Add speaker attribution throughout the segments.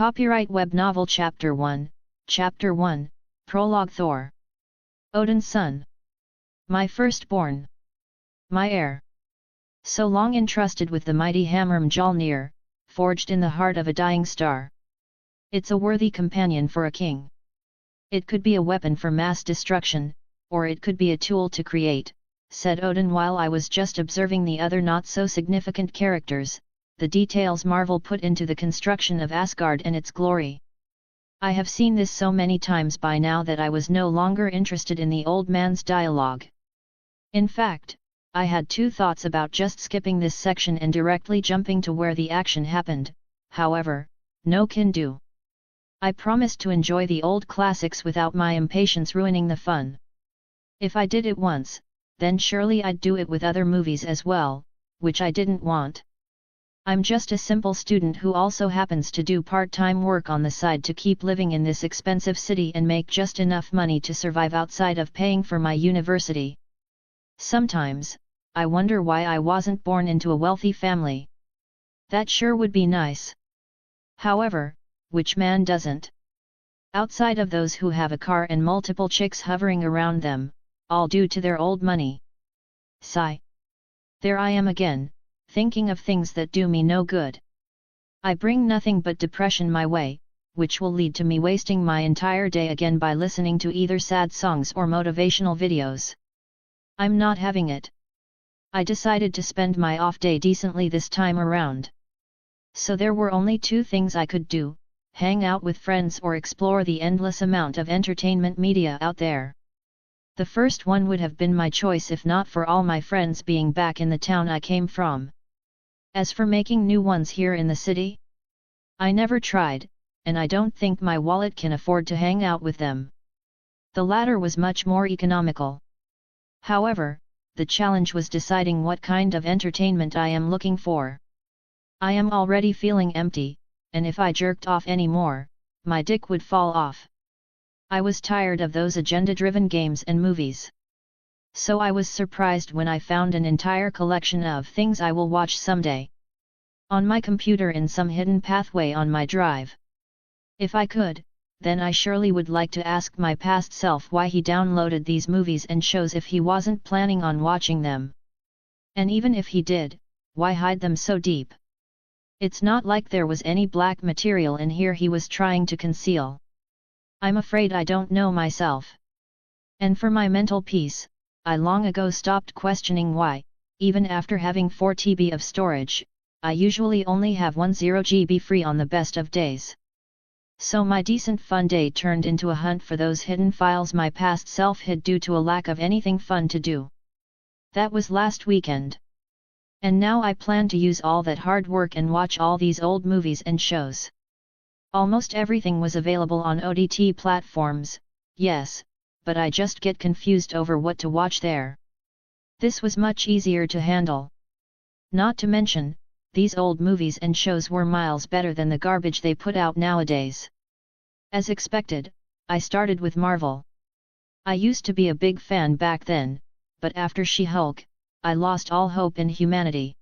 Speaker 1: Copyright Web Novel Chapter 1, Chapter 1, Prologue Thor. Odin's son. My firstborn. My heir. So long entrusted with the mighty hammer Mjolnir, forged in the heart of a dying star. It's a worthy companion for a king. It could be a weapon for mass destruction, or it could be a tool to create, said Odin while I was just observing the other not-so-significant characters, the details Marvel put into the construction of Asgard and its glory. I have seen this so many times by now that I was no longer interested in the old man's dialogue. In fact, I had two thoughts about just skipping this section and directly jumping to where the action happened, however, no can do. I promised to enjoy the old classics without my impatience ruining the fun. If I did it once, then surely I'd do it with other movies as well, which I didn't want. I'm just a simple student who also happens to do part-time work on the side to keep living in this expensive city and make just enough money to survive outside of paying for my university. Sometimes, I wonder why I wasn't born into a wealthy family. That sure would be nice. However, which man doesn't? Outside of those who have a car and multiple chicks hovering around them, all due to their old money. Sigh. There I am again, thinking of things that do me no good. I bring nothing but depression my way, which will lead to me wasting my entire day again by listening to either sad songs or motivational videos. I'm not having it. I decided to spend my off day decently this time around. So there were only two things I could do: hang out with friends or explore the endless amount of entertainment media out there. The first one would have been my choice if not for all my friends being back in the town I came from. As for making new ones here in the city, I never tried, and I don't think my wallet can afford to hang out with them. The latter was much more economical. However, the challenge was deciding what kind of entertainment I am looking for. I am already feeling empty, and if I jerked off any more, my dick would fall off. I was tired of those agenda-driven games and movies. So I was surprised when I found an entire collection of things I will watch someday on my computer in some hidden pathway on my drive. If I could, then I surely would like to ask my past self why he downloaded these movies and shows if he wasn't planning on watching them. And even if he did, why hide them so deep? It's not like there was any black material in here he was trying to conceal. I'm afraid I don't know myself. And for my mental peace, I long ago stopped questioning why, even after having 4 TB of storage, I usually only have 10 GB free on the best of days. So my decent fun day turned into a hunt for those hidden files my past self hid due to a lack of anything fun to do. That was last weekend. And now I plan to use all that hard work and watch all these old movies and shows. Almost everything was available on OTT platforms, yes, but I just get confused over what to watch there. This was much easier to handle. Not to mention, these old movies and shows were miles better than the garbage they put out nowadays. As expected, I started with Marvel. I used to be a big fan back then, but after She-Hulk, I lost all hope in humanity.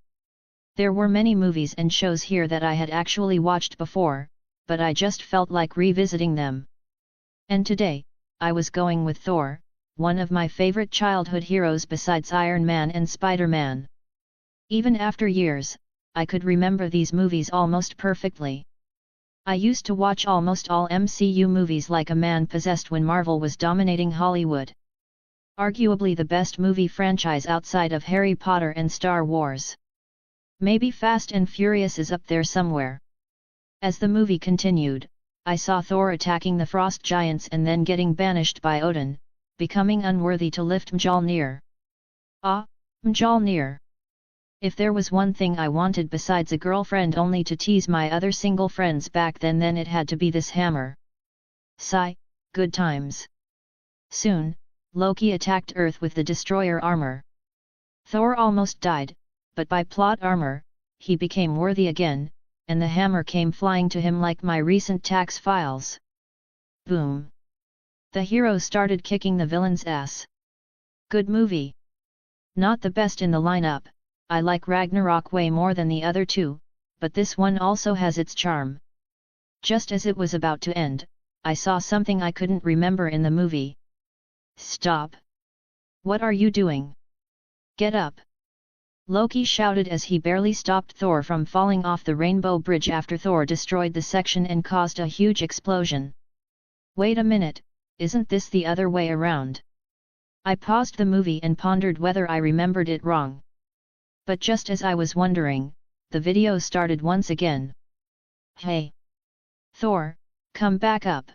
Speaker 1: There were many movies and shows here that I had actually watched before, but I just felt like revisiting them. And today, I was going with Thor, one of my favorite childhood heroes besides Iron Man and Spider-Man. Even after years, I could remember these movies almost perfectly. I used to watch almost all MCU movies like a man possessed when Marvel was dominating Hollywood. Arguably the best movie franchise outside of Harry Potter and Star Wars. Maybe Fast and Furious is up there somewhere. As the movie continued, I saw Thor attacking the frost giants and then getting banished by Odin, becoming unworthy to lift Mjolnir. Ah, Mjolnir! If there was one thing I wanted besides a girlfriend only to tease my other single friends back then it had to be this hammer. Sigh, good times. Soon, Loki attacked Earth with the destroyer armor. Thor almost died, but by plot armor, he became worthy again, and the hammer came flying to him like my recent tax files. Boom! The hero started kicking the villain's ass. Good movie. Not the best in the lineup, I like Ragnarok way more than the other two, but this one also has its charm. Just as it was about to end, I saw something I couldn't remember in the movie. Stop! What are you doing? Get up! Loki shouted as he barely stopped Thor from falling off the rainbow bridge after Thor destroyed the section and caused a huge explosion. Wait a minute, isn't this the other way around? I paused the movie and pondered whether I remembered it wrong. But just as I was wondering, the video started once again. Hey! Thor, come back up!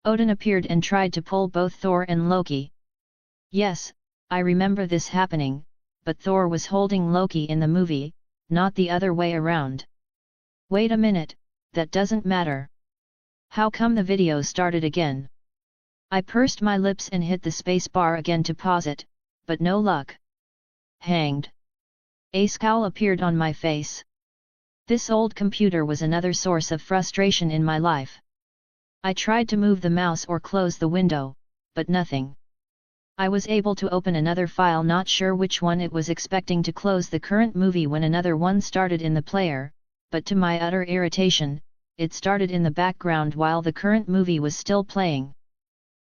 Speaker 1: Odin appeared and tried to pull both Thor and Loki. Yes, I remember this happening, but Thor was holding Loki in the movie, not the other way around. Wait a minute, that doesn't matter. How come the video started again? I pursed my lips and hit the space bar again to pause it, but no luck. Hanged. A scowl appeared on my face. This old computer was another source of frustration in my life. I tried to move the mouse or close the window, but nothing. I was able to open another file, not sure which one it was expecting to close the current movie when another one started in the player, but to my utter irritation, it started in the background while the current movie was still playing.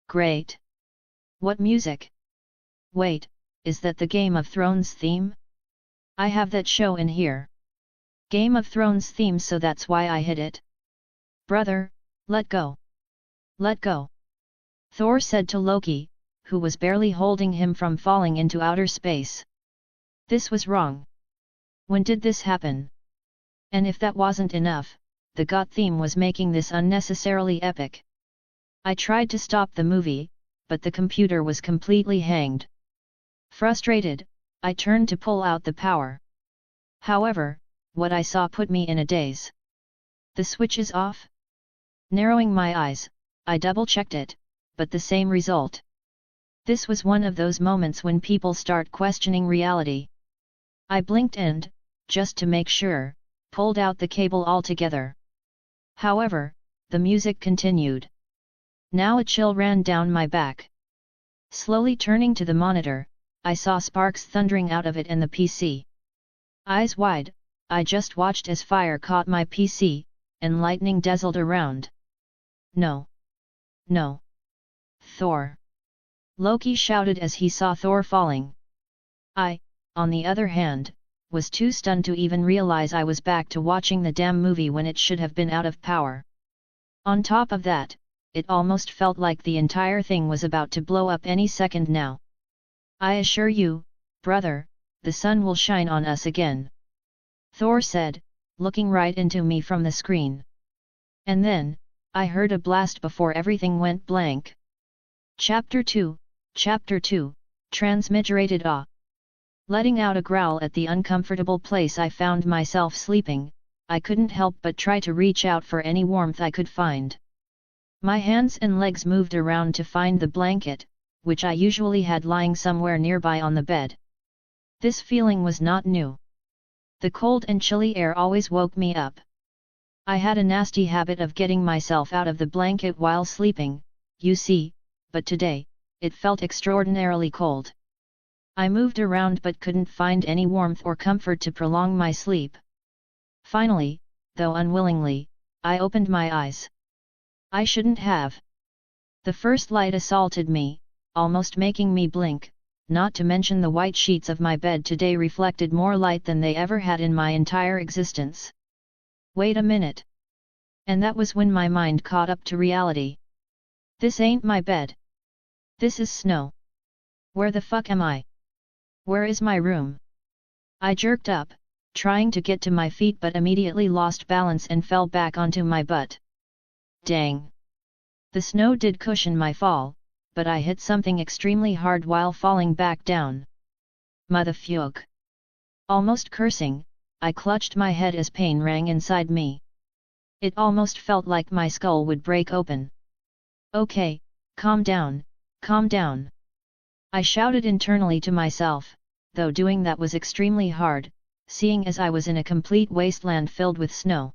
Speaker 1: Great! What music? Wait, is that the Game of Thrones theme? I have that show in here. Game of Thrones theme, so that's why I hit it. Brother, let go. Let go. Thor said to Loki, who was barely holding him from falling into outer space. This was wrong. When did this happen? And if that wasn't enough, the God theme was making this unnecessarily epic. I tried to stop the movie, but the computer was completely hanged. Frustrated, I turned to pull out the power. However, what I saw put me in a daze. The switch is off? Narrowing my eyes, I double-checked it, but the same result. This was one of those moments when people start questioning reality. I blinked and, just to make sure, pulled out the cable altogether. However, the music continued. Now a chill ran down my back. Slowly turning to the monitor, I saw sparks thundering out of it and the PC. Eyes wide, I just watched as fire caught my PC, and lightning dazzled around. No! No! Thor! Loki shouted as he saw Thor falling. I, on the other hand, was too stunned to even realize I was back to watching the damn movie when it should have been out of power. On top of that, it almost felt like the entire thing was about to blow up any second now. I assure you, brother, the sun will shine on us again. Thor said, looking right into me from the screen. And then, I heard a blast before everything went blank. Chapter 2, Transmigrated Awe. Letting out a growl at the uncomfortable place I found myself sleeping, I couldn't help but try to reach out for any warmth I could find. My hands and legs moved around to find the blanket, which I usually had lying somewhere nearby on the bed. This feeling was not new. The cold and chilly air always woke me up. I had a nasty habit of getting myself out of the blanket while sleeping, you see, but today, it felt extraordinarily cold. I moved around but couldn't find any warmth or comfort to prolong my sleep. Finally, though unwillingly, I opened my eyes. I shouldn't have. The first light assaulted me, almost making me blink, not to mention the white sheets of my bed today reflected more light than they ever had in my entire existence. Wait a minute. And that was when my mind caught up to reality. This ain't my bed. This is snow. Where the fuck am I? Where is my room? I jerked up, trying to get to my feet but immediately lost balance and fell back onto my butt. Dang! The snow did cushion my fall, but I hit something extremely hard while falling back down. Motherfuck! Almost cursing, I clutched my head as pain rang inside me. It almost felt like my skull would break open. Okay, calm down, calm down. I shouted internally to myself, though doing that was extremely hard, seeing as I was in a complete wasteland filled with snow.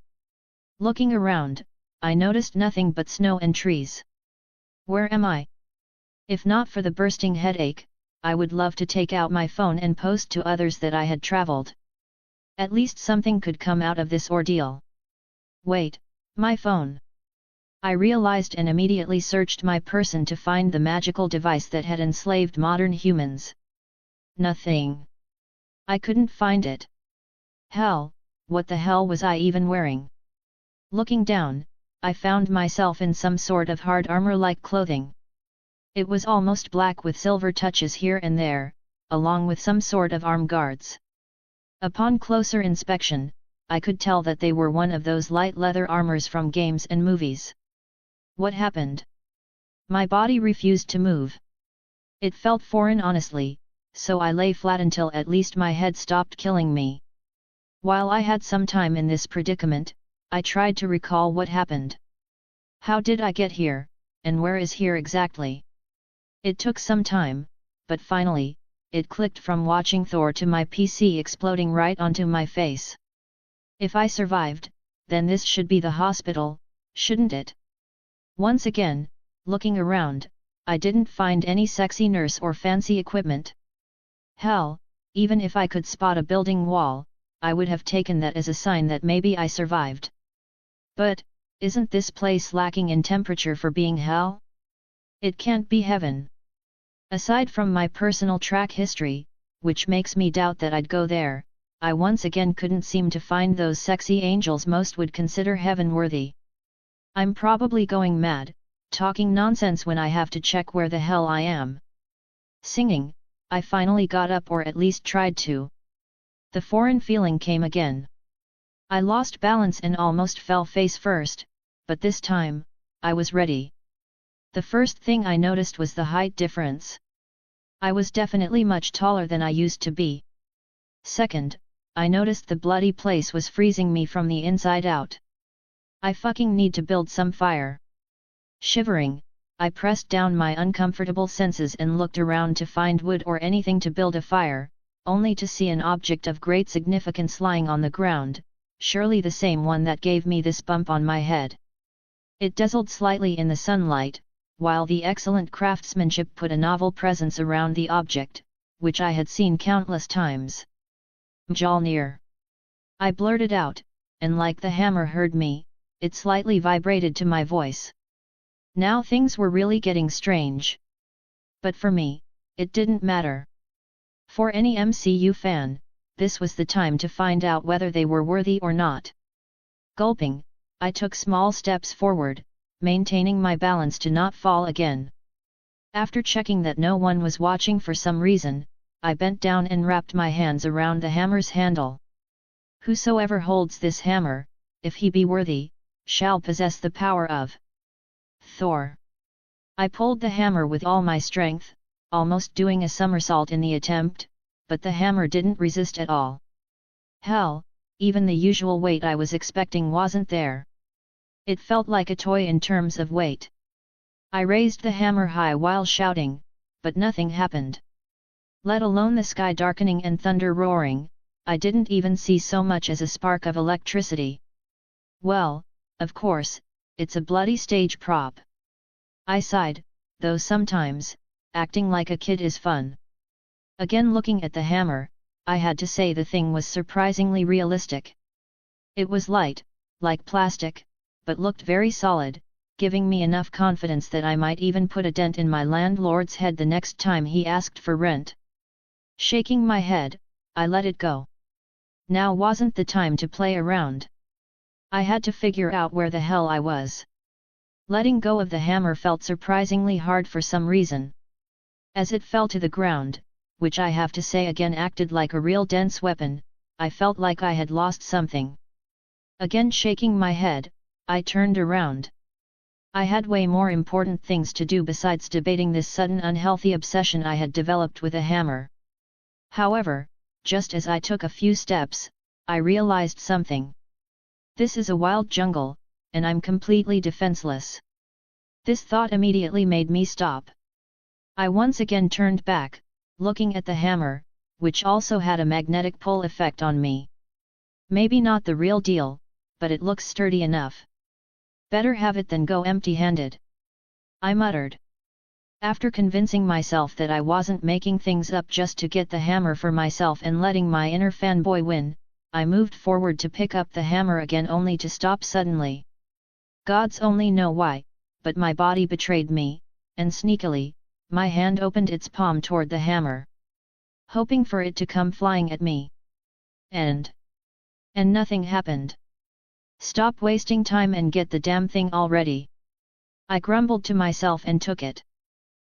Speaker 1: Looking around, I noticed nothing but snow and trees. Where am I? If not for the bursting headache, I would love to take out my phone and post to others that I had traveled. At least something could come out of this ordeal. Wait, My phone. I realized and immediately searched my person to find the magical device that had enslaved modern humans. Nothing. I couldn't find it. Hell, what the hell was I even wearing? Looking down, I found myself in some sort of hard armor-like clothing. It was almost black with silver touches here and there, along with some sort of arm guards. Upon closer inspection, I could tell that they were one of those light leather armors from games and movies. What happened? My body refused to move. It felt foreign honestly, so I lay flat until at least my head stopped killing me. While I had some time in this predicament, I tried to recall what happened. How did I get here, and where is here exactly? It took some time, but finally, it clicked from watching Thor to my PC exploding right onto my face. If I survived, then this should be the hospital, shouldn't it? Once again, looking around, I didn't find any sexy nurse or fancy equipment. Hell, even if I could spot a building wall, I would have taken that as a sign that maybe I survived. But, isn't this place lacking in temperature for being hell? It can't be heaven. Aside from my personal track history, which makes me doubt that I'd go there, I once again couldn't seem to find those sexy angels most would consider heaven-worthy. I'm probably going mad, talking nonsense when I have to check where the hell I am. Singing, I finally got up, or at least tried to. The foreign feeling came again. I lost balance and almost fell face first, but this time, I was ready. The first thing I noticed was the height difference. I was definitely much taller than I used to be. Second, I noticed the bloody place was freezing me from the inside out. I fucking need to build some fire. Shivering, I pressed down my uncomfortable senses and looked around to find wood or anything to build a fire, only to see an object of great significance lying on the ground, surely the same one that gave me this bump on my head. It dazzled slightly in the sunlight, while the excellent craftsmanship put a novel presence around the object, which I had seen countless times. Mjolnir. I blurted out, and like the hammer heard me, it slightly vibrated to my voice. Now things were really getting strange. But for me, it didn't matter. For any MCU fan, this was the time to find out whether they were worthy or not. Gulping, I took small steps forward, maintaining my balance to not fall again. After checking that no one was watching for some reason, I bent down and wrapped my hands around the hammer's handle. Whosoever holds this hammer, if he be worthy, shall possess the power of Thor. I pulled the hammer with all my strength, almost doing a somersault in the attempt, but the hammer didn't resist at all. Hell, even the usual weight I was expecting wasn't there. It felt like a toy in terms of weight. I raised the hammer high while shouting, but nothing happened. Let alone the sky darkening and thunder roaring, I didn't even see so much as a spark of electricity. Well, of course, it's a bloody stage prop. I sighed, though sometimes, acting like a kid is fun. Again looking at the hammer, I had to say the thing was surprisingly realistic. It was light, like plastic, but looked very solid, giving me enough confidence that I might even put a dent in my landlord's head the next time he asked for rent. Shaking my head, I let it go. Now wasn't the time to play around. I had to figure out where the hell I was. Letting go of the hammer felt surprisingly hard for some reason. As it fell to the ground, which I have to say again acted like a real dense weapon, I felt like I had lost something. Again shaking my head, I turned around. I had way more important things to do besides debating this sudden unhealthy obsession I had developed with a hammer. However, just as I took a few steps, I realized something. This is a wild jungle, and I'm completely defenseless. This thought immediately made me stop. I once again turned back, looking at the hammer, which also had a magnetic pull effect on me. Maybe not the real deal, but it looks sturdy enough. Better have it than go empty-handed. I muttered. After convincing myself that I wasn't making things up just to get the hammer for myself and letting my inner fanboy win, I moved forward to pick up the hammer again only to stop suddenly. Gods only know why, but my body betrayed me, and sneakily, my hand opened its palm toward the hammer, hoping for it to come flying at me. And nothing happened. Stop wasting time and get the damn thing already. I grumbled to myself and took it.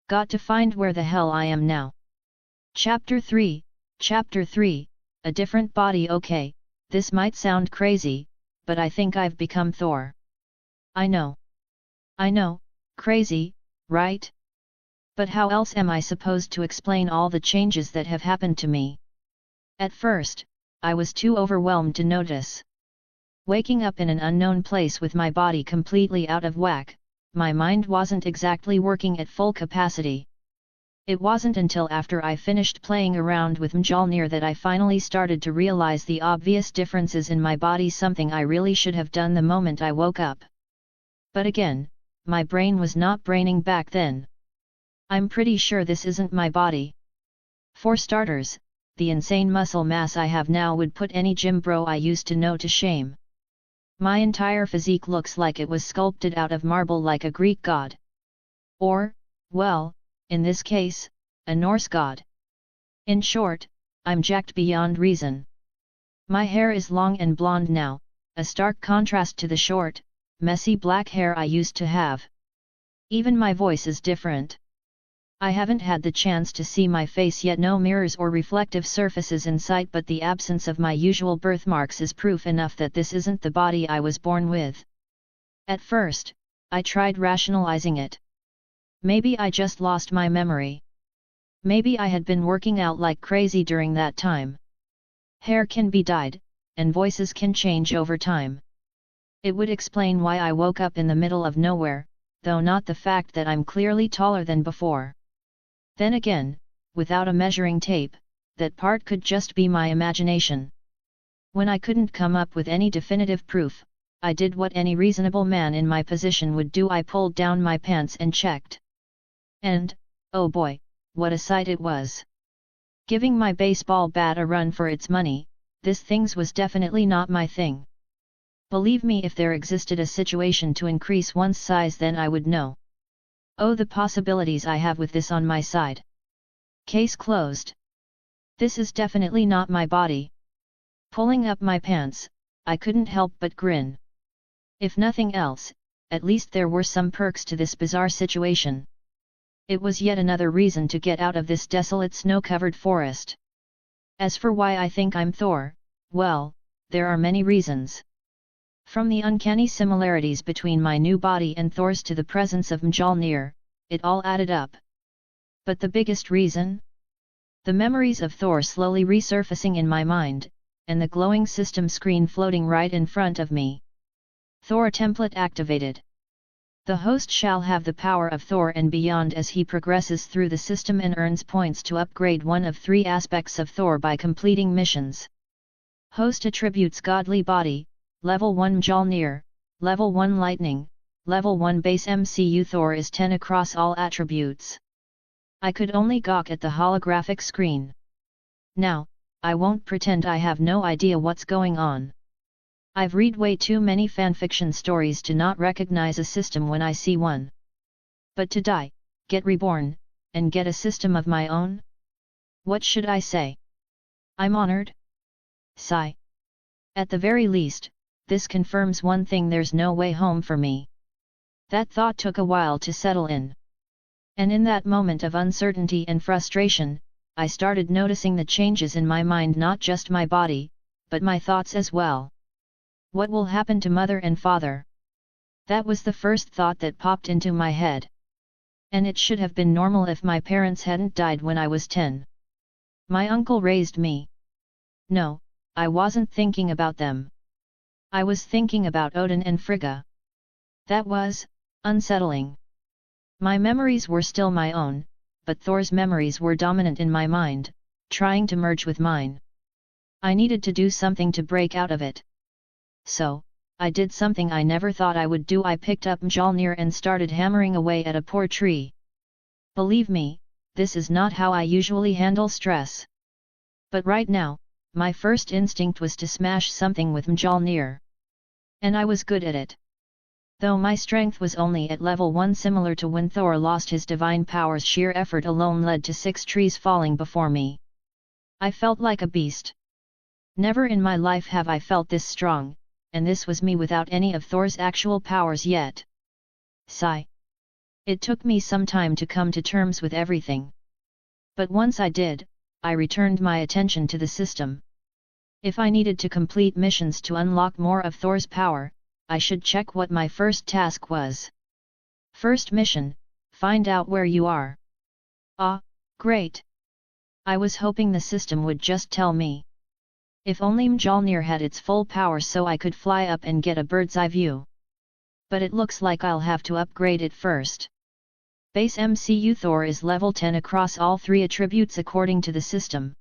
Speaker 1: Got to find where the hell I am now. Chapter 3, a different body. Okay, this might sound crazy, but I think I've become Thor. I know, crazy, right? But how else am I supposed to explain all the changes that have happened to me? At first, I was too overwhelmed to notice. Waking up in an unknown place with my body completely out of whack, my mind wasn't exactly working at full capacity. It wasn't until after I finished playing around with Mjolnir that I finally started to realize the obvious differences in my body, something I really should have done the moment I woke up. But again, my brain was not braining back then. I'm pretty sure this isn't my body. For starters, the insane muscle mass I have now would put any gym bro I used to know to shame. My entire physique looks like it was sculpted out of marble, like a Greek god. Or, well, in this case, a Norse god. In short, I'm jacked beyond reason. My hair is long and blonde now, a stark contrast to the short, messy black hair I used to have. Even my voice is different. I haven't had the chance to see my face yet, no mirrors or reflective surfaces in sight, but the absence of my usual birthmarks is proof enough that this isn't the body I was born with. At first, I tried rationalizing it. Maybe I just lost my memory. Maybe I had been working out like crazy during that time. Hair can be dyed, and voices can change over time. It would explain why I woke up in the middle of nowhere, though not the fact that I'm clearly taller than before. Then again, without a measuring tape, that part could just be my imagination. When I couldn't come up with any definitive proof, I did what any reasonable man in my position would do. I pulled down my pants and checked. And, oh boy, what a sight it was! Giving my baseball bat a run for its money, this thing's was definitely not my thing. Believe me, if there existed a situation to increase one's size, then I would know. Oh, the possibilities I have with this on my side. Case closed. This is definitely not my body. Pulling up my pants, I couldn't help but grin. If nothing else, at least there were some perks to this bizarre situation. It was yet another reason to get out of this desolate snow-covered forest. As for why I think I'm Thor, well, there are many reasons. From the uncanny similarities between my new body and Thor's to the presence of Mjolnir, it all added up. But the biggest reason? The memories of Thor slowly resurfacing in my mind, and the glowing system screen floating right in front of me. Thor template activated. The host shall have the power of Thor and beyond as he progresses through the system and earns points to upgrade one of 3 aspects of Thor by completing missions. Host attributes: godly body, Level 1 Mjolnir, Level 1 Lightning, Level 1 Base MCU. Thor is 10 across all attributes. I could only gawk at the holographic screen. Now, I won't pretend I have no idea what's going on. I've read way too many fanfiction stories to not recognize a system when I see one. But to die, get reborn, and get a system of my own? What should I say? I'm honored? Sigh. At the very least, this confirms one thing: there's no way home for me. That thought took a while to settle in. And in that moment of uncertainty and frustration, I started noticing the changes in my mind, not just my body, but my thoughts as well. What will happen to mother and father? That was the first thought that popped into my head. And it should have been normal if my parents hadn't died when I was 10. My uncle raised me. No, I wasn't thinking about them. I was thinking about Odin and Frigga. That was unsettling. My memories were still my own, but Thor's memories were dominant in my mind, trying to merge with mine. I needed to do something to break out of it. So, I did something I never thought I would do. I picked up Mjolnir and started hammering away at a poor tree. Believe me, this is not how I usually handle stress. But right now, my first instinct was to smash something with Mjolnir. And I was good at it. Though my strength was only at level 1, similar to when Thor lost his divine powers, sheer effort alone led to 6 trees falling before me. I felt like a beast. Never in my life have I felt this strong, and this was me without any of Thor's actual powers yet. Sigh. It took me some time to come to terms with everything. But once I did, I returned my attention to the system. If I needed to complete missions to unlock more of Thor's power, I should check what my first task was. First mission, find out where you are. Ah, great! I was hoping the system would just tell me. If only Mjolnir had its full power so I could fly up and get a bird's eye view. But it looks like I'll have to upgrade it first. Base MCU Thor is level 10 across all 3 attributes according to the system.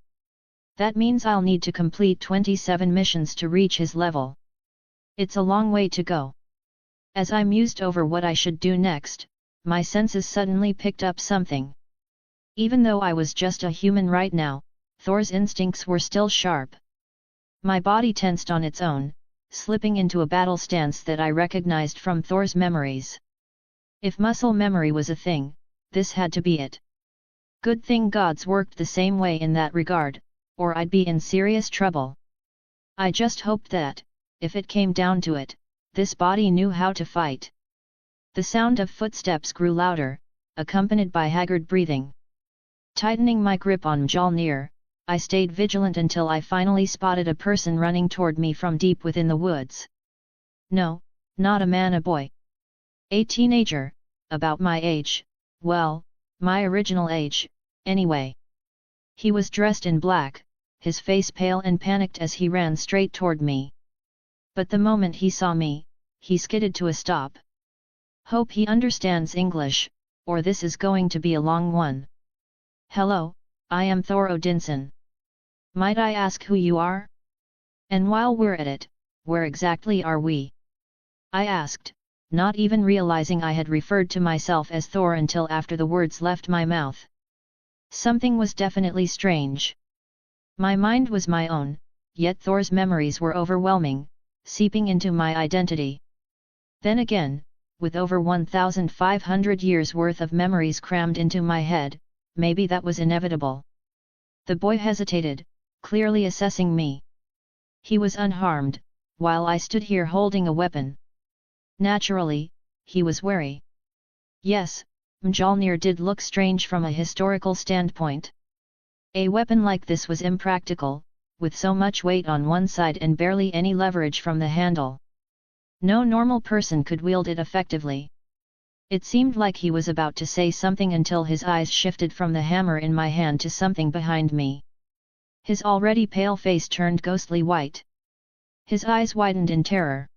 Speaker 1: That means I'll need to complete 27 missions to reach his level. It's a long way to go. As I mused over what I should do next, my senses suddenly picked up something. Even though I was just a human right now, Thor's instincts were still sharp. My body tensed on its own, slipping into a battle stance that I recognized from Thor's memories. If muscle memory was a thing, this had to be it. Good thing gods worked the same way in that regard, or I'd be in serious trouble. I just hoped that, if it came down to it, this body knew how to fight. The sound of footsteps grew louder, accompanied by haggard breathing. Tightening my grip on Mjolnir, I stayed vigilant until I finally spotted a person running toward me from deep within the woods. No, not a man, a boy. A teenager, about my age, well, my original age, anyway. He was dressed in black, his face pale and panicked as he ran straight toward me. But the moment he saw me, he skidded to a stop. Hope he understands English, or this is going to be a long one. Hello, I am Thor Odinson. Might I ask who you are? And while we're at it, where exactly are we? I asked, not even realizing I had referred to myself as Thor until after the words left my mouth. Something was definitely strange. My mind was my own, yet Thor's memories were overwhelming, seeping into my identity. Then again, with over 1,500 years worth of memories crammed into my head, maybe that was inevitable. The boy hesitated, clearly assessing me. He was unharmed, while I stood here holding a weapon. Naturally, he was wary. Yes, Mjolnir did look strange from a historical standpoint. A weapon like this was impractical, with so much weight on one side and barely any leverage from the handle. No normal person could wield it effectively. It seemed like he was about to say something until his eyes shifted from the hammer in my hand to something behind me. His already pale face turned ghostly white. His eyes widened in terror.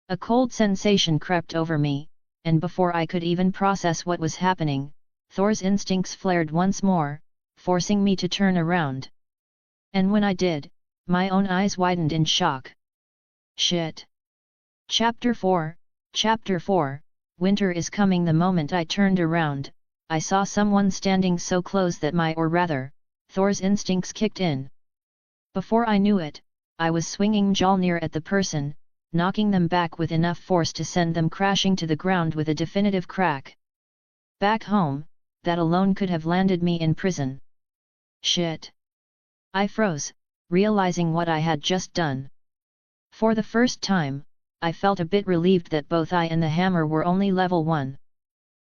Speaker 1: A cold sensation crept over me, and before I could even process what was happening, Thor's instincts flared once more, forcing me to turn around. And when I did, my own eyes widened in shock. Shit! Chapter 4, Winter is coming. The moment I turned around, I saw someone standing so close that Thor's instincts kicked in. Before I knew it, I was swinging Mjolnir at the person, knocking them back with enough force to send them crashing to the ground with a definitive crack. Back home, that alone could have landed me in prison. Shit! I froze, realizing what I had just done. For the first time, I felt a bit relieved that both I and the hammer were only level 1.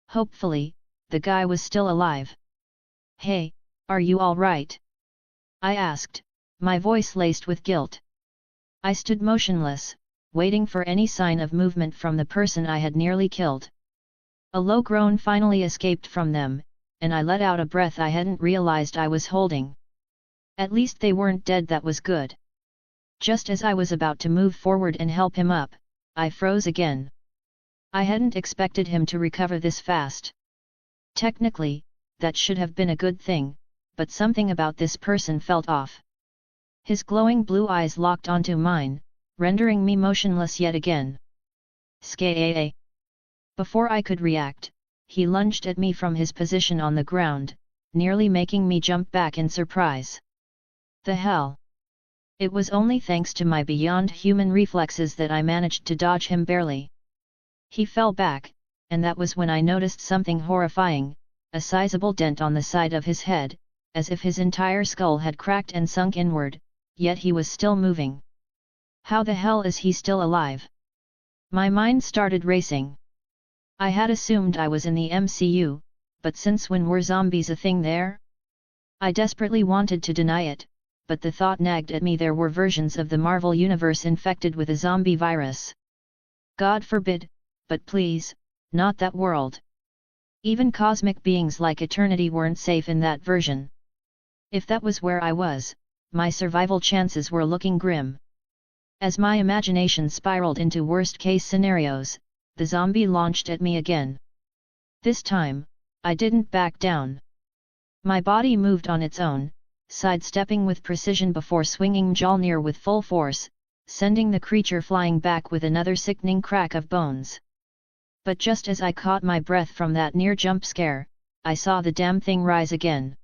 Speaker 1: Hopefully, the guy was still alive. Hey, are you all right? I asked, my voice laced with guilt. I stood motionless, waiting for any sign of movement from the person I had nearly killed. A low groan finally escaped from them, and I let out a breath I hadn't realized I was holding. At least they weren't dead, that was good. Just as I was about to move forward and help him up, I froze again. I hadn't expected him to recover this fast. Technically, that should have been a good thing, but something about this person felt off. His glowing blue eyes locked onto mine, rendering me motionless yet again. Skaa! Before I could react, he lunged at me from his position on the ground, nearly making me jump back in surprise. The hell! It was only thanks to my beyond human reflexes that I managed to dodge him barely. He fell back, and that was when I noticed something horrifying, a sizable dent on the side of his head, as if his entire skull had cracked and sunk inward, yet he was still moving. How the hell is he still alive? My mind started racing. I had assumed I was in the MCU, but since when were zombies a thing there? I desperately wanted to deny it, but the thought nagged at me there were versions of the Marvel Universe infected with a zombie virus. God forbid, but please, not that world. Even cosmic beings like Eternity weren't safe in that version. If that was where I was, my survival chances were looking grim. As my imagination spiraled into worst-case scenarios, the zombie launched at me again. This time, I didn't back down. My body moved on its own, sidestepping with precision before swinging Mjolnir with full force, sending the creature flying back with another sickening crack of bones. But just as I caught my breath from that near jump scare, I saw the damn thing rise again.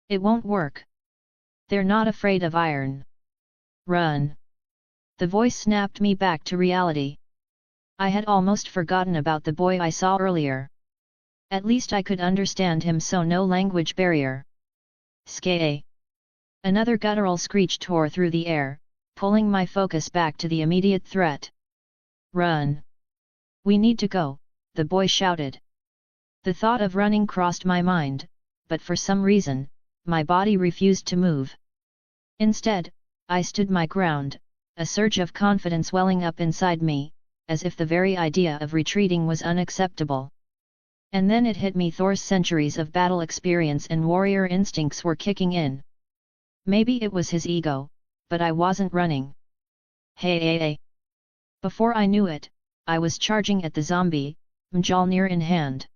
Speaker 1: It won't work. They're not afraid of iron. Run! The voice snapped me back to reality. I had almost forgotten about the boy I saw earlier. At least I could understand him, so no language barrier. Skay! Another guttural screech tore through the air, pulling my focus back to the immediate threat. Run! We need to go, the boy shouted. The thought of running crossed my mind, but for some reason, my body refused to move. Instead, I stood my ground, a surge of confidence welling up inside me, as if the very idea of retreating was unacceptable. And then it hit me, Thor's centuries of battle experience and warrior instincts were kicking in. Maybe it was his ego, but I wasn't running. Hey! Before I knew it, I was charging at the zombie, Mjolnir in hand.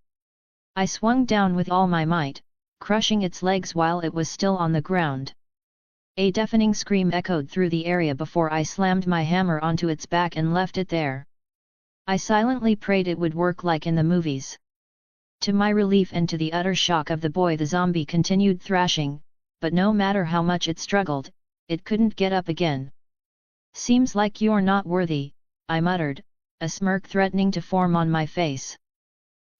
Speaker 1: I swung down with all my might, crushing its legs while it was still on the ground. A deafening scream echoed through the area before I slammed my hammer onto its back and left it there. I silently prayed it would work like in the movies. To my relief and to the utter shock of the boy, the zombie continued thrashing, but no matter how much it struggled, it couldn't get up again. Seems like you're not worthy, I muttered, a smirk threatening to form on my face.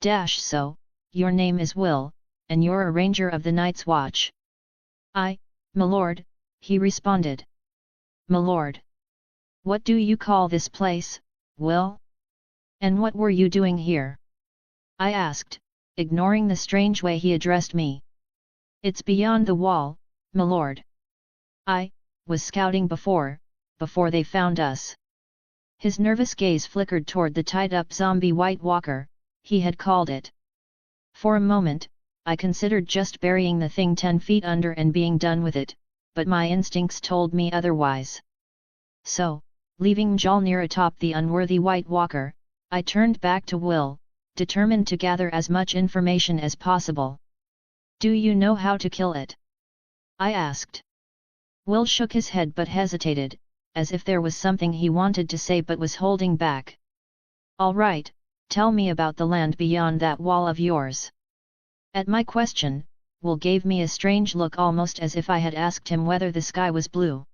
Speaker 1: So, your name is Will, and you're a ranger of the Night's Watch. My lord, he responded. My lord. What do you call this place, Will? And what were you doing here? I asked, ignoring the strange way he addressed me. It's beyond the wall, my lord. I was scouting before they found us. His nervous gaze flickered toward the tied-up zombie White Walker, he had called it. For a moment, I considered just burying the thing 10 feet under and being done with it, but my instincts told me otherwise. So, leaving Mjolnir atop the unworthy White Walker, I turned back to Will, determined to gather as much information as possible. Do you know how to kill it? I asked. Will shook his head but hesitated, as if there was something he wanted to say but was holding back. All right, tell me about the land beyond that wall of yours. At my question, Will gave me a strange look, almost as if I had asked him whether the sky was blue.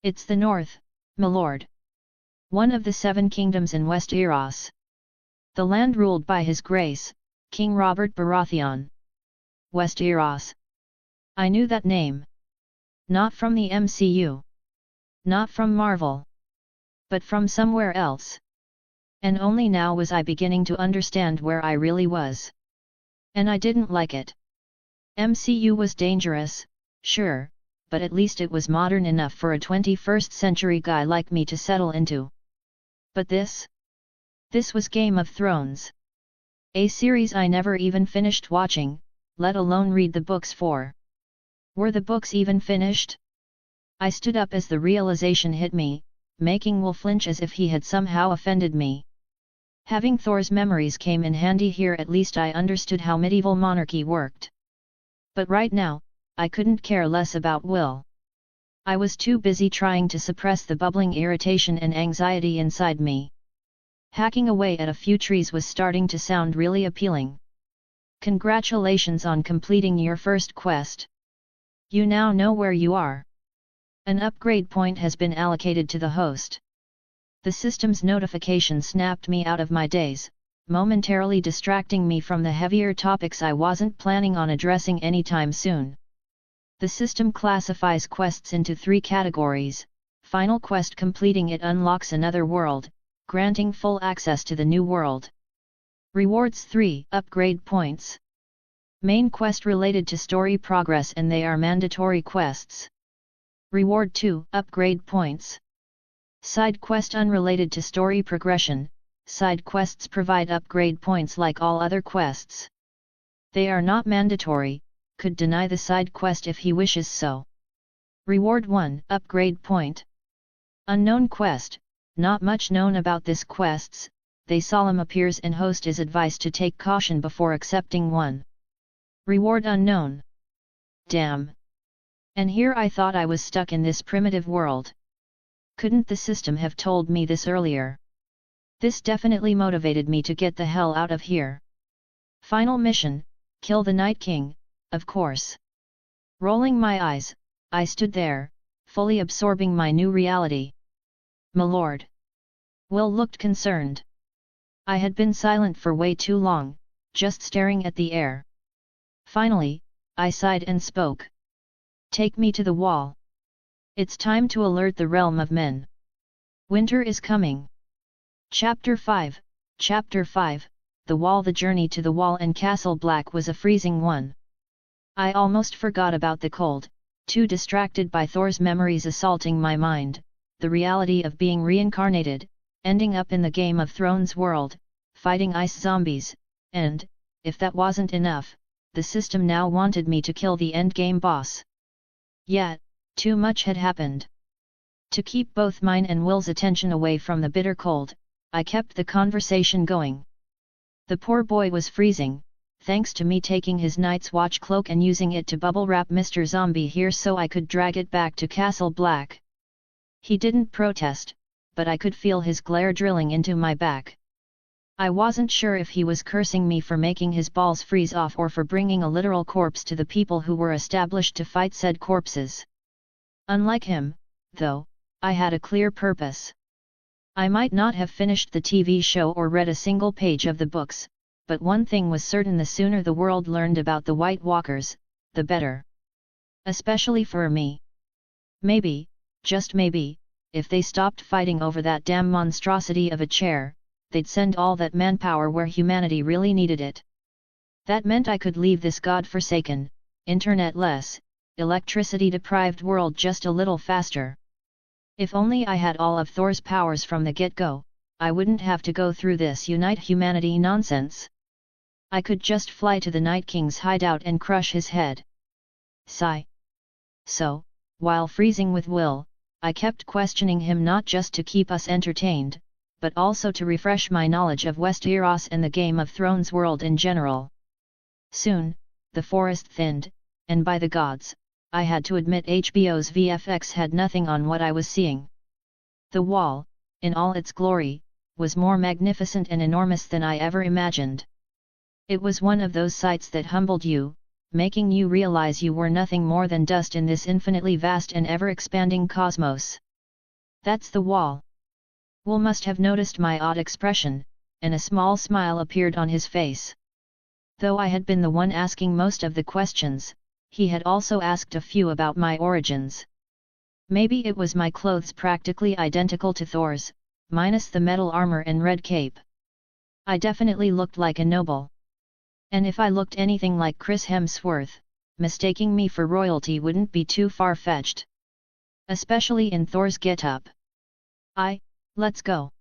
Speaker 1: It's the north, my lord. One of the 7 kingdoms in West Eros. The land ruled by His Grace, King Robert Baratheon. West Eros. I knew that name. Not from the MCU. Not from Marvel. But from somewhere else. And only now was I beginning to understand where I really was. And I didn't like it. MCU was dangerous, sure, but at least it was modern enough for a 21st century guy like me to settle into. But this was Game of Thrones. A series I never even finished watching, let alone read the books for. Were the books even finished? I stood up as the realization hit me, making Will flinch as if he had somehow offended me. Having Thor's memories came in handy here, at least I understood how medieval monarchy worked. But right now, I couldn't care less about Will. I was too busy trying to suppress the bubbling irritation and anxiety inside me. Hacking away at a few trees was starting to sound really appealing. Congratulations on completing your first quest. You now know where you are. An upgrade point has been allocated to the host. The system's notification snapped me out of my daze, momentarily distracting me from the heavier topics I wasn't planning on addressing anytime soon. The system classifies quests into 3 categories. Final quest, completing it unlocks another world, granting full access to the new world. Rewards 3, upgrade points. Main quest related to story progress, and they are mandatory quests. Reward 2, upgrade points. Side quest unrelated to story progression. Side quests provide upgrade points like all other quests. They are not mandatory, could deny the side quest if he wishes so. Reward 1, upgrade point. Unknown quest, not much known about this quests, they solemn appears and host is advised to take caution before accepting one. Reward unknown. Damn. And here I thought I was stuck in this primitive world. Couldn't the system have told me this earlier? This definitely motivated me to get the hell out of here. Final mission, kill the Night King, of course. Rolling my eyes, I stood there, fully absorbing my new reality. My lord. Will looked concerned. I had been silent for way too long, just staring at the air. Finally, I sighed and spoke. Take me to the wall. It's time to alert the realm of men. Winter is coming. Chapter 5, The Wall. The journey to the wall and Castle Black was a freezing one. I almost forgot about the cold, too distracted by Thor's memories assaulting my mind, the reality of being reincarnated, ending up in the Game of Thrones world, fighting ice zombies, and, if that wasn't enough, the system now wanted me to kill the endgame boss. Yet, too much had happened. To keep both mine and Will's attention away from the bitter cold, I kept the conversation going. The poor boy was freezing, thanks to me taking his Night's Watch cloak and using it to bubble wrap Mr. Zombie here so I could drag it back to Castle Black. He didn't protest, but I could feel his glare drilling into my back. I wasn't sure if he was cursing me for making his balls freeze off or for bringing a literal corpse to the people who were established to fight said corpses. Unlike him, though, I had a clear purpose. I might not have finished the TV show or read a single page of the books, but one thing was certain: the sooner the world learned about the White Walkers, the better. Especially for me. Maybe, just maybe, if they stopped fighting over that damn monstrosity of a chair, they'd send all that manpower where humanity really needed it. That meant I could leave this god-forsaken, internet-less, electricity-deprived world just a little faster. If only I had all of Thor's powers from the get-go, I wouldn't have to go through this unite humanity nonsense. I could just fly to the Night King's hideout and crush his head. Sigh. So, while freezing with Will, I kept questioning him, not just to keep us entertained, but also to refresh my knowledge of Westeros and the Game of Thrones world in general. Soon, the forest thinned, and by the gods, I had to admit HBO's VFX had nothing on what I was seeing. The wall, in all its glory, was more magnificent and enormous than I ever imagined. It was one of those sights that humbled you, making you realize you were nothing more than dust in this infinitely vast and ever-expanding cosmos. That's the wall. Will must have noticed my odd expression, and a small smile appeared on his face. Though I had been the one asking most of the questions, he had also asked a few about my origins. Maybe it was my clothes practically identical to Thor's, minus the metal armor and red cape. I definitely looked like a noble. And if I looked anything like Chris Hemsworth, mistaking me for royalty wouldn't be too far-fetched. Especially in Thor's get-up. Let's go.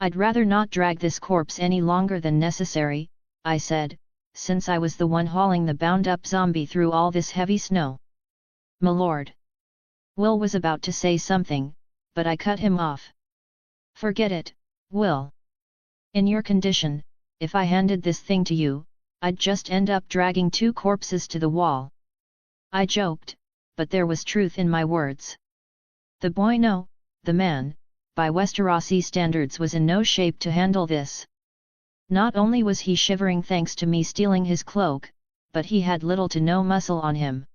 Speaker 1: I'd rather not drag this corpse any longer than necessary, I said, since I was the one hauling the bound-up zombie through all this heavy snow. My lord. Will was about to say something, but I cut him off. Forget it, Will. In your condition, if I handed this thing to you, I'd just end up dragging 2 corpses to the wall. I joked, but there was truth in my words. The boy, no, the man, by Westerosi standards was in no shape to handle this. Not only was he shivering thanks to me stealing his cloak, but he had little to no muscle on him.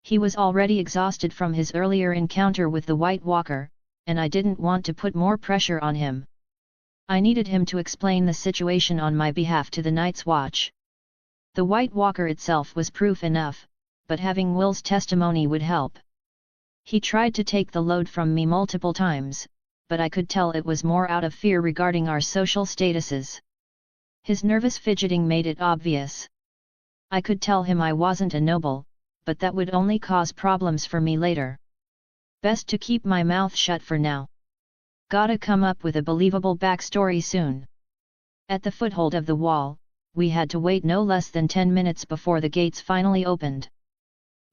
Speaker 1: He was already exhausted from his earlier encounter with the White Walker, and I didn't want to put more pressure on him. I needed him to explain the situation on my behalf to the Night's Watch. The White Walker itself was proof enough, but having Will's testimony would help. He tried to take the load from me multiple times, but I could tell it was more out of fear regarding our social statuses. His nervous fidgeting made it obvious. I could tell him I wasn't a noble, but that would only cause problems for me later. Best to keep my mouth shut for now. Gotta come up with a believable backstory soon. At the foothold of the wall, we had to wait no less than 10 minutes before the gates finally opened.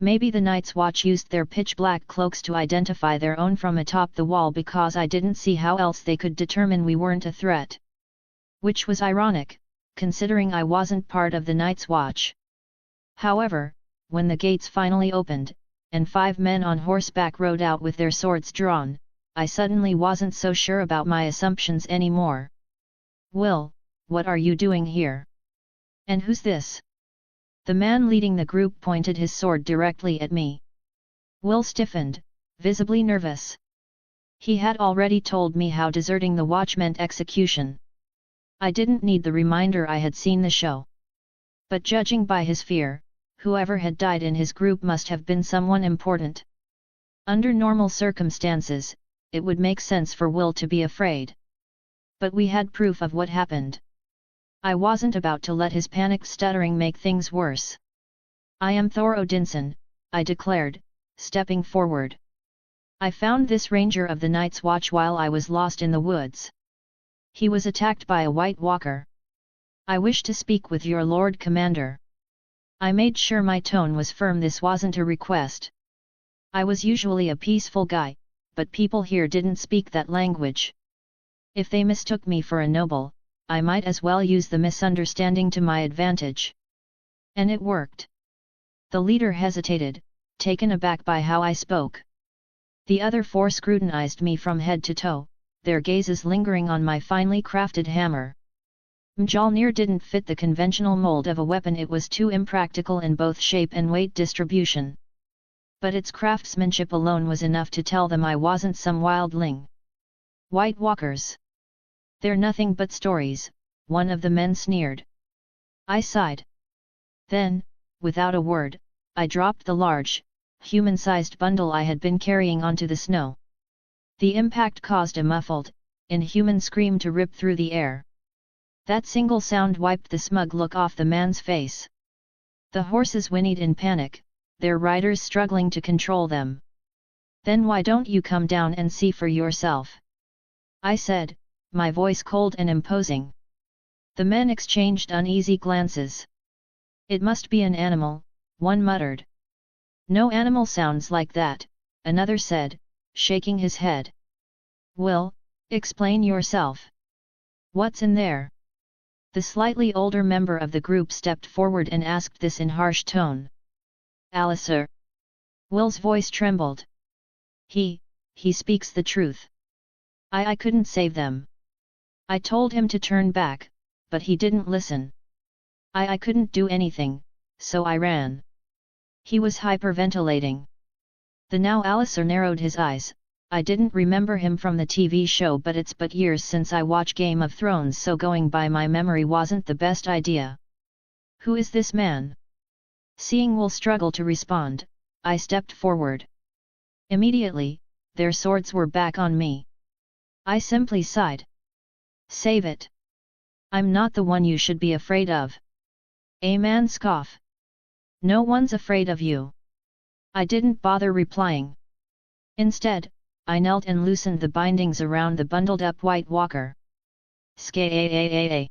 Speaker 1: Maybe the Night's Watch used their pitch-black cloaks to identify their own from atop the wall because I didn't see how else they could determine we weren't a threat. Which was ironic, considering I wasn't part of the Night's Watch. However, when the gates finally opened, and 5 men on horseback rode out with their swords drawn, I suddenly wasn't so sure about my assumptions anymore. "Will, what are you doing here? And who's this?" The man leading the group pointed his sword directly at me. Will stiffened, visibly nervous. He had already told me how deserting the watch meant execution. I didn't need the reminder, I had seen the show. But judging by his fear, whoever had died in his group must have been someone important. Under normal circumstances, it would make sense for Will to be afraid. But we had proof of what happened. I wasn't about to let his panicked stuttering make things worse. "I am Thor Odinson," I declared, stepping forward. "I found this ranger of the Night's Watch while I was lost in the woods. He was attacked by a White Walker. I wish to speak with your Lord Commander." I made sure my tone was firm. This wasn't a request. I was usually a peaceful guy, but people here didn't speak that language. If they mistook me for a noble, I might as well use the misunderstanding to my advantage. And it worked. The leader hesitated, taken aback by how I spoke. The other 4 scrutinized me from head to toe, their gazes lingering on my finely crafted hammer. Mjolnir didn't fit the conventional mold of a weapon. It was too impractical in both shape and weight distribution. But its craftsmanship alone was enough to tell them I wasn't some wildling. "White Walkers. They're nothing but stories," one of the men sneered. I sighed. Then, without a word, I dropped the large, human-sized bundle I had been carrying onto the snow. The impact caused a muffled, inhuman scream to rip through the air. That single sound wiped the smug look off the man's face. The horses whinnied in panic, their riders struggling to control them. "Then why don't you come down and see for yourself?" I said, my voice cold and imposing. The men exchanged uneasy glances. "It must be an animal," one muttered. "No animal sounds like that," another said, shaking his head. "Will, explain yourself. What's in there?" The slightly older member of the group stepped forward and asked this in harsh tone. "Alistair." Will's voice trembled. He speaks the truth. I couldn't save them. I told him to turn back, but he didn't listen. I couldn't do anything, so I ran." He was hyperventilating. The now Alistair narrowed his eyes. I didn't remember him from the TV show, but it's been years since I watched Game of Thrones, so going by my memory wasn't the best idea. "Who is this man?" Seeing Will struggle to respond, I stepped forward. Immediately, their swords were back on me. I simply sighed. "Save it. I'm not the one you should be afraid of." A man scoffed. "No one's afraid of you." I didn't bother replying. Instead, I knelt and loosened the bindings around the bundled-up White Walker. "Ska-a-a-a-a."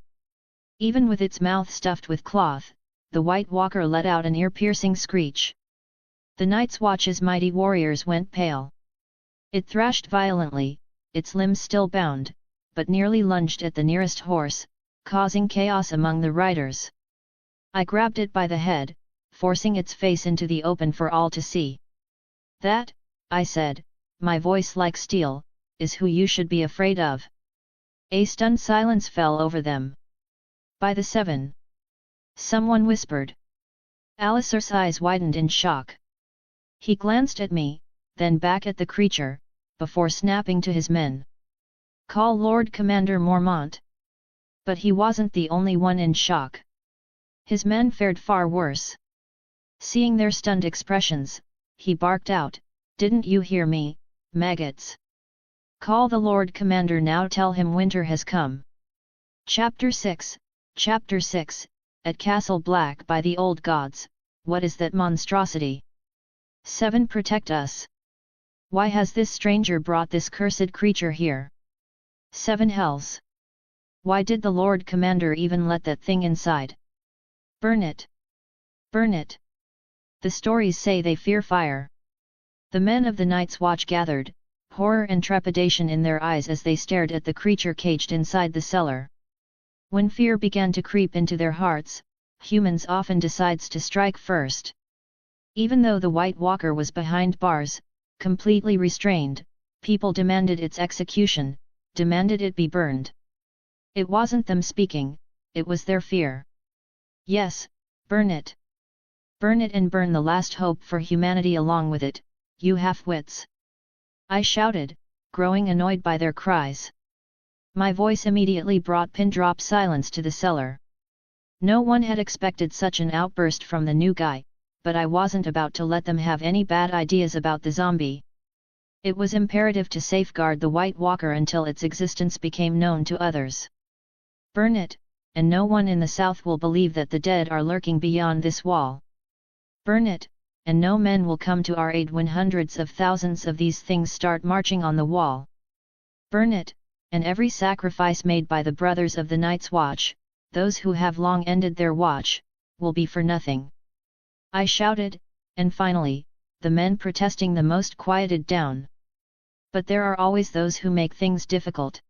Speaker 1: Even with its mouth stuffed with cloth, the White Walker let out an ear-piercing screech. The Night's Watch's mighty warriors went pale. It thrashed violently, its limbs still bound, but nearly lunged at the nearest horse, causing chaos among the riders. I grabbed it by the head, forcing its face into the open for all to see. "That," I said, my voice like steel, "is who you should be afraid of." A stunned silence fell over them. "By the 7. Someone whispered. Alistair's eyes widened in shock. He glanced at me, then back at the creature, before snapping to his men. "Call Lord Commander Mormont." But he wasn't the only one in shock. His men fared far worse. Seeing their stunned expressions, he barked out, "Didn't you hear me, maggots? Call the Lord Commander now, tell him winter has come." Chapter 6, At Castle Black by the Old Gods, what is that monstrosity? 7 Protect us. Why has this stranger brought this cursed creature here? 7 Hells. Why did the Lord Commander even let that thing inside? Burn it! Burn it! The stories say they fear fire. The men of the Night's Watch gathered, horror and trepidation in their eyes as they stared at the creature caged inside the cellar. When fear began to creep into their hearts, humans often decides to strike first. Even though the White Walker was behind bars, completely restrained, people demanded its execution, demanded it be burned. It wasn't them speaking, it was their fear. Yes, burn it. Burn it and burn the last hope for humanity along with it, you half-wits. I shouted, growing annoyed by their cries. My voice immediately brought pin-drop silence to the cellar. No one had expected such an outburst from the new guy, but I wasn't about to let them have any bad ideas about the zombie. It was imperative to safeguard the White Walker until its existence became known to others. Burn it, and no one in the South will believe that the dead are lurking beyond this wall. Burn it, and no men will come to our aid when hundreds of thousands of these things start marching on the wall. Burn it, and every sacrifice made by the brothers of the Night's Watch, those who have long ended their watch, will be for nothing. I shouted, and finally, the men protesting the most quieted down. But there are always those who make things difficult.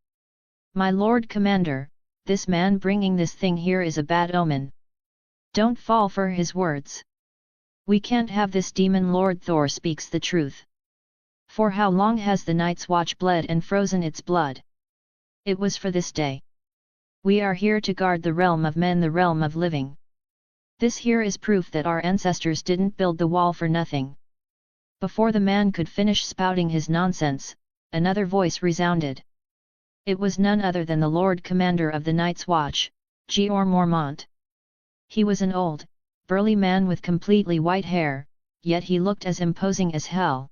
Speaker 1: My Lord Commander, this man bringing this thing here is a bad omen. Don't fall for his words. We can't have this demon. Lord Thor speaks the truth. For how long has the Night's Watch bled and frozen its blood? It was for this day. We are here to guard the realm of men, the realm of living. This here is proof that our ancestors didn't build the wall for nothing. Before the man could finish spouting his nonsense, another voice resounded. It was none other than the Lord Commander of the Night's Watch, Georg Mormont. He was an old, burly man with completely white hair, yet he looked as imposing as hell.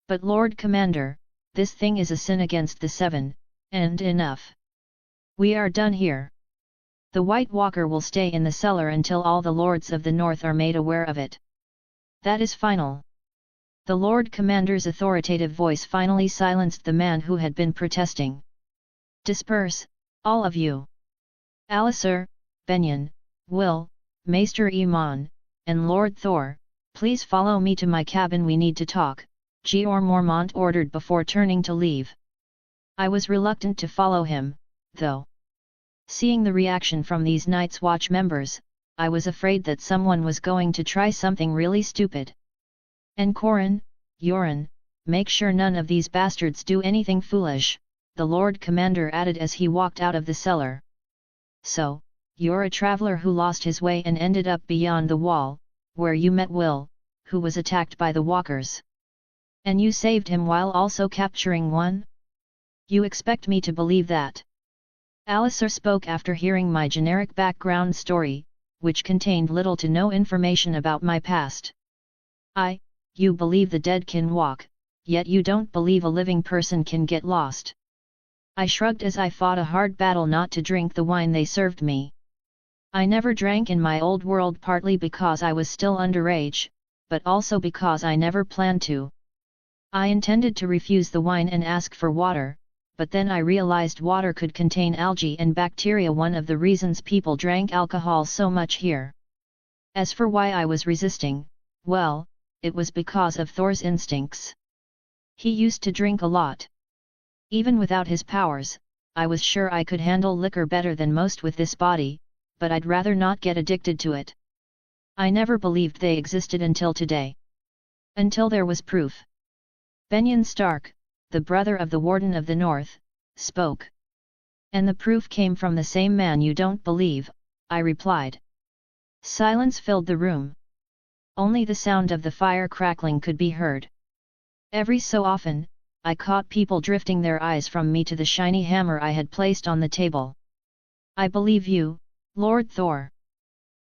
Speaker 1: But Lord Commander, this thing is a sin against the 7, and enough. We are done here. The White Walker will stay in the cellar until all the lords of the North are made aware of it. That is final. The Lord Commander's authoritative voice finally silenced the man who had been protesting. Disperse, all of you. Alisir, Benyon, Will, Maester Iman, and Lord Thor, please follow me to my cabin, we need to talk, Georg Mormont ordered before turning to leave. I was reluctant to follow him, though. Seeing the reaction from these Night's Watch members, I was afraid that someone was going to try something really stupid. And Corin, Yoren, make sure none of these bastards do anything foolish, the Lord Commander added as he walked out of the cellar. So, you're a traveler who lost his way and ended up beyond the wall, where you met Will, who was attacked by the walkers. And you saved him while also capturing one? You expect me to believe that? Alisir spoke after hearing my generic background story, which contained little to no information about my past. You believe the dead can walk, yet you don't believe a living person can get lost. I shrugged as I fought a hard battle not to drink the wine they served me. I never drank in my old world, partly because I was still underage, but also because I never planned to. I intended to refuse the wine and ask for water, but then I realized water could contain algae and bacteria, one of the reasons people drank alcohol so much here. As for why I was resisting, well, it was because of Thor's instincts. He used to drink a lot. Even without his powers, I was sure I could handle liquor better than most with this body, but I'd rather not get addicted to it. I never believed they existed until today. Until there was proof. Benyon Stark, the brother of the Warden of the North, spoke. And the proof came from the same man you don't believe, I replied. Silence filled the room. Only the sound of the fire crackling could be heard. Every so often, I caught people drifting their eyes from me to the shiny hammer I had placed on the table. I believe you, Lord Thor.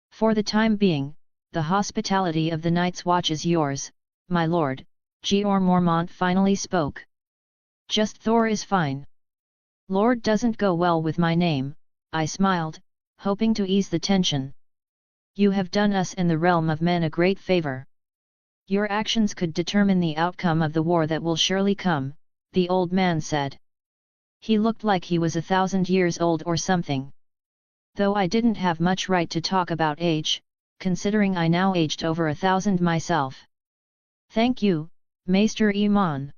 Speaker 1: For the time being, the hospitality of the Night's Watch is yours, my lord, Georg Mormont finally spoke. Just Thor is fine. Lord doesn't go well with my name, I smiled, hoping to ease the tension. You have done us and the realm of men a great favor. Your actions could determine the outcome of the war that will surely come, the old man said. He looked like he was 1,000 years old or something. Though I didn't have much right to talk about age, considering I now aged over 1,000 myself. Thank you, Maester Iman.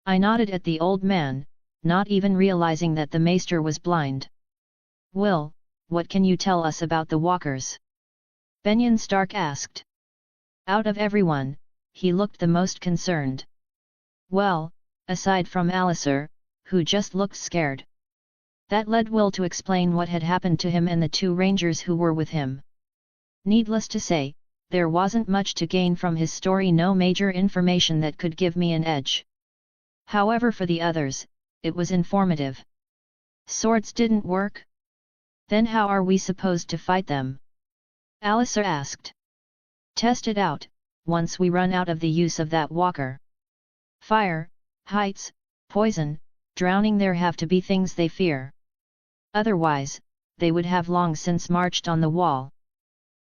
Speaker 1: I nodded at the old man, not even realizing that the maester was blind. Will, what can you tell us about the walkers? Benjen Stark asked. Out of everyone, he looked the most concerned. Well, aside from Alisar, who just looked scared. That led Will to explain what had happened to him and the 2 rangers who were with him. Needless to say, there wasn't much to gain from his story, no major information that could give me an edge. However, for the others, it was informative. Swords didn't work? Then how are we supposed to fight them? Alisar asked. Test it out, once we run out of the use of that walker. Fire, heights, poison, drowning, there have to be things they fear. Otherwise, they would have long since marched on the wall.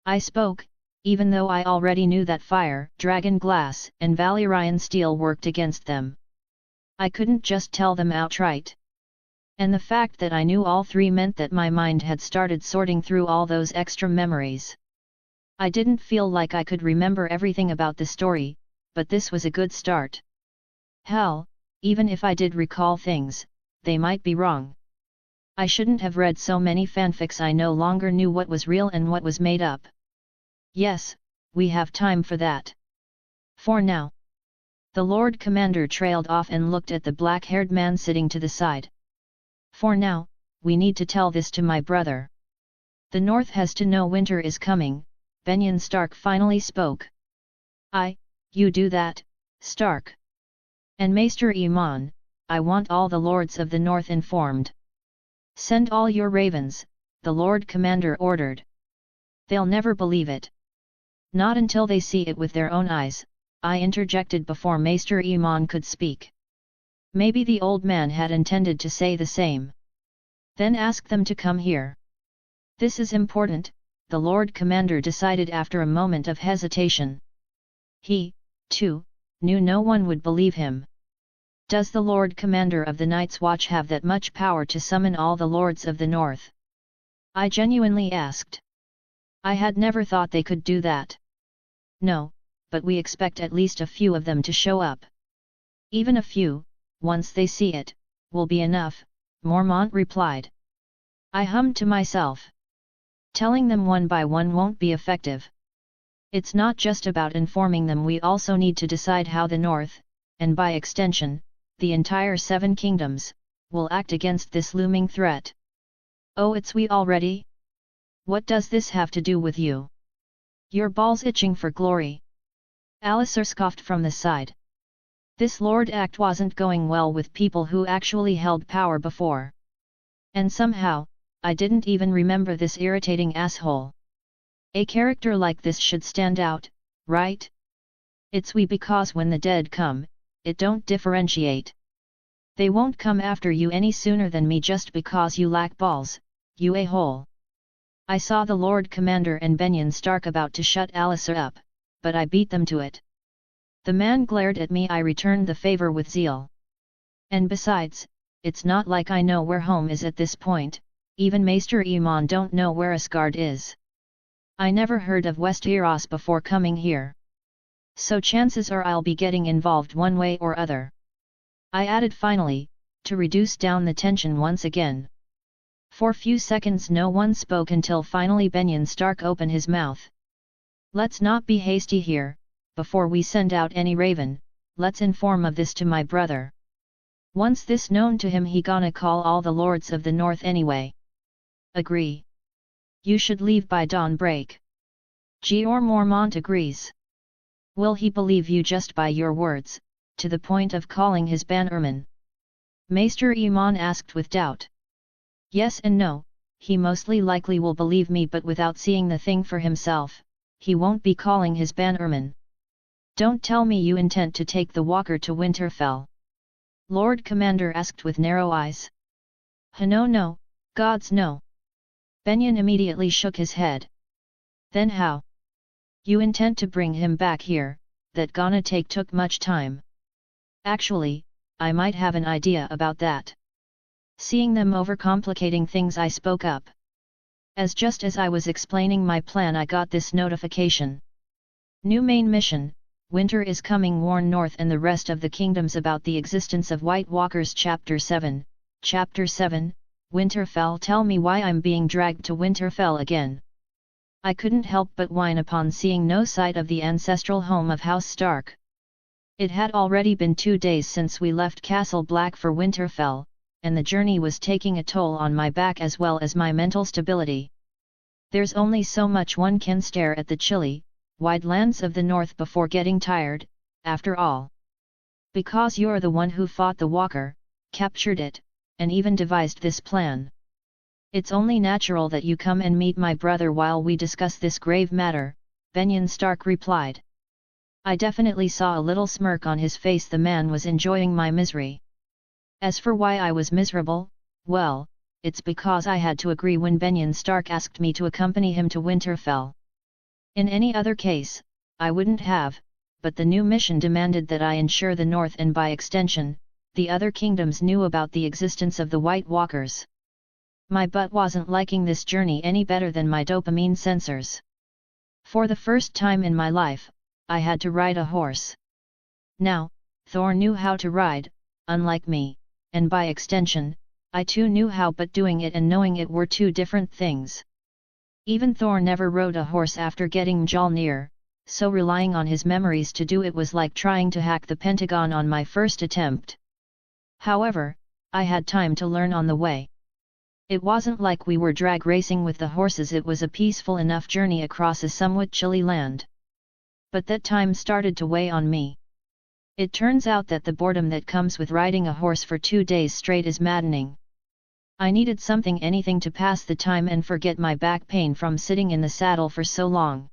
Speaker 1: I spoke, even though I already knew that fire, dragon glass, and Valyrian steel worked against them. I couldn't just tell them outright. And the fact that I knew all 3 meant that my mind had started sorting through all those extra memories. I didn't feel like I could remember everything about the story, but this was a good start. Hell, even if I did recall things, they might be wrong. I shouldn't have read so many fanfics. I no longer knew what was real and what was made up. Yes, we have time for that. For now. The Lord Commander trailed off and looked at the black-haired man sitting to the side. For now, we need to tell this to my brother. The North has to know winter is coming, Benjen Stark finally spoke. You do that, Stark. And Maester Iman, I want all the lords of the North informed. Send all your ravens, the Lord Commander ordered. They'll never believe it. Not until they see it with their own eyes, I interjected before Maester Iman could speak. Maybe the old man had intended to say the same. Then ask them to come here. This is important, the Lord Commander decided after a moment of hesitation. He, too, knew no one would believe him. Does the Lord Commander of the Night's Watch have that much power to summon all the lords of the North? I genuinely asked. I had never thought they could do that. No, but we expect at least a few of them to show up. Even a few, once they see it, will be enough, Mormont replied. I hummed to myself. Telling them one by one won't be effective. It's not just about informing them, we also need to decide how the North, and by extension, the entire 7 kingdoms, will act against this looming threat. Oh, it's we already? What does this have to do with you? Your balls itching for glory. Alisar scoffed from the side. This Lord act wasn't going well with people who actually held power before. And somehow, I didn't even remember this irritating asshole. A character like this should stand out, right? It's we because when the dead come, it don't differentiate. They won't come after you any sooner than me just because you lack balls, you a-hole. I saw the Lord Commander and Benjen Stark about to shut Alisar up, but I beat them to it. The man glared at me. I returned the favor with zeal. And besides, it's not like I know where home is at this point, even Maester Iman don't know where Asgard is. I never heard of Westeros before coming here. So chances are I'll be getting involved one way or other. I added finally, to reduce down the tension once again. For few seconds no one spoke until finally Benjen Stark opened his mouth. Let's not be hasty here, before we send out any raven, let's inform of this to my brother. Once this known to him he gonna call all the lords of the North anyway. Agree. You should leave by dawn break. Georg Mormont agrees. Will he believe you just by your words, to the point of calling his bannerman. Maester Iman asked with doubt. Yes and no, he mostly likely will believe me, but without seeing the thing for himself, he won't be calling his bannerman. Don't tell me you intend to take the walker to Winterfell? Lord Commander asked with narrow eyes. No, gods no. Benyon immediately shook his head. Then how? You intend to bring him back here? That gonna took much time. Actually, I might have an idea about that. Seeing them overcomplicating things, I spoke up. Just as I was explaining my plan, I got this notification. New main mission, winter is coming, warn North and the rest of the kingdoms about the existence of White Walkers. Chapter 7, Winterfell. Tell me why I'm being dragged to Winterfell again. I couldn't help but whine upon seeing no sight of the ancestral home of House Stark. It had already been 2 days since we left Castle Black for Winterfell, and the journey was taking a toll on my back as well as my mental stability. There's only so much one can stare at the chilly, wide lands of the north before getting tired, after all. Because you're the one who fought the walker, captured it, and even devised this plan. It's only natural that you come and meet my brother while we discuss this grave matter, Benyon Stark replied. I definitely saw a little smirk on his face. The man was enjoying my misery. As for why I was miserable, well, it's because I had to agree when Benyon Stark asked me to accompany him to Winterfell. In any other case, I wouldn't have, but the new mission demanded that I ensure the North and by extension, the other kingdoms knew about the existence of the White Walkers. My butt wasn't liking this journey any better than my dopamine sensors. For the first time in my life, I had to ride a horse. Now, Thor knew how to ride, unlike me, and by extension, I too knew how, but doing it and knowing it were two different things. Even Thor never rode a horse after getting Mjolnir, so relying on his memories to do it was like trying to hack the Pentagon on my first attempt. However, I had time to learn on the way. It wasn't like we were drag racing with the horses, it was a peaceful enough journey across a somewhat chilly land. But that time started to weigh on me. It turns out that the boredom that comes with riding a horse for 2 days straight is maddening. I needed something, anything to pass the time and forget my back pain from sitting in the saddle for so long.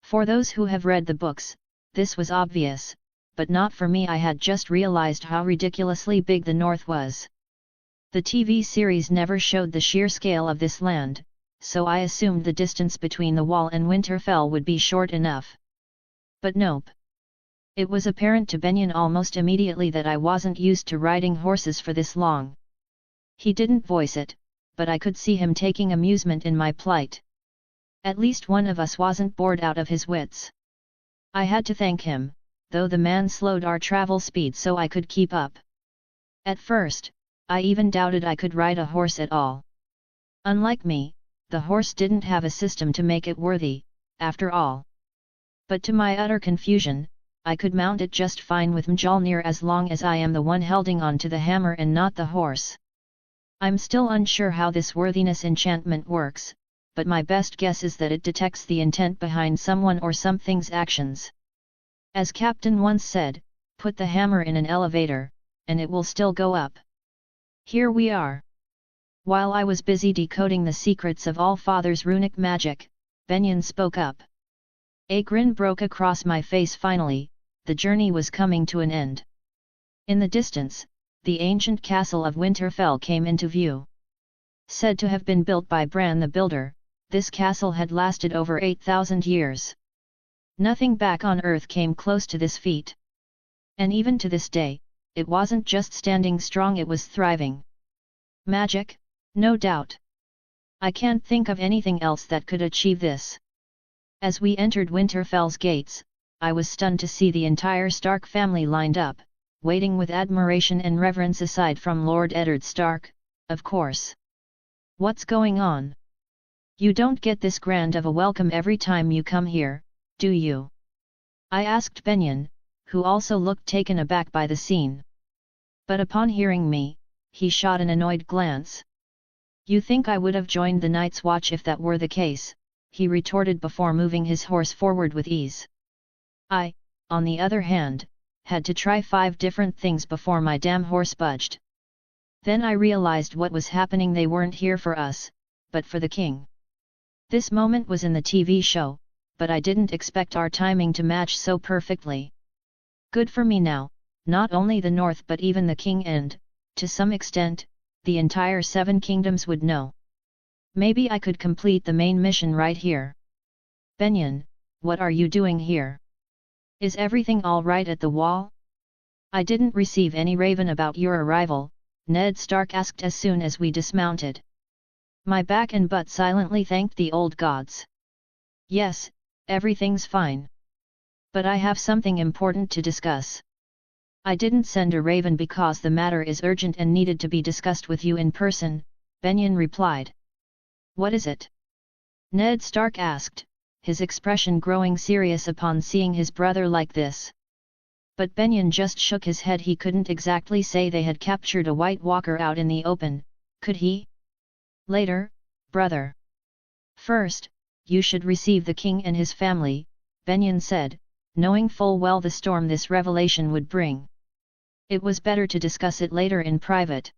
Speaker 1: For those who have read the books, this was obvious, but not for me. I had just realized how ridiculously big the North was. The TV series never showed the sheer scale of this land, so I assumed the distance between the Wall and Winterfell would be short enough. But nope. It was apparent to Benyon almost immediately that I wasn't used to riding horses for this long. He didn't voice it, but I could see him taking amusement in my plight. At least one of us wasn't bored out of his wits. I had to thank him, though the man slowed our travel speed so I could keep up. At first, I even doubted I could ride a horse at all. Unlike me, the horse didn't have a system to make it worthy, after all. But to my utter confusion, I could mount it just fine with Mjolnir as long as I am the one holding on to the hammer and not the horse. I'm still unsure how this worthiness enchantment works, but my best guess is that it detects the intent behind someone or something's actions. As Captain once said, put the hammer in an elevator, and it will still go up. Here we are. While I was busy decoding the secrets of All-Father's runic magic, Benyon spoke up. A grin broke across my face. Finally, the journey was coming to an end. In the distance, the ancient castle of Winterfell came into view. Said to have been built by Bran the Builder, this castle had lasted over 8,000 years. Nothing back on Earth came close to this feat. And even to this day, it wasn't just standing strong, it was thriving. Magic, no doubt. I can't think of anything else that could achieve this. As we entered Winterfell's gates, I was stunned to see the entire Stark family lined up, waiting with admiration and reverence, aside from Lord Eddard Stark, of course. What's going on? You don't get this grand of a welcome every time you come here, do you? I asked Benyon, who also looked taken aback by the scene. But upon hearing me, he shot an annoyed glance. You think I would have joined the Night's Watch if that were the case, he retorted before moving his horse forward with ease. I, on the other hand, had to try 5 different things before my damn horse budged. Then I realized what was happening. They weren't here for us, but for the king. This moment was in the TV show, but I didn't expect our timing to match so perfectly. Good for me now, not only the North but even the king and, to some extent, the entire 7 kingdoms would know. Maybe I could complete the main mission right here. Benyon, what are you doing here? Is everything all right at the wall? I didn't receive any raven about your arrival, Ned Stark asked as soon as we dismounted. My back and butt silently thanked the old gods. Yes, everything's fine. But I have something important to discuss. I didn't send a raven because the matter is urgent and needed to be discussed with you in person, Benyon replied. What is it? Ned Stark asked, his expression growing serious upon seeing his brother like this. But Benyon just shook his head. He couldn't exactly say they had captured a White Walker out in the open, could he? Later, brother. First, you should receive the king and his family, Benyon said, knowing full well the storm this revelation would bring. It was better to discuss it later in private.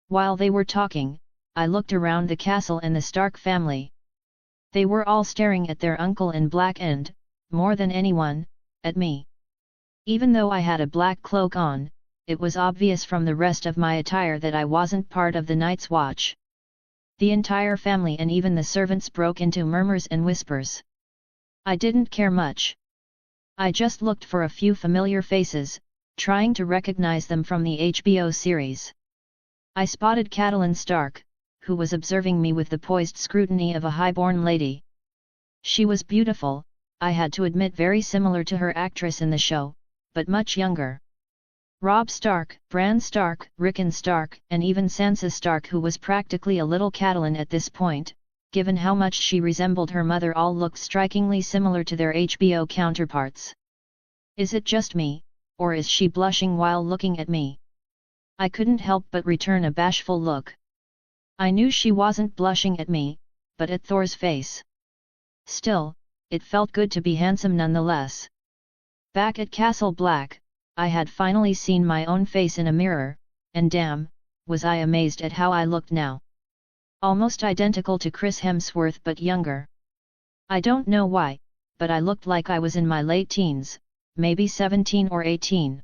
Speaker 1: While they were talking, I looked around the castle and the Stark family. They were all staring at their uncle in black and, more than anyone, at me. Even though I had a black cloak on, it was obvious from the rest of my attire that I wasn't part of the Night's Watch. The entire family and even the servants broke into murmurs and whispers. I didn't care much. I just looked for a few familiar faces, trying to recognize them from the HBO series. I spotted Catelyn Stark, who was observing me with the poised scrutiny of a high-born lady. She was beautiful, I had to admit, very similar to her actress in the show, but much younger. Robb Stark, Bran Stark, Rickon Stark, and even Sansa Stark, who was practically a little Catelyn at this point, given how much she resembled her mother, all looked strikingly similar to their HBO counterparts. Is it just me, or is she blushing while looking at me? I couldn't help but return a bashful look. I knew she wasn't blushing at me, but at Thor's face. Still, it felt good to be handsome nonetheless. Back at Castle Black, I had finally seen my own face in a mirror, and damn, was I amazed at how I looked now. Almost identical to Chris Hemsworth but younger. I don't know why, but I looked like I was in my late teens, maybe 17 or 18.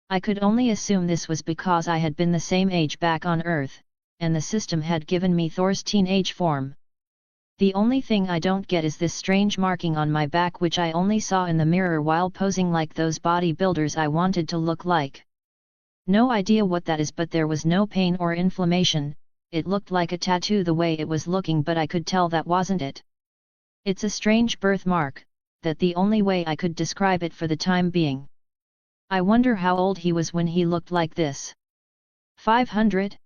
Speaker 1: I could only assume this was because I had been the same age back on Earth, and the system had given me Thor's teenage form. The only thing I don't get is this strange marking on my back, which I only saw in the mirror while posing like those bodybuilders I wanted to look like. No idea what that is, but there was no pain or inflammation. It looked like a tattoo the way it was looking, but I could tell that wasn't it. It's a strange birthmark, that the only way I could describe it for the time being. I wonder how old he was when he looked like this. 500?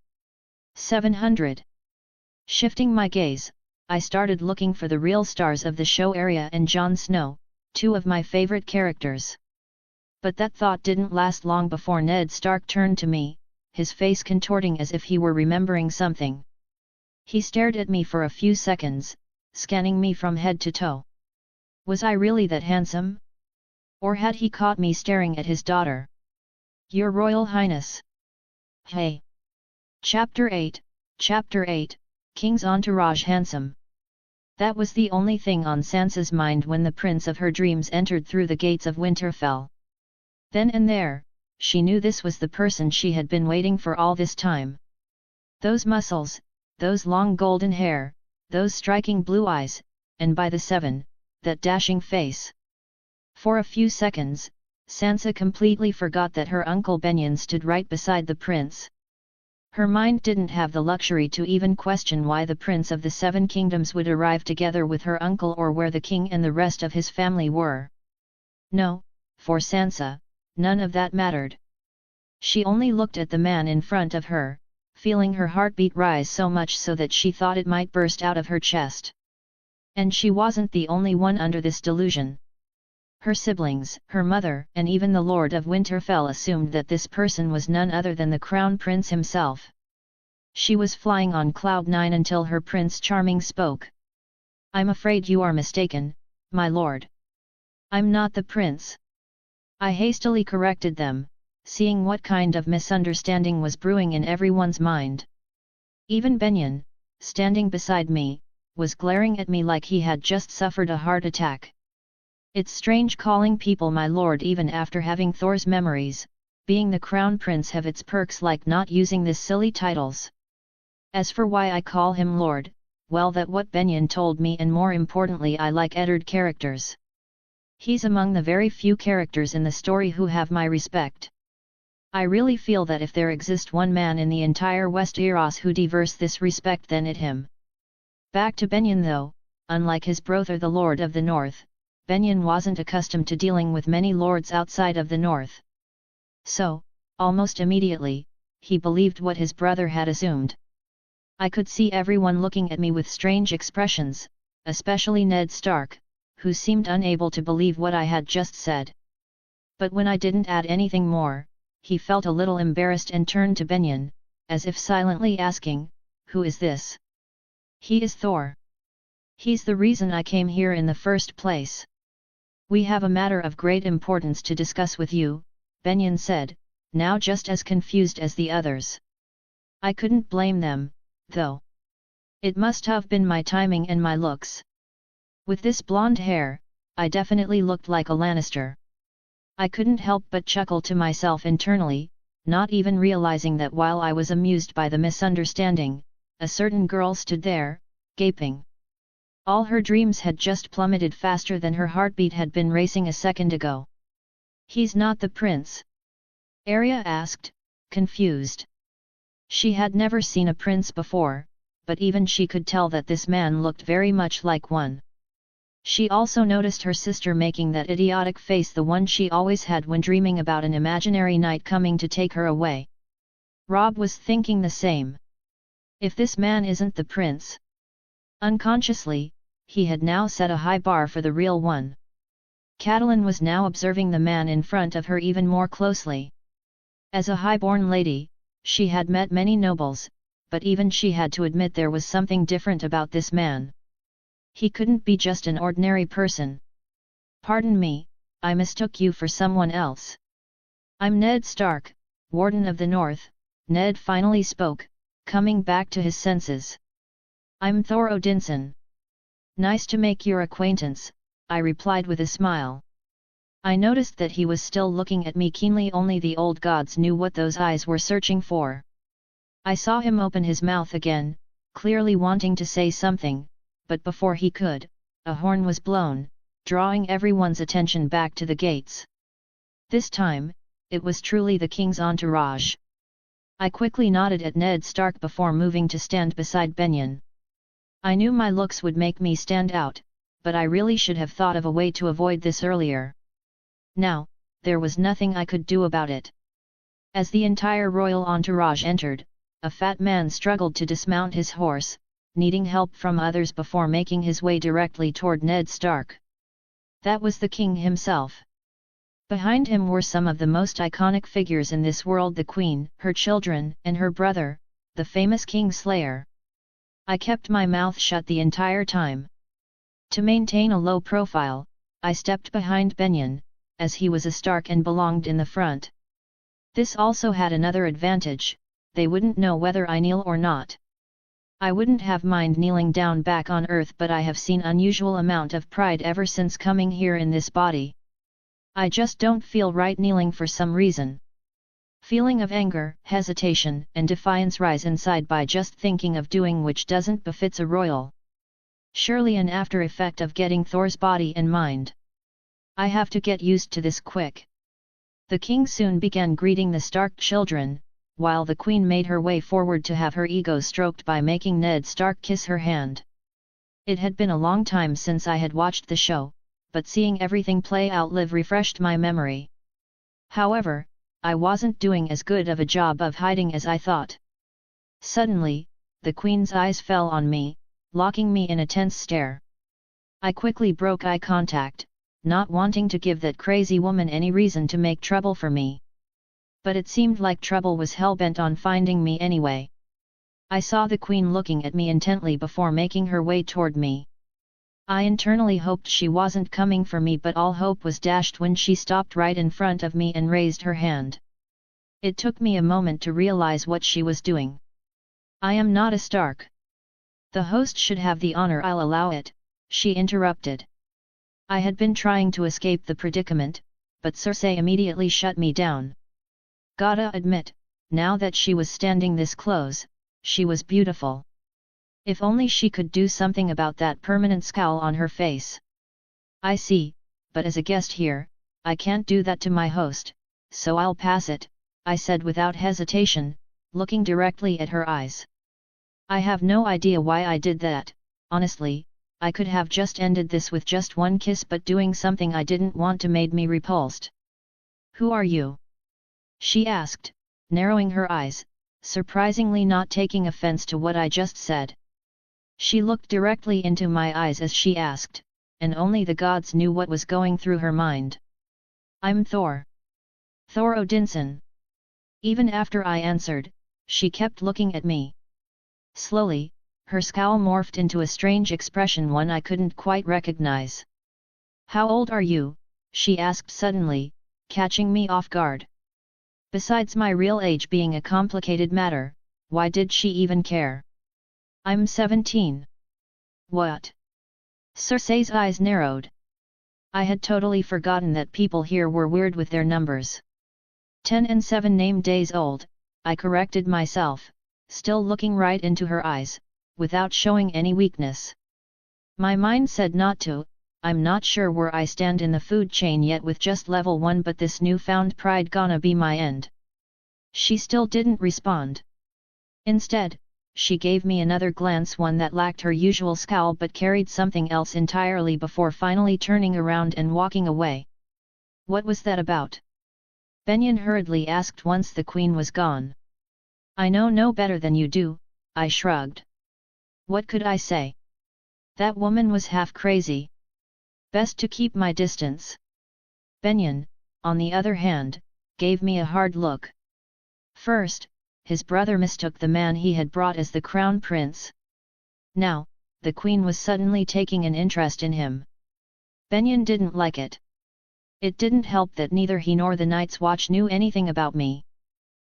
Speaker 1: 700? Shifting my gaze, I started looking for the real stars of the show, Arya and Jon Snow, 2 of my favorite characters. But that thought didn't last long before Ned Stark turned to me, his face contorting as if he were remembering something. He stared at me for a few seconds, scanning me from head to toe. Was I really that handsome? Or had he caught me staring at his daughter? Your Royal Highness. Hey! Chapter 8, King's Entourage Handsome. That was the only thing on Sansa's mind when the prince of her dreams entered through the gates of Winterfell. Then and there, she knew this was the person she had been waiting for all this time. Those muscles, those long golden hair, those striking blue eyes, and by the 7, that dashing face. For a few seconds, Sansa completely forgot that her uncle Benyon stood right beside the prince. Her mind didn't have the luxury to even question why the Prince of the 7 Kingdoms would arrive together with her uncle, or where the king and the rest of his family were. No, for Sansa, none of that mattered. She only looked at the man in front of her, feeling her heartbeat rise so much so that she thought it might burst out of her chest. And she wasn't the only one under this delusion. Her siblings, her mother, and even the Lord of Winterfell assumed that this person was none other than the Crown Prince himself. She was flying on cloud 9 until her Prince Charming spoke. "I'm afraid you are mistaken, my lord. I'm not the prince. I hastily corrected them, seeing what kind of misunderstanding was brewing in everyone's mind. Even Benyon, standing beside me, was glaring at me like he had just suffered a heart attack. It's strange calling people my lord even after having Thor's memories. Being the crown prince have its perks like not using this silly titles. As for why I call him lord, well that what Benyon told me, and more importantly I like Eddard characters. He's among the very few characters in the story who have my respect. I really feel that if there exists one man in the entire Westeros who deserves this respect, then it him. Back to Benyon though, unlike his brother the Lord of the North, Benyon wasn't accustomed to dealing with many lords outside of the North. So, almost immediately, he believed what his brother had assumed. I could see everyone looking at me with strange expressions, especially Ned Stark, who seemed unable to believe what I had just said. But when I didn't add anything more, he felt a little embarrassed and turned to Benyon, as if silently asking, "Who is this?" "He is Thor. He's the reason I came here in the first place. We have a matter of great importance to discuss with you," Benyon said, now just as confused as the others. I couldn't blame them, though. It must have been my timing and my looks. With this blonde hair, I definitely looked like a Lannister. I couldn't help but chuckle to myself internally, not even realizing that while I was amused by the misunderstanding, a certain girl stood there, gaping. All her dreams had just plummeted faster than her heartbeat had been racing a second ago. "He's not the prince?" Arya asked, confused. She had never seen a prince before, but even she could tell that this man looked very much like one. She also noticed her sister making that idiotic face, the one she always had when dreaming about an imaginary knight coming to take her away. Robb was thinking the same. If this man isn't the prince? Unconsciously, he had now set a high bar for the real one. Catelyn was now observing the man in front of her even more closely. As a high-born lady, she had met many nobles, but even she had to admit there was something different about this man. He couldn't be just an ordinary person. "Pardon me, I mistook you for someone else. I'm Ned Stark, Warden of the North," Ned finally spoke, coming back to his senses. "I'm Thor Odinson." "Nice to make your acquaintance," I replied with a smile. I noticed that he was still looking at me keenly, only the old gods knew what those eyes were searching for. I saw him open his mouth again, clearly wanting to say something, but before he could, a horn was blown, drawing everyone's attention back to the gates. This time, it was truly the king's entourage. I quickly nodded at Ned Stark before moving to stand beside Benyon. I knew my looks would make me stand out, but I really should have thought of a way to avoid this earlier. Now, there was nothing I could do about it. As the entire royal entourage entered, a fat man struggled to dismount his horse, needing help from others before making his way directly toward Ned Stark. That was the king himself. Behind him were some of the most iconic figures in this world: the queen, her children, and her brother, the famous Kingslayer. I kept my mouth shut the entire time. To maintain a low profile, I stepped behind Benyon, as he was a Stark and belonged in the front. This also had another advantage: they wouldn't know whether I kneel or not. I wouldn't have mind kneeling down back on earth, but I have seen unusual amount of pride ever since coming here in this body. I just don't feel right kneeling for some reason. Feeling of anger, hesitation, and defiance rise inside by just thinking of doing which doesn't befits a royal. Surely an after effect of getting Thor's body and mind. I have to get used to this quick. The king soon began greeting the Stark children, while the queen made her way forward to have her ego stroked by making Ned Stark kiss her hand. It had been a long time since I had watched the show, but seeing everything play out live refreshed my memory. However, I wasn't doing as good of a job of hiding as I thought. Suddenly, the queen's eyes fell on me, locking me in a tense stare. I quickly broke eye contact, not wanting to give that crazy woman any reason to make trouble for me. But it seemed like trouble was hell-bent on finding me anyway. I saw the queen looking at me intently before making her way toward me. I internally hoped she wasn't coming for me, but all hope was dashed when she stopped right in front of me and raised her hand. It took me a moment to realize what she was doing. I am not a Stark. The host should have the honor. I'll allow it, she interrupted. I had been trying to escape the predicament, but Cersei immediately shut me down. Gotta admit, now that she was standing this close, she was beautiful. If only she could do something about that permanent scowl on her face. I see, but as a guest here, I can't do that to my host, so I'll pass it, I said without hesitation, looking directly at her eyes. I have no idea why I did that, honestly. I could have just ended this with just one kiss, but doing something I didn't want to made me repulsed. Who are you? She asked, narrowing her eyes, surprisingly not taking offense to what I just said. She looked directly into my eyes as she asked, and only the gods knew what was going through her mind. I'm Thor. Thor Odinson. Even after I answered, she kept looking at me. Slowly, her scowl morphed into a strange expression, one I couldn't quite recognize. How old are you? She asked suddenly, catching me off guard. Besides my real age being a complicated matter, why did she even care? I'm 17. What? Cersei's eyes narrowed. I had totally forgotten that people here were weird with their numbers. 10 and 7 named days old, I corrected myself, still looking right into her eyes, without showing any weakness. My mind said not to. I'm not sure where I stand in the food chain yet with just level 1, but this newfound pride gonna be my end. She still didn't respond. Instead, she gave me another glance, one that lacked her usual scowl but carried something else entirely, before finally turning around and walking away. What was that about? Benyon hurriedly asked once the queen was gone. I know no better than you do, I shrugged. What could I say? That woman was half crazy. Best to keep my distance. Benyon, on the other hand, gave me a hard look. First, his brother mistook the man he had brought as the crown prince. Now, the queen was suddenly taking an interest in him. Benyon didn't like it. It didn't help that neither he nor the Night's Watch knew anything about me.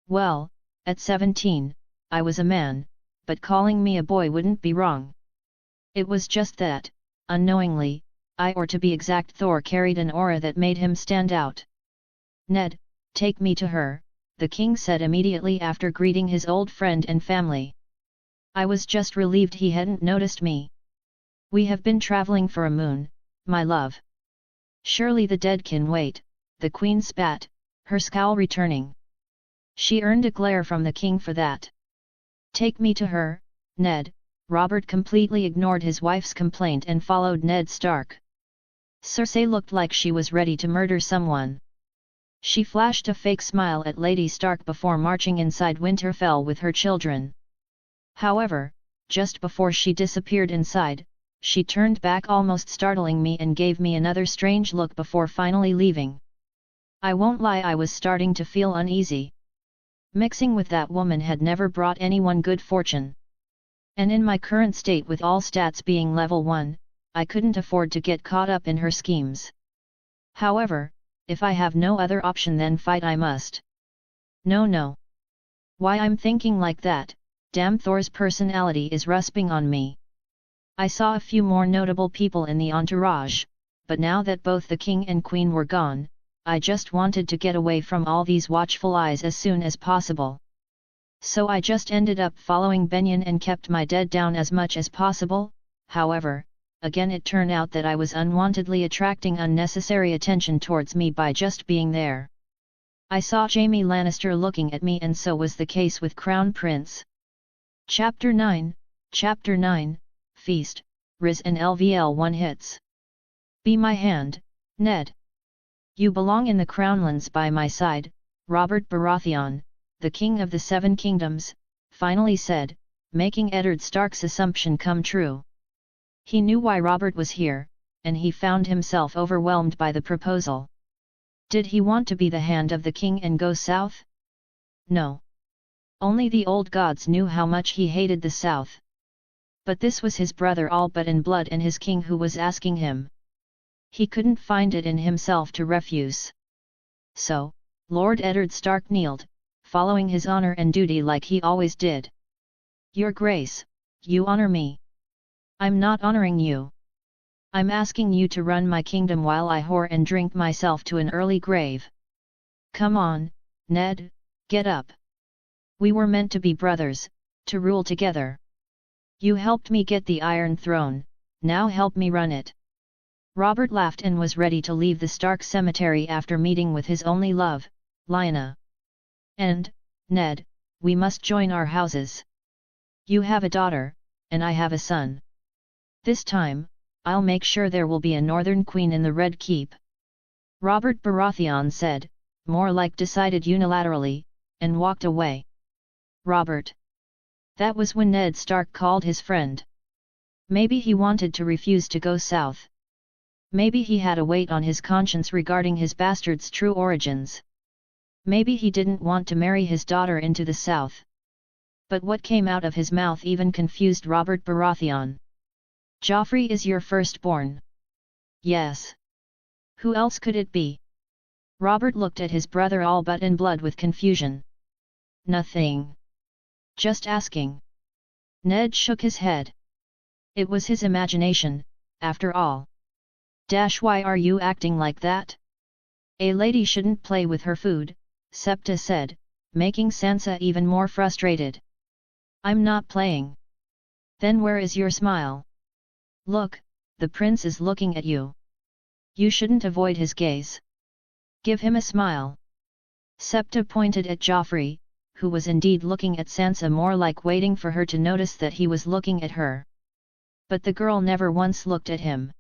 Speaker 1: Well, at 17, I was a man, but calling me a boy wouldn't be wrong. It was just that, unknowingly, or to be exact, Thor carried an aura that made him stand out. Ned, take me to her, the king said immediately after greeting his old friend and family. I was just relieved he hadn't noticed me. We have been traveling for a moon, my love. Surely the dead can wait, the queen spat, her scowl returning. She earned a glare from the king for that. Take me to her, Ned. Robert completely ignored his wife's complaint and followed Ned Stark. Cersei looked like she was ready to murder someone. She flashed a fake smile at Lady Stark before marching inside Winterfell with her children. However, just before she disappeared inside, she turned back, almost startling me, and gave me another strange look before finally leaving. I won't lie, I was starting to feel uneasy. Mixing with that woman had never brought anyone good fortune. And in my current state, with all stats being level 1, I couldn't afford to get caught up in her schemes. However, if I have no other option, then fight I must. No. Why I'm thinking like that? Damn, Thor's personality is rusping on me. I saw a few more notable people in the entourage, but now that both the king and queen were gone, I just wanted to get away from all these watchful eyes as soon as possible. So I just ended up following Benyon and kept my dead down as much as possible. However, again it turned out that I was unwantedly attracting unnecessary attention towards me by just being there. I saw Jaime Lannister looking at me, and so was the case with Crown Prince. Chapter 9, Feast, Riz and LVL 1 hits. Be my hand, Ned. You belong in the Crownlands by my side, Robert Baratheon, the King of the Seven Kingdoms, finally said, making Eddard Stark's assumption come true. He knew why Robert was here, and he found himself overwhelmed by the proposal. Did he want to be the hand of the king and go south? No. Only the old gods knew how much he hated the south. But this was his brother all but in blood and his king who was asking him. He couldn't find it in himself to refuse. So, Lord Eddard Stark kneeled, following his honor and duty like he always did. Your Grace, you honor me. I'm not honoring you. I'm asking you to run my kingdom while I whore and drink myself to an early grave. Come on, Ned, get up. We were meant to be brothers, to rule together. You helped me get the Iron Throne, now help me run it. Robert laughed and was ready to leave the Stark cemetery after meeting with his only love, Lyanna. And, Ned, we must join our houses. You have a daughter, and I have a son. This time, I'll make sure there will be a Northern Queen in the Red Keep. Robert Baratheon said, more like decided unilaterally, and walked away. Robert. That was when Ned Stark called his friend. Maybe he wanted to refuse to go south. Maybe he had a weight on his conscience regarding his bastard's true origins. Maybe he didn't want to marry his daughter into the south. But what came out of his mouth even confused Robert Baratheon. Joffrey is your firstborn. Yes. Who else could it be? Robert looked at his brother all but in blood with confusion. Nothing. Just asking. Ned shook his head. It was his imagination, after all. Why are you acting like that? A lady shouldn't play with her food, Septa said, making Sansa even more frustrated. I'm not playing. Then where is your smile? Look, the prince is looking at you. You shouldn't avoid his gaze. Give him a smile. Septa pointed at Joffrey, who was indeed looking at Sansa more like waiting for her to notice that he was looking at her. But the girl never once looked at him.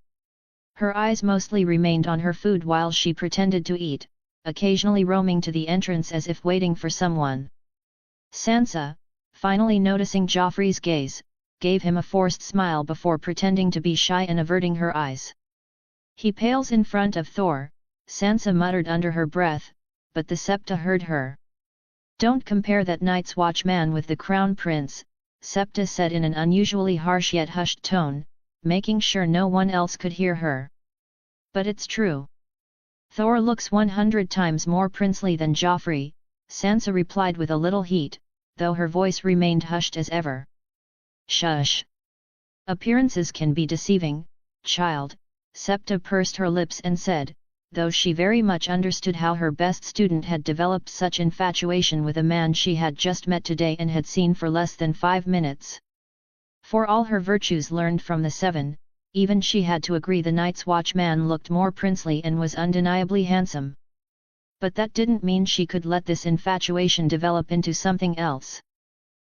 Speaker 1: Her eyes mostly remained on her food while she pretended to eat, occasionally roaming to the entrance as if waiting for someone. Sansa, finally noticing Joffrey's gaze, gave him a forced smile before pretending to be shy and averting her eyes. He pales in front of Thor, Sansa muttered under her breath, but the Septa heard her. Don't compare that Night's Watch man with the Crown Prince, Septa said in an unusually harsh yet hushed tone, making sure no one else could hear her. But it's true. Thor looks 100 times more princely than Joffrey, Sansa replied with a little heat, though her voice remained hushed as ever. Shush! Appearances can be deceiving, child, Septa pursed her lips and said, though she very much understood how her best student had developed such infatuation with a man she had just met today and had seen for less than 5 minutes. For all her virtues learned from the Seven, even she had to agree the Night's Watch man looked more princely and was undeniably handsome. But that didn't mean she could let this infatuation develop into something else.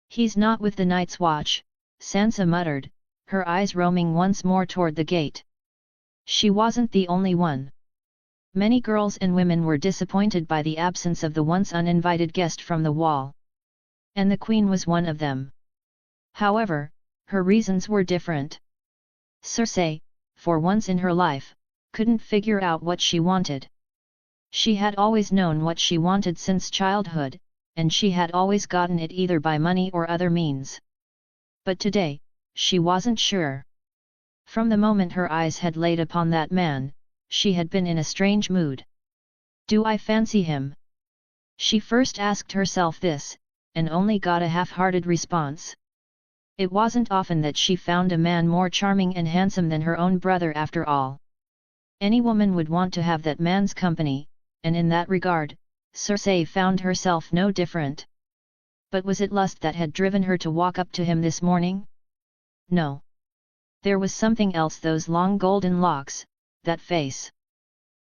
Speaker 1: He's not with the Night's Watch, Sansa muttered, her eyes roaming once more toward the gate. She wasn't the only one. Many girls and women were disappointed by the absence of the once uninvited guest from the Wall. And the Queen was one of them. However, her reasons were different. Cersei, for once in her life, couldn't figure out what she wanted. She had always known what she wanted since childhood, and she had always gotten it either by money or other means. But today, she wasn't sure. From the moment her eyes had laid upon that man, she had been in a strange mood. Do I fancy him? She first asked herself this, and only got a half-hearted response. It wasn't often that she found a man more charming and handsome than her own brother after all. Any woman would want to have that man's company, and in that regard, Cersei found herself no different. But was it lust that had driven her to walk up to him this morning? No. There was something else, those long golden locks, that face.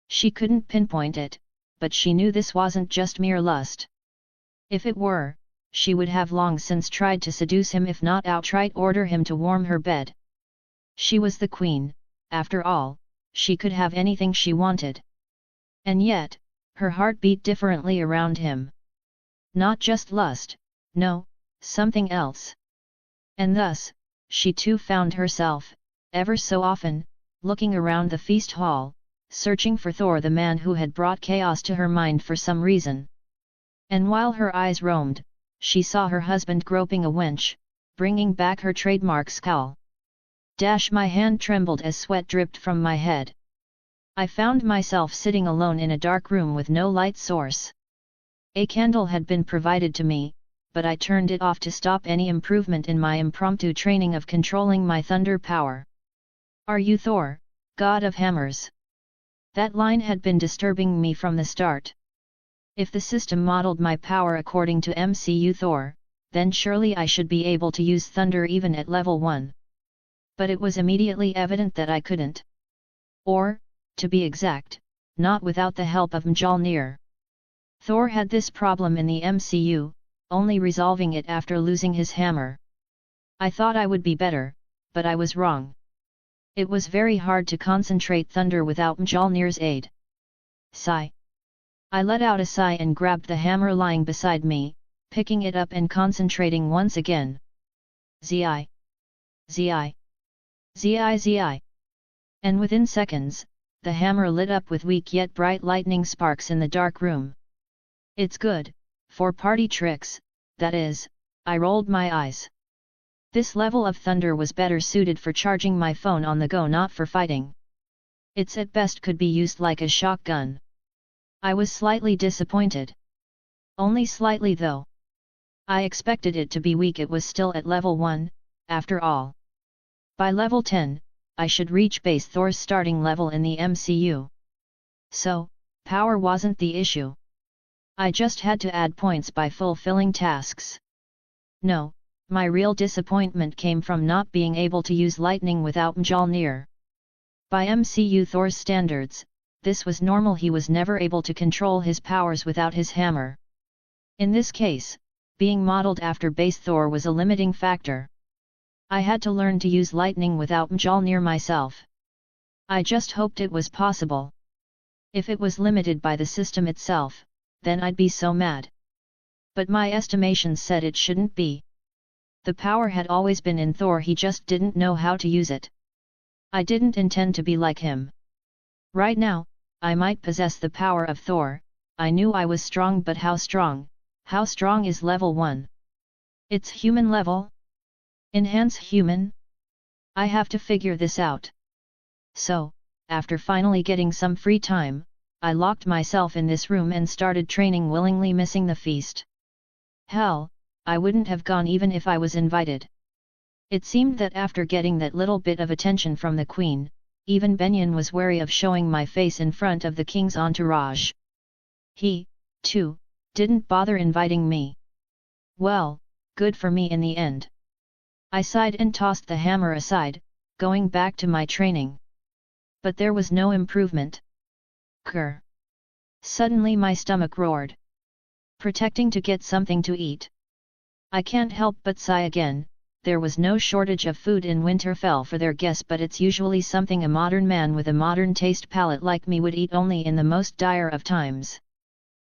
Speaker 1: She couldn't pinpoint it, but she knew this wasn't just mere lust. If it were, she would have long since tried to seduce him, if not outright order him to warm her bed. She was the queen, after all, she could have anything she wanted. And yet, her heart beat differently around him. Not just lust, no, something else. And thus, she too found herself, ever so often, looking around the feast hall, searching for Thor, the man who had brought chaos to her mind for some reason. And while her eyes roamed, she saw her husband groping a wench, bringing back her trademark scowl. My hand trembled as sweat dripped from my head. I found myself sitting alone in a dark room with no light source. A candle had been provided to me, but I turned it off to stop any improvement in my impromptu training of controlling my thunder power. "Are you Thor, god of hammers?" That line had been disturbing me from the start. If the system modeled my power according to MCU Thor, then surely I should be able to use thunder even at level 1. But it was immediately evident that I couldn't. Or, to be exact, not without the help of Mjolnir. Thor had this problem in the MCU, only resolving it after losing his hammer. I thought I would be better, but I was wrong. It was very hard to concentrate thunder without Mjolnir's aid. Sigh. I let out a sigh and grabbed the hammer lying beside me, picking it up and concentrating once again. Zi. Zi. Zi Zi. And within seconds, the hammer lit up with weak yet bright lightning sparks in the dark room. "It's good, for party tricks, that is," I rolled my eyes. This level of thunder was better suited for charging my phone on the go, not for fighting. It's at best could be used like a shotgun. I was slightly disappointed. Only slightly though. I expected it to be weak. It was still at level 1, after all. By level 10, I should reach base Thor's starting level in the MCU. So, power wasn't the issue. I just had to add points by fulfilling tasks. No, my real disappointment came from not being able to use lightning without Mjolnir. By MCU Thor's standards, this was normal. He was never able to control his powers without his hammer. In this case, being modeled after base Thor was a limiting factor. I had to learn to use lightning without Mjolnir myself. I just hoped it was possible. If it was limited by the system itself, then I'd be so mad. But my estimations said it shouldn't be. The power had always been in Thor, he just didn't know how to use it. I didn't intend to be like him. Right now, I might possess the power of Thor. I knew I was strong, but how strong? How strong is level 1? It's human level? Enhance human? I have to figure this out. So, after finally getting some free time, I locked myself in this room and started training, willingly missing the feast. Hell, I wouldn't have gone even if I was invited. It seemed that after getting that little bit of attention from the Queen, even Benyon was wary of showing my face in front of the king's entourage. He, too, didn't bother inviting me. Well, good for me in the end. I sighed and tossed the hammer aside, going back to my training. But there was no improvement. Grr. Suddenly my stomach roared. Protecting to get something to eat. I can't help but sigh again. There was no shortage of food in Winterfell for their guests, but it's usually something a modern man with a modern taste palette like me would eat only in the most dire of times.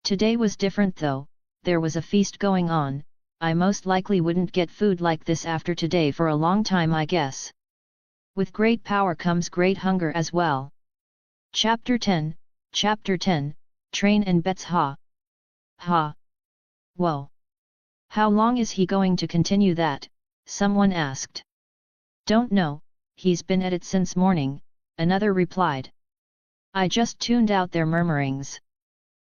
Speaker 1: Today was different though. There was a feast going on. I most likely wouldn't get food like this after today for a long time, I guess. With great power comes great hunger as well. Chapter 10, Train and Bets. Ha! Ha! Whoa! How long is he going to continue that? Someone asked. Don't know, he's been at it since morning, another replied. I just tuned out their murmurings.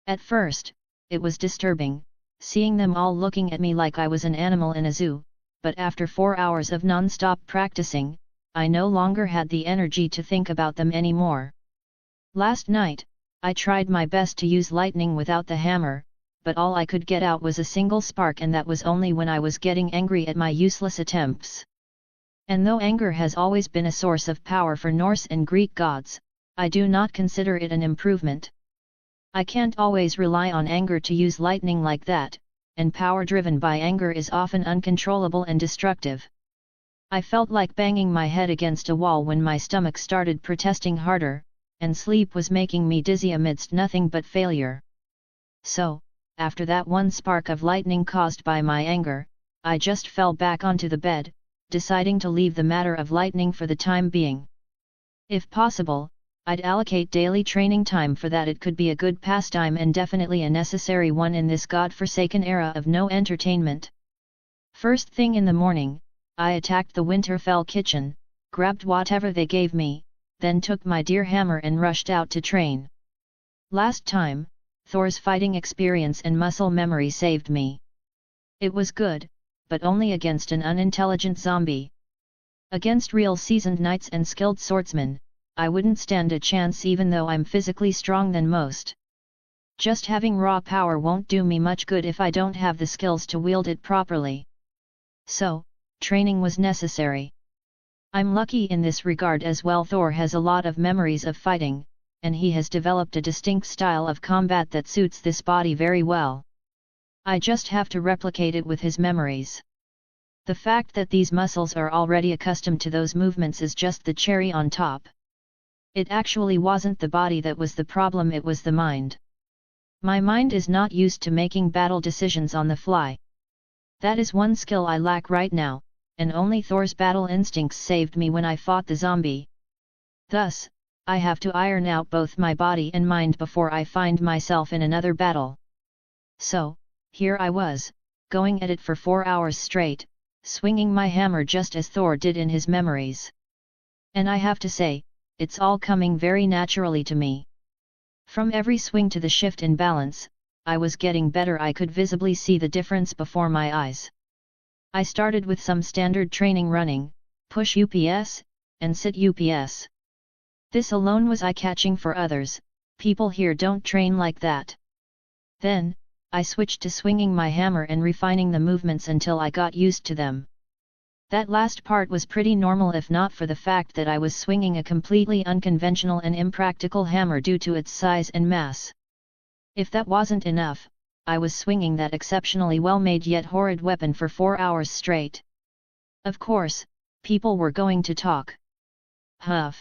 Speaker 1: At first, it was disturbing, seeing them all looking at me like I was an animal in a zoo, but after 4 hours of non-stop practicing, I no longer had the energy to think about them anymore. Last night, I tried my best to use lightning without the hammer, but all I could get out was a single spark, and that was only when I was getting angry at my useless attempts. And though anger has always been a source of power for Norse and Greek gods, I do not consider it an improvement. I can't always rely on anger to use lightning like that, and power driven by anger is often uncontrollable and destructive. I felt like banging my head against a wall when my stomach started protesting harder, and sleep was making me dizzy amidst nothing but failure. So, after that one spark of lightning caused by my anger, I just fell back onto the bed, deciding to leave the matter of lightning for the time being. If possible, I'd allocate daily training time for that. It could be a good pastime and definitely a necessary one in this god-forsaken era of no entertainment. First thing in the morning, I attacked the Winterfell kitchen, grabbed whatever they gave me, then took my dear hammer and rushed out to train. Last time, Thor's fighting experience and muscle memory saved me. It was good, but only against an unintelligent zombie. Against real seasoned knights and skilled swordsmen, I wouldn't stand a chance even though I'm physically strong than most. Just having raw power won't do me much good if I don't have the skills to wield it properly. So, training was necessary. I'm lucky in this regard as well. Thor has a lot of memories of fighting, and he has developed a distinct style of combat that suits this body very well. I just have to replicate it with his memories. The fact that these muscles are already accustomed to those movements is just the cherry on top. It actually wasn't the body that was the problem, it was the mind. My mind is not used to making battle decisions on the fly. That is one skill I lack right now, and only Thor's battle instincts saved me when I fought the zombie. Thus, I have to iron out both my body and mind before I find myself in another battle. So, here I was, going at it for 4 hours straight, swinging my hammer just as Thor did in his memories. And I have to say, it's all coming very naturally to me. From every swing to the shift in balance, I was getting better. I could visibly see the difference before my eyes. I started with some standard training: running, push UPS, and sit UPS. This alone was eye-catching for others. People here don't train like that. Then, I switched to swinging my hammer and refining the movements until I got used to them. That last part was pretty normal if not for the fact that I was swinging a completely unconventional and impractical hammer due to its size and mass. If that wasn't enough, I was swinging that exceptionally well-made yet horrid weapon for 4 hours straight. Of course, people were going to talk. Huff.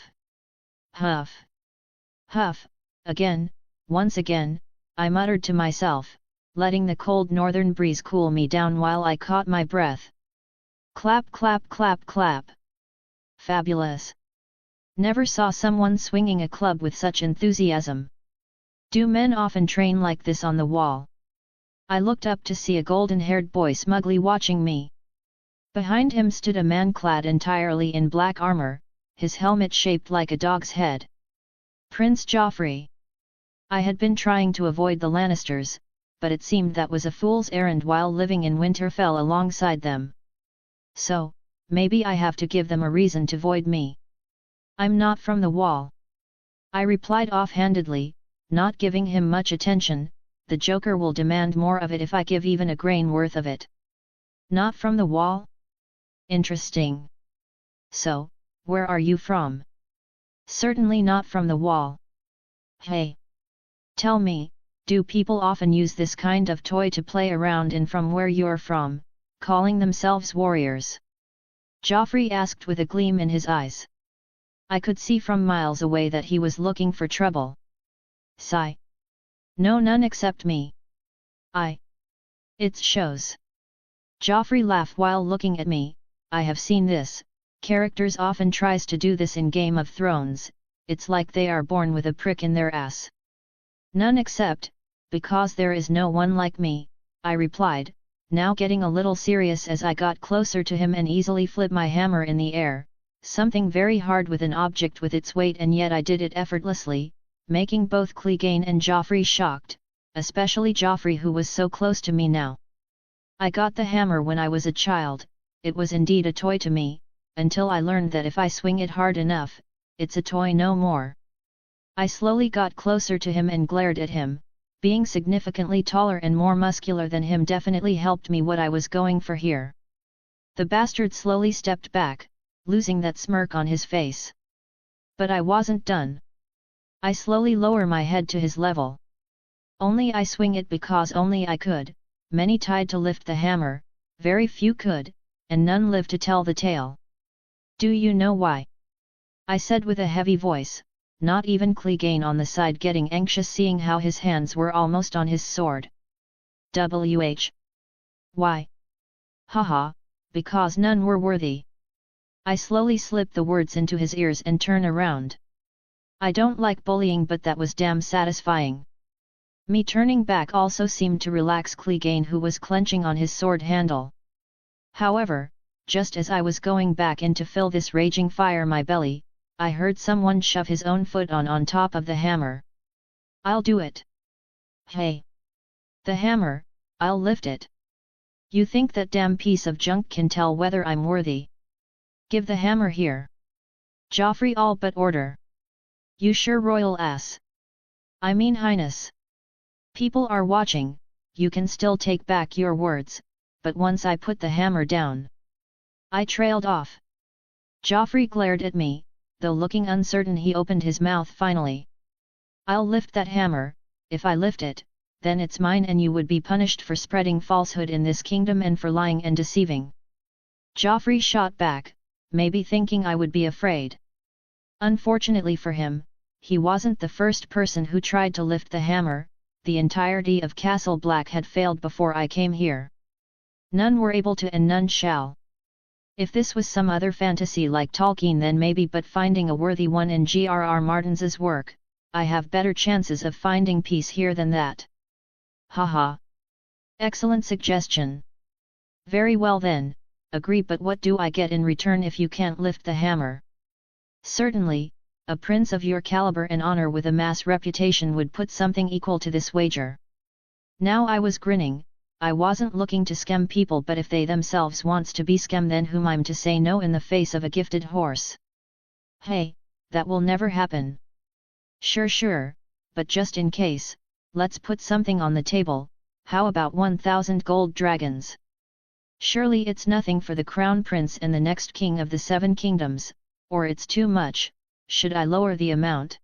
Speaker 1: Huff. Huff, again, once again, I muttered to myself, letting the cold northern breeze cool me down while I caught my breath. Clap clap clap clap. Fabulous. Never saw someone swinging a club with such enthusiasm. Do men often train like this on the wall? I looked up to see a golden-haired boy smugly watching me. Behind him stood a man clad entirely in black armor, his helmet shaped like a dog's head. Prince Joffrey. I had been trying to avoid the Lannisters, but it seemed that was a fool's errand while living in Winterfell alongside them. So, maybe I have to give them a reason to avoid me. I'm not from the wall. I replied offhandedly, not giving him much attention. The Joker will demand more of it if I give even a grain worth of it. Not from the wall? Interesting. So, where are you from? Certainly not from the wall. Hey! Tell me, do people often use this kind of toy to play around in from where you're from, calling themselves warriors? Joffrey asked with a gleam in his eyes. I could see from miles away that he was looking for trouble. Sigh. No, none except me. It shows. Joffrey laughed while looking at me. I have seen this. Characters often tries to do this in Game of Thrones. It's like they are born with a prick in their ass. None except, because there is no one like me, I replied, now getting a little serious as I got closer to him and easily flipped my hammer in the air, something very hard with an object with its weight, and yet I did it effortlessly, making both Clegane and Joffrey shocked, especially Joffrey who was so close to me now. I got the hammer when I was a child. It was indeed a toy to me, until I learned that if I swing it hard enough, it's a toy no more. I slowly got closer to him and glared at him. Being significantly taller and more muscular than him definitely helped me what I was going for here. The bastard slowly stepped back, losing that smirk on his face. But I wasn't done. I slowly lower my head to his level. Only I swing it because only I could. Many tried to lift the hammer, very few could, and none lived to tell the tale. Do you know why? I said with a heavy voice, not even Clegane on the side getting anxious seeing how his hands were almost on his sword. Why? Haha, because none were worthy. I slowly slipped the words into his ears and turned around. I don't like bullying, but that was damn satisfying. Me turning back also seemed to relax Clegane, who was clenching on his sword handle. However, just as I was going back in to fill this raging fire my belly, I heard someone shove his own foot on top of the hammer. I'll do it. Hey! The hammer, I'll lift it. You think that damn piece of junk can tell whether I'm worthy? Give the hammer here. Joffrey all but order. You sure royal ass. I mean highness. People are watching, you can still take back your words, but once I put the hammer down. I trailed off. Joffrey glared at me, though looking uncertain he opened his mouth finally. I'll lift that hammer, if I lift it, then it's mine and you would be punished for spreading falsehood in this kingdom and for lying and deceiving. Joffrey shot back, maybe thinking I would be afraid. Unfortunately for him, he wasn't the first person who tried to lift the hammer, the entirety of Castle Black had failed before I came here. None were able to and none shall. If this was some other fantasy like Tolkien then maybe, but finding a worthy one in G.R.R. Martin's work, I have better chances of finding peace here than that. Haha. Excellent suggestion. Very well then, agree, but what do I get in return if you can't lift the hammer? Certainly, a prince of your caliber and honor with a mass reputation would put something equal to this wager. Now I was grinning, I wasn't looking to scam people, but if they themselves wants to be scam, then whom I'm to say no in the face of a gifted horse? Hey, that will never happen. Sure, but just in case, let's put something on the table. How about 1,000 gold dragons? Surely it's nothing for the crown prince and the next king of the 7 kingdoms, or it's too much. Should I lower the amount?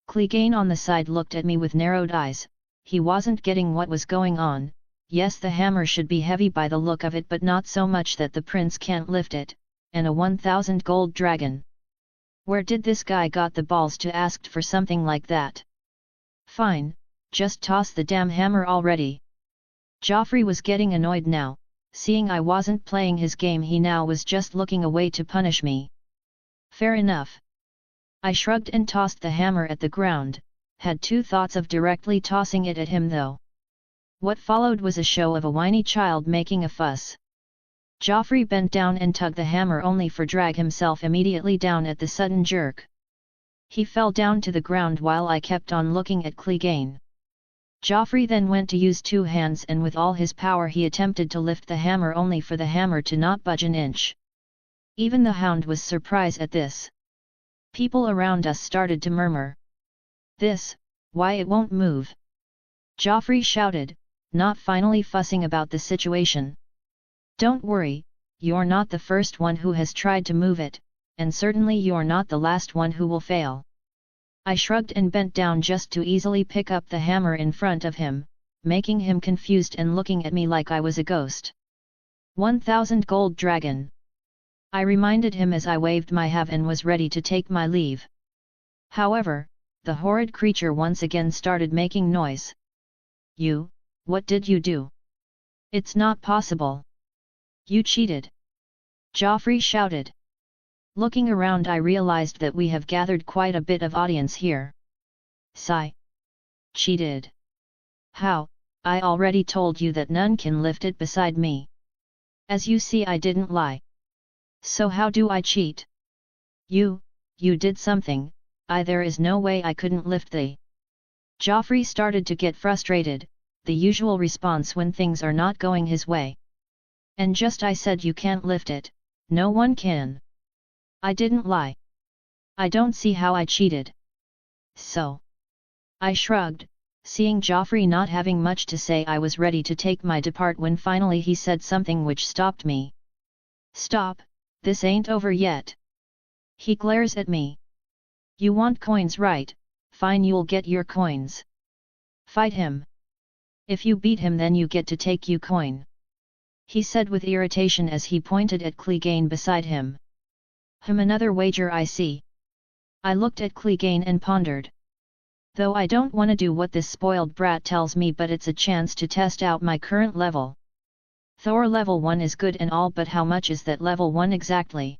Speaker 1: Clegane on the side looked at me with narrowed eyes, he wasn't getting what was going on. Yes, the hammer should be heavy by the look of it, but not so much that the prince can't lift it, and a 1,000 gold dragon. Where did this guy got the balls to ask for something like that? Fine, just toss the damn hammer already. Joffrey was getting annoyed now, seeing I wasn't playing his game. He now was just looking away to punish me. Fair enough. I shrugged and tossed the hammer at the ground, had 2 thoughts of directly tossing it at him though. What followed was a show of a whiny child making a fuss. Joffrey bent down and tugged the hammer only for drag himself immediately down at the sudden jerk. He fell down to the ground while I kept on looking at Clegane. Joffrey then went to use 2 hands and with all his power he attempted to lift the hammer only for the hammer to not budge an inch. Even the hound was surprised at this. People around us started to murmur. Why it won't move? Joffrey shouted, not finally fussing about the situation. Don't worry, you're not the first one who has tried to move it, and certainly you're not the last one who will fail. I shrugged and bent down just to easily pick up the hammer in front of him, making him confused and looking at me like I was a ghost. 1,000 gold dragon. I reminded him as I waved my have and was ready to take my leave. However, the horrid creature once again started making noise. What did you do? It's not possible. You cheated. Joffrey shouted. Looking around I realized that we have gathered quite a bit of audience here. Sigh. Cheated? How? I already told you that none can lift it beside me. As you see, I didn't lie. So how do I cheat? You did something. There is no way I couldn't lift the... Joffrey started to get frustrated, the usual response when things are not going his way. And just I said you can't lift it, no one can. I didn't lie. I don't see how I cheated. So. I shrugged, seeing Joffrey not having much to say. I was ready to take my depart when finally he said something which stopped me. Stop, this ain't over yet. He glares at me. You want coins, right? Fine, you'll get your coins. Fight him. If you beat him then you get to take you coin. He said with irritation as he pointed at Clegane beside him. Another wager I see. I looked at Clegane and pondered. Though I don't want to do what this spoiled brat tells me, but it's a chance to test out my current level. Thor level 1 is good and all, but how much is that level 1 exactly?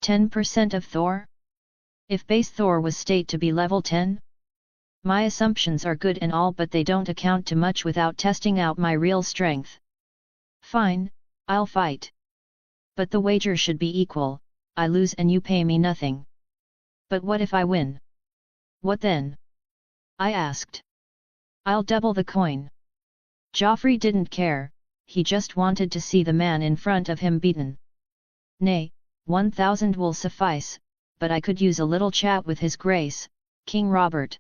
Speaker 1: 10% of Thor? If base Thor was state to be level 10? My assumptions are good and all, but they don't account to much without testing out my real strength. Fine, I'll fight. But the wager should be equal, I lose and you pay me nothing. But what if I win? What then? I asked. I'll double the coin. Joffrey didn't care, he just wanted to see the man in front of him beaten. Nay, 1,000 will suffice, but I could use a little chat with his grace, King Robert.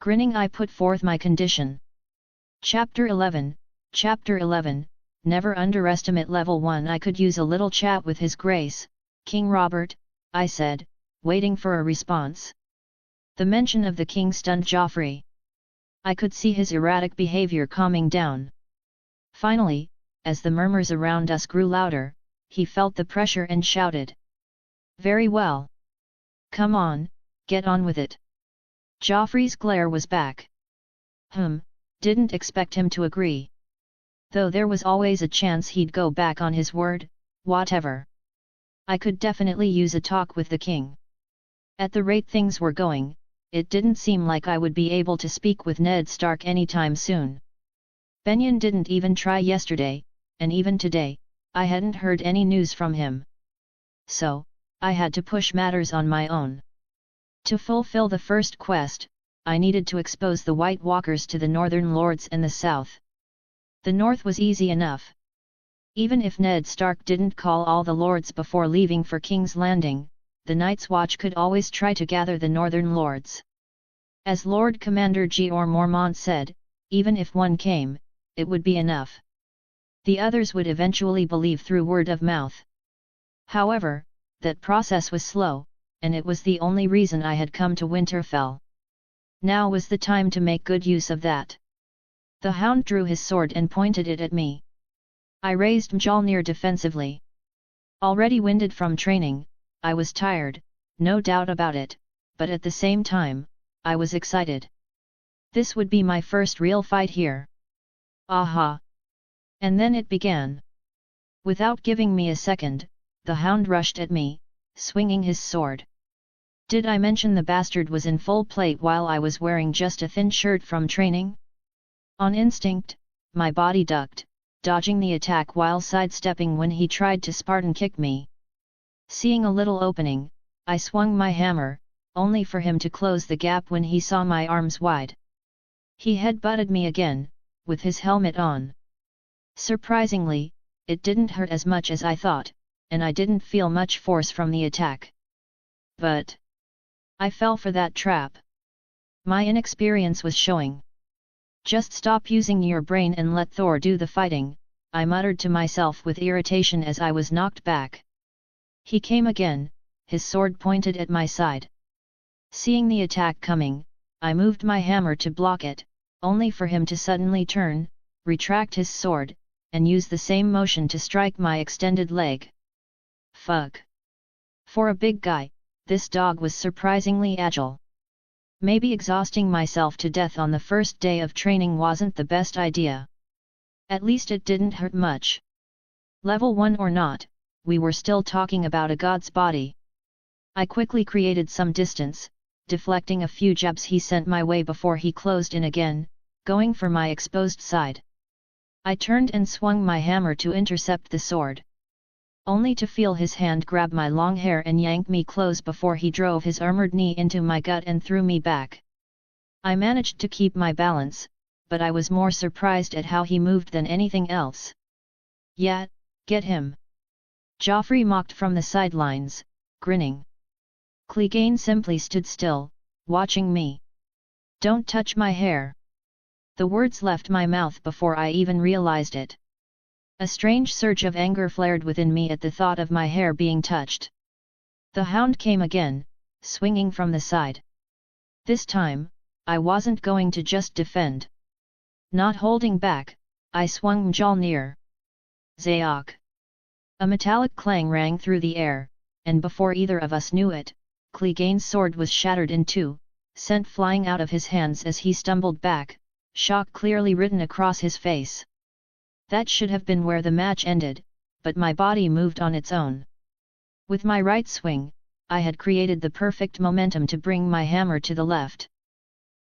Speaker 1: Grinning I put forth my condition. Chapter 11, Never underestimate level 1. I could use a little chat with his grace, King Robert, I said, waiting for a response. The mention of the king stunned Joffrey. I could see his erratic behavior calming down. Finally, as the murmurs around us grew louder, he felt the pressure and shouted. Very well. Come on, get on with it. Joffrey's glare was back. Didn't expect him to agree. Though there was always a chance he'd go back on his word, whatever. I could definitely use a talk with the king. At the rate things were going, it didn't seem like I would be able to speak with Ned Stark anytime soon. Benjen didn't even try yesterday, and even today, I hadn't heard any news from him. So, I had to push matters on my own. To fulfill the first quest, I needed to expose the White Walkers to the Northern Lords and the South. The North was easy enough. Even if Ned Stark didn't call all the lords before leaving for King's Landing, the Night's Watch could always try to gather the Northern Lords. As Lord Commander George Mormont said, even if one came, it would be enough. The others would eventually believe through word of mouth. However, that process was slow, and it was the only reason I had come to Winterfell. Now was the time to make good use of that. The Hound drew his sword and pointed it at me. I raised Mjolnir defensively. Already winded from training, I was tired, no doubt about it, but at the same time, I was excited. This would be my first real fight here. Aha! And then it began. Without giving me a second, the Hound rushed at me, swinging his sword. Did I mention the bastard was in full plate while I was wearing just a thin shirt from training? On instinct, my body ducked, dodging the attack while sidestepping when he tried to Spartan kick me. Seeing a little opening, I swung my hammer, only for him to close the gap when he saw my arms wide. He headbutted me again, with his helmet on. Surprisingly, it didn't hurt as much as I thought, and I didn't feel much force from the attack. But I fell for that trap. My inexperience was showing. Just stop using your brain and let Thor do the fighting, I muttered to myself with irritation as I was knocked back. He came again, his sword pointed at my side. Seeing the attack coming, I moved my hammer to block it, only for him to suddenly turn, retract his sword, and use the same motion to strike my extended leg. Fuck! For a big guy, this dog was surprisingly agile. Maybe exhausting myself to death on the first day of training wasn't the best idea. At least it didn't hurt much. Level 1 or not, we were still talking about a god's body. I quickly created some distance, deflecting a few jabs he sent my way before he closed in again, going for my exposed side. I turned and swung my hammer to intercept the sword. Only to feel his hand grab my long hair and yank me close before he drove his armored knee into my gut and threw me back. I managed to keep my balance, but I was more surprised at how he moved than anything else. Yeah, get him! Joffrey mocked from the sidelines, grinning. Clegane simply stood still, watching me. Don't touch my hair! The words left my mouth before I even realized it. A strange surge of anger flared within me at the thought of my hair being touched. The Hound came again, swinging from the side. This time, I wasn't going to just defend. Not holding back, I swung Mjolnir. Zayak! A metallic clang rang through the air, and before either of us knew it, Clegane's sword was shattered in two, sent flying out of his hands as he stumbled back, shock clearly written across his face. That should have been where the match ended, but my body moved on its own. With my right swing, I had created the perfect momentum to bring my hammer to the left.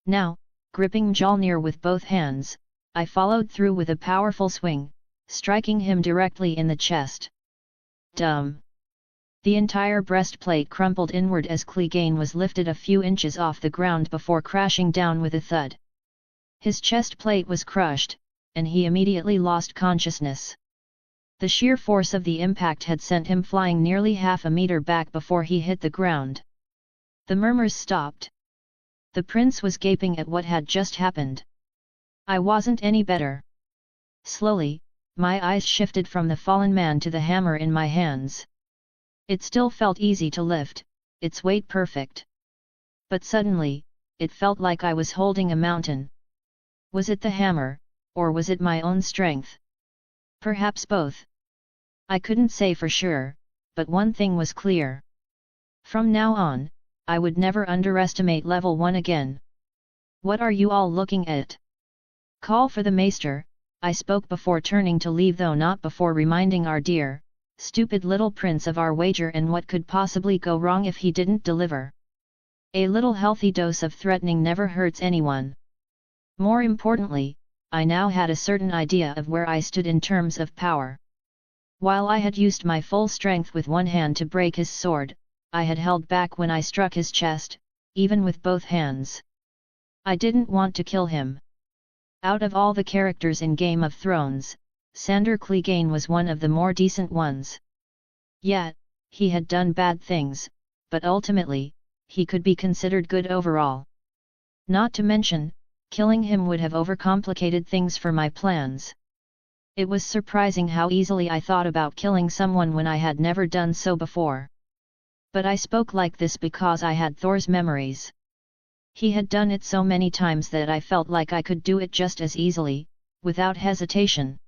Speaker 1: Now, gripping Mjolnir with both hands, I followed through with a powerful swing, striking him directly in the chest. Dumb. The entire breastplate crumpled inward as Clegane was lifted a few inches off the ground before crashing down with a thud. His chest plate was crushed, and he immediately lost consciousness. The sheer force of the impact had sent him flying nearly half a meter back before he hit the ground. The murmurs stopped. The prince was gaping at what had just happened. I wasn't any better. Slowly, my eyes shifted from the fallen man to the hammer in my hands. It still felt easy to lift, its weight perfect. But suddenly, it felt like I was holding a mountain. Was it the hammer, or was it my own strength? Perhaps both. I couldn't say for sure, but one thing was clear. From now on, I would never underestimate level 1 again. What are you all looking at? Call for the maester, I spoke before turning to leave, though not before reminding our dear, stupid little prince of our wager and what could possibly go wrong if he didn't deliver. A little healthy dose of threatening never hurts anyone. More importantly, I now had a certain idea of where I stood in terms of power. While I had used my full strength with one hand to break his sword, I had held back when I struck his chest, even with both hands. I didn't want to kill him. Out of all the characters in Game of Thrones, Sandor Clegane was one of the more decent ones. Yet, he had done bad things, but ultimately, he could be considered good overall. Not to mention, killing him would have overcomplicated things for my plans. It was surprising how easily I thought about killing someone when I had never done so before. But I spoke like this because I had Thor's memories. He had done it so many times that I felt like I could do it just as easily, without hesitation.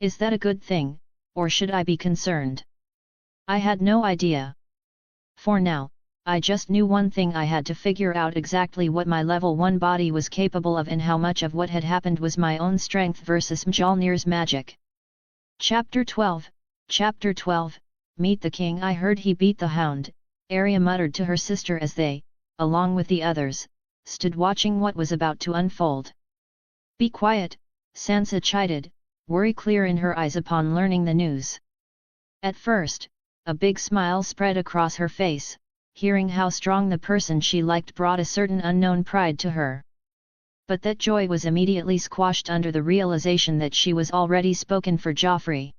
Speaker 1: Is that a good thing, or should I be concerned? I had no idea. For now, I just knew one thing: I had to figure out exactly what my level 1 body was capable of and how much of what had happened was my own strength versus Mjolnir's magic. Chapter 12, Meet the King. I heard he beat the Hound, Arya muttered to her sister as they, along with the others, stood watching what was about to unfold. Be quiet, Sansa chided, worry clear in her eyes upon learning the news. At first, a big smile spread across her face. Hearing how strong the person she liked brought a certain unknown pride to her. But that joy was immediately squashed under the realization that she was already spoken for Joffrey.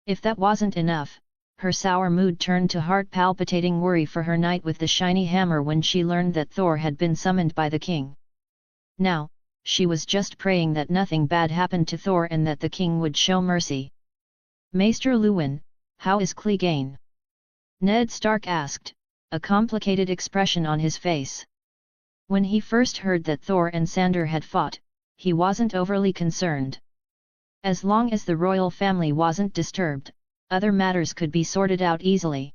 Speaker 1: If that wasn't enough, her sour mood turned to heart-palpitating worry for her knight with the shiny hammer when she learned that Thor had been summoned by the king. Now, she was just praying that nothing bad happened to Thor and that the king would show mercy. Maester Luwin, how is Clegane? Ned Stark asked, a complicated expression on his face. When he first heard that Thor and Sandor had fought, he wasn't overly concerned. As long as the royal family wasn't disturbed, other matters could be sorted out easily.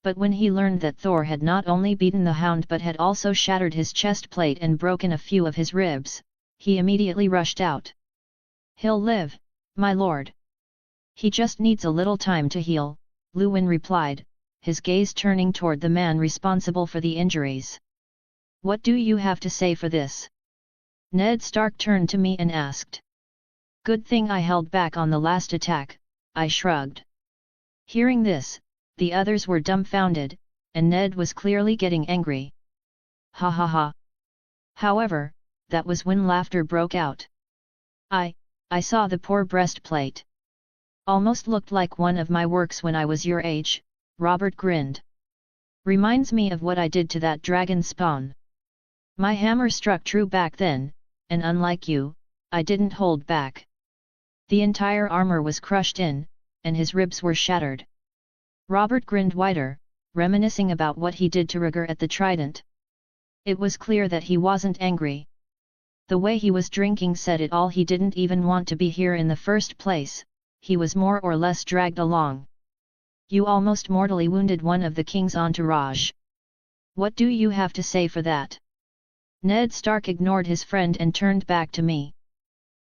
Speaker 1: But when he learned that Thor had not only beaten the Hound but had also shattered his chest plate and broken a few of his ribs, he immediately rushed out. He'll live, my lord. He just needs a little time to heal, Luwin replied, his gaze turning toward the man responsible for the injuries. What do you have to say for this? Ned Stark turned to me and asked. Good thing I held back on the last attack, I shrugged. Hearing this, the others were dumbfounded, and Ned was clearly getting angry. Ha ha ha. However, that was when laughter broke out. I saw the poor breastplate. Almost looked like one of my works when I was your age, Robert grinned. Reminds me of what I did to that dragon spawn. My hammer struck true back then, and unlike you, I didn't hold back. The entire armor was crushed in, and his ribs were shattered. Robert grinned wider, reminiscing about what he did to Rhaegar at the Trident. It was clear that he wasn't angry. The way he was drinking said it all. He didn't even want to be here in the first place, he was more or less dragged along. You almost mortally wounded one of the king's entourage. What do you have to say for that? Ned Stark ignored his friend and turned back to me.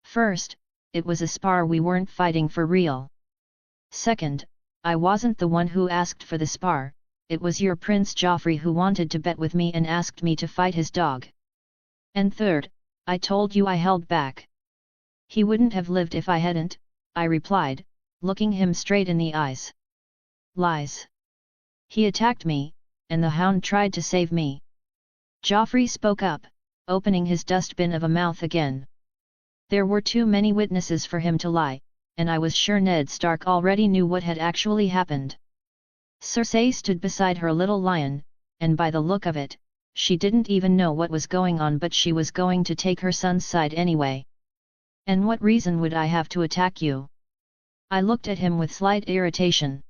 Speaker 1: First, it was a spar, we weren't fighting for real. Second, I wasn't the one who asked for the spar, it was your Prince Joffrey who wanted to bet with me and asked me to fight his dog. And third, I told you I held back. He wouldn't have lived if I hadn't, I replied, looking him straight in the eyes. Lies. He attacked me, and the hound tried to save me. Joffrey spoke up, opening his dustbin of a mouth again. There were too many witnesses for him to lie, and I was sure Ned Stark already knew what had actually happened. Cersei stood beside her little lion, and by the look of it, she didn't even know what was going on, but she was going to take her son's side anyway. And what reason would I have to attack you? I looked at him with slight irritation.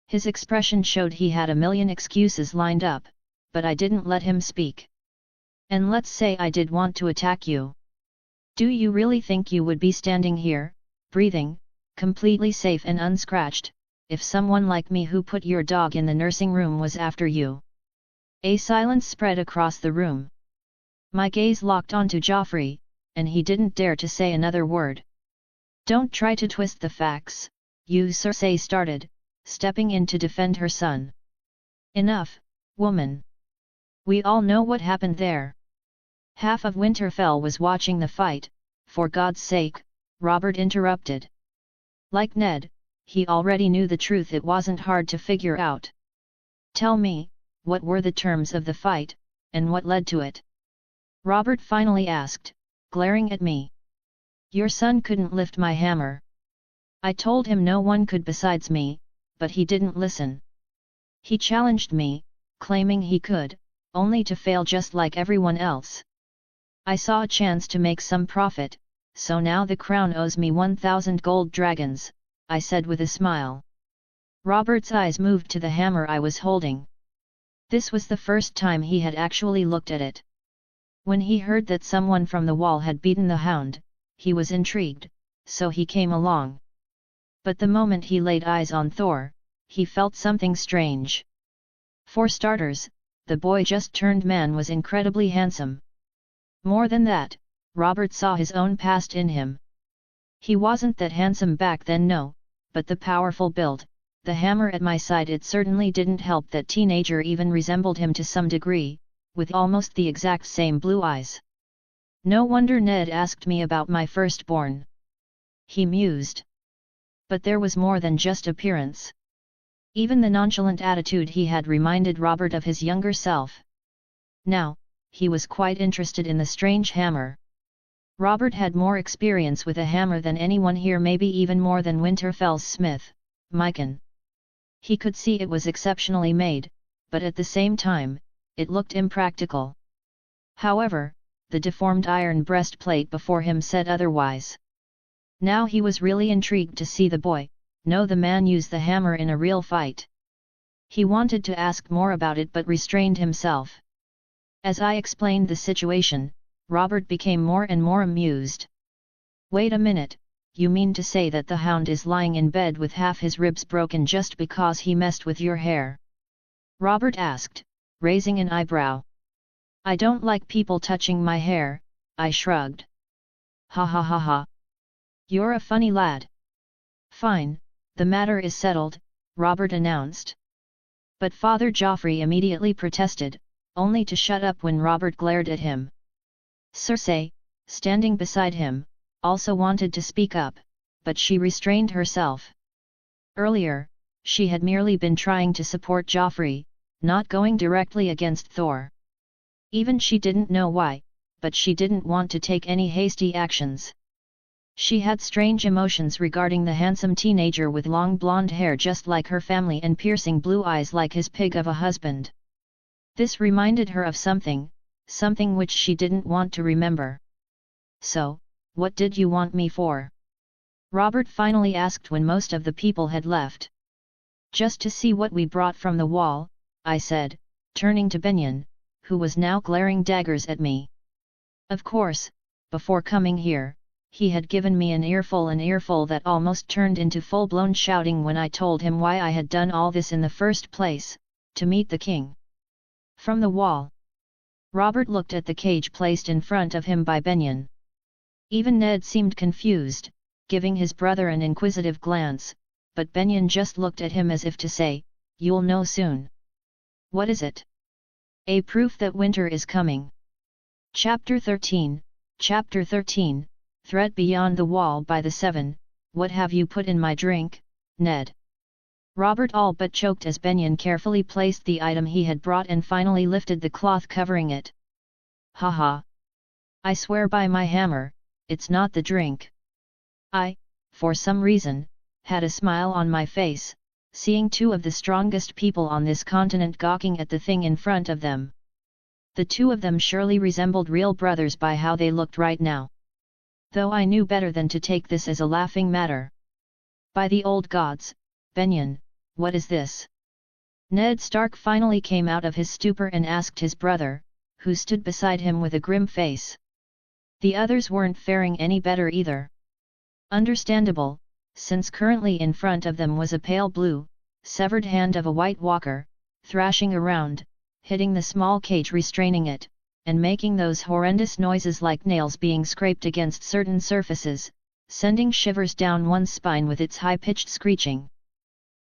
Speaker 1: His expression showed he had a million excuses lined up, but I didn't let him speak. And let's say I did want to attack you. Do you really think you would be standing here, breathing, completely safe and unscratched, if someone like me who put your dog in the nursing room was after you? A silence spread across the room. My gaze locked onto Joffrey, and he didn't dare to say another word. Don't try to twist the facts, you, Cersei started, stepping in to defend her son. Enough, woman. We all know what happened there. Half of Winterfell was watching the fight. For God's sake, Robert interrupted. Like Ned, he already knew the truth. It wasn't hard to figure out. Tell me, what were the terms of the fight, and what led to it? Robert finally asked, glaring at me. Your son couldn't lift my hammer. I told him no one could besides me, but he didn't listen. He challenged me, claiming he could, only to fail just like everyone else. I saw a chance to make some profit, so now the crown owes me 1,000 gold dragons, I said with a smile. Robert's eyes moved to the hammer I was holding. This was the first time he had actually looked at it. When he heard that someone from the wall had beaten the hound, he was intrigued, so he came along. But the moment he laid eyes on Thor, he felt something strange. For starters, the boy just turned man was incredibly handsome. More than that, Robert saw his own past in him. He wasn't that handsome back then, no, but the powerful build, the hammer at my side, it certainly didn't help that teenager even resembled him to some degree, with almost the exact same blue eyes. No wonder Ned asked me about my firstborn. He mused. But there was more than just appearance. Even the nonchalant attitude he had reminded Robert of his younger self. Now, he was quite interested in the strange hammer. Robert had more experience with a hammer than anyone here, maybe even more than Winterfell's smith, Mycon. He could see it was exceptionally made, but at the same time, it looked impractical. However, the deformed iron breastplate before him said otherwise. Now he was really intrigued to see the boy, know the man use the hammer in a real fight. He wanted to ask more about it but restrained himself. As I explained the situation, Robert became more and more amused. Wait a minute, you mean to say that the hound is lying in bed with half his ribs broken just because he messed with your hair? Robert asked, raising an eyebrow. I don't like people touching my hair, I shrugged. Ha ha ha ha. You're a funny lad. Fine, the matter is settled, Robert announced. But Father Joffrey immediately protested, only to shut up when Robert glared at him. Cersei, standing beside him, also wanted to speak up, but she restrained herself. Earlier, she had merely been trying to support Joffrey, not going directly against Thor. Even she didn't know why, but she didn't want to take any hasty actions. She had strange emotions regarding the handsome teenager with long blonde hair just like her family and piercing blue eyes like his pig of a husband. This reminded her of something which she didn't want to remember. So, what did you want me for? Robert finally asked when most of the people had left. Just to see what we brought from the wall, I said, turning to Benyon, who was now glaring daggers at me. Of course, before coming here, he had given me an earful that almost turned into full-blown shouting when I told him why I had done all this in the first place, to meet the king. From the wall. Robert looked at the cage placed in front of him by Benyon. Even Ned seemed confused, giving his brother an inquisitive glance, but Benyon just looked at him as if to say, "You'll know soon." "What is it?" "A proof that winter is coming." Chapter 13, Threat Beyond the Wall by the Seven. What have you put in my drink, Ned? Robert all but choked as Benyon carefully placed the item he had brought and finally lifted the cloth covering it. Haha! I swear by my hammer, it's not the drink. I, for some reason, had a smile on my face, seeing two of the strongest people on this continent gawking at the thing in front of them. The two of them surely resembled real brothers by how they looked right now. Though I knew better than to take this as a laughing matter. By the old gods, Benyon, what is this? Ned Stark finally came out of his stupor and asked his brother, who stood beside him with a grim face. The others weren't faring any better either. Understandable, since currently in front of them was a pale blue, severed hand of a White Walker, thrashing around, hitting the small cage restraining it, and making those horrendous noises like nails being scraped against certain surfaces, sending shivers down one's spine with its high-pitched screeching.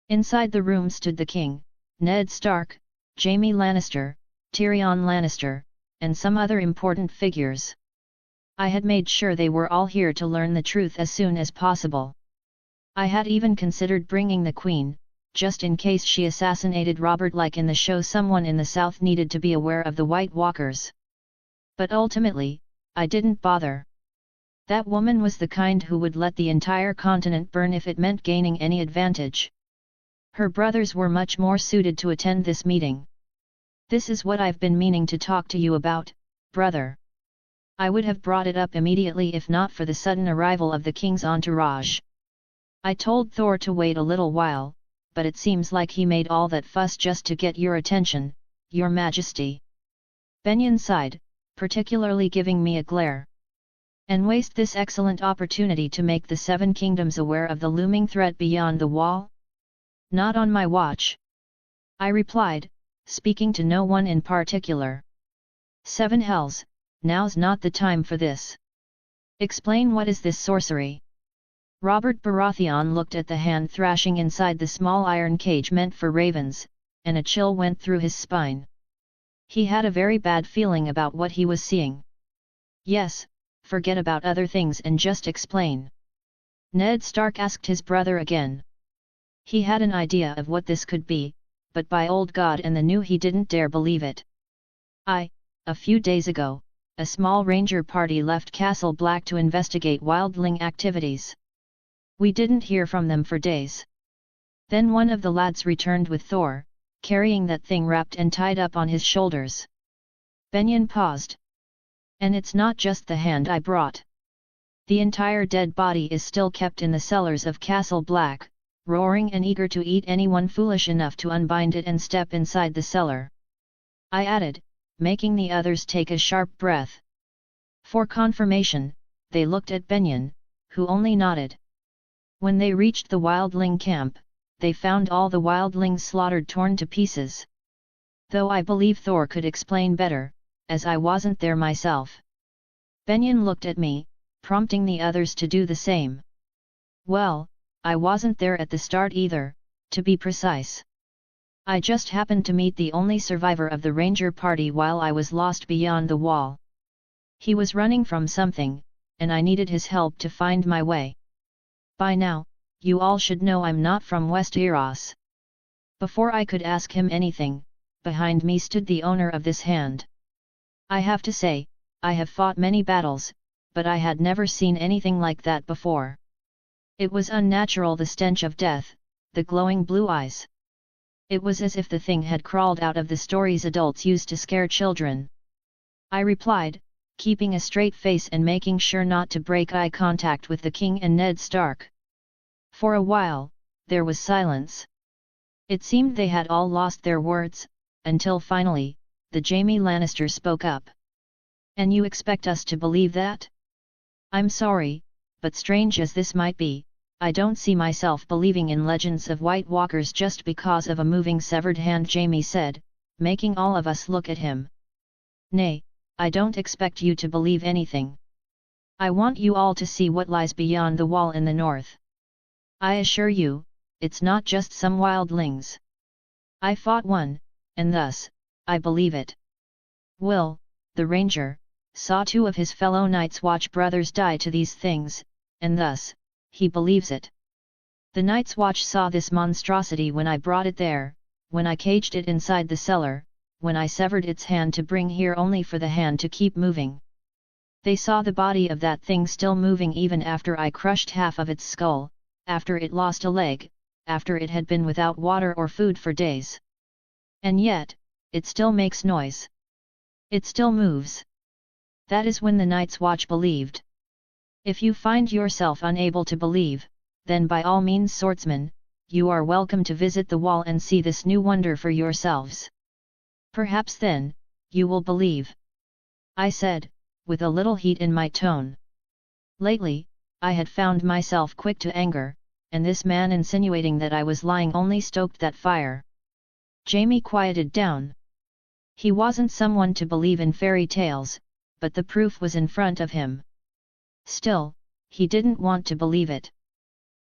Speaker 1: Inside the room stood the king, Ned Stark, Jaime Lannister, Tyrion Lannister, and some other important figures. I had made sure they were all here to learn the truth as soon as possible. I had even considered bringing the Queen, just in case she assassinated Robert like in the show. Someone in the South needed to be aware of the White Walkers. But ultimately, I didn't bother. That woman was the kind who would let the entire continent burn if it meant gaining any advantage. Her brothers were much more suited to attend this meeting. This is what I've been meaning to talk to you about, brother. I would have brought it up immediately if not for the sudden arrival of the king's entourage. I told Thor to wait a little while, but it seems like he made all that fuss just to get your attention, your majesty. Benyon sighed, particularly giving me a glare. And waste this excellent opportunity to make the Seven Kingdoms aware of the looming threat beyond the wall? Not on my watch. I replied, speaking to no one in particular. Seven hells, now's not the time for this. Explain, what is this sorcery? Robert Baratheon looked at the hand thrashing inside the small iron cage meant for ravens, and a chill went through his spine. He had a very bad feeling about what he was seeing. Yes, forget about other things and just explain. Ned Stark asked his brother again. He had an idea of what this could be, but by old God and the new he didn't dare believe it. A few days ago, a small ranger party left Castle Black to investigate wildling activities. We didn't hear from them for days. Then one of the lads returned with Thor, carrying that thing wrapped and tied up on his shoulders. Benyon paused. And it's not just the hand I brought. The entire dead body is still kept in the cellars of Castle Black, roaring and eager to eat anyone foolish enough to unbind it and step inside the cellar. I added, making the others take a sharp breath. For confirmation, they looked at Benyon, who only nodded. When they reached the wildling camp, they found all the wildlings slaughtered, torn to pieces. Though I believe Thor could explain better, as I wasn't there myself. Benyon looked at me, prompting the others to do the same. Well, I wasn't there at the start either, to be precise. I just happened to meet the only survivor of the ranger party while I was lost beyond the wall. He was running from something, and I needed his help to find my way. By now, you all should know I'm not from Westeros. Before I could ask him anything, behind me stood the owner of this hand. I have to say, I have fought many battles, but I had never seen anything like that before. It was unnatural, the stench of death, the glowing blue eyes. It was as if the thing had crawled out of the stories adults used to scare children. I replied, keeping a straight face and making sure not to break eye contact with the king and Ned Stark. For a while, there was silence. It seemed they had all lost their words, until finally, the Jaime Lannister spoke up. And you expect us to believe that? I'm sorry, but strange as this might be, I don't see myself believing in legends of White Walkers just because of a moving severed hand, Jaime said, making all of us look at him. Nay, I don't expect you to believe anything. I want you all to see what lies beyond the wall in the north. I assure you, it's not just some wildlings. I fought one, and thus, I believe it. Will, the ranger, saw two of his fellow Night's Watch brothers die to these things, and thus, he believes it. The Night's Watch saw this monstrosity when I brought it there, when I caged it inside the cellar, when I severed its hand to bring here only for the hand to keep moving. They saw the body of that thing still moving even after I crushed half of its skull, after it lost a leg, after it had been without water or food for days. And yet, it still makes noise. It still moves. That is when the Night's Watch believed. If you find yourself unable to believe, then by all means, swordsmen, you are welcome to visit the wall and see this new wonder for yourselves. Perhaps then, you will believe. I said, with a little heat in my tone. Lately, I had found myself quick to anger, and this man insinuating that I was lying only stoked that fire. Jamie quieted down. He wasn't someone to believe in fairy tales, but the proof was in front of him. Still, he didn't want to believe it.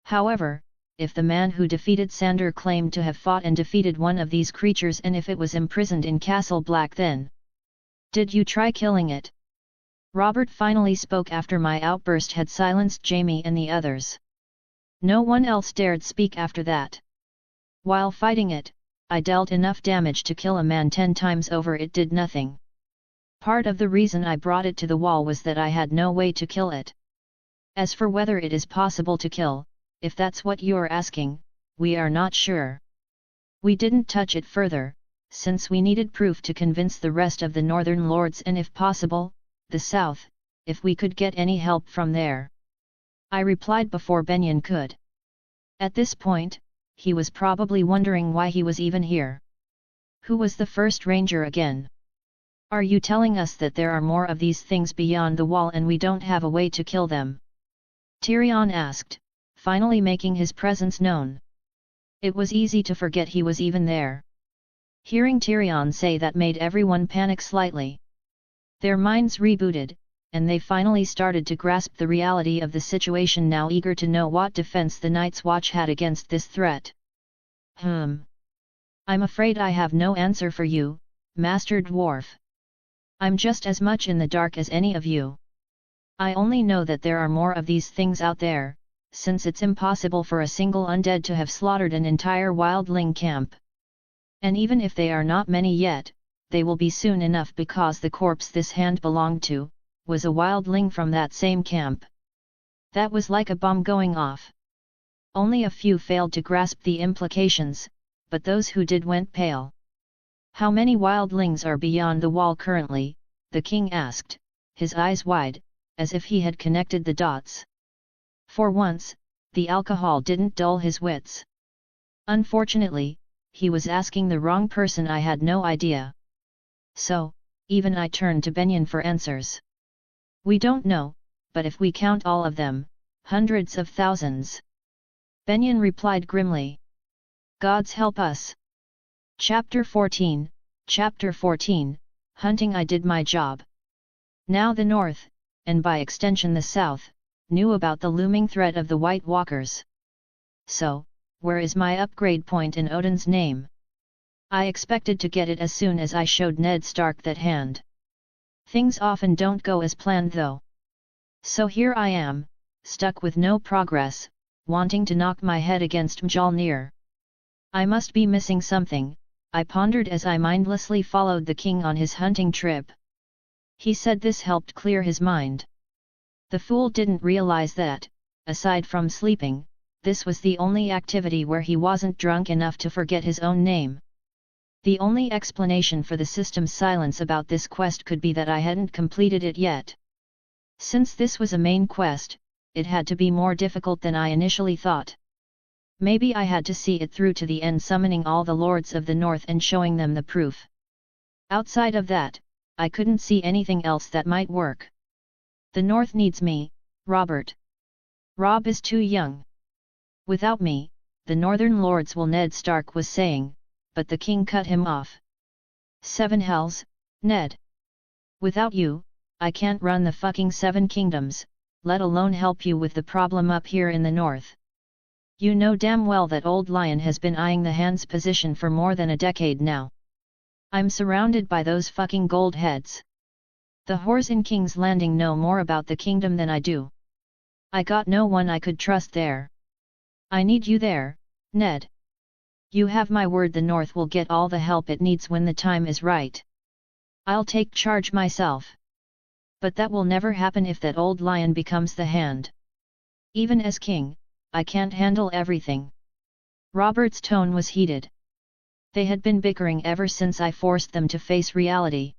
Speaker 1: However, if the man who defeated Sander claimed to have fought and defeated one of these creatures, and if it was imprisoned in Castle Black, then did you try killing it? Robert finally spoke after my outburst had silenced Jamie and the others. No one else dared speak after that. While fighting it, I dealt enough damage to kill a man 10 times over. It did nothing. Part of the reason I brought it to the wall was that I had no way to kill it. As for whether it is possible to kill, if that's what you're asking, we are not sure. We didn't touch it further, since we needed proof to convince the rest of the northern lords, and if possible, the south, if we could get any help from there. I replied before Benyon could. At this point, he was probably wondering why he was even here. Who was the first ranger again? Are you telling us that there are more of these things beyond the wall and we don't have a way to kill them? Tyrion asked, finally making his presence known. It was easy to forget he was even there. Hearing Tyrion say that made everyone panic slightly. Their minds rebooted, and they finally started to grasp the reality of the situation, now eager to know what defense the Night's Watch had against this threat. I'm afraid I have no answer for you, Master Dwarf. I'm just as much in the dark as any of you. I only know that there are more of these things out there, since it's impossible for a single undead to have slaughtered an entire wildling camp. And even if they are not many yet, they will be soon enough, because the corpse this hand belonged to was a wildling from that same camp. That was like a bomb going off. Only a few failed to grasp the implications, but those who did went pale. How many wildlings are beyond the wall currently? The king asked, his eyes wide, as if he had connected the dots. For once, the alcohol didn't dull his wits. Unfortunately, he was asking the wrong person. I had no idea. So, even I turned to Benyon for answers. We don't know, but if we count all of them, hundreds of thousands. Benyon replied grimly. Gods help us. Chapter 14, Hunting. I did my job. Now the North, and by extension the South, knew about the looming threat of the White Walkers. So, where is my upgrade point in Odin's name? I expected to get it as soon as I showed Ned Stark that hand. Things often don't go as planned though. So here I am, stuck with no progress, wanting to knock my head against Mjolnir. I must be missing something, I pondered as I mindlessly followed the king on his hunting trip. He said this helped clear his mind. The fool didn't realize that, aside from sleeping, this was the only activity where he wasn't drunk enough to forget his own name. The only explanation for the system's silence about this quest could be that I hadn't completed it yet. Since this was a main quest, it had to be more difficult than I initially thought. Maybe I had to see it through to the end, summoning all the lords of the north and showing them the proof. Outside of that, I couldn't see anything else that might work. The north needs me, Robert. Rob is too young. Without me, the northern lords will, Ned Stark was saying, but the king cut him off. 7 hells, Ned. Without you, I can't run the fucking 7 kingdoms, let alone help you with the problem up here in the north. You know damn well that old lion has been eyeing the hand's position for more than a decade now. I'm surrounded by those fucking gold heads. The whores in King's Landing know more about the kingdom than I do. I got no one I could trust there. I need you there, Ned. You have my word the North will get all the help it needs when the time is right. I'll take charge myself. But that will never happen if that old lion becomes the hand. Even as king, I can't handle everything. Robert's tone was heated. They had been bickering ever since I forced them to face reality.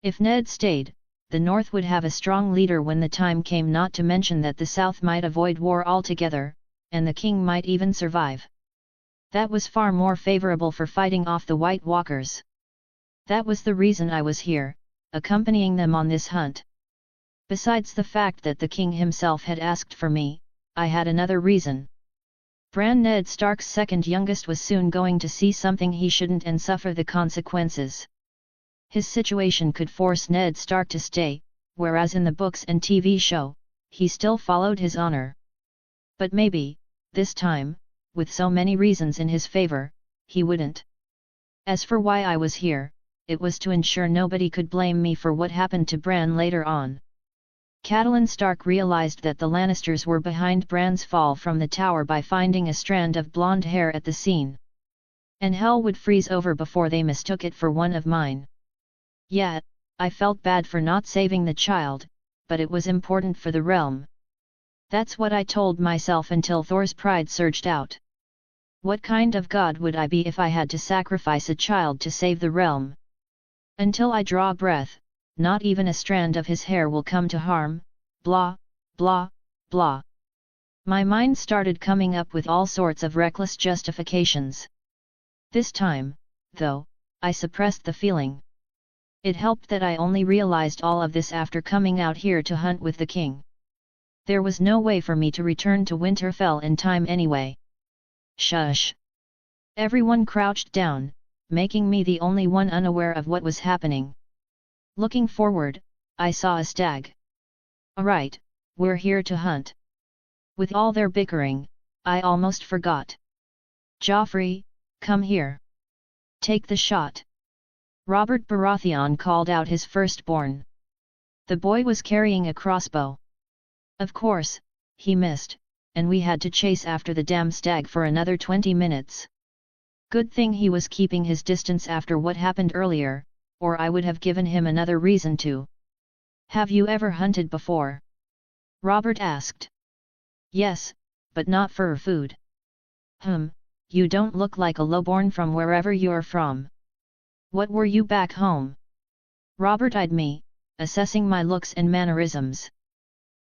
Speaker 1: If Ned stayed, the North would have a strong leader when the time came, not to mention that the South might avoid war altogether, and the king might even survive. That was far more favorable for fighting off the White Walkers. That was the reason I was here, accompanying them on this hunt. Besides the fact that the king himself had asked for me, I had another reason. Bran, Ned Stark's second youngest, was soon going to see something he shouldn't and suffer the consequences. His situation could force Ned Stark to stay, whereas in the books and TV show, he still followed his honor. But maybe, this time, with so many reasons in his favor, he wouldn't. As for why I was here, it was to ensure nobody could blame me for what happened to Bran later on. Catelyn Stark realized that the Lannisters were behind Bran's fall from the tower by finding a strand of blonde hair at the scene. And hell would freeze over before they mistook it for one of mine. Yet, I felt bad for not saving the child, but it was important for the realm. That's what I told myself until Thor's pride surged out. What kind of god would I be if I had to sacrifice a child to save the realm? Until I draw breath, not even a strand of his hair will come to harm, blah, blah, blah. My mind started coming up with all sorts of reckless justifications. This time, though, I suppressed the feeling. It helped that I only realized all of this after coming out here to hunt with the king. There was no way for me to return to Winterfell in time anyway. Shush! Everyone crouched down, making me the only one unaware of what was happening. Looking forward, I saw a stag. Alright, we're here to hunt. With all their bickering, I almost forgot. Joffrey, come here. Take the shot. Robert Baratheon called out his firstborn. The boy was carrying a crossbow. Of course, he missed, and we had to chase after the damn stag for another 20 minutes. Good thing he was keeping his distance after what happened earlier, or I would have given him another reason to. Have you ever hunted before? Robert asked. Yes, but not for food. You don't look like a lowborn from wherever you're from. What were you back home? Robert eyed me, assessing my looks and mannerisms.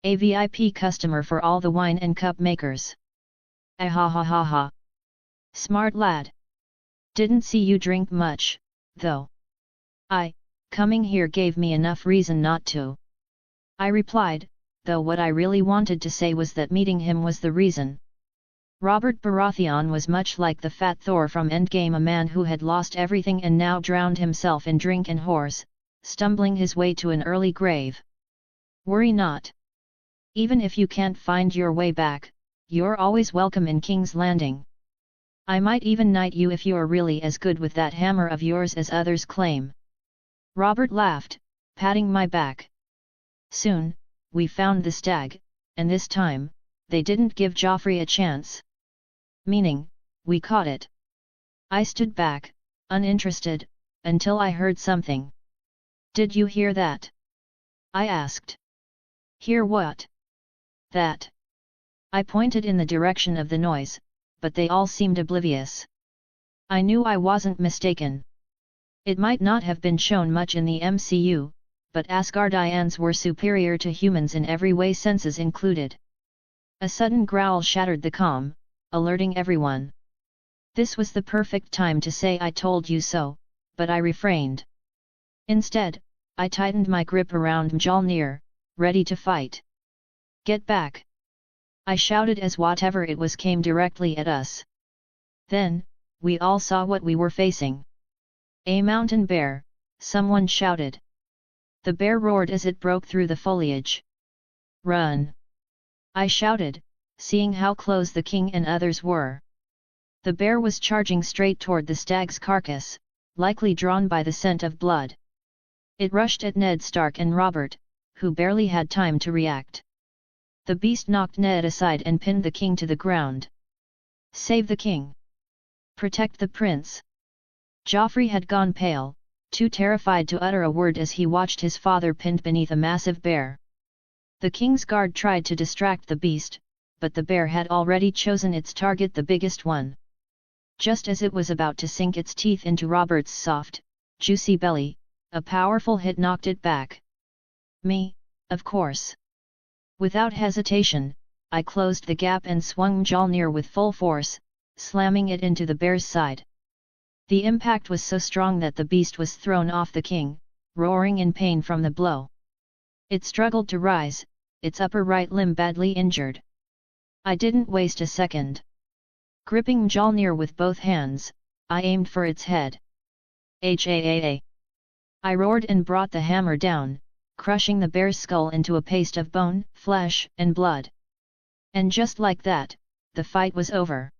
Speaker 1: A VIP customer for all the wine and cup makers. Ah ha ha ha ha. Smart lad. Didn't see you drink much, though. Coming here gave me enough reason not to. I replied, though what I really wanted to say was that meeting him was the reason. Robert Baratheon was much like the fat Thor from Endgame, a man who had lost everything and now drowned himself in drink and whores, stumbling his way to an early grave. Worry not. Even if you can't find your way back, you're always welcome in King's Landing. I might even knight you if you're really as good with that hammer of yours as others claim. Robert laughed, patting my back. Soon, we found the stag, and this time, they didn't give Joffrey a chance. Meaning, we caught it. I stood back, uninterested, until I heard something. Did you hear that? I asked. Hear what? That. I pointed in the direction of the noise, but they all seemed oblivious. I knew I wasn't mistaken. It might not have been shown much in the MCU, but Asgardians were superior to humans in every way, senses included. A sudden growl shattered the calm, alerting everyone. This was the perfect time to say I told you so, but I refrained. Instead, I tightened my grip around Mjolnir, ready to fight. Get back! I shouted as whatever it was came directly at us. Then, we all saw what we were facing. A mountain bear, someone shouted. The bear roared as it broke through the foliage. Run! I shouted, seeing how close the king and others were. The bear was charging straight toward the stag's carcass, likely drawn by the scent of blood. It rushed at Ned Stark and Robert, who barely had time to react. The beast knocked Ned aside and pinned the king to the ground. Save the king. Protect the prince. Joffrey had gone pale, too terrified to utter a word as he watched his father pinned beneath a massive bear. The king's guard tried to distract the beast, but the bear had already chosen its target, the biggest one. Just as it was about to sink its teeth into Robert's soft, juicy belly, a powerful hit knocked it back. Me, of course. Without hesitation, I closed the gap and swung Mjolnir with full force, slamming it into the bear's side. The impact was so strong that the beast was thrown off the king, roaring in pain from the blow. It struggled to rise, its upper right limb badly injured. I didn't waste a second. Gripping Mjolnir with both hands, I aimed for its head. Haa! I roared and brought the hammer down, crushing the bear's skull into a paste of bone, flesh, and blood. And just like that, the fight was over.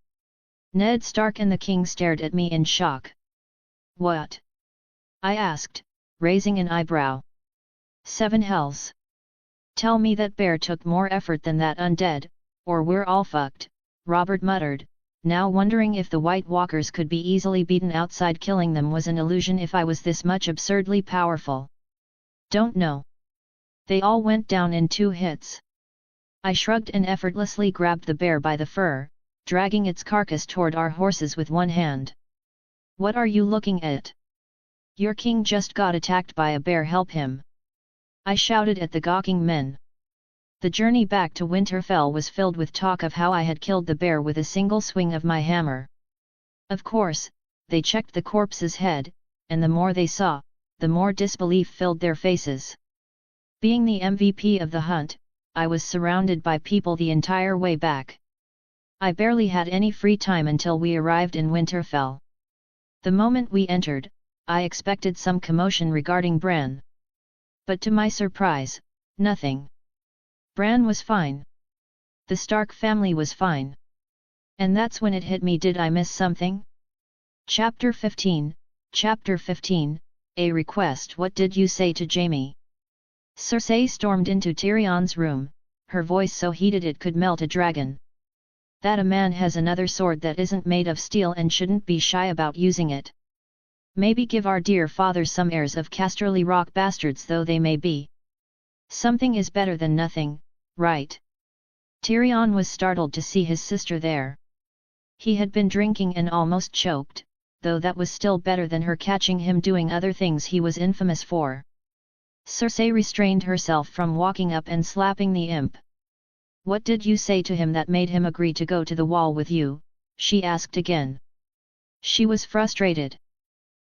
Speaker 1: Ned Stark and the king stared at me in shock. What? I asked, raising an eyebrow. 7 hells. Tell me that bear took more effort than that undead, or we're all fucked, Robert muttered, now wondering if the White Walkers could be easily beaten outside. Killing them was an illusion if I was this much absurdly powerful. Don't know. They all went down in 2 hits. I shrugged and effortlessly grabbed the bear by the fur, dragging its carcass toward our horses with one hand. What are you looking at? Your king just got attacked by a bear, help him! I shouted at the gawking men. The journey back to Winterfell was filled with talk of how I had killed the bear with a single swing of my hammer. Of course, they checked the corpse's head, and the more they saw, the more disbelief filled their faces. Being the MVP of the hunt, I was surrounded by people the entire way back. I barely had any free time until we arrived in Winterfell. The moment we entered, I expected some commotion regarding Bran. But to my surprise, nothing. Bran was fine. The Stark family was fine. And that's when it hit me, did I miss something? Chapter 15, A Request. What did you say to Jaime? Cersei stormed into Tyrion's room, her voice so heated it could melt a dragon. That a man has another sword that isn't made of steel and shouldn't be shy about using it. Maybe give our dear father some heirs of Casterly Rock, bastards though they may be. Something is better than nothing, right? Tyrion was startled to see his sister there. He had been drinking and almost choked, though that was still better than her catching him doing other things he was infamous for. Cersei restrained herself from walking up and slapping the imp. What did you say to him that made him agree to go to the wall with you? She asked again. She was frustrated.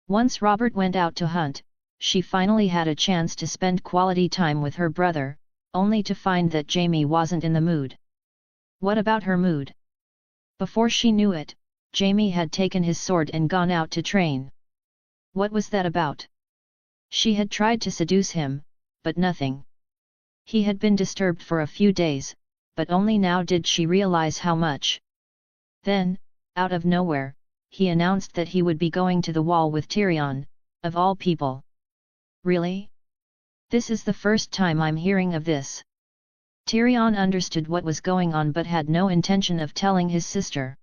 Speaker 1: Once Robert went out to hunt, she finally had a chance to spend quality time with her brother, only to find that Jaime wasn't in the mood. What about her mood? Before she knew it, Jaime had taken his sword and gone out to train. What was that about? She had tried to seduce him, but nothing. He had been disturbed for a few days, but only now did she realize how much. Then, out of nowhere, he announced that he would be going to the wall with Tyrion, of all people. Really? This is the first time I'm hearing of this. Tyrion understood what was going on but had no intention of telling his sister.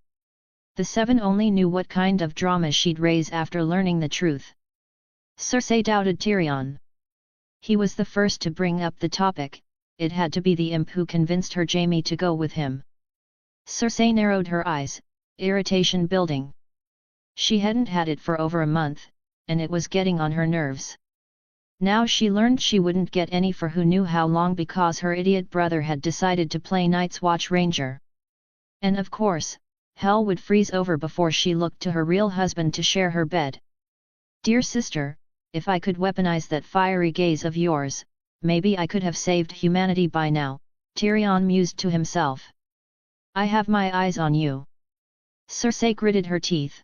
Speaker 1: The 7 only knew what kind of drama she'd raise after learning the truth. Cersei doubted Tyrion. He was the first to bring up the topic. It had to be the imp who convinced her Jaime to go with him. Cersei narrowed her eyes, irritation building. She hadn't had it for over a month, and it was getting on her nerves. Now she learned she wouldn't get any for who knew how long because her idiot brother had decided to play Night's Watch Ranger. And of course, hell would freeze over before she looked to her real husband to share her bed. Dear sister, if I could weaponize that fiery gaze of yours, maybe I could have saved humanity by now, Tyrion mused to himself. I have my eyes on you. Cersei gritted her teeth.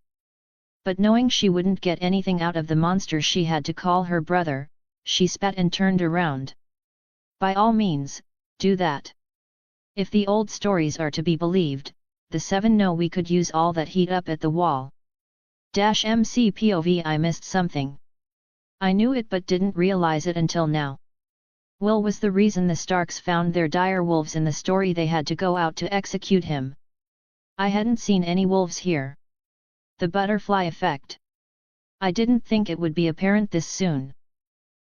Speaker 1: But knowing she wouldn't get anything out of the monster she had to call her brother, she spat and turned around. By all means, do that. If the old stories are to be believed, the 7 know we could use all that heat up at the wall. MCPOV, I missed something. I knew it but didn't realize it until now. Will was the reason the Starks found their dire wolves in the story. They had to go out to execute him. I hadn't seen any wolves here. The butterfly effect. I didn't think it would be apparent this soon.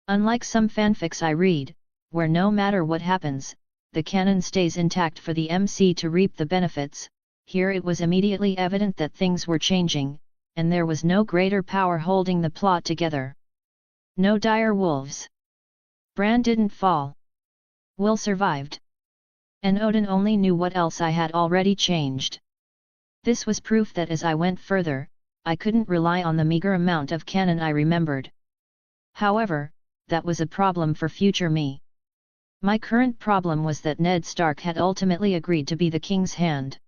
Speaker 1: Unlike some fanfics I read, where no matter what happens, the canon stays intact for the MC to reap the benefits, here it was immediately evident that things were changing, and there was no greater power holding the plot together. No dire wolves. Bran didn't fall. Will survived. And Odin only knew what else I had already changed. This was proof that as I went further, I couldn't rely on the meager amount of canon I remembered. However, that was a problem for future me. My current problem was that Ned Stark had ultimately agreed to be the king's hand.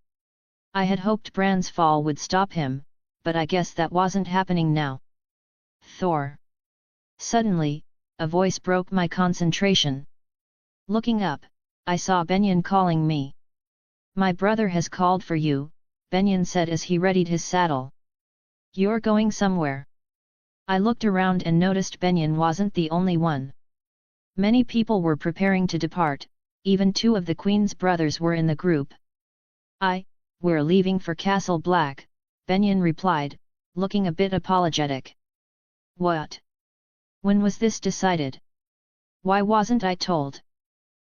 Speaker 1: I had hoped Bran's fall would stop him, but I guess that wasn't happening now. Thor. Suddenly, a voice broke my concentration. Looking up, I saw Benyon calling me. My brother has called for you, Benyon said as he readied his saddle. You're going somewhere. I looked around and noticed Benyon wasn't the only one. Many people were preparing to depart, even two of the Queen's brothers were in the group. We're leaving for Castle Black, Benyon replied, looking a bit apologetic. What? When was this decided? Why wasn't I told?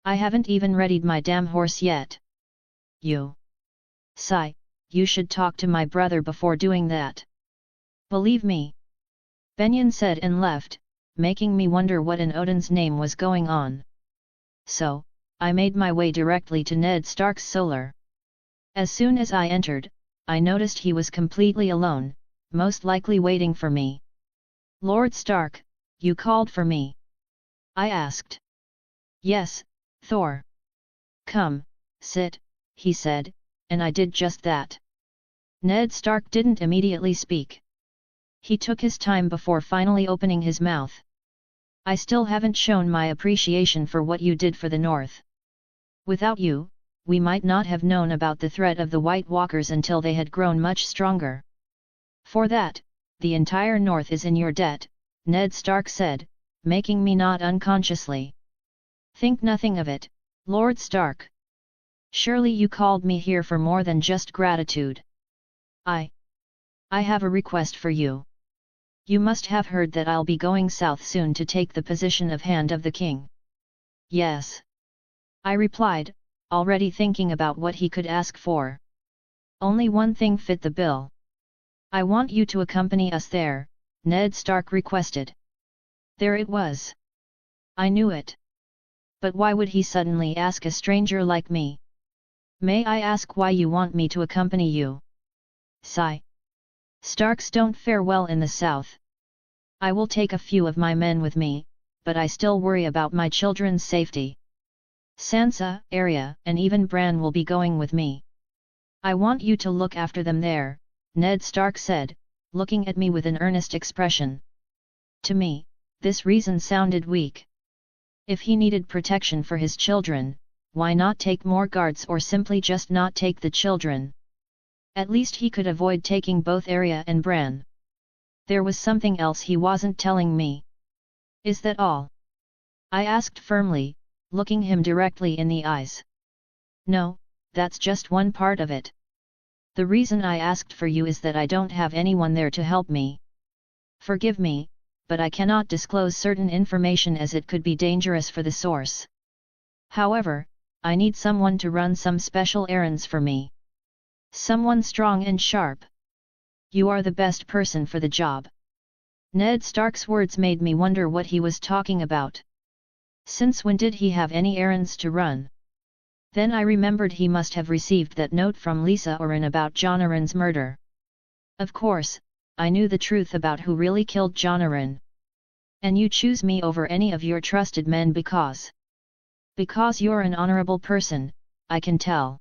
Speaker 1: I haven't even readied my damn horse yet. You. Sigh, you should talk to my brother before doing that. Believe me. Benyon said and left, making me wonder what in Odin's name was going on. So, I made my way directly to Ned Stark's solar. As soon as I entered, I noticed he was completely alone, most likely waiting for me. Lord Stark, you called for me? I asked. Yes, Thor. Come, sit, he said, and I did just that. Ned Stark didn't immediately speak. He took his time before finally opening his mouth. I still haven't shown my appreciation for what you did for the North. Without you, we might not have known about the threat of the White Walkers until they had grown much stronger. For that, the entire North is in your debt, Ned Stark said, making me nod unconsciously. Think nothing of it, Lord Stark. Surely you called me here for more than just gratitude. I have a request for you. You must have heard that I'll be going south soon to take the position of Hand of the King. Yes. I replied, already thinking about what he could ask for. Only one thing fit the bill. I want you to accompany us there, Ned Stark requested. There it was. I knew it. But why would he suddenly ask a stranger like me? May I ask why you want me to accompany you? Sigh. Starks don't fare well in the south. I will take a few of my men with me, but I still worry about my children's safety. Sansa, Arya, and even Bran will be going with me. I want you to look after them there, Ned Stark said, looking at me with an earnest expression. To me, this reason sounded weak. If he needed protection for his children, why not take more guards or simply just not take the children? At least he could avoid taking both Arya and Bran. There was something else he wasn't telling me. Is that all? I asked firmly, looking him directly in the eyes. No, that's just one part of it. The reason I asked for you is that I don't have anyone there to help me. Forgive me, but I cannot disclose certain information as it could be dangerous for the source. However, I need someone to run some special errands for me. Someone strong and sharp. You are the best person for the job. Ned Stark's words made me wonder what he was talking about. Since when did he have any errands to run? Then I remembered he must have received that note from Lisa Oren about Jonaran's murder. Of course, I knew the truth about who really killed Jonaran. And you choose me over any of your trusted men because you're an honorable person, I can tell.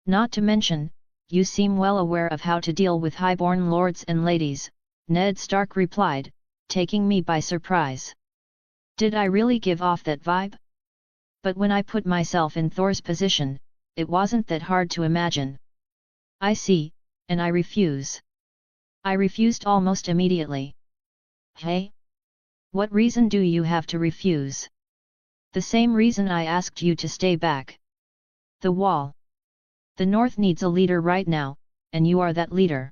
Speaker 1: Not to mention, you seem well aware of how to deal with highborn lords and ladies, Ned Stark replied, taking me by surprise. Did I really give off that vibe? But when I put myself in Thor's position, it wasn't that hard to imagine. I see, and I refuse. I refused almost immediately. Hey? What reason do you have to refuse? The same reason I asked you to stay back. The wall. The North needs a leader right now, and you are that leader.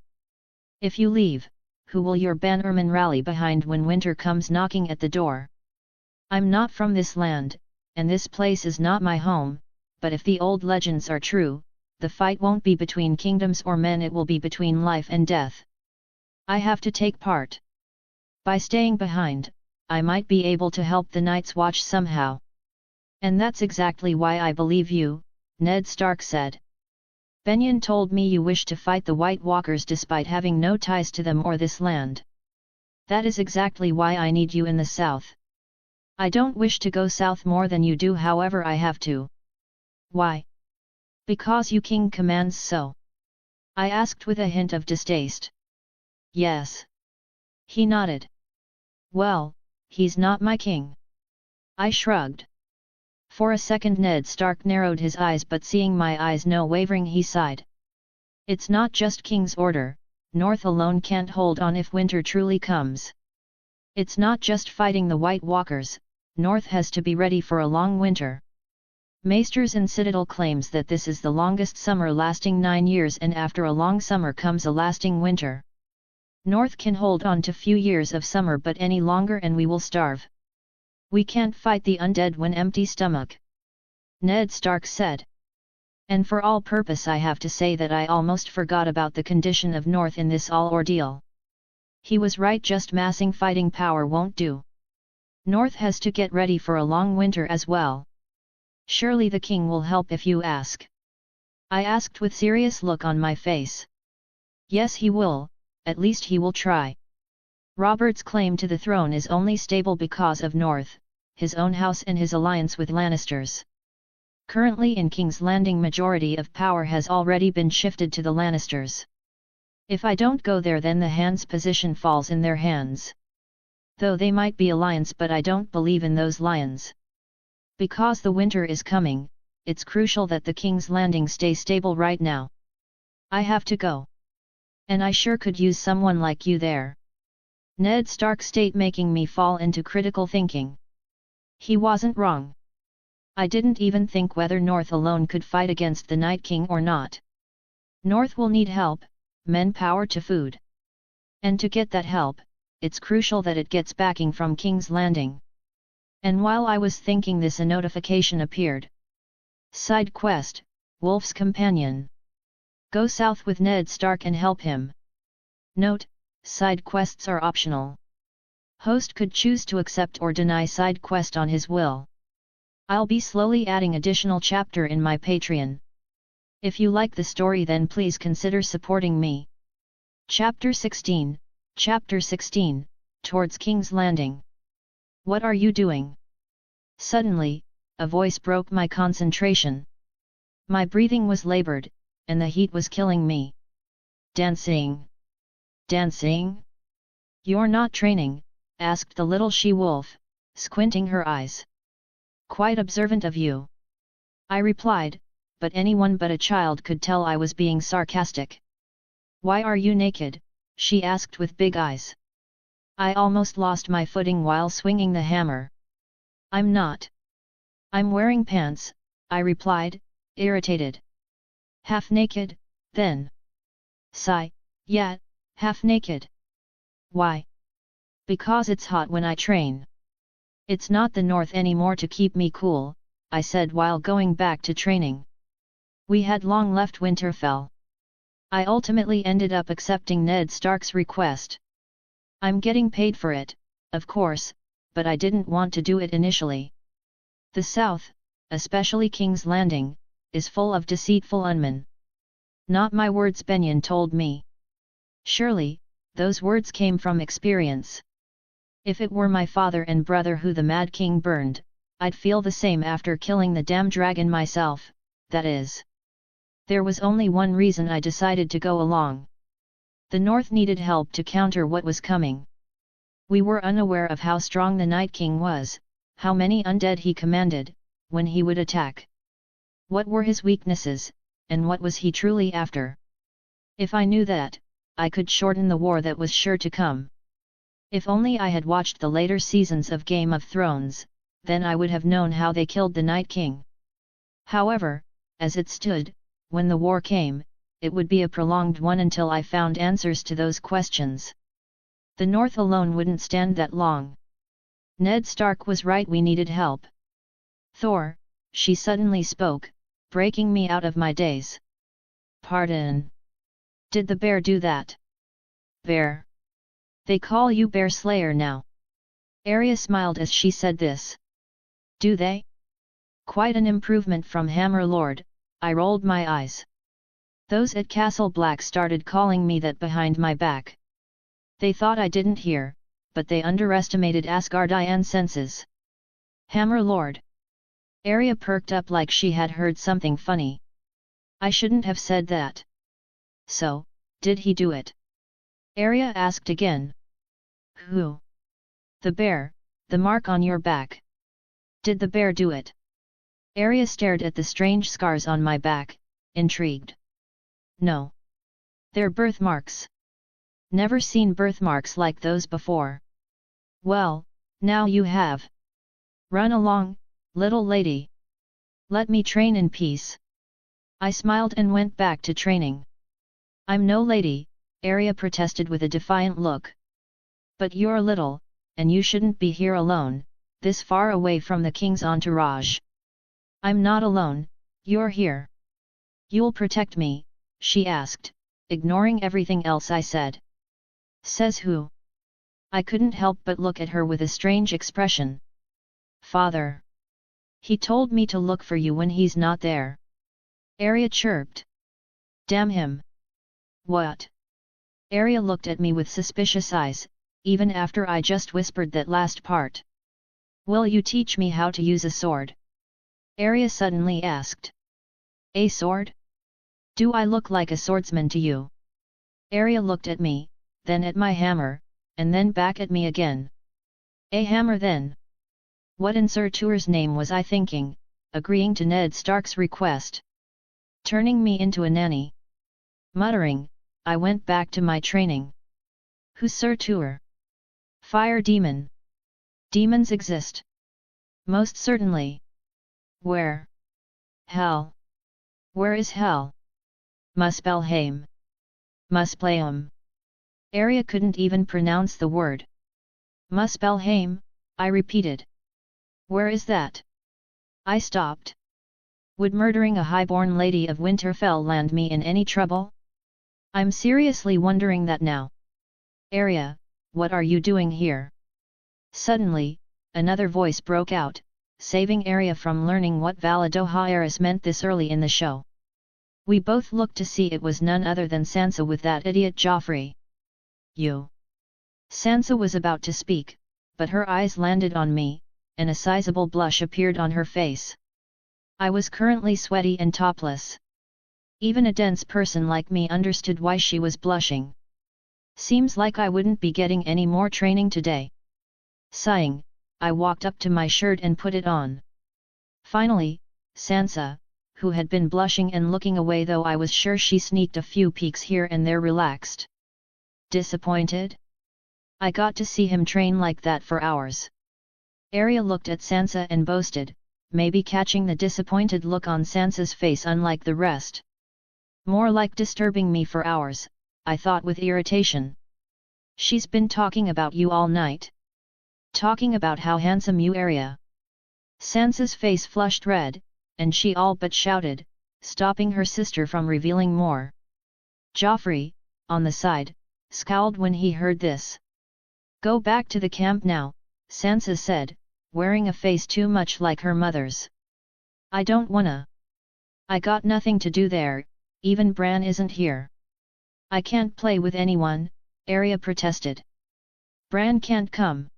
Speaker 1: If you leave, who will your bannermen rally behind when winter comes knocking at the door? I'm not from this land, and this place is not my home, but if the old legends are true, the fight won't be between kingdoms or men, it will be between life and death. I have to take part. By staying behind, I might be able to help the Night's Watch somehow. And that's exactly why I believe you, Ned Stark said. Benjen told me you wish to fight the White Walkers despite having no ties to them or this land. That is exactly why I need you in the south. I don't wish to go south more than you do, however I have to. Why? Because you king commands so. I asked with a hint of distaste. Yes. He nodded. Well, he's not my king. I shrugged. For a second Ned Stark narrowed his eyes, but seeing my eyes no wavering, he sighed. It's not just king's order, North alone can't hold on if winter truly comes. It's not just fighting the White Walkers, North has to be ready for a long winter. Maesters and Citadel claims that this is the longest summer, lasting 9 years, and after a long summer comes a lasting winter. North can hold on to few years of summer, but any longer and we will starve. We can't fight the undead when empty stomach. Ned Stark said. And for all purpose I have to say that I almost forgot about the condition of North in this all ordeal. He was right, just massing fighting power won't do. North has to get ready for a long winter as well. Surely the king will help if you ask. I asked with serious look on my face. Yes, he will, at least he will try. Robert's claim to the throne is only stable because of North, his own house and his alliance with Lannisters. Currently in King's Landing, majority of power has already been shifted to the Lannisters. If I don't go there, then the hand's position falls in their hands. Though they might be alliance, but I don't believe in those lions. Because the winter is coming, it's crucial that the King's Landing stay stable right now. I have to go. And I sure could use someone like you there. Ned Stark state, making me fall into critical thinking. He wasn't wrong. I didn't even think whether North alone could fight against the Night King or not. North will need help, men, power to food. And to get that help, it's crucial that it gets backing from King's Landing. And while I was thinking this, a notification appeared. Side quest, Wolf's Companion. Go south with Ned Stark and help him. Note: side quests are optional. Host could choose to accept or deny side quest on his will. I'll be slowly adding additional chapter in my Patreon. If you like the story, then please consider supporting me. Chapter 16, Towards King's Landing. What are you doing? Suddenly, a voice broke my concentration. My breathing was labored, and the heat was killing me. Dancing. Dancing? You're not training? Asked the little she-wolf, squinting her eyes. Quite observant of you. I replied, but anyone but a child could tell I was being sarcastic. Why are you naked? She asked with big eyes. I almost lost my footing while swinging the hammer. I'm not. I'm wearing pants, I replied, irritated. Half naked, then? Sigh, yeah, half naked. Why? Because it's hot when I train. It's not the North anymore to keep me cool, I said while going back to training. We had long left Winterfell. I ultimately ended up accepting Ned Stark's request. I'm getting paid for it, of course, but I didn't want to do it initially. The South, especially King's Landing, is full of deceitful unmen. Not my words, Benjen told me. Surely, those words came from experience. If it were my father and brother who the Mad King burned, I'd feel the same after killing the damn dragon myself, that is. There was only one reason I decided to go along. The North needed help to counter what was coming. We were unaware of how strong the Night King was, how many undead he commanded, when he would attack. What were his weaknesses, and what was he truly after? If I knew that, I could shorten the war that was sure to come. If only I had watched the later seasons of Game of Thrones, then I would have known how they killed the Night King. However, as it stood, when the war came, it would be a prolonged one until I found answers to those questions. The North alone wouldn't stand that long. Ned Stark was right, we needed help. Thor, she suddenly spoke, breaking me out of my daze. Pardon? Did the bear do that? Bear? They call you Bear Slayer now. Arya smiled as she said this. Do they? Quite an improvement from Hammer Lord, I rolled my eyes. Those at Castle Black started calling me that behind my back. They thought I didn't hear, but they underestimated Asgardian senses. Hammer Lord. Arya perked up like she had heard something funny. I shouldn't have said that. So, did he do it? Arya asked again. Who? The bear, the mark on your back. Did the bear do it? Arya stared at the strange scars on my back, intrigued. No. They're birthmarks. Never seen birthmarks like those before. Well, now you have. Run along, little lady. Let me train in peace. I smiled and went back to training. I'm no lady, Arya protested with a defiant look. But you're little, and you shouldn't be here alone, this far away from the king's entourage. I'm not alone, you're here. You'll protect me, she asked, ignoring everything else I said. Says who? I couldn't help but look at her with a strange expression. Father. He told me to look for you when he's not there. Arya chirped. Damn him. What? Arya looked at me with suspicious eyes, even after I just whispered that last part. Will you teach me how to use a sword? Arya suddenly asked. A sword? Do I look like a swordsman to you? Arya looked at me, then at my hammer, and then back at me again. A hammer then? What in Sir Tuor's name was I thinking, agreeing to Ned Stark's request? Turning me into a nanny. Muttering, I went back to my training. Who's Sir Tuor? Fire demon. Demons exist. Most certainly. Where? Hell. Where is hell? Muspelheim. Muspelheim. Arya couldn't even pronounce the word. Muspelheim, I repeated. Where is that? I stopped. Would murdering a highborn lady of Winterfell land me in any trouble? I'm seriously wondering that now. Arya, what are you doing here? Suddenly, another voice broke out, saving Arya from learning what Valadohaeris meant this early in the show. We both looked to see it was none other than Sansa with that idiot Joffrey. You. Sansa was about to speak, but her eyes landed on me, and a sizable blush appeared on her face. I was currently sweaty and topless. Even a dense person like me understood why she was blushing. Seems like I wouldn't be getting any more training today. Sighing, I walked up to my shirt and put it on. Finally, Sansa, who had been blushing and looking away though I was sure she sneaked a few peeks here and there, relaxed. Disappointed? I got to see him train like that for hours. Arya looked at Sansa and boasted, maybe catching the disappointed look on Sansa's face unlike the rest. More like disturbing me for hours, I thought with irritation. She's been talking about you all night. Talking about how handsome you Arya. Sansa's face flushed red, and she all but shouted, stopping her sister from revealing more. Joffrey, on the side, scowled when he heard this. Go back to the camp now, Sansa said, wearing a face too much like her mother's. I don't wanna. I got nothing to do there, even Bran isn't here. I can't play with anyone, Arya protested. Bran can't come.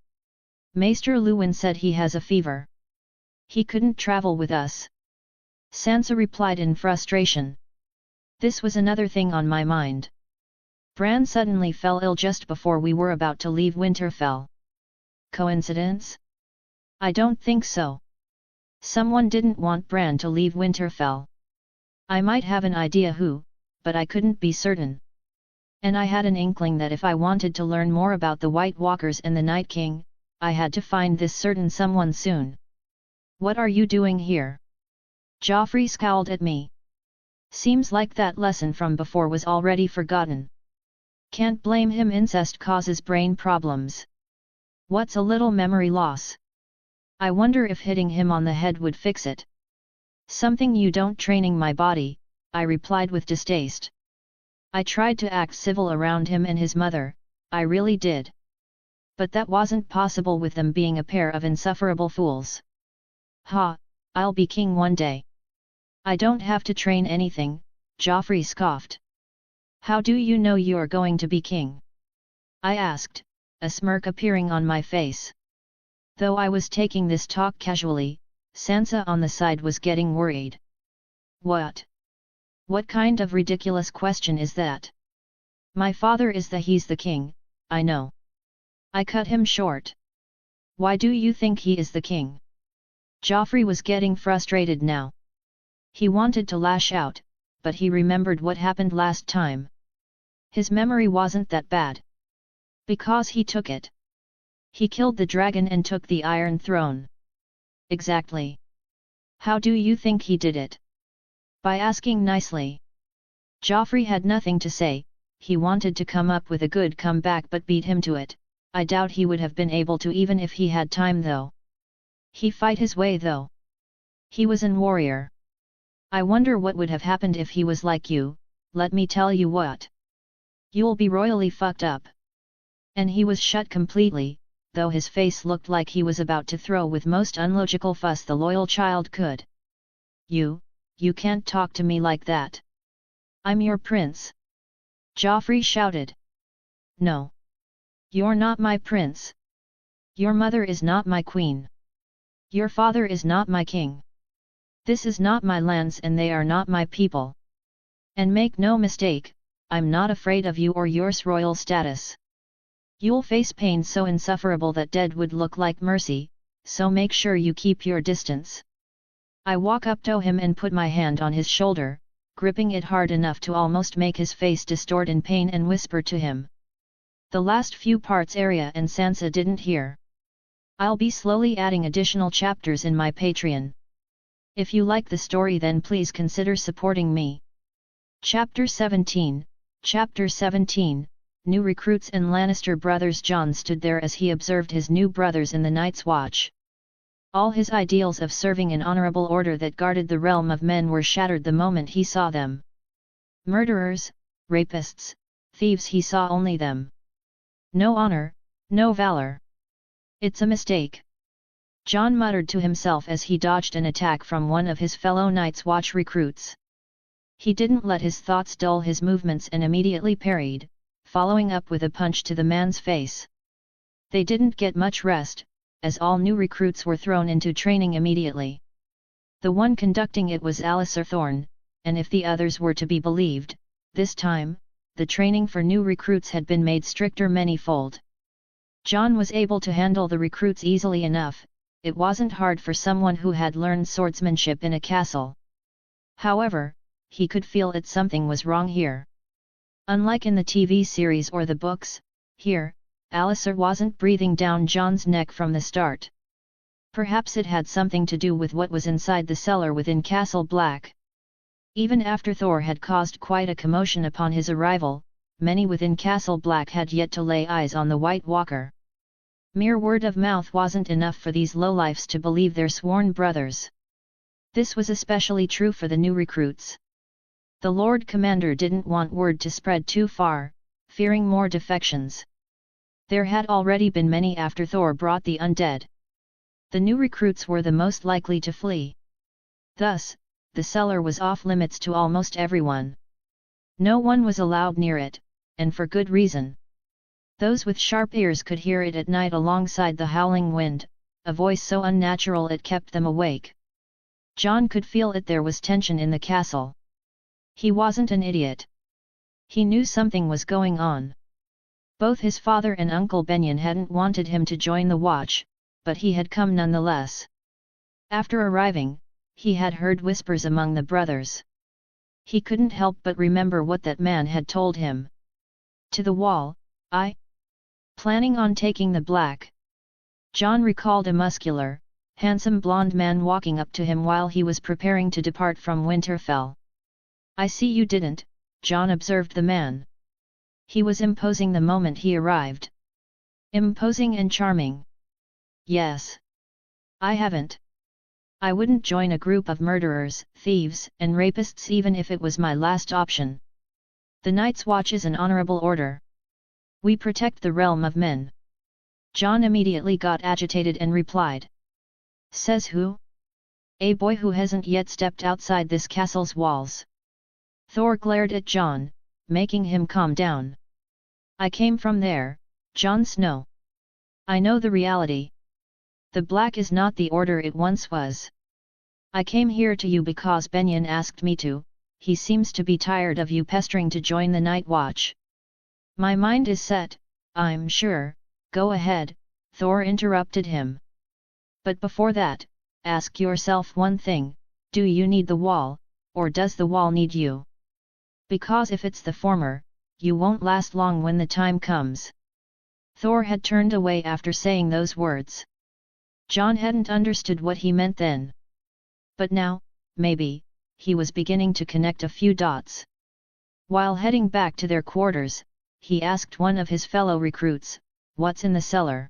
Speaker 1: Maester Luwin said he has a fever. He couldn't travel with us. Sansa replied in frustration. This was another thing on my mind. Bran suddenly fell ill just before we were about to leave Winterfell. Coincidence? I don't think so. Someone didn't want Bran to leave Winterfell. I might have an idea who, but I couldn't be certain. And I had an inkling that if I wanted to learn more about the White Walkers and the Night King, I had to find this certain someone soon. What are you doing here? Joffrey scowled at me. Seems like that lesson from before was already forgotten. Can't blame him, incest causes brain problems. What's a little memory loss? I wonder if hitting him on the head would fix it. Something you don't, training my body, I replied with distaste. I tried to act civil around him and his mother, I really did. But that wasn't possible with them being a pair of insufferable fools. Ha, I'll be king one day. I don't have to train anything, Joffrey scoffed. How do you know you're going to be king? I asked, a smirk appearing on my face. Though I was taking this talk casually, Sansa on the side was getting worried. What? What kind of ridiculous question is that? My father is he's the king, I know. I cut him short. Why do you think he is the king? Joffrey was getting frustrated now. He wanted to lash out, but he remembered what happened last time. His memory wasn't that bad. Because he took it. He killed the dragon and took the Iron Throne. Exactly. How do you think he did it? By asking nicely. Joffrey had nothing to say, he wanted to come up with a good comeback but beat him to it. I doubt he would have been able to even if he had time though. He fight his way though. He was an warrior. I wonder what would have happened if he was like you, let me tell you what. You'll be royally fucked up. And he was shut completely, though his face looked like he was about to throw with most unlogical fuss the loyal child could. You can't talk to me like that. I'm your prince. Joffrey shouted. No. You're not my prince. Your mother is not my queen. Your father is not my king. This is not my lands and they are not my people. And make no mistake, I'm not afraid of you or your royal status. You'll face pain so insufferable that dead would look like mercy, so make sure you keep your distance. I walk up to him and put my hand on his shoulder, gripping it hard enough to almost make his face distort in pain and whisper to him. The last few parts Arya and Sansa didn't hear. I'll be slowly adding additional chapters in my Patreon. If you like the story then please consider supporting me. Chapter 17, New Recruits and Lannister Brothers. Jon stood there as he observed his new brothers in the Night's Watch. All his ideals of serving an honorable order that guarded the realm of men were shattered the moment he saw them. Murderers, rapists, thieves, he saw only them. No honor, no valor. It's a mistake. Jon muttered to himself as he dodged an attack from one of his fellow Night's Watch recruits. He didn't let his thoughts dull his movements and immediately parried, following up with a punch to the man's face. They didn't get much rest, as all new recruits were thrown into training immediately. The one conducting it was Alliser Thorne, and if the others were to be believed, this time, the training for new recruits had been made stricter many-fold. Jon was able to handle the recruits easily enough, it wasn't hard for someone who had learned swordsmanship in a castle. However, he could feel that something was wrong here. Unlike in the TV series or the books, here, Alliser wasn't breathing down Jon's neck from the start. Perhaps it had something to do with what was inside the cellar within Castle Black. Even after Thor had caused quite a commotion upon his arrival, many within Castle Black had yet to lay eyes on the White Walker. Mere word of mouth wasn't enough for these lowlifes to believe their sworn brothers. This was especially true for the new recruits. The Lord Commander didn't want word to spread too far, fearing more defections. There had already been many after Thor brought the undead. The new recruits were the most likely to flee. Thus, the cellar was off limits to almost everyone. No one was allowed near it, and for good reason. Those with sharp ears could hear it at night alongside the howling wind, a voice so unnatural it kept them awake. Jon could feel that there was tension in the castle. He wasn't an idiot. He knew something was going on. Both his father and Uncle Benyon hadn't wanted him to join the watch, but he had come nonetheless. After arriving, he had heard whispers among the brothers. He couldn't help but remember what that man had told him. To the wall, planning on taking the black. Jon recalled a muscular, handsome blond man walking up to him while he was preparing to depart from Winterfell. I see you didn't, John observed the man. He was imposing the moment he arrived. Imposing and charming. Yes. I haven't. I wouldn't join a group of murderers, thieves, and rapists even if it was my last option. The Night's Watch is an honorable order. We protect the realm of men. John immediately got agitated and replied. Says who? A boy who hasn't yet stepped outside this castle's walls. Thor glared at John, making him calm down. I came from there, Jon Snow. I know the reality. The black is not the order it once was. I came here to you because Benyon asked me to. He seems to be tired of you pestering to join the Night Watch. My mind is set, I'm sure. Go ahead, Thor interrupted him. But before that, ask yourself one thing, do you need the wall, or does the wall need you? Because if it's the former, you won't last long when the time comes. Thor had turned away after saying those words. John hadn't understood what he meant then. But now, maybe, he was beginning to connect a few dots. While heading back to their quarters, he asked one of his fellow recruits, "What's in the cellar?"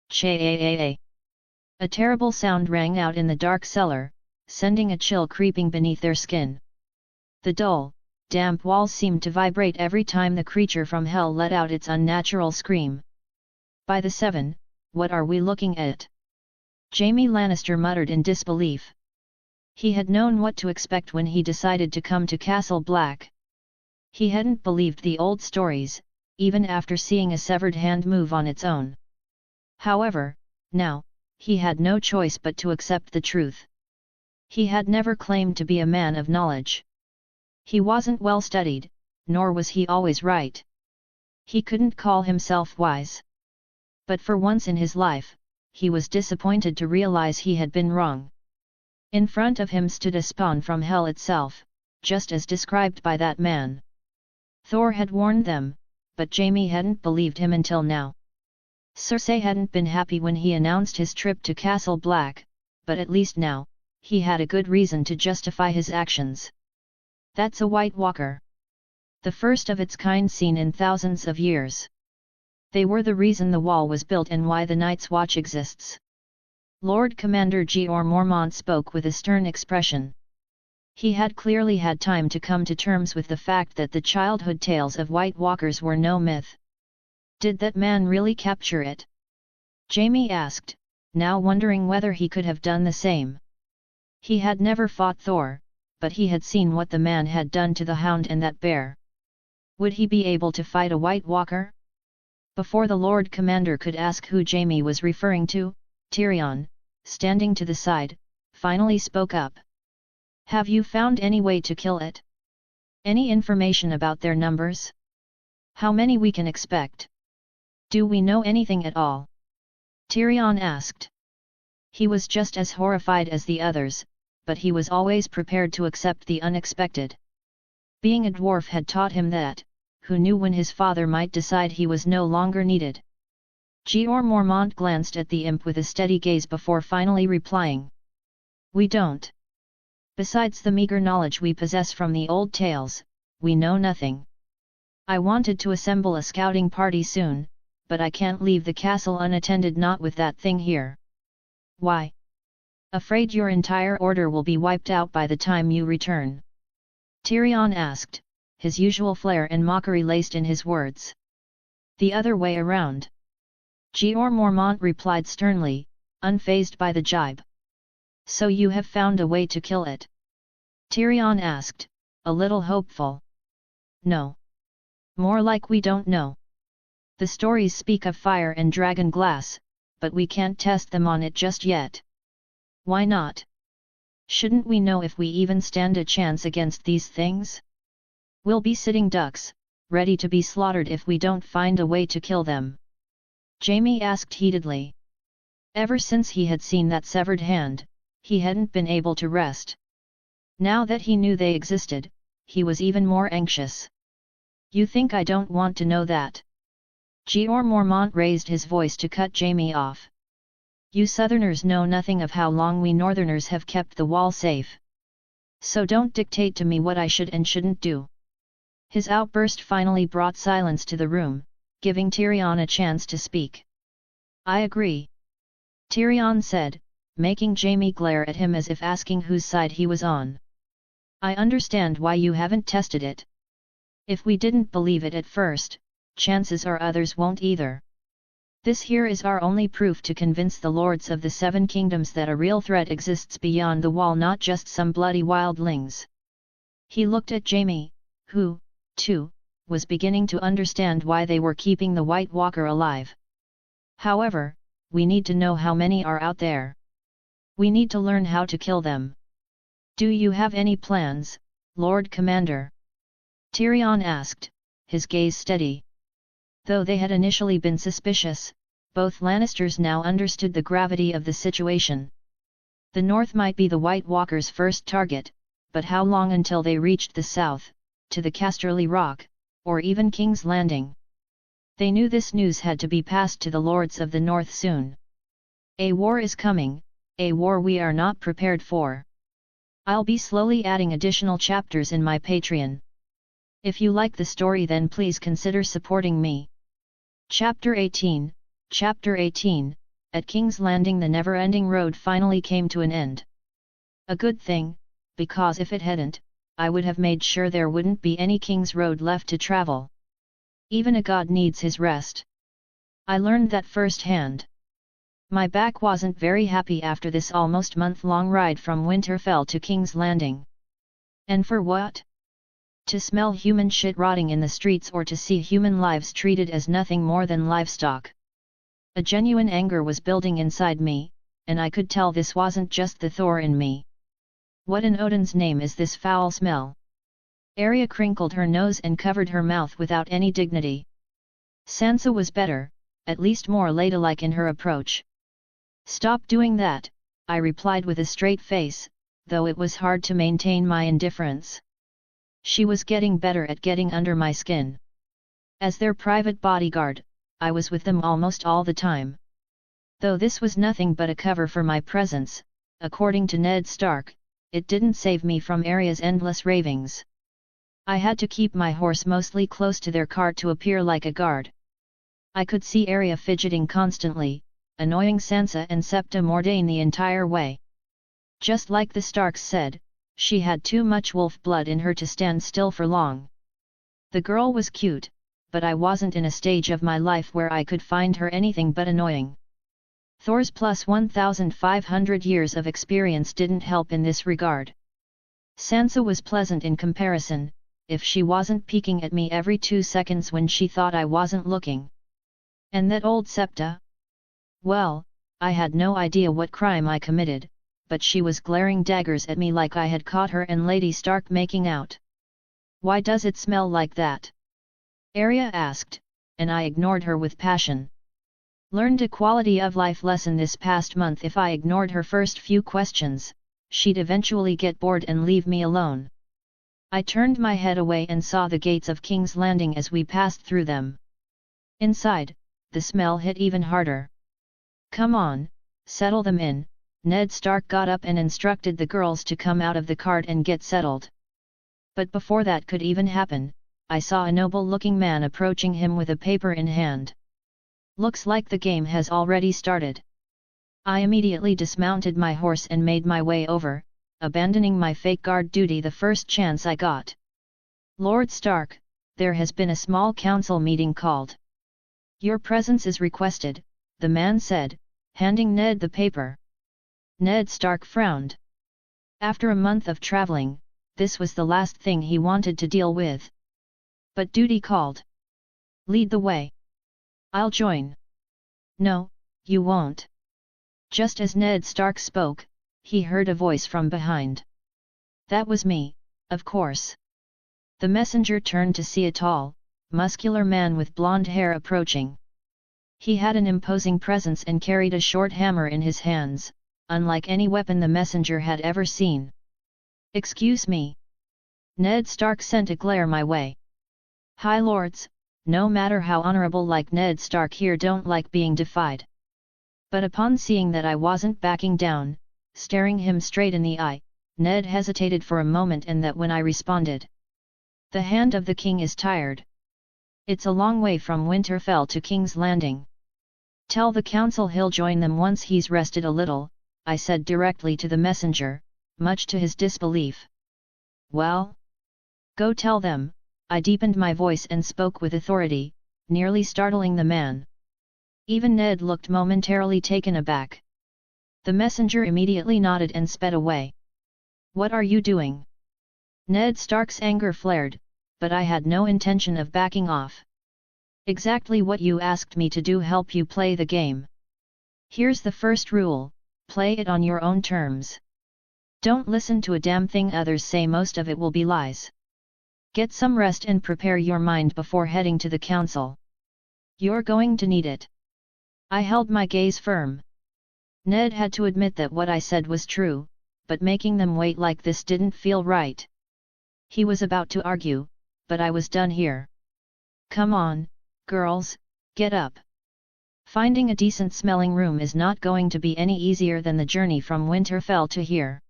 Speaker 1: "Cha-a-a-a." A terrible sound rang out in the dark cellar, sending a chill creeping beneath their skin. The dull, damp walls seemed to vibrate every time the creature from hell let out its unnatural scream. "By the seven, what are we looking at?" Jaime Lannister muttered in disbelief. He had known what to expect when he decided to come to Castle Black. He hadn't believed the old stories, even after seeing a severed hand move on its own. However, now, he had no choice but to accept the truth. He had never claimed to be a man of knowledge. He wasn't well studied, nor was he always right. He couldn't call himself wise. But for once in his life, he was disappointed to realize he had been wrong. In front of him stood a spawn from hell itself, just as described by that man. Thor had warned them, but Jaime hadn't believed him until now. Cersei hadn't been happy when he announced his trip to Castle Black, but at least now, he had a good reason to justify his actions. That's a White Walker. The first of its kind seen in thousands of years. They were the reason the wall was built and why the Night's Watch exists. Lord Commander Jeor Mormont spoke with a stern expression. He had clearly had time to come to terms with the fact that the childhood tales of White Walkers were no myth. Did that man really capture it? Jaime asked, now wondering whether he could have done the same. He had never fought Thor, but he had seen what the man had done to the Hound and that bear. Would he be able to fight a White Walker? Before the Lord Commander could ask who Jaime was referring to, Tyrion, standing to the side, finally spoke up. Have you found any way to kill it? Any information about their numbers? How many we can expect? Do we know anything at all? Tyrion asked. He was just as horrified as the others, but he was always prepared to accept the unexpected. Being a dwarf had taught him that, who knew when his father might decide he was no longer needed. Jeor Mormont glanced at the imp with a steady gaze before finally replying. We don't. Besides the meager knowledge we possess from the old tales, we know nothing. I wanted to assemble a scouting party soon, but I can't leave the castle unattended, not with that thing here. Why? Afraid your entire order will be wiped out by the time you return? Tyrion asked, his usual flair and mockery laced in his words. The other way around. Jeor Mormont replied sternly, unfazed by the jibe. So you have found a way to kill it? Tyrion asked, a little hopeful. No. More like we don't know. The stories speak of fire and dragon glass, but we can't test them on it just yet. Why not? Shouldn't we know if we even stand a chance against these things? We'll be sitting ducks, ready to be slaughtered if we don't find a way to kill them. Jaime asked heatedly. Ever since he had seen that severed hand, he hadn't been able to rest. Now that he knew they existed, he was even more anxious. You think I don't want to know that? Jeor Mormont raised his voice to cut Jaime off. You Southerners know nothing of how long we Northerners have kept the wall safe. So don't dictate to me what I should and shouldn't do." His outburst finally brought silence to the room, giving Tyrion a chance to speak. "I agree," Tyrion said, making Jaime glare at him as if asking whose side he was on. "I understand why you haven't tested it. If we didn't believe it at first, chances are others won't either. This here is our only proof to convince the lords of the Seven Kingdoms that a real threat exists beyond the wall, not just some bloody wildlings." He looked at Jaime, who, too, was beginning to understand why they were keeping the White Walker alive. "However, we need to know how many are out there. We need to learn how to kill them. Do you have any plans, Lord Commander?" Tyrion asked, his gaze steady. Though they had initially been suspicious, both Lannisters now understood the gravity of the situation. The north might be the White Walkers' first target, but how long until they reached the south, to the Casterly Rock, or even King's Landing? They knew this news had to be passed to the lords of the north soon. "A war is coming, a war we are not prepared for. I'll be slowly adding additional chapters in my Patreon. If you like the story, then please consider supporting me." Chapter 18, At King's Landing the never-ending road finally came to an end. A good thing, because if it hadn't, I would have made sure there wouldn't be any King's Road left to travel. Even a god needs his rest. I learned that firsthand. My back wasn't very happy after this almost month-long ride from Winterfell to King's Landing. And for what? To smell human shit rotting in the streets, or to see human lives treated as nothing more than livestock? A genuine anger was building inside me, and I could tell this wasn't just the Thor in me. What in Odin's name is this foul smell? Arya crinkled her nose and covered her mouth without any dignity. Sansa was better, at least more ladylike in her approach. "Stop doing that," I replied with a straight face, though it was hard to maintain my indifference. She was getting better at getting under my skin. As their private bodyguard, I was with them almost all the time. Though this was nothing but a cover for my presence, according to Ned Stark, it didn't save me from Arya's endless ravings. I had to keep my horse mostly close to their cart to appear like a guard. I could see Arya fidgeting constantly, annoying Sansa and Septa Mordane the entire way. Just like the Starks said, she had too much wolf blood in her to stand still for long. The girl was cute, but I wasn't in a stage of my life where I could find her anything but annoying. Thor's plus 1,500 years of experience didn't help in this regard. Sansa was pleasant in comparison, if she wasn't peeking at me every 2 seconds when she thought I wasn't looking. And that old Septa? Well, I had no idea what crime I committed, but she was glaring daggers at me like I had caught her and Lady Stark making out. "Why does it smell like that?" Arya asked, and I ignored her with passion. Learned a quality of life lesson this past month: if I ignored her first few questions, she'd eventually get bored and leave me alone. I turned my head away and saw the gates of King's Landing as we passed through them. Inside, the smell hit even harder. "Come on, settle them in." Ned Stark got up and instructed the girls to come out of the cart and get settled. But before that could even happen, I saw a noble-looking man approaching him with a paper in hand. "Looks like the game has already started." I immediately dismounted my horse and made my way over, abandoning my fake guard duty the first chance I got. "Lord Stark, there has been a small council meeting called. Your presence is requested," the man said, handing Ned the paper. Ned Stark frowned. After a month of traveling, this was the last thing he wanted to deal with. But duty called. "Lead the way." "I'll join." "No, you won't." Just as Ned Stark spoke, he heard a voice from behind. That was me, of course. The messenger turned to see a tall, muscular man with blonde hair approaching. He had an imposing presence and carried a short hammer in his hands, unlike any weapon the messenger had ever seen. "Excuse me." Ned Stark sent a glare my way. High Lords, no matter how honorable like Ned Stark here, don't like being defied. But upon seeing that I wasn't backing down, staring him straight in the eye, Ned hesitated for a moment, and that when I responded. The hand of the king is tired. It's a long way from Winterfell to King's Landing. Tell the council he'll join them once he's rested a little, I said directly to the messenger, much to his disbelief. Well? Go tell them, I deepened my voice and spoke with authority, nearly startling the man. Even Ned looked momentarily taken aback. The messenger immediately nodded and sped away. What are you doing? Ned Stark's anger flared, but I had no intention of backing off. Exactly what you asked me to do, help you play the game. Here's the first rule, play it on your own terms. Don't listen to a damn thing others say, most of it will be lies. Get some rest and prepare your mind before heading to the council. You're going to need it. I held my gaze firm. Ned had to admit that what I said was true, but making them wait like this didn't feel right. He was about to argue, but I was done here. Come on, girls, get up. Finding a decent-smelling room is not going to be any easier than the journey from Winterfell to here.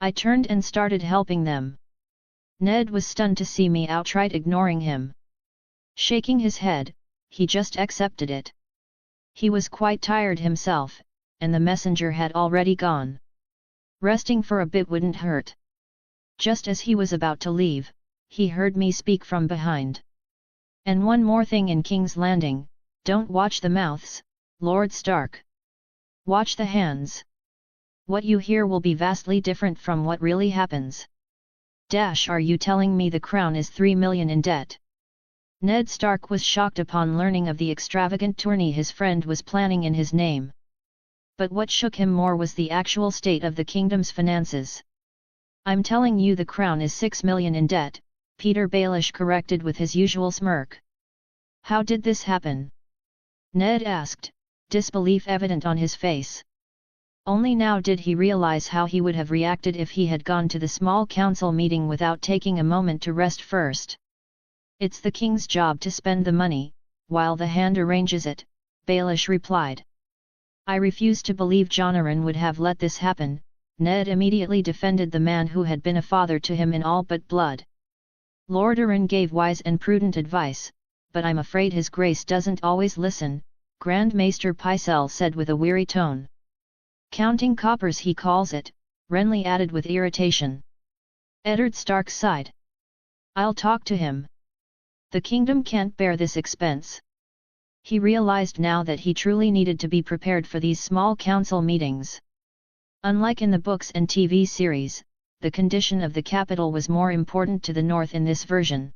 Speaker 1: I turned and started helping them. Ned was stunned to see me outright ignoring him. Shaking his head, he just accepted it. He was quite tired himself, and the messenger had already gone. Resting for a bit wouldn't hurt. Just as he was about to leave, he heard me speak from behind. And one more thing in King's Landing, don't watch the mouths, Lord Stark. Watch the hands. What you hear will be vastly different from what really happens. Are you telling me the crown is 3 million in debt? Ned Stark was shocked upon learning of the extravagant tourney his friend was planning in his name. But what shook him more was the actual state of the kingdom's finances. I'm telling you the crown is 6 million in debt, Peter Baelish corrected with his usual smirk. How did this happen? Ned asked, disbelief evident on his face. Only now did he realize how he would have reacted if he had gone to the small council meeting without taking a moment to rest first. It's the king's job to spend the money, while the hand arranges it, Baelish replied. I refuse to believe Jonathan would have let this happen. Ned immediately defended the man who had been a father to him in all but blood. Lord Arryn gave wise and prudent advice, but I'm afraid his grace doesn't always listen, Grand Maester Pycelle said with a weary tone. Counting coppers he calls it, Renly added with irritation. Eddard Stark sighed. I'll talk to him. The kingdom can't bear this expense. He realized now that he truly needed to be prepared for these small council meetings. Unlike in the books and TV series, the condition of the capital was more important to the North in this version.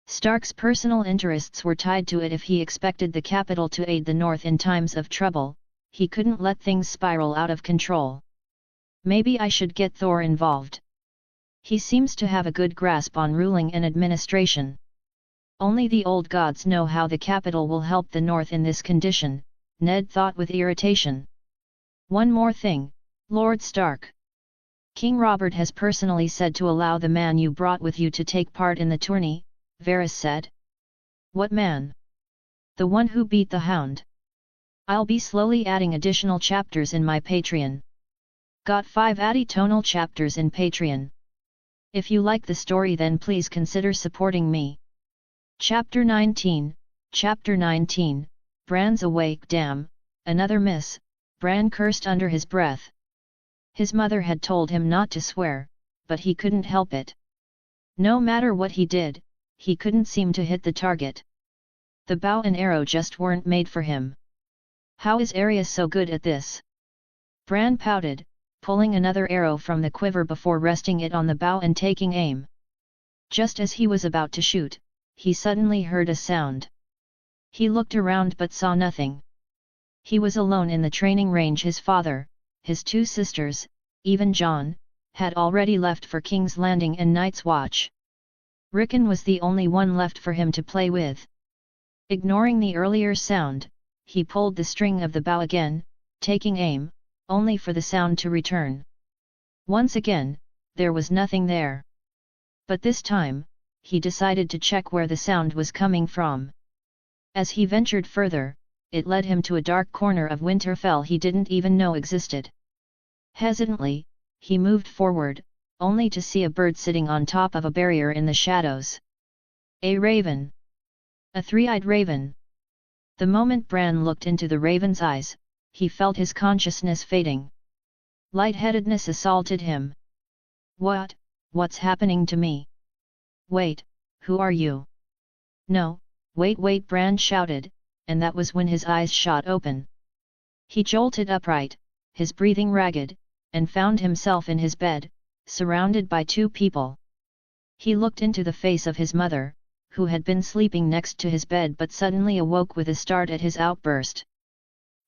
Speaker 1: Stark's personal interests were tied to it. If he expected the capital to aid the North in times of trouble, he couldn't let things spiral out of control. Maybe I should get Thor involved. He seems to have a good grasp on ruling and administration. Only the old gods know how the capital will help the North in this condition, Ned thought with irritation. One more thing, Lord Stark. King Robert has personally said to allow the man you brought with you to take part in the tourney, Varys said. What man? The one who beat the Hound. I'll be slowly adding additional chapters in my Patreon. Got 5 additional chapters in Patreon. If you like the story, then please consider supporting me. Chapter 19, Bran's awake. Damn, another miss, Bran cursed under his breath. His mother had told him not to swear, but he couldn't help it. No matter what he did, he couldn't seem to hit the target. The bow and arrow just weren't made for him. How is Arya so good at this? Bran pouted, pulling another arrow from the quiver before resting it on the bow and taking aim. Just as he was about to shoot, he suddenly heard a sound. He looked around but saw nothing. He was alone in the training range. His father, his 2 sisters, even Jon, had already left for King's Landing and Night's Watch. Rickon was the only one left for him to play with. Ignoring the earlier sound, he pulled the string of the bow again, taking aim, only for the sound to return. Once again, there was nothing there. But this time, he decided to check where the sound was coming from. As he ventured further, it led him to a dark corner of Winterfell he didn't even know existed. Hesitantly, he moved forward, only to see a bird sitting on top of a barrier in the shadows. A raven. A three-eyed raven. The moment Bran looked into the raven's eyes, he felt his consciousness fading. Lightheadedness assaulted him. What's happening to me? Wait, who are you? No, wait, Bran shouted, and that was when his eyes shot open. He jolted upright, his breathing ragged, and found himself in his bed, surrounded by two people. He looked into the face of his mother, who had been sleeping next to his bed but suddenly awoke with a start at his outburst.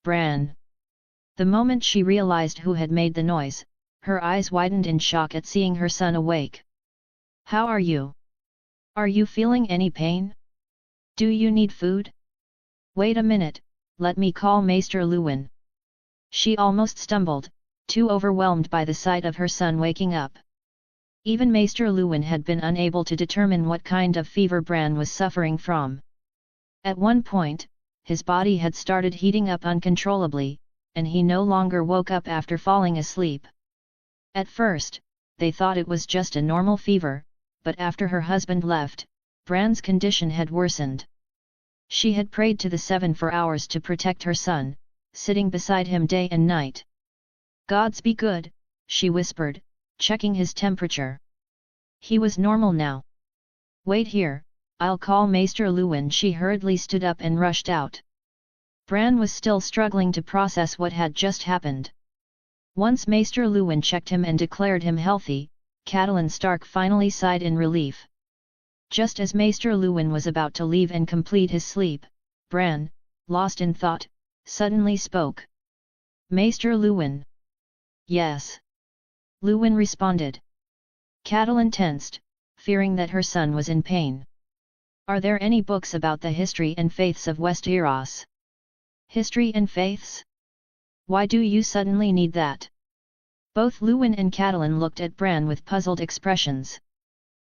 Speaker 1: Bran! The moment she realized who had made the noise, her eyes widened in shock at seeing her son awake. How are you? Are you feeling any pain? Do you need food? Wait a minute, let me call Maester Luwin. She almost stumbled, too overwhelmed by the sight of her son waking up. Even Maester Luwin had been unable to determine what kind of fever Bran was suffering from. At one point, his body had started heating up uncontrollably, and he no longer woke up after falling asleep. At first, they thought it was just a normal fever, but after her husband left, Bran's condition had worsened. She had prayed to the Seven for hours to protect her son, sitting beside him day and night. Gods be good, she whispered, checking his temperature. He was normal now. Wait here, I'll call Maester Luwin. She hurriedly stood up and rushed out. Bran was still struggling to process what had just happened. Once Maester Luwin checked him and declared him healthy, Catelyn Stark finally sighed in relief. Just as Maester Luwin was about to leave and complete his sleep, Bran, lost in thought, suddenly spoke. Maester Luwin. Yes. Luwin responded. Catelyn tensed, fearing that her son was in pain. Are there any books about the history and faiths of Westeros? History and faiths? Why do you suddenly need that? Both Luwin and Catelyn looked at Bran with puzzled expressions.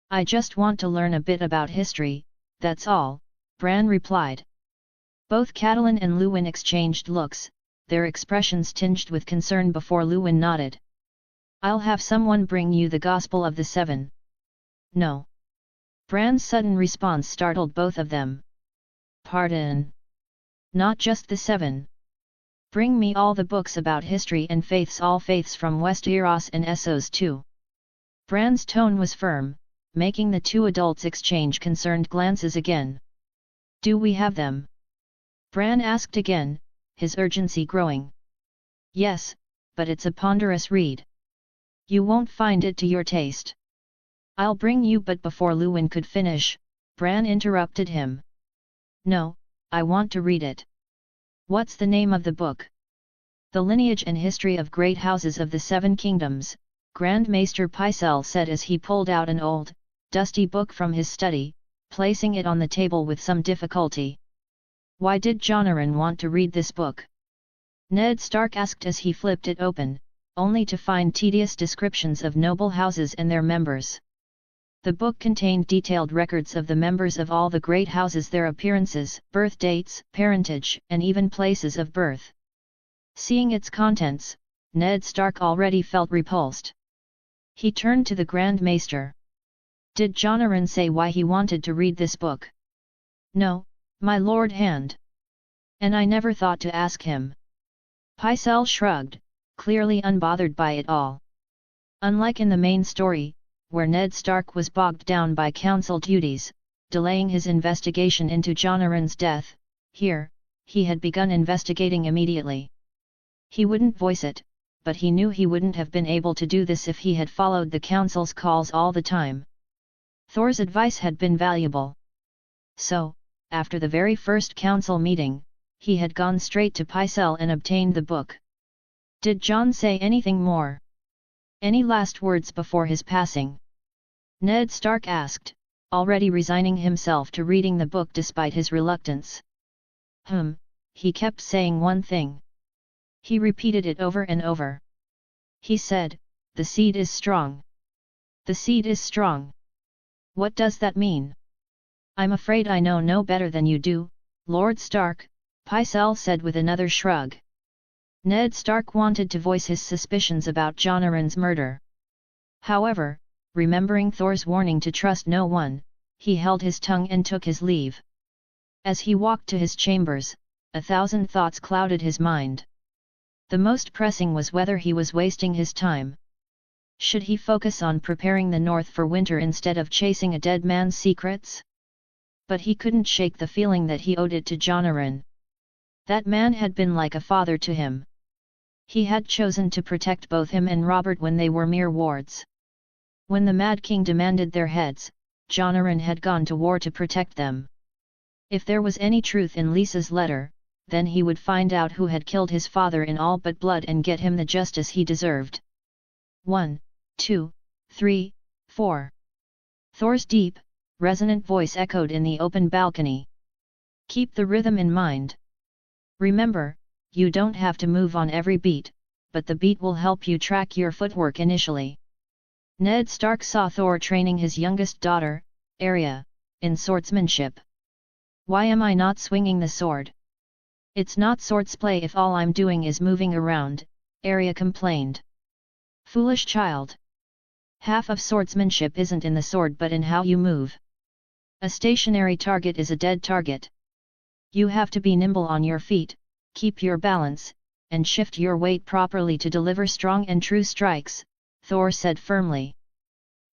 Speaker 1: I just want to learn a bit about history, that's all, Bran replied. Both Catelyn and Luwin exchanged looks, their expressions tinged with concern before Luwin nodded. I'll have someone bring you the Gospel of the Seven. No. Bran's sudden response startled both of them. Pardon? Not just the Seven. Bring me all the books about history and faiths, all faiths from Westeros and Essos too. Bran's tone was firm, making the two adults exchange concerned glances again. Do we have them? Bran asked again, his urgency growing. Yes, but it's a ponderous read. You won't find it to your taste. I'll bring you, but before Luwin could finish, Bran interrupted him. No, I want to read it. What's the name of the book? The Lineage and History of Great Houses of the Seven Kingdoms, Grand Maester Pycelle said as he pulled out an old, dusty book from his study, placing it on the table with some difficulty. Why did Jonaran want to read this book? Ned Stark asked as he flipped it open, only to find tedious descriptions of noble houses and their members. The book contained detailed records of the members of all the great houses, their appearances, birth dates, parentage, and even places of birth. Seeing its contents, Ned Stark already felt repulsed. He turned to the Grand Maester. Did Jonaran say why he wanted to read this book? No, my Lord Hand. And I never thought to ask him. Pycelle shrugged, clearly unbothered by it all. Unlike in the main story, where Ned Stark was bogged down by council duties, delaying his investigation into Jonaran's death, here, he had begun investigating immediately. He wouldn't voice it, but he knew he wouldn't have been able to do this if he had followed the council's calls all the time. Thor's advice had been valuable. So, after the very first council meeting, he had gone straight to Pycelle and obtained the book. Did Jon say anything more? Any last words before his passing? Ned Stark asked, already resigning himself to reading the book despite his reluctance. He kept saying one thing. He repeated it over and over. He said, the seed is strong. The seed is strong. What does that mean? I'm afraid I know no better than you do, Lord Stark, Pycelle said with another shrug. Ned Stark wanted to voice his suspicions about Jonaran's murder. However, remembering Thor's warning to trust no one, he held his tongue and took his leave. As he walked to his chambers, 1,000 thoughts clouded his mind. The most pressing was whether he was wasting his time. Should he focus on preparing the North for winter instead of chasing a dead man's secrets? But he couldn't shake the feeling that he owed it to Jonaran. That man had been like a father to him. He had chosen to protect both him and Robert when they were mere wards. When the Mad King demanded their heads, Jonaran had gone to war to protect them. If there was any truth in Lisa's letter, then he would find out who had killed his father in all but blood and get him the justice he deserved. 1, 2, 3, 4. Thor's deep, resonant voice echoed in the open balcony. Keep the rhythm in mind. Remember, you don't have to move on every beat, but the beat will help you track your footwork initially. Ned Stark saw Thor training his youngest daughter, Arya, in swordsmanship. Why am I not swinging the sword? It's not swordplay if all I'm doing is moving around, Arya complained. Foolish child. Half of swordsmanship isn't in the sword but in how you move. A stationary target is a dead target. You have to be nimble on your feet, keep your balance, and shift your weight properly to deliver strong and true strikes, Thor said firmly.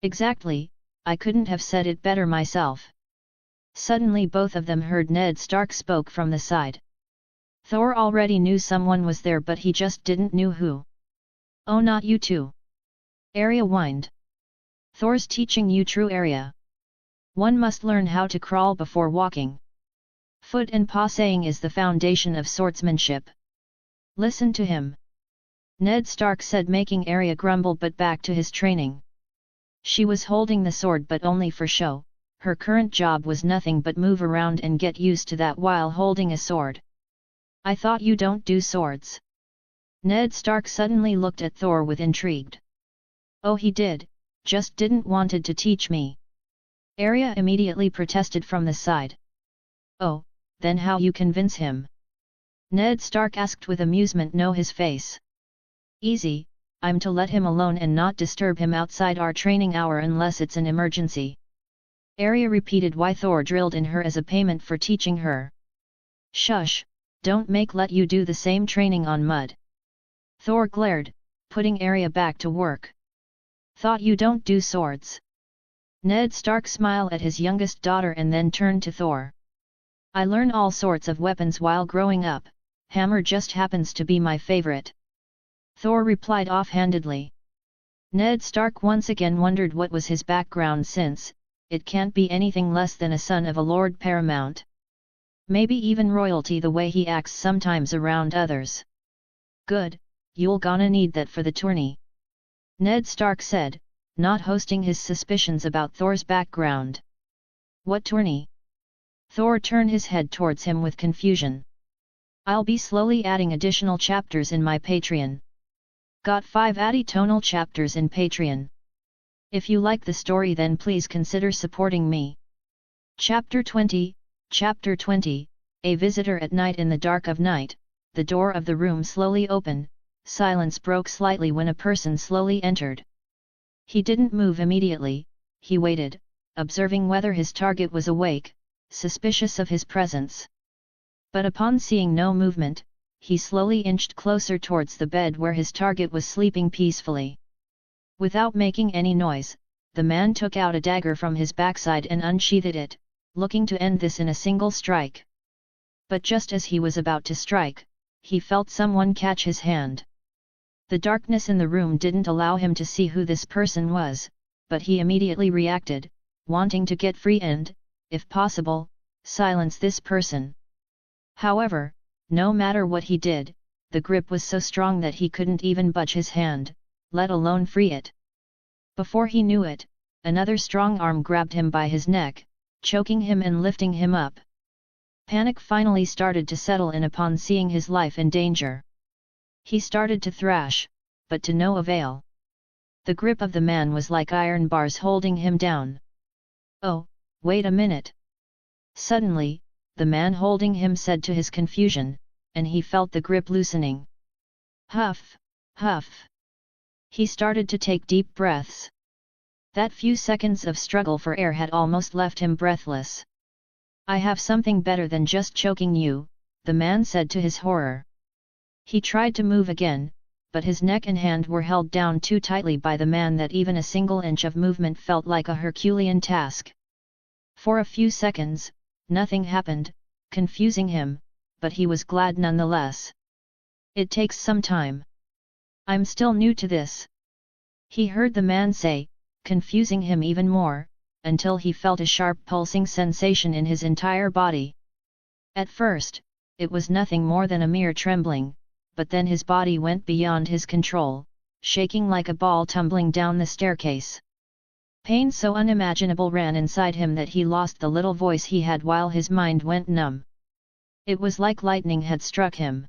Speaker 1: Exactly, I couldn't have said it better myself. Suddenly both of them heard Ned Stark spoke from the side. Thor already knew someone was there but he just didn't know who. Oh, not you two. Arya whined. Thor's teaching you true, Arya. One must learn how to crawl before walking. Foot and paw saying is the foundation of swordsmanship. Listen to him. Ned Stark said, making Arya grumble but back to his training. She was holding the sword but only for show, her current job was nothing but move around and get used to that while holding a sword. I thought you don't do swords. Ned Stark suddenly looked at Thor with intrigue. Oh, he did, just didn't wanted to teach me. Arya immediately protested from the side. Oh, then how you convince him? Ned Stark asked with amusement no his face. Easy, I'm to let him alone and not disturb him outside our training hour unless it's an emergency. Arya repeated why Thor drilled in her as a payment for teaching her. Shush, don't let you do the same training on mud. Thor glared, putting Arya back to work. Thought you don't do swords. Ned Stark smiled at his youngest daughter and then turned to Thor. I learn all sorts of weapons while growing up, hammer just happens to be my favorite. Thor replied offhandedly. Ned Stark once again wondered what was his background since, it can't be anything less than a son of a Lord Paramount. Maybe even royalty the way he acts sometimes around others. Good, you'll gonna need that for the tourney. Ned Stark said, not hosting his suspicions about Thor's background. What tourney? Thor turned his head towards him with confusion. I'll be slowly adding additional chapters in my Patreon. Got 5 additional chapters in Patreon. If you like the story then please consider supporting me. Chapter 20, Chapter 20, A visitor at night. In the dark of night, the door of the room slowly opened, silence broke slightly when a person slowly entered. He didn't move immediately, he waited, observing whether his target was awake, suspicious of his presence. But upon seeing no movement, he slowly inched closer towards the bed where his target was sleeping peacefully. Without making any noise, the man took out a dagger from his backside and unsheathed it, looking to end this in a single strike. But just as he was about to strike, he felt someone catch his hand. The darkness in the room didn't allow him to see who this person was, but he immediately reacted, wanting to get free and, if possible, silence this person. However, no matter what he did, the grip was so strong that he couldn't even budge his hand, let alone free it. Before he knew it, another strong arm grabbed him by his neck, choking him and lifting him up. Panic finally started to settle in upon seeing his life in danger. He started to thrash, but to no avail. The grip of the man was like iron bars holding him down. Oh, wait a minute. Suddenly, the man holding him said to his confusion, and he felt the grip loosening. Huff, huff. He started to take deep breaths. That few seconds of struggle for air had almost left him breathless. I have something better than just choking you, the man said to his horror. He tried to move again, but his neck and hand were held down too tightly by the man that even a single inch of movement felt like a Herculean task. For a few seconds, nothing happened, confusing him, but he was glad nonetheless. It takes some time. I'm still new to this. He heard the man say, confusing him even more, until he felt a sharp pulsing sensation in his entire body. At first, it was nothing more than a mere trembling, but then his body went beyond his control, shaking like a ball tumbling down the staircase. Pain so unimaginable ran inside him that he lost the little voice he had while his mind went numb. It was like lightning had struck him.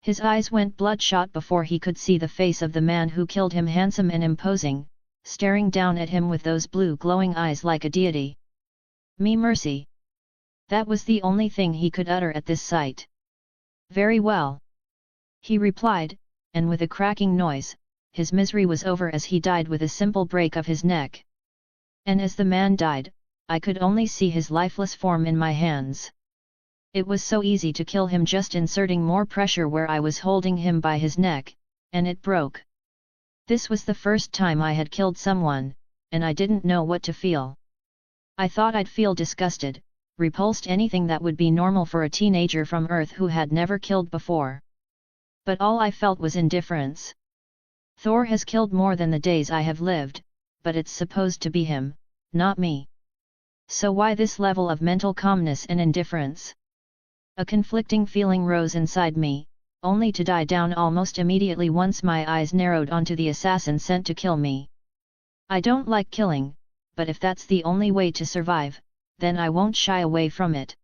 Speaker 1: His eyes went bloodshot before he could see the face of the man who killed him, handsome and imposing, staring down at him with those blue glowing eyes like a deity. Me mercy! That was the only thing he could utter at this sight. Very well, he replied, and with a cracking noise, his misery was over as he died with a simple break of his neck. And as the man died, I could only see his lifeless form in my hands. It was so easy to kill him, just inserting more pressure where I was holding him by his neck, and it broke. This was the first time I had killed someone, and I didn't know what to feel. I thought I'd feel disgusted, repulsed, anything that would be normal for a teenager from Earth who had never killed before. But all I felt was indifference. Thor has killed more than the days I have lived, but it's supposed to be him, not me. So why this level of mental calmness and indifference? A conflicting feeling rose inside me, only to die down almost immediately once my eyes narrowed onto the assassin sent to kill me. I don't like killing, but if that's the only way to survive, then I won't shy away from it.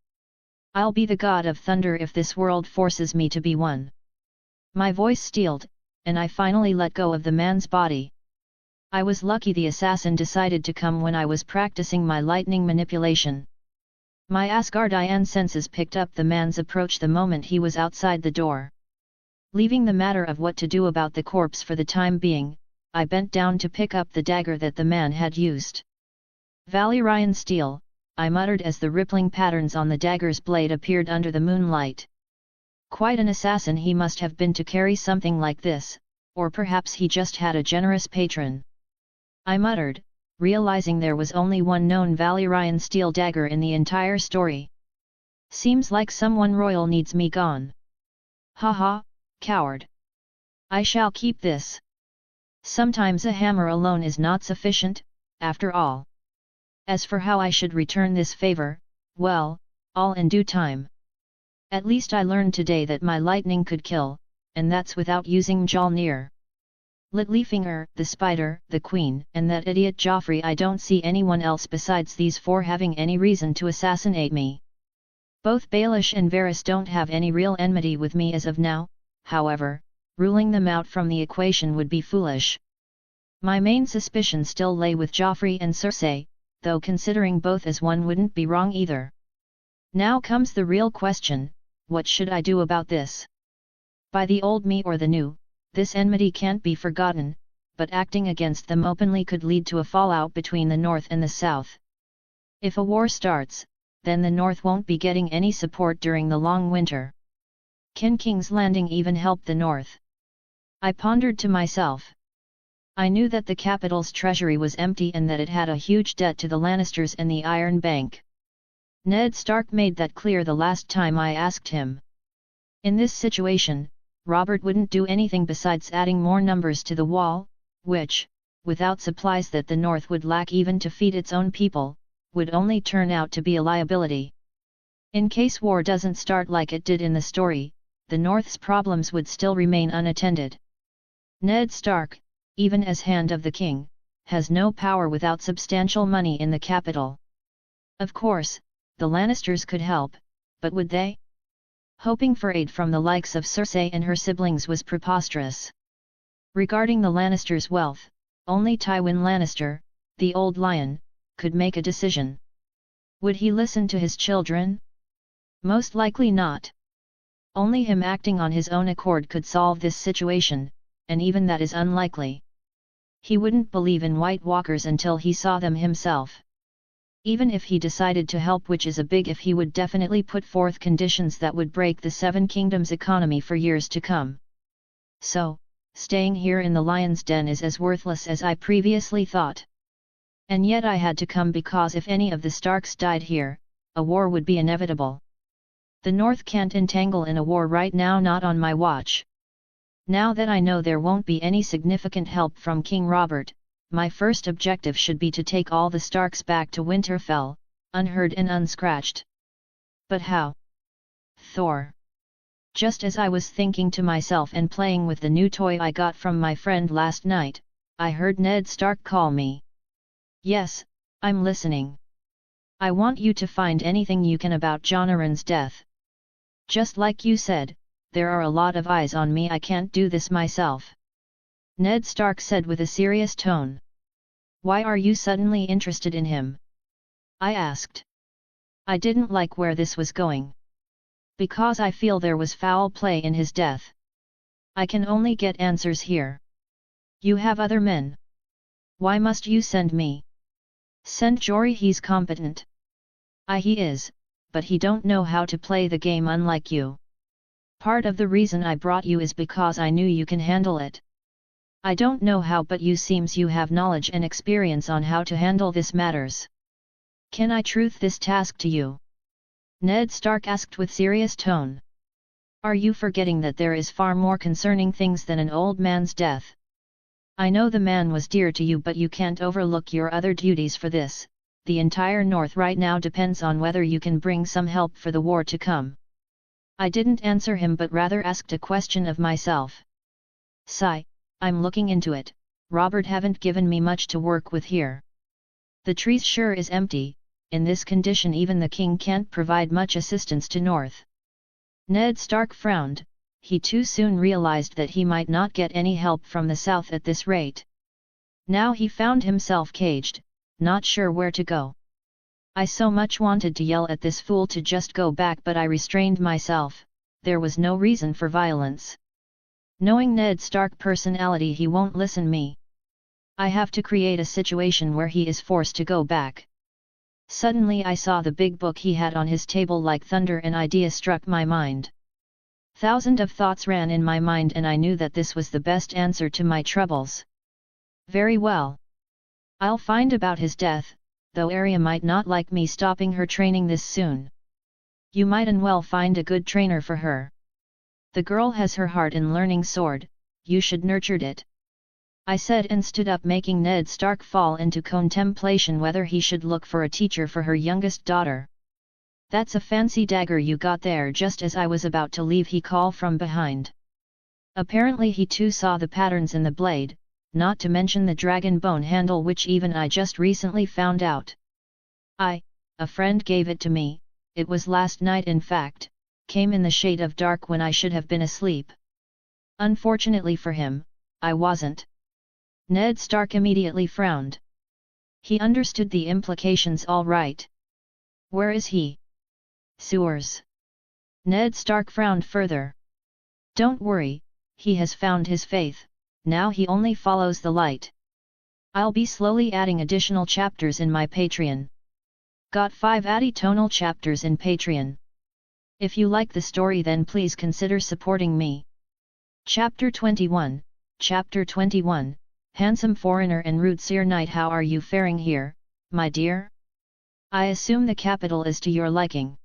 Speaker 1: I'll be the god of thunder if this world forces me to be one. My voice steeled, and I finally let go of the man's body. I was lucky the assassin decided to come when I was practicing my lightning manipulation. My Asgardian senses picked up the man's approach the moment he was outside the door. Leaving the matter of what to do about the corpse for the time being, I bent down to pick up the dagger that the man had used. Valyrian steel, I muttered as the rippling patterns on the dagger's blade appeared under the moonlight. Quite an assassin he must have been to carry something like this, or perhaps he just had a generous patron. I muttered, realizing there was only one known Valyrian steel dagger in the entire story. Seems like someone royal needs me gone. Haha, coward. I shall keep this. Sometimes a hammer alone is not sufficient, after all. As for how I should return this favor, well, all in due time. At least I learned today that my lightning could kill, and that's without using Mjolnir. Littlefinger, the spider, the queen, and that idiot Joffrey. I don't see anyone else besides these four having any reason to assassinate me. Both Baelish and Varys don't have any real enmity with me as of now, however, ruling them out from the equation would be foolish. My main suspicion still lay with Joffrey and Cersei, though considering both as one wouldn't be wrong either. Now comes the real question, what should I do about this? By the old me or the new, this enmity can't be forgotten, but acting against them openly could lead to a fallout between the North and the South. If a war starts, then the North won't be getting any support during the long winter. Can King's Landing even help the North? I pondered to myself. I knew that the capital's treasury was empty and that it had a huge debt to the Lannisters and the Iron Bank. Ned Stark made that clear the last time I asked him. In this situation, Robert wouldn't do anything besides adding more numbers to the wall, which, without supplies that the North would lack even to feed its own people, would only turn out to be a liability. In case war doesn't start like it did in the story, the North's problems would still remain unattended. Ned Stark, even as Hand of the King, has no power without substantial money in the capital. Of course, the Lannisters could help, but would they? Hoping for aid from the likes of Cersei and her siblings was preposterous. Regarding the Lannisters' wealth, only Tywin Lannister, the Old Lion, could make a decision. Would he listen to his children? Most likely not. Only him acting on his own accord could solve this situation, and even that is unlikely. He wouldn't believe in White Walkers until he saw them himself. Even if he decided to help, which is a big if, he would definitely put forth conditions that would break the Seven Kingdoms economy for years to come. So, staying here in the lion's den is as worthless as I previously thought. And yet I had to come because if any of the Starks died here, a war would be inevitable. The North can't entangle in a war right now, not on my watch. Now that I know there won't be any significant help from King Robert, my first objective should be to take all the Starks back to Winterfell, unhurt and unscratched. But how? Thor. Just as I was thinking to myself and playing with the new toy I got from my friend last night, I heard Ned Stark call me. Yes, I'm listening. I want you to find anything you can about Jon Arryn's death. Just like you said, there are a lot of eyes on me, I can't do this myself. Ned Stark said with a serious tone. Why are you suddenly interested in him? I asked. I didn't like where this was going. Because I feel there was foul play in his death. I can only get answers here. You have other men. Why must you send me? Send Jory, he's competent. He is, but he don't know how to play the game unlike you. Part of the reason I brought you is because I knew you can handle it. I don't know how, but you seems you have knowledge and experience on how to handle this matters. Can I truth this task to you? Ned Stark asked with serious tone. Are you forgetting that there is far more concerning things than an old man's death? I know the man was dear to you, but you can't overlook your other duties for this. The entire North right now depends on whether you can bring some help for the war to come. I didn't answer him, but rather asked a question of myself. Sigh, I'm looking into it. Robert haven't given me much to work with here. The trees sure is empty. In this condition even the king can't provide much assistance to North. Ned Stark frowned. He too soon realized that he might not get any help from the south at this rate. Now he found himself caged, not sure where to go. I so much wanted to yell at this fool to just go back, but I restrained myself. There was no reason for violence. Knowing Ned Stark's personality, he won't listen me. I have to create a situation where he is forced to go back. Suddenly I saw the big book he had on his table like thunder. An idea struck my mind. Thousands of thoughts ran in my mind and I knew that this was the best answer to my troubles. Very well. I'll find about his death, though Arya might not like me stopping her training this soon. You might and well find a good trainer for her. The girl has her heart in learning sword, you should nurture it. I said and stood up, making Ned Stark fall into contemplation whether he should look for a teacher for her youngest daughter. That's a fancy dagger you got there. Just as I was about to leave, he called from behind. Apparently he too saw the patterns in the blade, not to mention the dragon bone handle, which even I just recently found out. A friend gave it to me. It was last night, in fact, came in the shade of dark when I should have been asleep. Unfortunately for him, I wasn't. Ned Stark immediately frowned. He understood the implications all right. Where is he? Sewers. Ned Stark frowned further. Don't worry, he has found his faith, now he only follows the light. I'll be slowly adding additional chapters in my Patreon. Got 5 additional chapters in Patreon. If you like the story, then please consider supporting me. Chapter 21, Chapter 21, Handsome Foreigner and Rude Seer Knight. How are you faring here, my dear? I assume the capital is to your liking.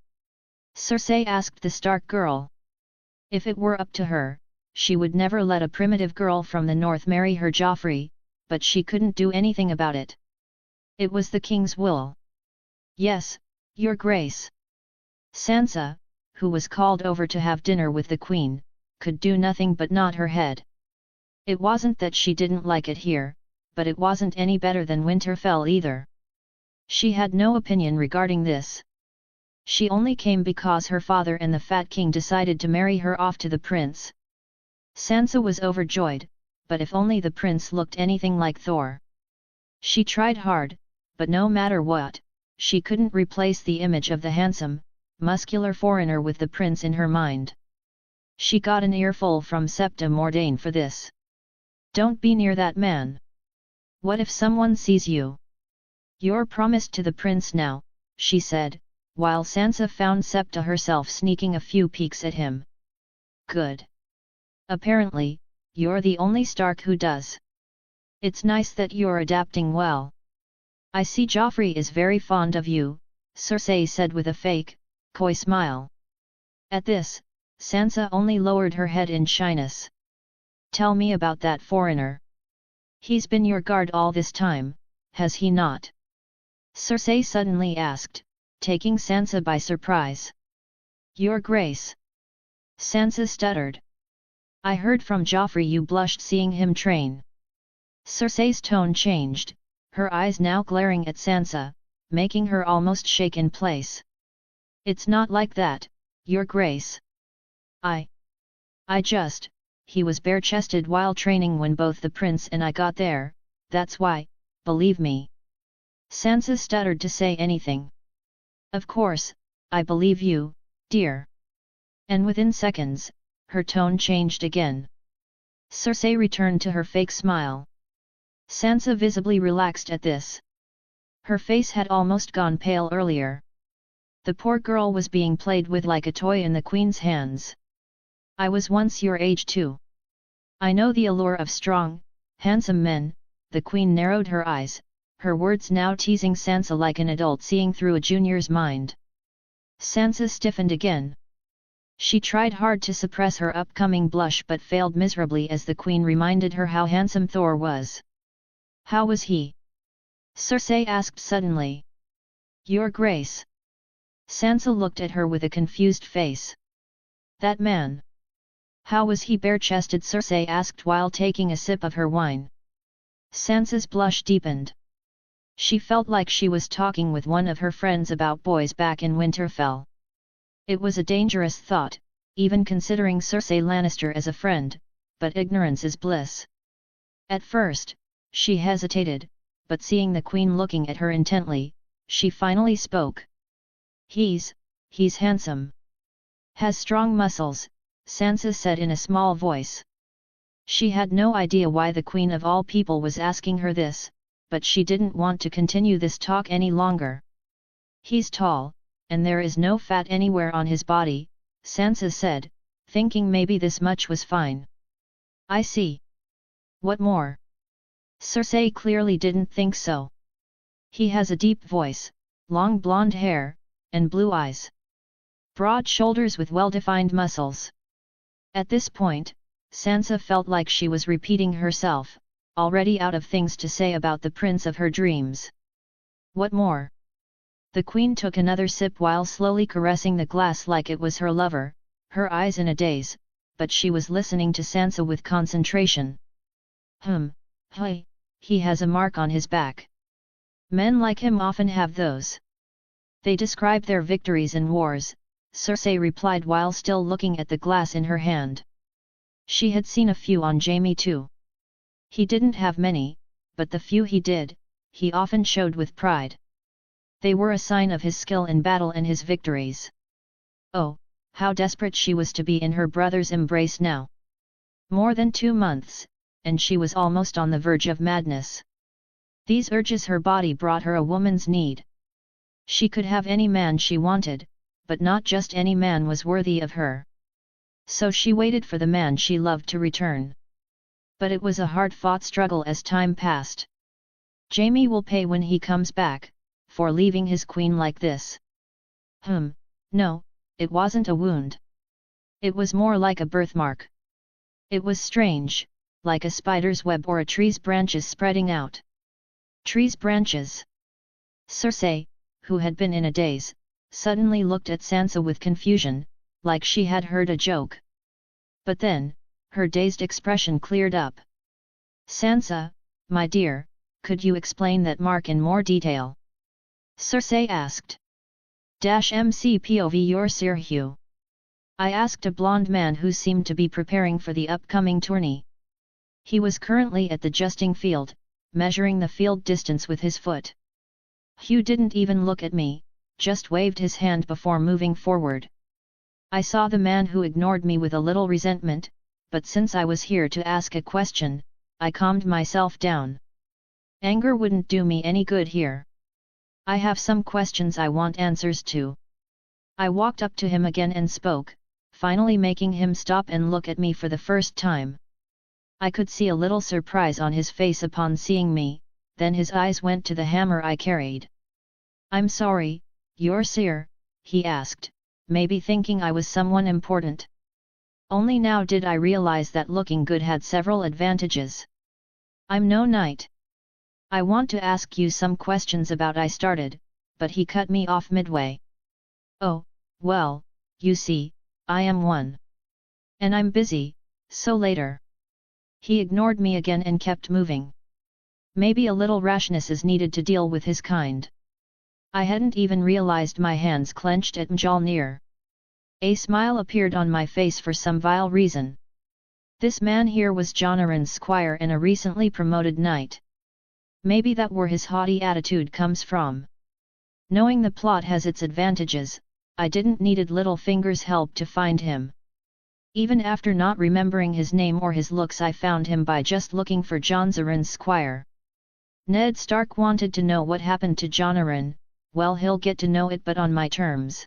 Speaker 1: Cersei asked the Stark girl. If it were up to her, she would never let a primitive girl from the north marry her Joffrey, but she couldn't do anything about it. It was the king's will. Yes, your grace. Sansa, who was called over to have dinner with the queen, could do nothing but nod her head. It wasn't that she didn't like it here, but it wasn't any better than Winterfell either. She had no opinion regarding this. She only came because her father and the Fat King decided to marry her off to the prince. Sansa was overjoyed, but if only the prince looked anything like Thor. She tried hard, but no matter what, she couldn't replace the image of the handsome, muscular foreigner with the prince in her mind. She got an earful from Septa Mordain for this. Don't be near that man. What if someone sees you? You're promised to the prince now, she said, while Sansa found Septa herself sneaking a few peeks at him. Good. Apparently, you're the only Stark who does. It's nice that you're adapting well. I see Joffrey is very fond of you, Cersei said with a fake, coy smile. At this, Sansa only lowered her head in shyness. Tell me about that foreigner. He's been your guard all this time, has he not? Cersei suddenly asked, taking Sansa by surprise. Your Grace. Sansa stuttered. I heard from Joffrey you blushed seeing him train. Cersei's tone changed, her eyes now glaring at Sansa, making her almost shake in place. It's not like that, Your Grace. He was bare-chested while training when both the prince and I got there, that's why, believe me. Sansa stuttered to say anything. Of course, I believe you, dear. And within seconds, her tone changed again. Cersei returned to her fake smile. Sansa visibly relaxed at this. Her face had almost gone pale earlier. The poor girl was being played with like a toy in the queen's hands. I was once your age too. I know the allure of strong, handsome men. The queen narrowed her eyes, her words now teasing Sansa like an adult seeing through a junior's mind. Sansa stiffened again. She tried hard to suppress her upcoming blush but failed miserably as the queen reminded her how handsome Thor was. How was he? Cersei asked suddenly. Your Grace. Sansa looked at her with a confused face. That man. How was he bare-chested? Cersei asked while taking a sip of her wine. Sansa's blush deepened. She felt like she was talking with one of her friends about boys back in Winterfell. It was a dangerous thought, even considering Cersei Lannister as a friend, but ignorance is bliss. At first, she hesitated, but seeing the queen looking at her intently, she finally spoke. He's handsome. Has strong muscles, Sansa said in a small voice. She had no idea why the queen of all people was asking her this, but she didn't want to continue this talk any longer. He's tall, and there is no fat anywhere on his body, Sansa said, thinking maybe this much was fine. I see. What more? Cersei clearly didn't think so. He has a deep voice, long blonde hair, and blue eyes. Broad shoulders with well-defined muscles. At this point, Sansa felt like she was repeating herself, already out of things to say about the prince of her dreams. What more? The queen took another sip while slowly caressing the glass like it was her lover, her eyes in a daze, but she was listening to Sansa with concentration. He has a mark on his back. Men like him often have those. They describe their victories in wars, Cersei replied while still looking at the glass in her hand. She had seen a few on Jaime too. He didn't have many, but the few he did, he often showed with pride. They were a sign of his skill in battle and his victories. Oh, how desperate she was to be in her brother's embrace now. More than 2 months, and she was almost on the verge of madness. These urges her body brought her a woman's need. She could have any man she wanted, but not just any man was worthy of her. So she waited for the man she loved to return. But it was a hard-fought struggle as time passed. Jaime will pay when he comes back, for leaving his queen like this. No, it wasn't a wound. It was more like a birthmark. It was strange, like a spider's web or a tree's branches spreading out. Tree's branches. Cersei, who had been in a daze, suddenly looked at Sansa with confusion, like she had heard a joke. But then, her dazed expression cleared up. Sansa, my dear, could you explain that mark in more detail? Cersei asked. MCPOV your Sirhu. I asked a blonde man who seemed to be preparing for the upcoming tourney. He was currently at the justing field, measuring the field distance with his foot. Hugh didn't even look at me, just waved his hand before moving forward. I saw the man who ignored me with a little resentment, but since I was here to ask a question, I calmed myself down. Anger wouldn't do me any good here. I have some questions I want answers to. I walked up to him again and spoke, finally making him stop and look at me for the first time. I could see a little surprise on his face upon seeing me, then his eyes went to the hammer I carried. "I'm sorry, you're Seer?" he asked, maybe thinking I was someone important. Only now did I realize that looking good had several advantages. "I'm no knight. I want to ask you some questions about," I started, but he cut me off midway. "Oh, well, you see, I am one. And I'm busy, so later." He ignored me again and kept moving. Maybe a little rashness is needed to deal with his kind. I hadn't even realized my hands clenched at Mjolnir. A smile appeared on my face for some vile reason. This man here was Jonaran's squire and a recently promoted knight. Maybe that where his haughty attitude comes from. Knowing the plot has its advantages, I didn't needed Littlefinger's help to find him. Even after not remembering his name or his looks, I found him by just looking for Jonaran's squire. Ned Stark wanted to know what happened to Jonaran. Well, he'll get to know it, but on my terms.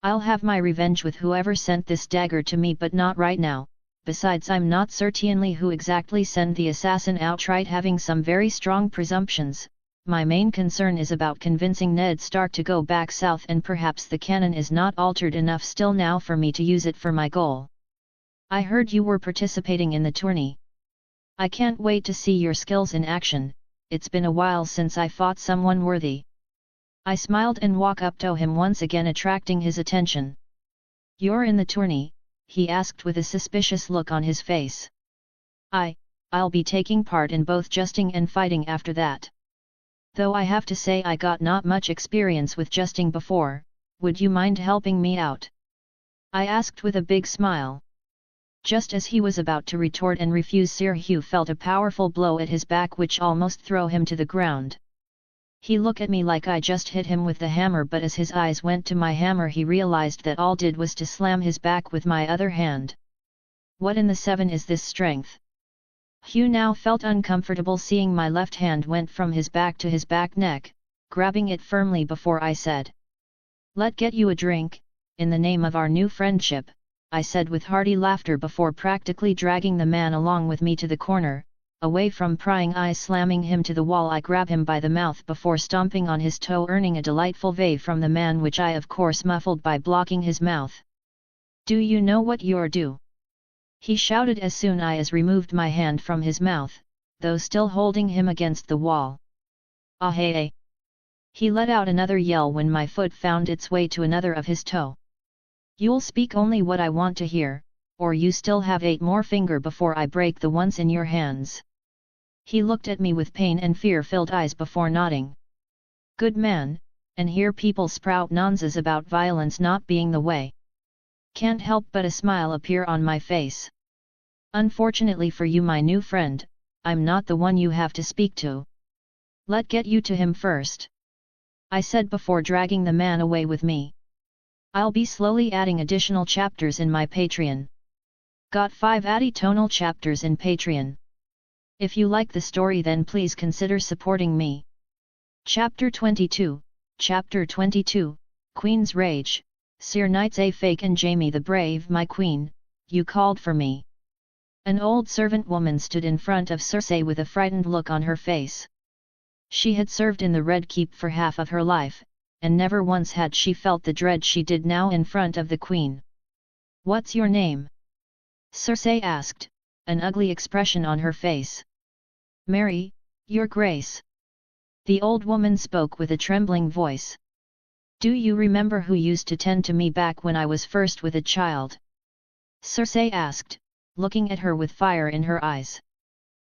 Speaker 1: I'll have my revenge with whoever sent this dagger to me, but not right now. Besides, I'm not certainly who exactly sent the assassin outright, having some very strong presumptions. My main concern is about convincing Ned Stark to go back south, and perhaps the cannon is not altered enough still now for me to use it for my goal. I heard you were participating in the tourney. I can't wait to see your skills in action. It's been a while since I fought someone worthy. I smiled and walked up to him once again, attracting his attention. "You're in the tourney?" he asked with a suspicious look on his face. I'll be taking part in both justing and fighting after that. Though I have to say I got not much experience with justing before. Would you mind helping me out?" I asked with a big smile. Just as he was about to retort and refuse, Sir Hugh felt a powerful blow at his back which almost threw him to the ground. He looked at me like I just hit him with the hammer, but as his eyes went to my hammer he realized that all did was to slam his back with my other hand. What in the seven is this strength? Hugh now felt uncomfortable seeing my left hand went from his back to his back neck, grabbing it firmly before I said, "Let get you a drink, in the name of our new friendship," I said with hearty laughter before practically dragging the man along with me to the corner. Away from prying eyes slamming him to the wall, I grab him by the mouth before stomping on his toe, earning a delightful wave from the man, which I of course muffled by blocking his mouth. "Do you know what you're do?" he shouted as soon as removed my hand from his mouth, though still holding him against the wall. "Ah hey!" He let out another yell when my foot found its way to another of his toe. "You'll speak only what I want to hear, or you still have 8 more finger before I break the ones in your hands." He looked at me with pain and fear-filled eyes before nodding. "Good man, and hear people sprout nonsense about violence not being the way." Can't help but a smile appear on my face. "Unfortunately for you, my new friend, I'm not the one you have to speak to. Let get you to him first," I said before dragging the man away with me. I'll be slowly adding additional chapters in my Patreon. Got 5 additional chapters in Patreon. If you like the story, then please consider supporting me. Chapter 22, Chapter 22, Queen's Rage. Sir Knights A Fake and Jamie the Brave. "My queen, you called for me." An old servant woman stood in front of Cersei with a frightened look on her face. She had served in the Red Keep for half of her life, and never once had she felt the dread she did now in front of the queen. "What's your name?" Cersei asked, an ugly expression on her face. "Mary, your grace." The old woman spoke with a trembling voice. "Do you remember who used to tend to me back when I was first with a child?" Cersei asked, looking at her with fire in her eyes.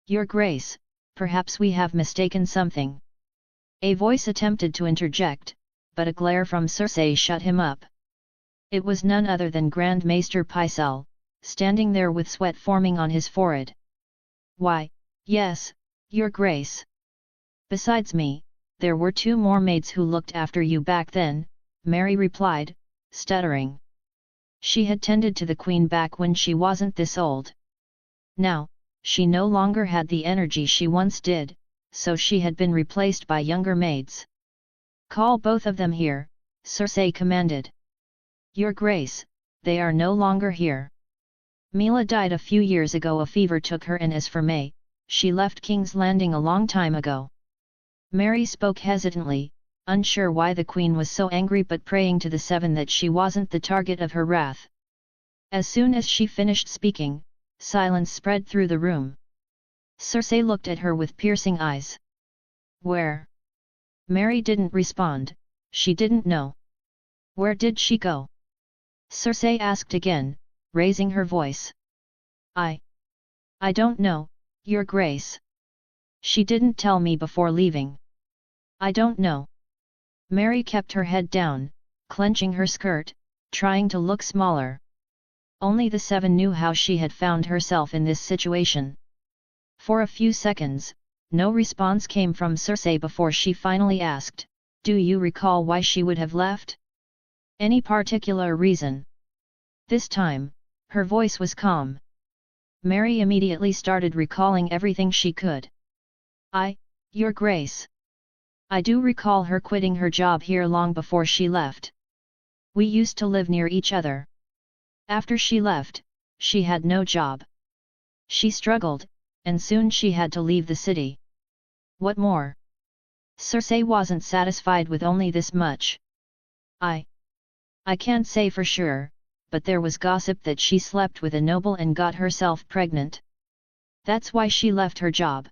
Speaker 1: "Your grace, perhaps we have mistaken something." A voice attempted to interject, but a glare from Cersei shut him up. It was none other than Grand Maester Pycelle, standing there with sweat forming on his forehead. "Why, yes, your grace. Besides me, there were 2 more maids who looked after you back then," Mary replied, stuttering. She had tended to the queen back when she wasn't this old. Now, she no longer had the energy she once did, so she had been replaced by younger maids. "Call both of them here," Circe commanded. "Your Grace, they are no longer here. Mila died a few years ago. A fever took her, and as for May, she left King's Landing a long time ago." Mary spoke hesitantly, unsure why the queen was so angry, but praying to the seven that she wasn't the target of her wrath. As soon as she finished speaking, silence spread through the room. Circe looked at her with piercing eyes. "Where?" Mary didn't respond. She didn't know. "Where did she go?" Circe asked again, raising her voice. I don't know, Your Grace. She didn't tell me before leaving. I don't know." Mary kept her head down, clenching her skirt, trying to look smaller. Only the seven knew how she had found herself in this situation. For a few seconds, no response came from Circe before she finally asked, "Do you recall why she would have left? Any particular reason?" This time, her voice was calm. Mary immediately started recalling everything she could. Your Grace. I do recall her quitting her job here long before she left. We used to live near each other. After she left, she had no job. She struggled, and soon she had to leave the city." "What more?" Circe wasn't satisfied with only this much. I can't say for sure, but there was gossip that she slept with a noble and got herself pregnant. That's why she left her job.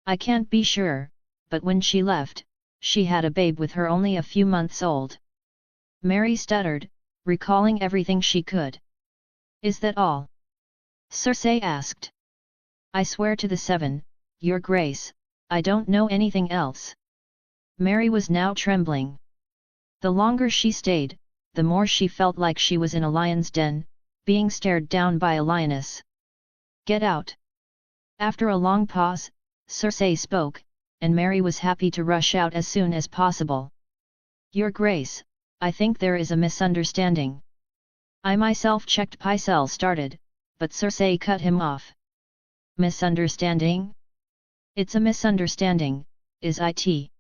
Speaker 1: I can't be sure, but when she left, she had a babe with her only a few months old." Mary stuttered, recalling everything she could. "Is that all?" Circe asked. "I swear to the seven, Your Grace, I don't know anything else." Mary was now trembling. The longer she stayed, the more she felt like she was in a lion's den, being stared down by a lioness. "Get out!" After a long pause, Circe spoke, and Mary was happy to rush out as soon as possible. "Your Grace, I think there is a misunderstanding." "I myself checked," Pycelle started, but Circe cut him off. "Misunderstanding? It's a misunderstanding, is it?"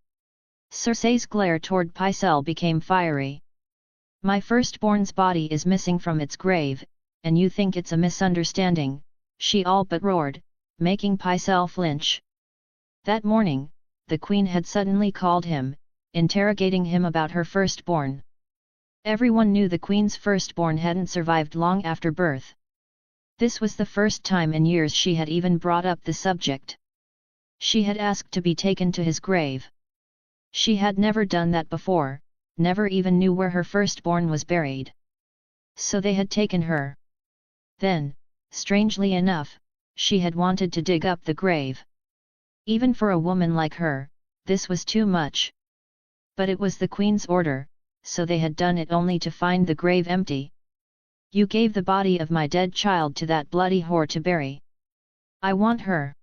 Speaker 1: Circe's glare toward Pycelle became fiery. "My firstborn's body is missing from its grave, and you think it's a misunderstanding," she all but roared, making Pycelle flinch. That morning, the queen had suddenly called him, interrogating him about her firstborn. Everyone knew the queen's firstborn hadn't survived long after birth. This was the first time in years she had even brought up the subject. She had asked to be taken to his grave. She had never done that before, never even knew where her firstborn was buried. So they had taken her. Then, strangely enough, she had wanted to dig up the grave. Even for a woman like her, this was too much. But it was the queen's order, so they had done it only to find the grave empty. "You gave the body of my dead child to that bloody whore to bury. I want her.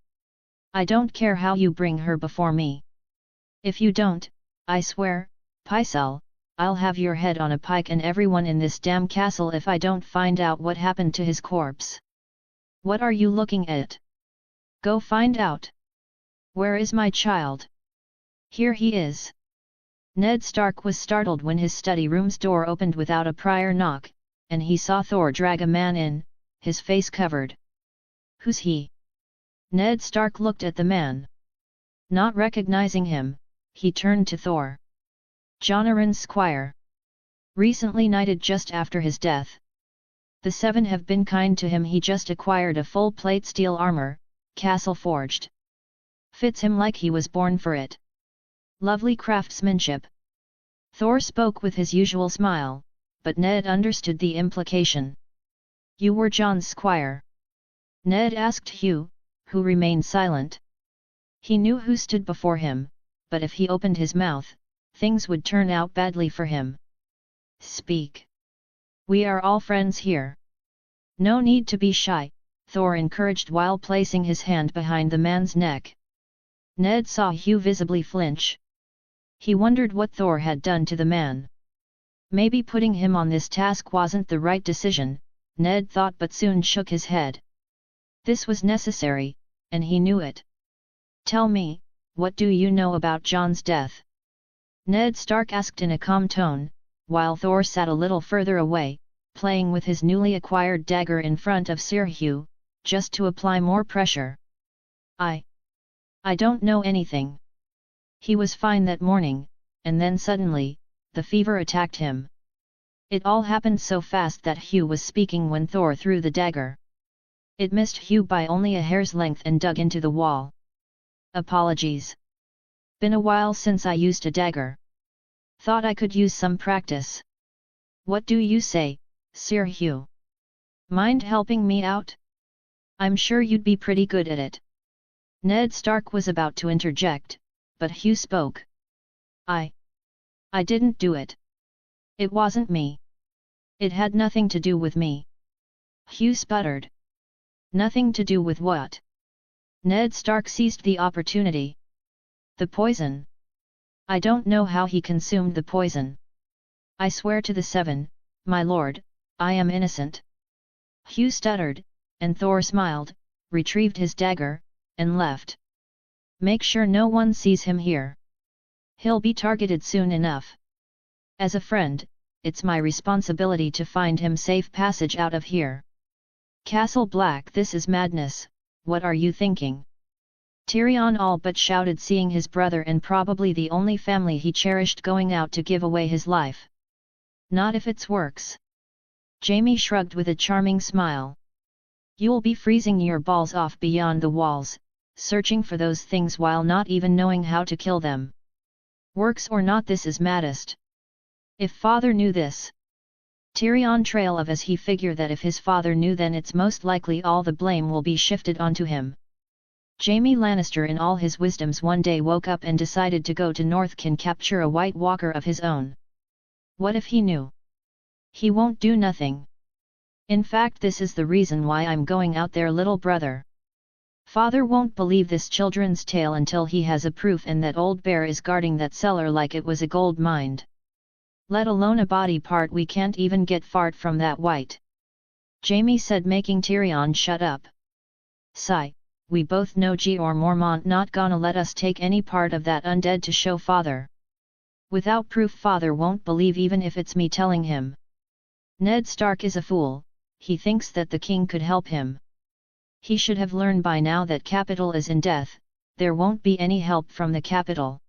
Speaker 1: I don't care how you bring her before me. If you don't, I swear, Pycelle, I'll have your head on a pike and everyone in this damn castle if I don't find out what happened to his corpse." "What are you looking at? Go find out. Where is my child?" "Here he is." Ned Stark was startled when his study room's door opened without a prior knock, and he saw Thor drag a man in, his face covered. "Who's he?" Ned Stark looked at the man. Not recognizing him, he turned to Thor. "Jonaran's squire. Recently knighted just after his death. The seven have been kind to him. He just acquired a full plate steel armor, castle forged. Fits him like he was born for it. Lovely craftsmanship." Thor spoke with his usual smile, but Ned understood the implication. "You were John's squire?" Ned asked Hugh, who remained silent. He knew who stood before him, but if he opened his mouth, things would turn out badly for him. "Speak. We are all friends here. No need to be shy," Thor encouraged while placing his hand behind the man's neck. Ned saw Hugh visibly flinch. He wondered what Thor had done to the man. Maybe putting him on this task wasn't the right decision, Ned thought, but soon shook his head. This was necessary, and he knew it. Tell me, what do you know about Jon's death? Ned Stark asked in a calm tone, while Thor sat a little further away, playing with his newly acquired dagger in front of Sir Hugh, just to apply more pressure. I don't know anything. He was fine that morning, and then suddenly, the fever attacked him. It all happened so fast that Hugh was speaking when Thor threw the dagger. It missed Hugh by only a hair's length and dug into the wall. Apologies. Been a while since I used a dagger. Thought I could use some practice. What do you say, Sir Hugh? Mind helping me out? I'm sure you'd be pretty good at it. Ned Stark was about to interject, but Hugh spoke. I didn't do it. It wasn't me. It had nothing to do with me. Hugh sputtered. Nothing to do with what? Ned Stark seized the opportunity. The poison. I don't know how he consumed the poison. I swear to the Seven, my lord, I am innocent. Hugh stuttered, and Thor smiled, retrieved his dagger, and left. Make sure no one sees him here. He'll be targeted soon enough. As a friend, it's my responsibility to find him safe passage out of here. Castle Black, this is madness, what are you thinking? Tyrion all but shouted, seeing his brother and probably the only family he cherished going out to give away his life. Not if it's works. Jaime shrugged with a charming smile. You'll be freezing your balls off beyond the walls, searching for those things while not even knowing how to kill them. Works or not, this is maddest. If father knew this. Tyrion trail of as he figure that if his father knew, then it's most likely all the blame will be shifted onto him. Jaime Lannister in all his wisdoms one day woke up and decided to go to North and capture a White Walker of his own. What if he knew? He won't do nothing. In fact, this is the reason why I'm going out there, little brother. Father won't believe this children's tale until he has a proof, and that old bear is guarding that cellar like it was a gold mine. Let alone a body part we can't even get fart from that white. Jaime said, making Tyrion shut up. Sigh, we both know Jeor Mormont not gonna let us take any part of that undead to show father. Without proof father won't believe even if it's me telling him. Ned Stark is a fool, he thinks that the king could help him. He should have learned by now that capital is in death, there won't be any help from the capital.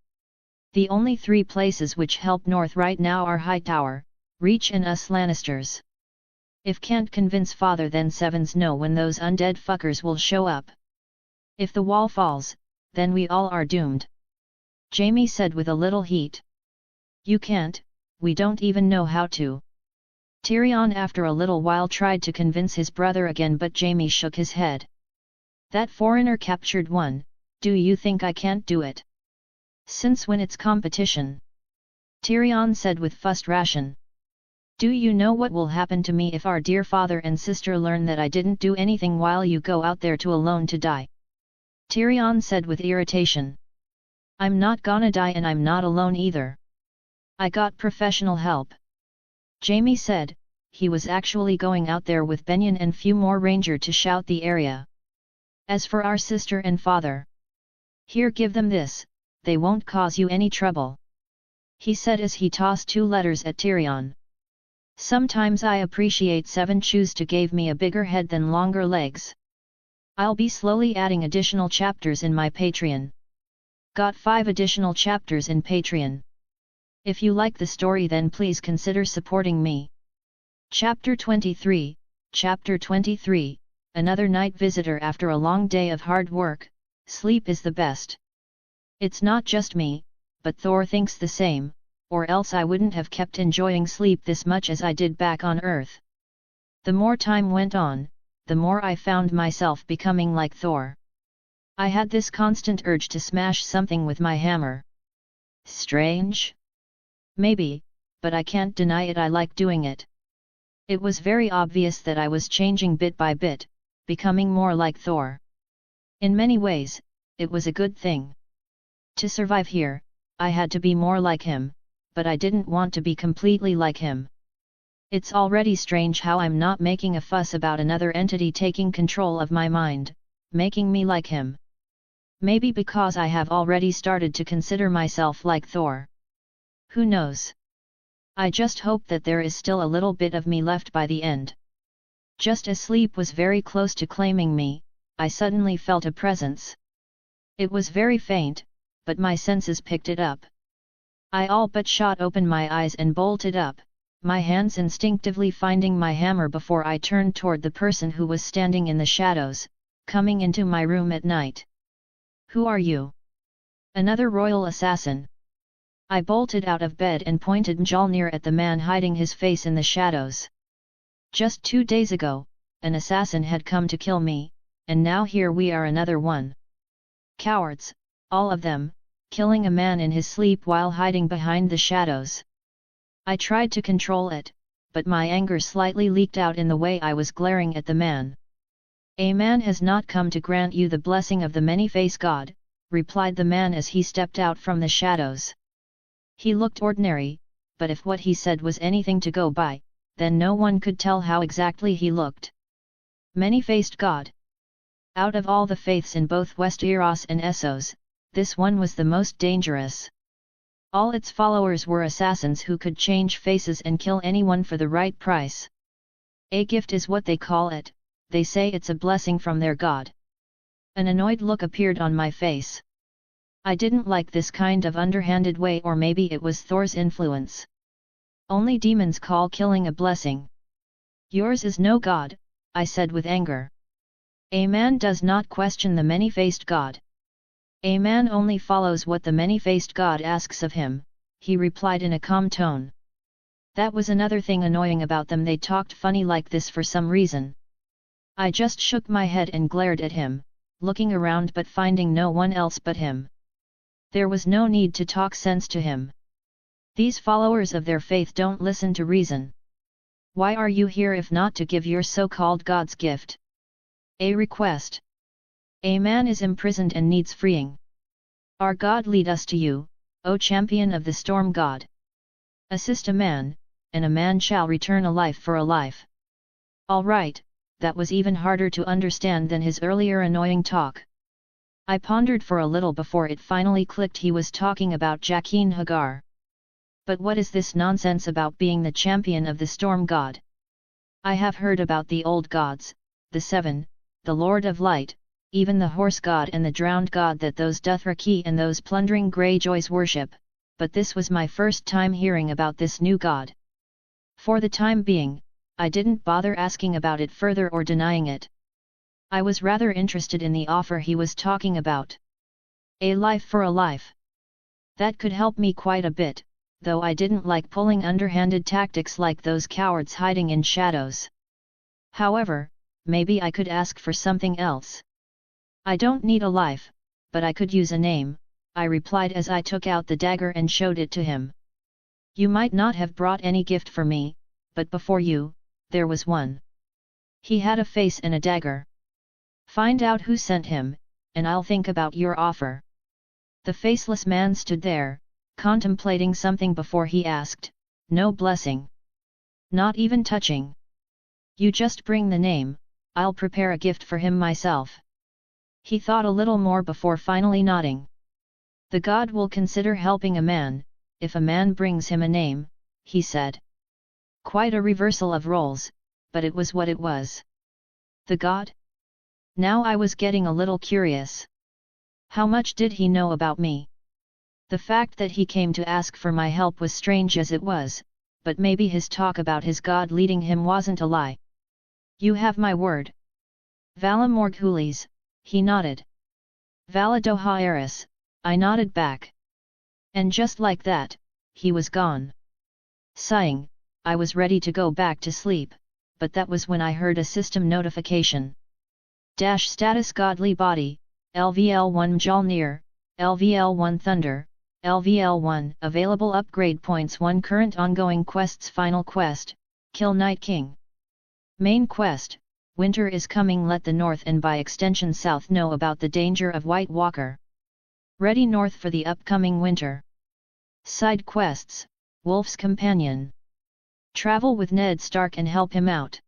Speaker 1: The only three places which help North right now are Hightower, Reach and us Lannisters. If can't convince father, then Sevens know when those undead fuckers will show up. If the wall falls, then we all are doomed. Jaime said with a little heat. You can't, we don't even know how to. Tyrion after a little while tried to convince his brother again, but Jaime shook his head. That foreigner captured one, do you think I can't do it? Since when it's competition? Tyrion said with frustration. Do you know what will happen to me if our dear father and sister learn that I didn't do anything while you go out there to alone to die? Tyrion said with irritation. I'm not gonna die, and I'm not alone either. I got professional help. Jaime said, he was actually going out there with Benyon and few more ranger to shout the area. As for our sister and father, here, give them this, they won't cause you any trouble. He said as he tossed 2 letters at Tyrion. Sometimes I appreciate Seven choose to give me a bigger head than longer legs. I'll be slowly adding additional chapters in my Patreon. Got 5 additional chapters in Patreon. If you like the story, then please consider supporting me. Chapter 23, Chapter 23, Another night visitor. After a long day of hard work, sleep is the best. It's not just me, but Thor thinks the same, or else I wouldn't have kept enjoying sleep this much as I did back on Earth. The more time went on, the more I found myself becoming like Thor. I had this constant urge to smash something with my hammer. Strange? Maybe, but I can't deny it, I like doing it. It was very obvious that I was changing bit by bit, becoming more like Thor. In many ways, it was a good thing. To survive here, I had to be more like him, but I didn't want to be completely like him. It's already strange how I'm not making a fuss about another entity taking control of my mind, making me like him. Maybe because I have already started to consider myself like Thor. Who knows? I just hope that there is still a little bit of me left by the end. Just as sleep was very close to claiming me, I suddenly felt a presence. It was very faint, but my senses picked it up. I all but shot open my eyes and bolted up, my hands instinctively finding my hammer before I turned toward the person who was standing in the shadows, coming into my room at night. Who are you? Another royal assassin. I bolted out of bed and pointed Mjolnir at the man hiding his face in the shadows. Just 2 days ago, an assassin had come to kill me, and now here we are, another one. Cowards, all of them, killing a man in his sleep while hiding behind the shadows. I tried to control it, but my anger slightly leaked out in the way I was glaring at the man. A man has not come to grant you the blessing of the many-faced god, replied the man as he stepped out from the shadows. He looked ordinary, but if what he said was anything to go by, then no one could tell how exactly he looked. Many-faced god. Out of all the faiths in both Westeros and Essos, this one was the most dangerous. All its followers were assassins who could change faces and kill anyone for the right price. A gift is what they call it, they say it's a blessing from their god. An annoyed look appeared on my face. I didn't like this kind of underhanded way, or maybe it was Thor's influence. Only demons call killing a blessing. Yours is no god, I said with anger. A man does not question the many-faced god. A man only follows what the many-faced god asks of him, he replied in a calm tone. That was another thing annoying about them, they talked funny like this for some reason. I just shook my head and glared at him, looking around but finding no one else but him. There was no need to talk sense to him. These followers of their faith don't listen to reason. Why are you here if not to give your so-called god's gift? A request. A man is imprisoned and needs freeing. Our god lead us to you, O champion of the storm god. Assist a man, and a man shall return a life for a life. All right, that was even harder to understand than his earlier annoying talk. I pondered for a little before it finally clicked, he was talking about Jaqen Hagar. But what is this nonsense about being the champion of the storm god? I have heard about the old gods, the seven, the Lord of Light, even the horse god and the drowned god that those Dothraki and those plundering Greyjoys worship, but this was my first time hearing about this new god. For the time being, I didn't bother asking about it further or denying it. I was rather interested in the offer he was talking about. A life for a life. That could help me quite a bit, though I didn't like pulling underhanded tactics like those cowards hiding in shadows. However, maybe I could ask for something else. I don't need a life, but I could use a name, I replied as I took out the dagger and showed it to him. You might not have brought any gift for me, but before you, there was one. He had a face and a dagger. Find out who sent him, and I'll think about your offer. The faceless man stood there, contemplating something before he asked, no blessing. Not even touching. You just bring the name, I'll prepare a gift for him myself. He thought a little more before finally nodding. The god will consider helping a man, if a man brings him a name, he said. Quite a reversal of roles, but it was what it was. The god? Now I was getting a little curious. How much did he know about me? The fact that he came to ask for my help was strange as it was, but maybe his talk about his god leading him wasn't a lie. You have my word. Vala Morghulis, he nodded. Vala Dohaeris, I nodded back. And just like that, he was gone. Sighing, I was ready to go back to sleep, but that was when I heard a system notification. Status Godly Body, LVL1 Mjolnir, LVL1 Thunder, LVL1 Available Upgrade Points 1 Current Ongoing Quests Final Quest, Kill Night King. Main Quest, Winter is coming, let the North and by extension South know about the danger of White Walker. Ready North for the upcoming winter. Side Quests, Wolf's companion. Travel with Ned Stark and help him out.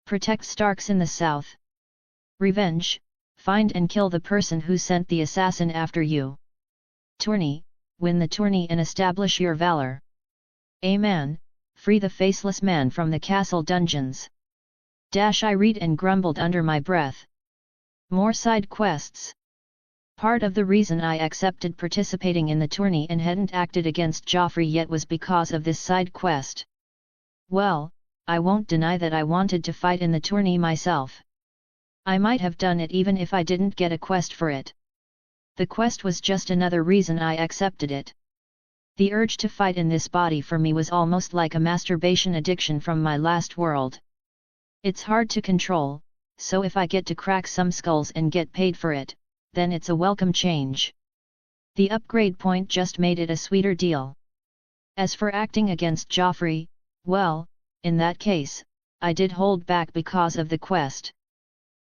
Speaker 1: Protect Starks in the south. Revenge, find and kill the person who sent the assassin after you. Tourney, win the tourney and establish your valor. Amen, free the faceless man from the castle dungeons. I read and grumbled under my breath. More side quests. Part of the reason I accepted participating in the tourney and hadn't acted against Joffrey yet was because of this side quest. Well, I won't deny that I wanted to fight in the tourney myself. I might have done it even if I didn't get a quest for it. The quest was just another reason I accepted it. The urge to fight in this body for me was almost like a masturbation addiction from my last world. It's hard to control, so if I get to crack some skulls and get paid for it, then it's a welcome change. The upgrade point just made it a sweeter deal. As for acting against Joffrey, well, in that case, I did hold back because of the quest.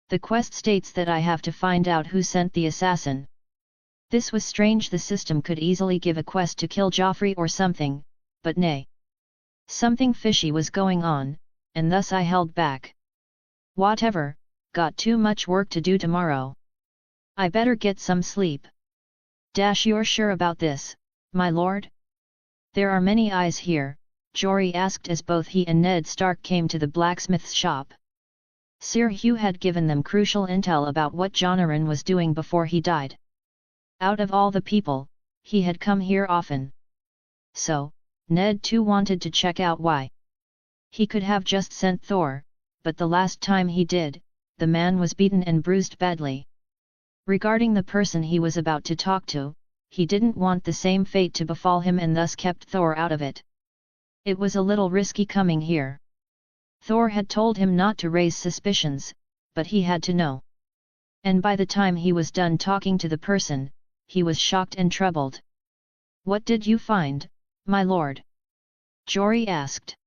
Speaker 1: The quest states that I have to find out who sent the assassin. This was strange. The system could easily give a quest to kill Joffrey or something, but nay. Something fishy was going on, and thus I held back. Whatever, got too much work to do tomorrow. I better get some sleep. You're sure about this, my lord? There are many eyes here, Jory asked as both he and Ned Stark came to the blacksmith's shop. Sir Hugh had given them crucial intel about what Jonaran was doing before he died. Out of all the people, he had come here often. So, Ned too wanted to check out why. He could have just sent Thor, but the last time he did, the man was beaten and bruised badly. Regarding the person he was about to talk to, he didn't want the same fate to befall him and thus kept Thor out of it. It was a little risky coming here. Thor had told him not to raise suspicions, but he had to know. And by the time he was done talking to the person, he was shocked and troubled. What did you find, my lord? Jory asked.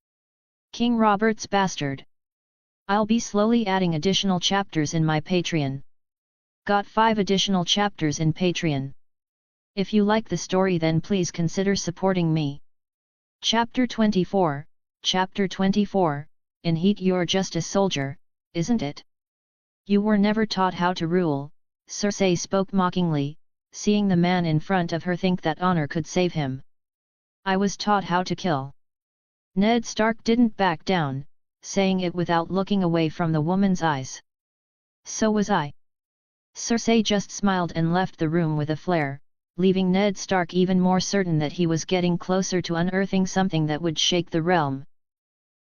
Speaker 1: King Robert's bastard. I'll be slowly adding additional chapters in my Patreon. Got 5 additional chapters in Patreon. If you like the story then please consider supporting me. Chapter 24, Chapter 24, in heat you're just a soldier, isn't it? You were never taught how to rule, Cersei spoke mockingly, seeing the man in front of her think that honor could save him. I was taught how to kill. Ned Stark didn't back down, saying it without looking away from the woman's eyes. So was I. Cersei just smiled and left the room with a flare, leaving Ned Stark even more certain that he was getting closer to unearthing something that would shake the realm.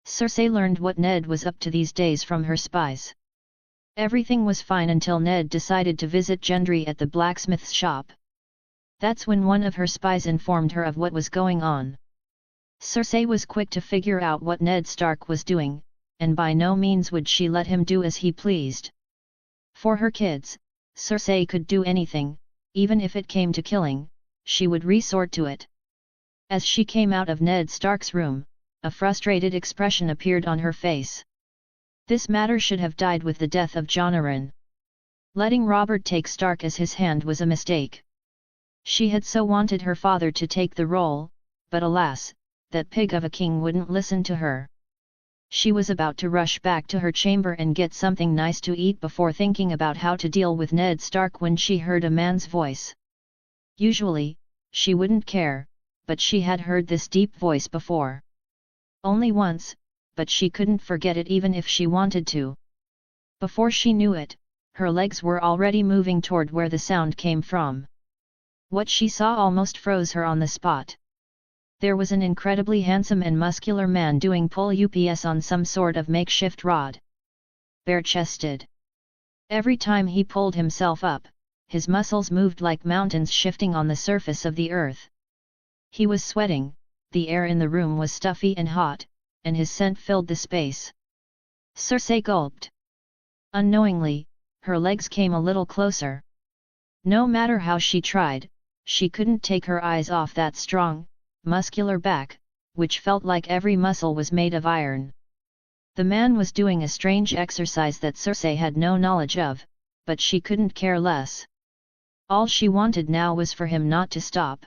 Speaker 1: Cersei learned what Ned was up to these days from her spies. Everything was fine until Ned decided to visit Gendry at the blacksmith's shop. That's when one of her spies informed her of what was going on. Cersei was quick to figure out what Ned Stark was doing, and by no means would she let him do as he pleased. For her kids, Cersei could do anything, even if it came to killing, she would resort to it. As she came out of Ned Stark's room, a frustrated expression appeared on her face. This matter should have died with the death of Jonaran. Letting Robert take Stark as his hand was a mistake. She had so wanted her father to take the role, but alas, that pig of a king wouldn't listen to her. She was about to rush back to her chamber and get something nice to eat before thinking about how to deal with Ned Stark when she heard a man's voice. Usually, she wouldn't care, but she had heard this deep voice before. Only once, but she couldn't forget it even if she wanted to. Before she knew it, her legs were already moving toward where the sound came from. What she saw almost froze her on the spot. There was an incredibly handsome and muscular man doing pull ups on some sort of makeshift rod. Bare-chested. Every time he pulled himself up, his muscles moved like mountains shifting on the surface of the earth. He was sweating, the air in the room was stuffy and hot, and his scent filled the space. Cersei gulped. Unknowingly, her legs came a little closer. No matter how she tried, she couldn't take her eyes off that strong, muscular back, which felt like every muscle was made of iron. The man was doing a strange exercise that Cersei had no knowledge of, but she couldn't care less. All she wanted now was for him not to stop.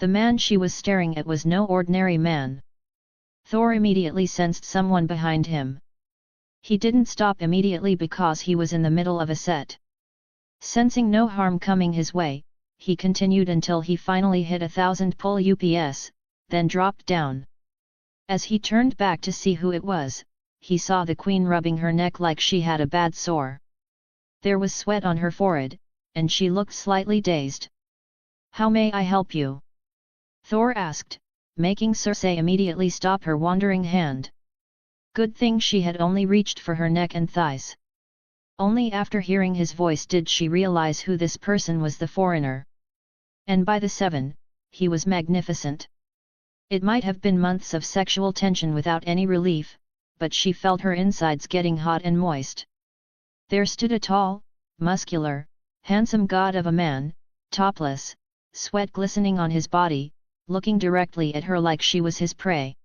Speaker 1: The man she was staring at was no ordinary man. Thor immediately sensed someone behind him. He didn't stop immediately because he was in the middle of a set. Sensing no harm coming his way, he continued until he finally hit 1,000 pull UPS, then dropped down. As he turned back to see who it was, he saw the queen rubbing her neck like she had a bad sore. There was sweat on her forehead, and she looked slightly dazed. "How may I help you?" Thor asked, making Cersei immediately stop her wandering hand. Good thing she had only reached for her neck and thighs. Only after hearing his voice did she realize who this person was, the foreigner. And by the 7, he was magnificent. It might have been months of sexual tension without any relief, but she felt her insides getting hot and moist. There stood a tall, muscular, handsome god of a man, topless, sweat glistening on his body, looking directly at her like she was his prey.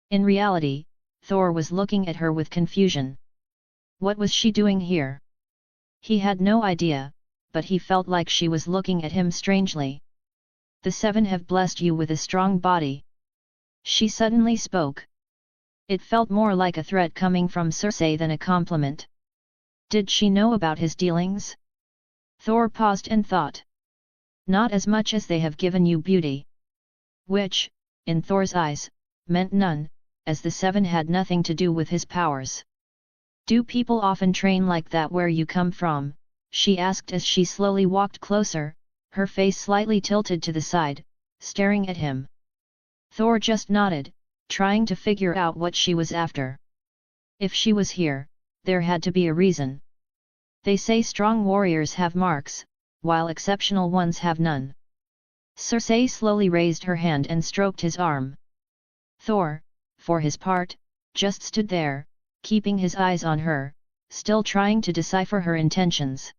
Speaker 1: In reality, Thor was looking at her with confusion. What was she doing here? He had no idea, but he felt like she was looking at him strangely. "The 7 have blessed you with a strong body," she suddenly spoke. It felt more like a threat coming from Cersei than a compliment. Did she know about his dealings? Thor paused and thought. Not as much as they have given you beauty. Which, in Thor's eyes, meant none, as the 7 had nothing to do with his powers. "Do people often train like that where you come from?" she asked as she slowly walked closer, her face slightly tilted to the side, staring at him. Thor just nodded, trying to figure out what she was after. If she was here, there had to be a reason. They say strong warriors have marks, while exceptional ones have none. Cersei slowly raised her hand and stroked his arm. Thor, for his part, just stood there, keeping his eyes on her, still trying to decipher her intentions.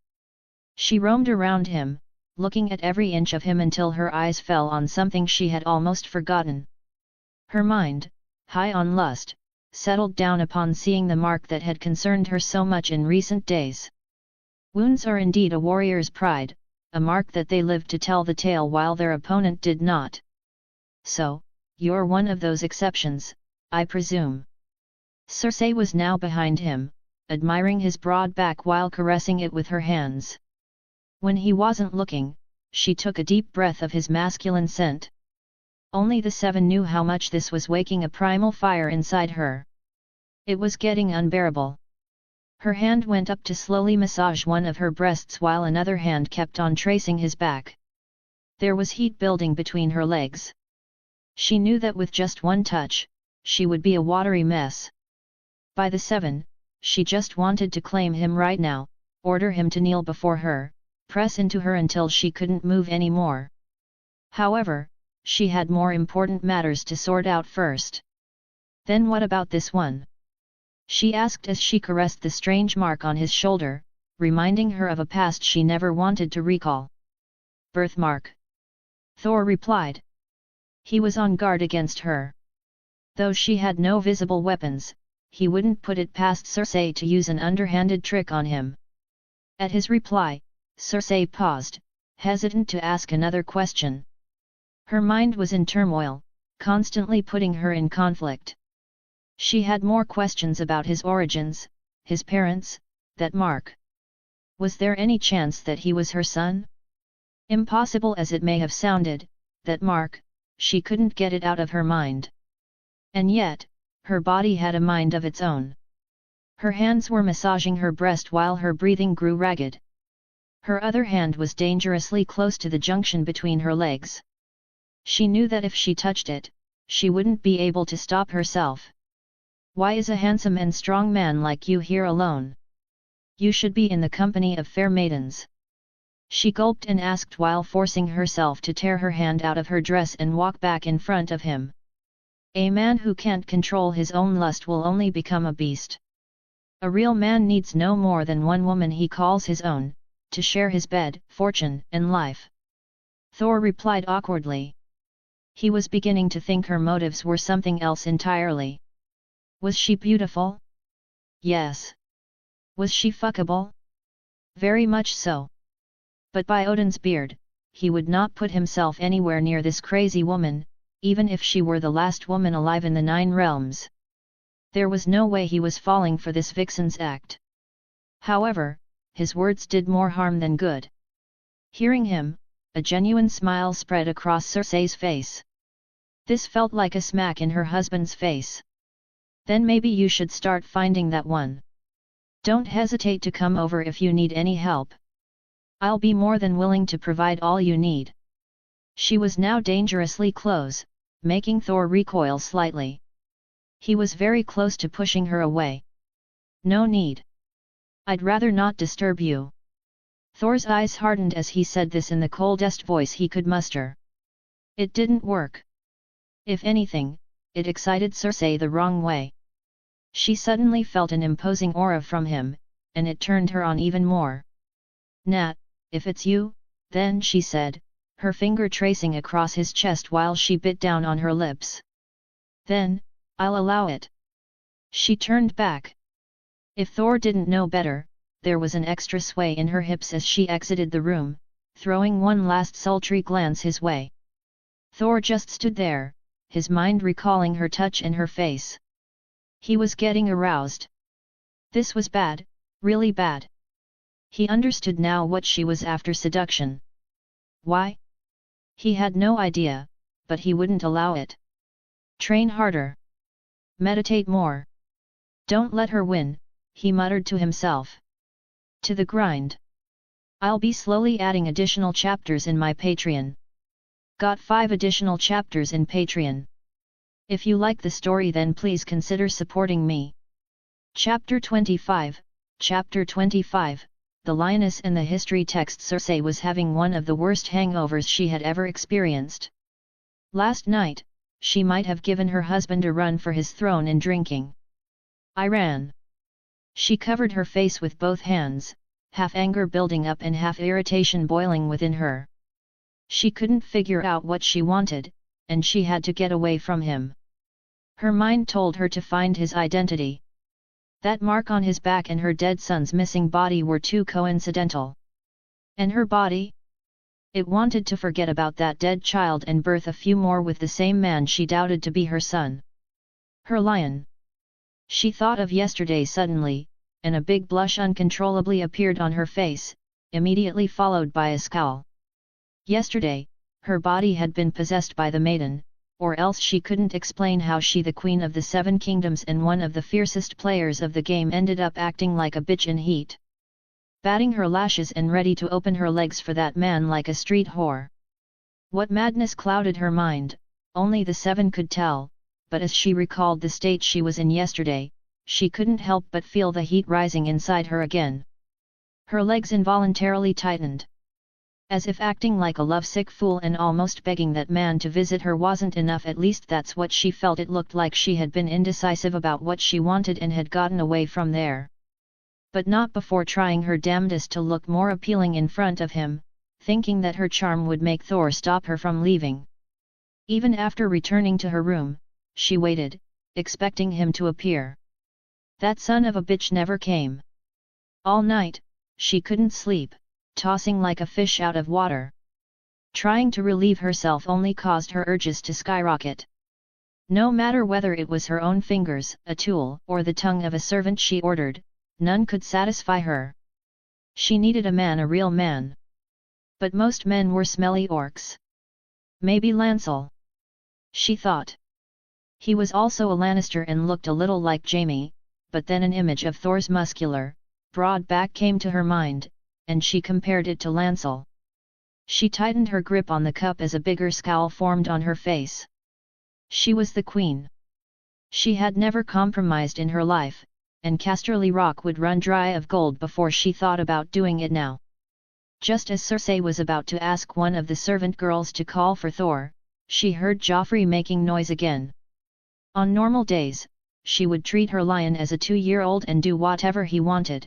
Speaker 1: She roamed around him, looking at every inch of him until her eyes fell on something she had almost forgotten. Her mind, high on lust, settled down upon seeing the mark that had concerned her so much in recent days. Wounds are indeed a warrior's pride, a mark that they lived to tell the tale while their opponent did not. "So, you're one of those exceptions, I presume." Cersei was now behind him, admiring his broad back while caressing it with her hands. When he wasn't looking, she took a deep breath of his masculine scent. Only the 7 knew how much this was waking a primal fire inside her. It was getting unbearable. Her hand went up to slowly massage one of her breasts while another hand kept on tracing his back. There was heat building between her legs. She knew that with just one touch, she would be a watery mess. By the 7, she just wanted to claim him right now, order him to kneel before her, press into her until she couldn't move anymore. However, she had more important matters to sort out first. "Then what about this one?" she asked as she caressed the strange mark on his shoulder, reminding her of a past she never wanted to recall. "Birthmark," Thor replied. He was on guard against her. Though she had no visible weapons, he wouldn't put it past Cersei to use an underhanded trick on him. At his reply, Cersei paused, hesitant to ask another question. Her mind was in turmoil, constantly putting her in conflict. She had more questions about his origins, his parents, that mark. Was there any chance that he was her son? Impossible as it may have sounded, that mark, she couldn't get it out of her mind. And yet, her body had a mind of its own. Her hands were massaging her breast while her breathing grew ragged. Her other hand was dangerously close to the junction between her legs. She knew that if she touched it, she wouldn't be able to stop herself. "Why is a handsome and strong man like you here alone? You should be in the company of fair maidens," she gulped and asked while forcing herself to tear her hand out of her dress and walk back in front of him. A man who can't control his own lust will only become a beast. A real man needs no more than one woman he calls his own, to share his bed, fortune, and life. Thor replied awkwardly. He was beginning to think her motives were something else entirely. Was she beautiful? Yes. Was she fuckable? Very much so. But by Odin's beard, he would not put himself anywhere near this crazy woman, even if she were the last woman alive in the 9 realms. There was no way he was falling for this vixen's act. However, his words did more harm than good. Hearing him, a genuine smile spread across Cersei's face. This felt like a smack in her husband's face. Then maybe you should start finding that one. Don't hesitate to come over if you need any help. I'll be more than willing to provide all you need. She was now dangerously close, making Thor recoil slightly. He was very close to pushing her away. No need. I'd rather not disturb you. Thor's eyes hardened as he said this in the coldest voice he could muster. It didn't work. If anything, it excited Cersei the wrong way. She suddenly felt an imposing aura from him, and it turned her on even more. Nat, if it's you, then she said, her finger tracing across his chest while she bit down on her lips. Then, I'll allow it. She turned back. If Thor didn't know better, there was an extra sway in her hips as she exited the room, throwing one last sultry glance his way. Thor just stood there, his mind recalling her touch and her face. He was getting aroused. This was bad, really bad. He understood now what she was after: seduction. Why? He had no idea, but he wouldn't allow it. Train harder. Meditate more. Don't let her win, he muttered to himself. To the grind. I'll be slowly adding additional chapters in my Patreon. Got 5 additional chapters in Patreon. If you like the story, then please consider supporting me. Chapter 25, Chapter 25, The Lioness and the History Text. Cersei was having one of the worst hangovers she had ever experienced. Last night, she might have given her husband a run for his throne in drinking. I ran. She covered her face with both hands, half anger building up and half irritation boiling within her. She couldn't figure out what she wanted, and she had to get away from him. Her mind told her to find his identity. That mark on his back and her dead son's missing body were too coincidental. And her body? It wanted to forget about that dead child and birth a few more with the same man she doubted to be her son. Her lion. She thought of yesterday suddenly, and a big blush uncontrollably appeared on her face, immediately followed by a scowl. Yesterday, her body had been possessed by the maiden, or else she couldn't explain how she, the queen of the 7 kingdoms and one of the fiercest players of the game, ended up acting like a bitch in heat. Batting her lashes and ready to open her legs for that man like a street whore. What madness clouded her mind, only the 7 could tell, but as she recalled the state she was in yesterday, she couldn't help but feel the heat rising inside her again. Her legs involuntarily tightened. As if acting like a lovesick fool and almost begging that man to visit her wasn't enough, at least that's what she felt. It looked like she had been indecisive about what she wanted and had gotten away from there. But not before trying her damnedest to look more appealing in front of him, thinking that her charm would make Thor stop her from leaving. Even after returning to her room, she waited, expecting him to appear. That son of a bitch never came. All night, she couldn't sleep, tossing like a fish out of water. Trying to relieve herself only caused her urges to skyrocket. No matter whether it was her own fingers, a tool, or the tongue of a servant she ordered, none could satisfy her. She needed a man, a real man. But most men were smelly orcs. Maybe Lancel. She thought. He was also a Lannister and looked a little like Jaime, but then an image of Thor's muscular, broad back came to her mind, and she compared it to Lancel. She tightened her grip on the cup as a bigger scowl formed on her face. She was the queen. She had never compromised in her life, and Casterly Rock would run dry of gold before she thought about doing it now. Just as Cersei was about to ask one of the servant girls to call for Thor, she heard Joffrey making noise again. On normal days, she would treat her lion as a 2-year-old and do whatever he wanted.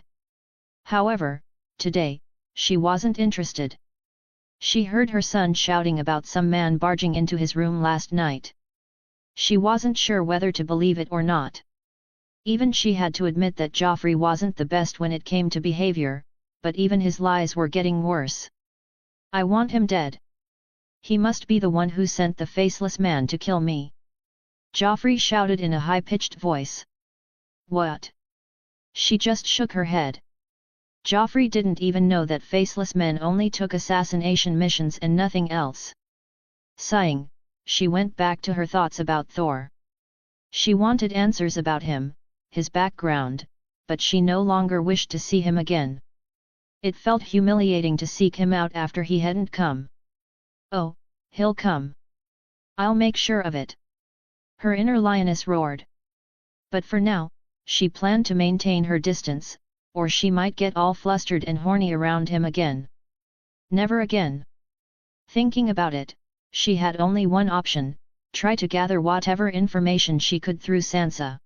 Speaker 1: However, today, she wasn't interested. She heard her son shouting about some man barging into his room last night. She wasn't sure whether to believe it or not. Even she had to admit that Joffrey wasn't the best when it came to behavior, but even his lies were getting worse. I want him dead. He must be the one who sent the faceless man to kill me. Joffrey shouted in a high-pitched voice. What? She just shook her head. Joffrey didn't even know that faceless men only took assassination missions and nothing else. Sighing, she went back to her thoughts about Thor. She wanted answers about him, his background, but she no longer wished to see him again. It felt humiliating to seek him out after he hadn't come. Oh, he'll come. I'll make sure of it. Her inner lioness roared. But for now, she planned to maintain her distance, or she might get all flustered and horny around him again. Never again. Thinking about it, she had only one option: try to gather whatever information she could through Sansa.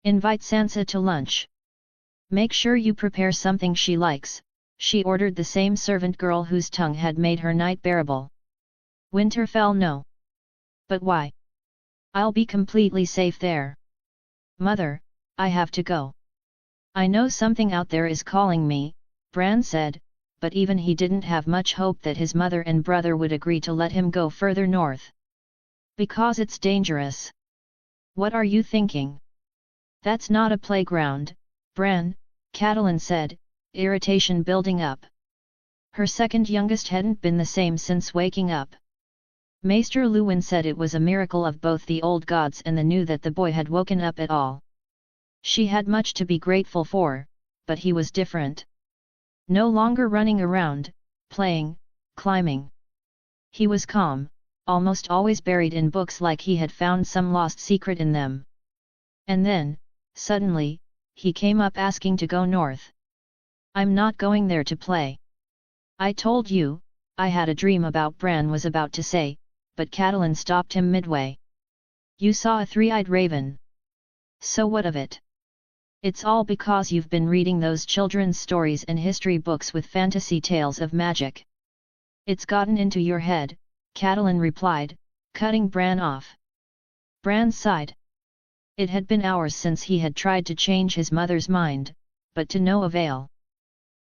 Speaker 1: Invite Sansa to lunch. Make sure you prepare something she likes, she ordered the same servant girl whose tongue had made her night bearable. Winterfell no. But why? I'll be completely safe there. Mother, I have to go. I know something out there is calling me, Bran said, but even he didn't have much hope that his mother and brother would agree to let him go further north. Because it's dangerous. What are you thinking? That's not a playground, Bran, Catelyn said, irritation building up. Her second youngest hadn't been the same since waking up. Maester Luwin said it was a miracle of both the old gods and the new that the boy had woken up at all. She had much to be grateful for, but he was different. No longer running around, playing, climbing. He was calm, almost always buried in books like he had found some lost secret in them. And then, suddenly, he came up asking to go north. I'm not going there to play. I told you, I had a dream about Bran was about to say, but Catelyn stopped him midway. You saw a three-eyed raven. So what of it? It's all because you've been reading those children's stories and history books with fantasy tales of magic. It's gotten into your head, Catelyn replied, cutting Bran off. Bran sighed. It had been hours since he had tried to change his mother's mind, but to no avail.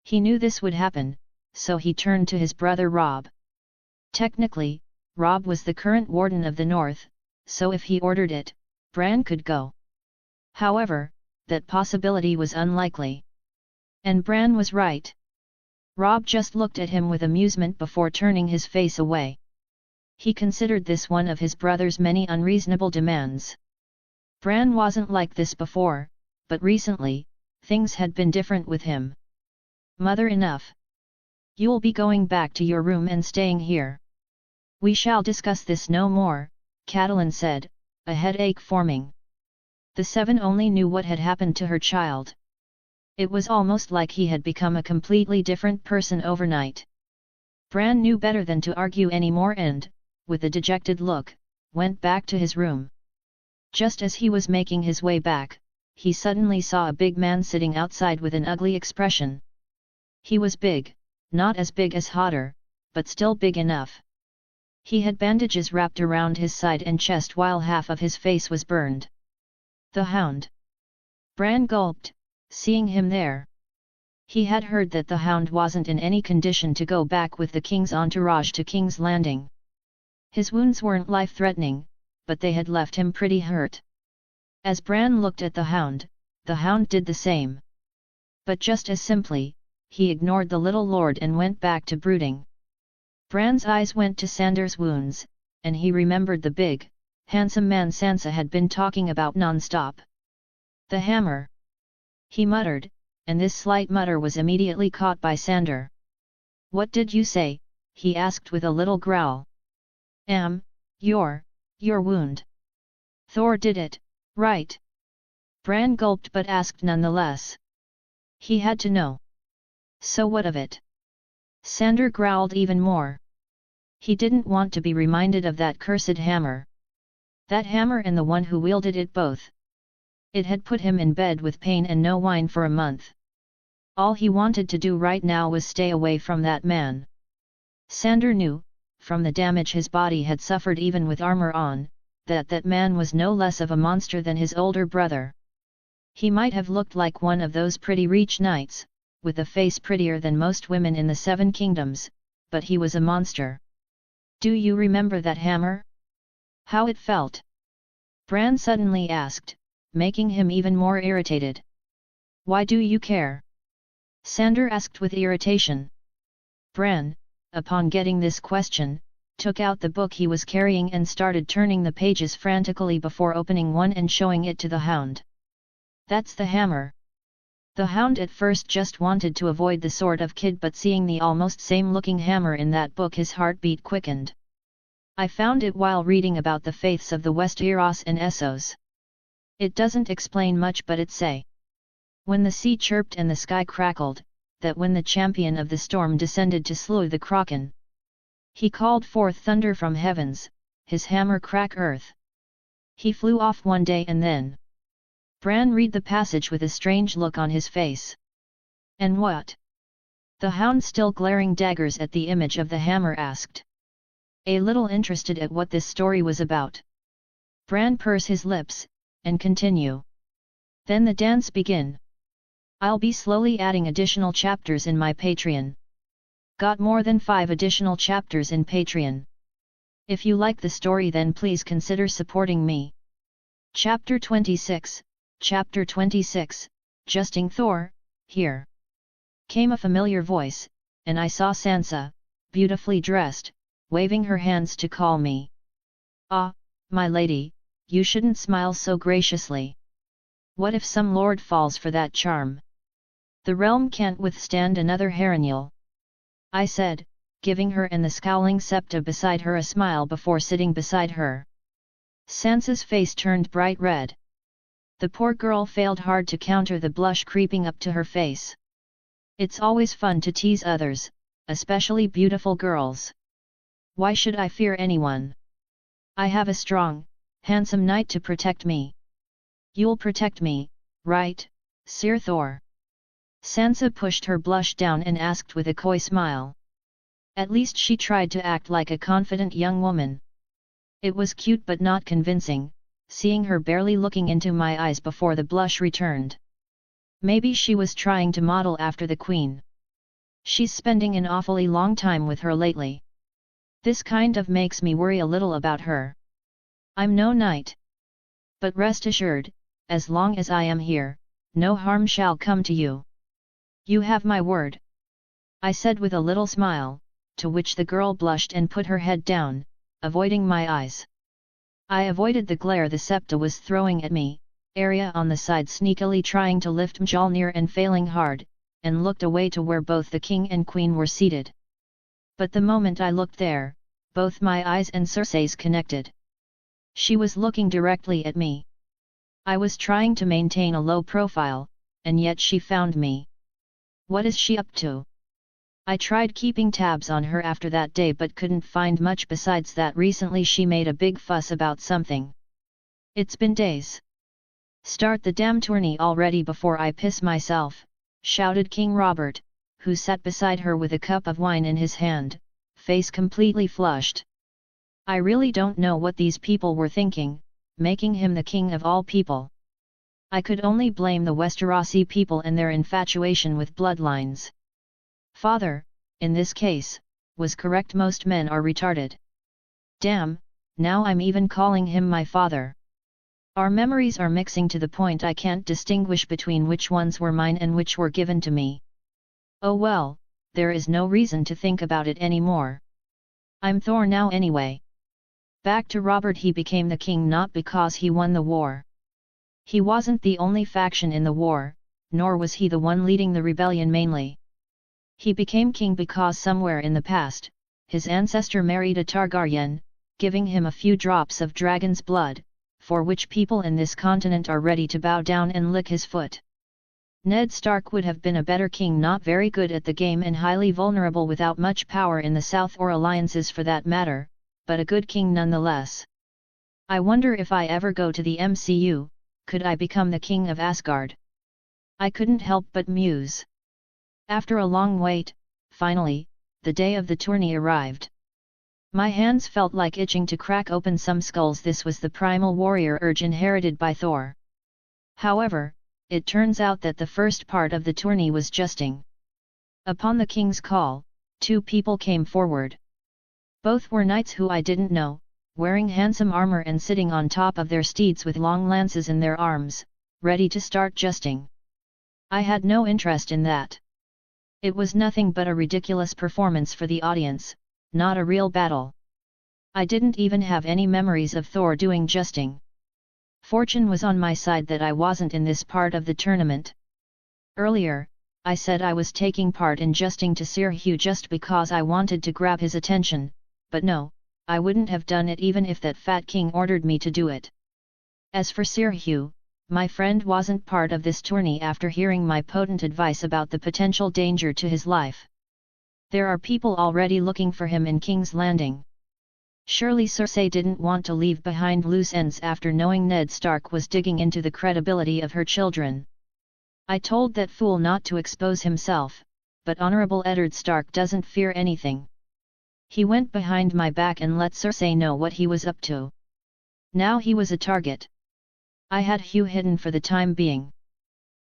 Speaker 1: He knew this would happen, so he turned to his brother Robb. Technically, Robb was the current warden of the North, so if he ordered it, Bran could go. However, that possibility was unlikely. And Bran was right. Robb just looked at him with amusement before turning his face away. He considered this one of his brother's many unreasonable demands. Bran wasn't like this before, but recently, things had been different with him. Mother, enough. You'll be going back to your room and staying here. We shall discuss this no more, Catelyn said, a headache forming. The seven only knew what had happened to her child. It was almost like he had become a completely different person overnight. Bran knew better than to argue any more and, with a dejected look, went back to his room. Just as he was making his way back, he suddenly saw a big man sitting outside with an ugly expression. He was big, not as big as Hodder, but still big enough. He had bandages wrapped around his side and chest while half of his face was burned. The Hound. Bran gulped, seeing him there. He had heard that the Hound wasn't in any condition to go back with the King's entourage to King's Landing. His wounds weren't life-threatening, but they had left him pretty hurt. As Bran looked at the Hound did the same. But just as simply, he ignored the little lord and went back to brooding. Bran's eyes went to Sandor's wounds, and he remembered the big, handsome man Sansa had been talking about non-stop. The hammer. He muttered, and this slight mutter was immediately caught by Sandor. What did you say? He asked with a little growl. Your wound. Thor did it, right? Bran gulped but asked nonetheless. He had to know. So what of it? Sandor growled even more. He didn't want to be reminded of that cursed hammer. That hammer and the one who wielded it both. It had put him in bed with pain and no wine for a month. All he wanted to do right now was stay away from that man. Sandor knew, from the damage his body had suffered even with armor on, that man was no less of a monster than his older brother. He might have looked like one of those pretty Reach knights, with a face prettier than most women in the Seven Kingdoms, but he was a monster. Do you remember that hammer? How it felt? Bran suddenly asked, making him even more irritated. Why do you care? Sandor asked with irritation. Bran, upon getting this question, took out the book he was carrying and started turning the pages frantically before opening one and showing it to the hound. That's the hammer. The hound at first just wanted to avoid the sort of kid, but seeing the almost same-looking hammer in that book his heartbeat quickened. I found it while reading about the faiths of the Westeros and Essos. It doesn't explain much, but it say, when the sea chirped and the sky crackled, that when the champion of the storm descended to slew the Kraken, he called forth thunder from heavens, his hammer crack earth. He flew off one day and then. Bran read the passage with a strange look on his face. And what? The hound, still glaring daggers at the image of the hammer, asked. A little interested at what this story was about. Bran purse his lips, and continue. Then the dance begin. I'll be slowly adding additional chapters in my Patreon. Got more than 5 additional chapters in Patreon. If you like the story, then please consider supporting me. Chapter 26, Chapter 26, Justing Thor, here. Came a familiar voice, and I saw Sansa, beautifully dressed, waving her hands to call me. Ah, my lady, you shouldn't smile so graciously. What if some lord falls for that charm? The realm can't withstand another Harrenhal, I said, giving her and the scowling Septa beside her a smile before sitting beside her. Sansa's face turned bright red. The poor girl failed hard to counter the blush creeping up to her face. It's always fun to tease others, especially beautiful girls. Why should I fear anyone? I have a strong, handsome knight to protect me. You'll protect me, right, Sir Thor? Sansa pushed her blush down and asked with a coy smile. At least she tried to act like a confident young woman. It was cute but not convincing, seeing her barely looking into my eyes before the blush returned. Maybe she was trying to model after the queen. She's spending an awfully long time with her lately. This kind of makes me worry a little about her. I'm no knight. But rest assured, as long as I am here, no harm shall come to you. You have my word, I said with a little smile, to which the girl blushed and put her head down, avoiding my eyes. I avoided the glare the Septa was throwing at me, Arya on the side sneakily trying to lift Mjolnir and failing hard, and looked away to where both the king and queen were seated. But the moment I looked there, both my eyes and Cersei's connected. She was looking directly at me. I was trying to maintain a low profile, and yet she found me. What is she up to? I tried keeping tabs on her after that day but couldn't find much besides that recently she made a big fuss about something. It's been days. Start the damn tourney already before I piss myself, shouted King Robert, who sat beside her with a cup of wine in his hand, face completely flushed. I really don't know what these people were thinking, making him the king of all people. I could only blame the Westerosi people and their infatuation with bloodlines. Father, in this case, was correct. Most men are retarded. Damn, now I'm even calling him my father. Our memories are mixing to the point I can't distinguish between which ones were mine and which were given to me. Oh well, there is no reason to think about it anymore. I'm Thor now anyway. Back to Robert. He became the king not because he won the war. He wasn't the only faction in the war, nor was he the one leading the rebellion mainly. He became king because somewhere in the past, his ancestor married a Targaryen, giving him a few drops of dragon's blood, for which people in this continent are ready to bow down and lick his foot. Ned Stark would have been a better king, not very good at the game and highly vulnerable without much power in the south or alliances for that matter, but a good king nonetheless. I wonder if I ever go to the MCU, could I become the king of Asgard? I couldn't help but muse. After a long wait, finally, the day of the tourney arrived. My hands felt like itching to crack open some skulls. This was the primal warrior urge inherited by Thor. However, it turns out that the first part of the tourney was justing. Upon the king's call, two people came forward. Both were knights who I didn't know, wearing handsome armor and sitting on top of their steeds with long lances in their arms, ready to start jesting. I had no interest in that. It was nothing but a ridiculous performance for the audience, not a real battle. I didn't even have any memories of Thor doing jesting. Fortune was on my side that I wasn't in this part of the tournament. Earlier, I said I was taking part in jesting to Sir Hugh just because I wanted to grab his attention, but no, I wouldn't have done it even if that fat king ordered me to do it. As for Sir Hugh, my friend wasn't part of this tourney after hearing my potent advice about the potential danger to his life. There are people already looking for him in King's Landing. Surely Cersei didn't want to leave behind loose ends after knowing Ned Stark was digging into the credibility of her children. I told that fool not to expose himself, but Honorable Eddard Stark doesn't fear anything. He went behind my back and let Cersei know what he was up to. Now he was a target. I had Hugh hidden for the time being.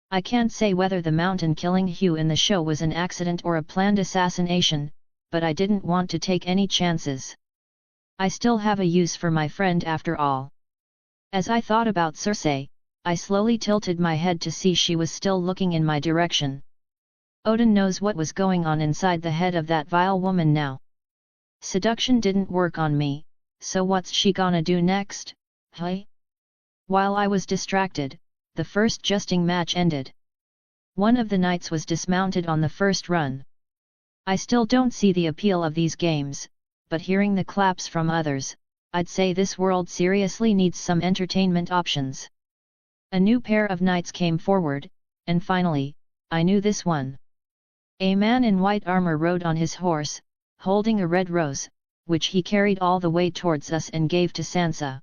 Speaker 1: I can't say whether the mountain killing Hugh in the show was an accident or a planned assassination, but I didn't want to take any chances. I still have a use for my friend after all. As I thought about Cersei, I slowly tilted my head to see she was still looking in my direction. Odin knows what was going on inside the head of that vile woman now. Seduction didn't work on me, so what's she gonna do next, hey? While I was distracted, the first jesting match ended. One of the knights was dismounted on the first run. I still don't see the appeal of these games, but hearing the claps from others, I'd say this world seriously needs some entertainment options. A new pair of knights came forward, and finally, I knew this one. A man in white armor rode on his horse, holding a red rose, which he carried all the way towards us and gave to Sansa.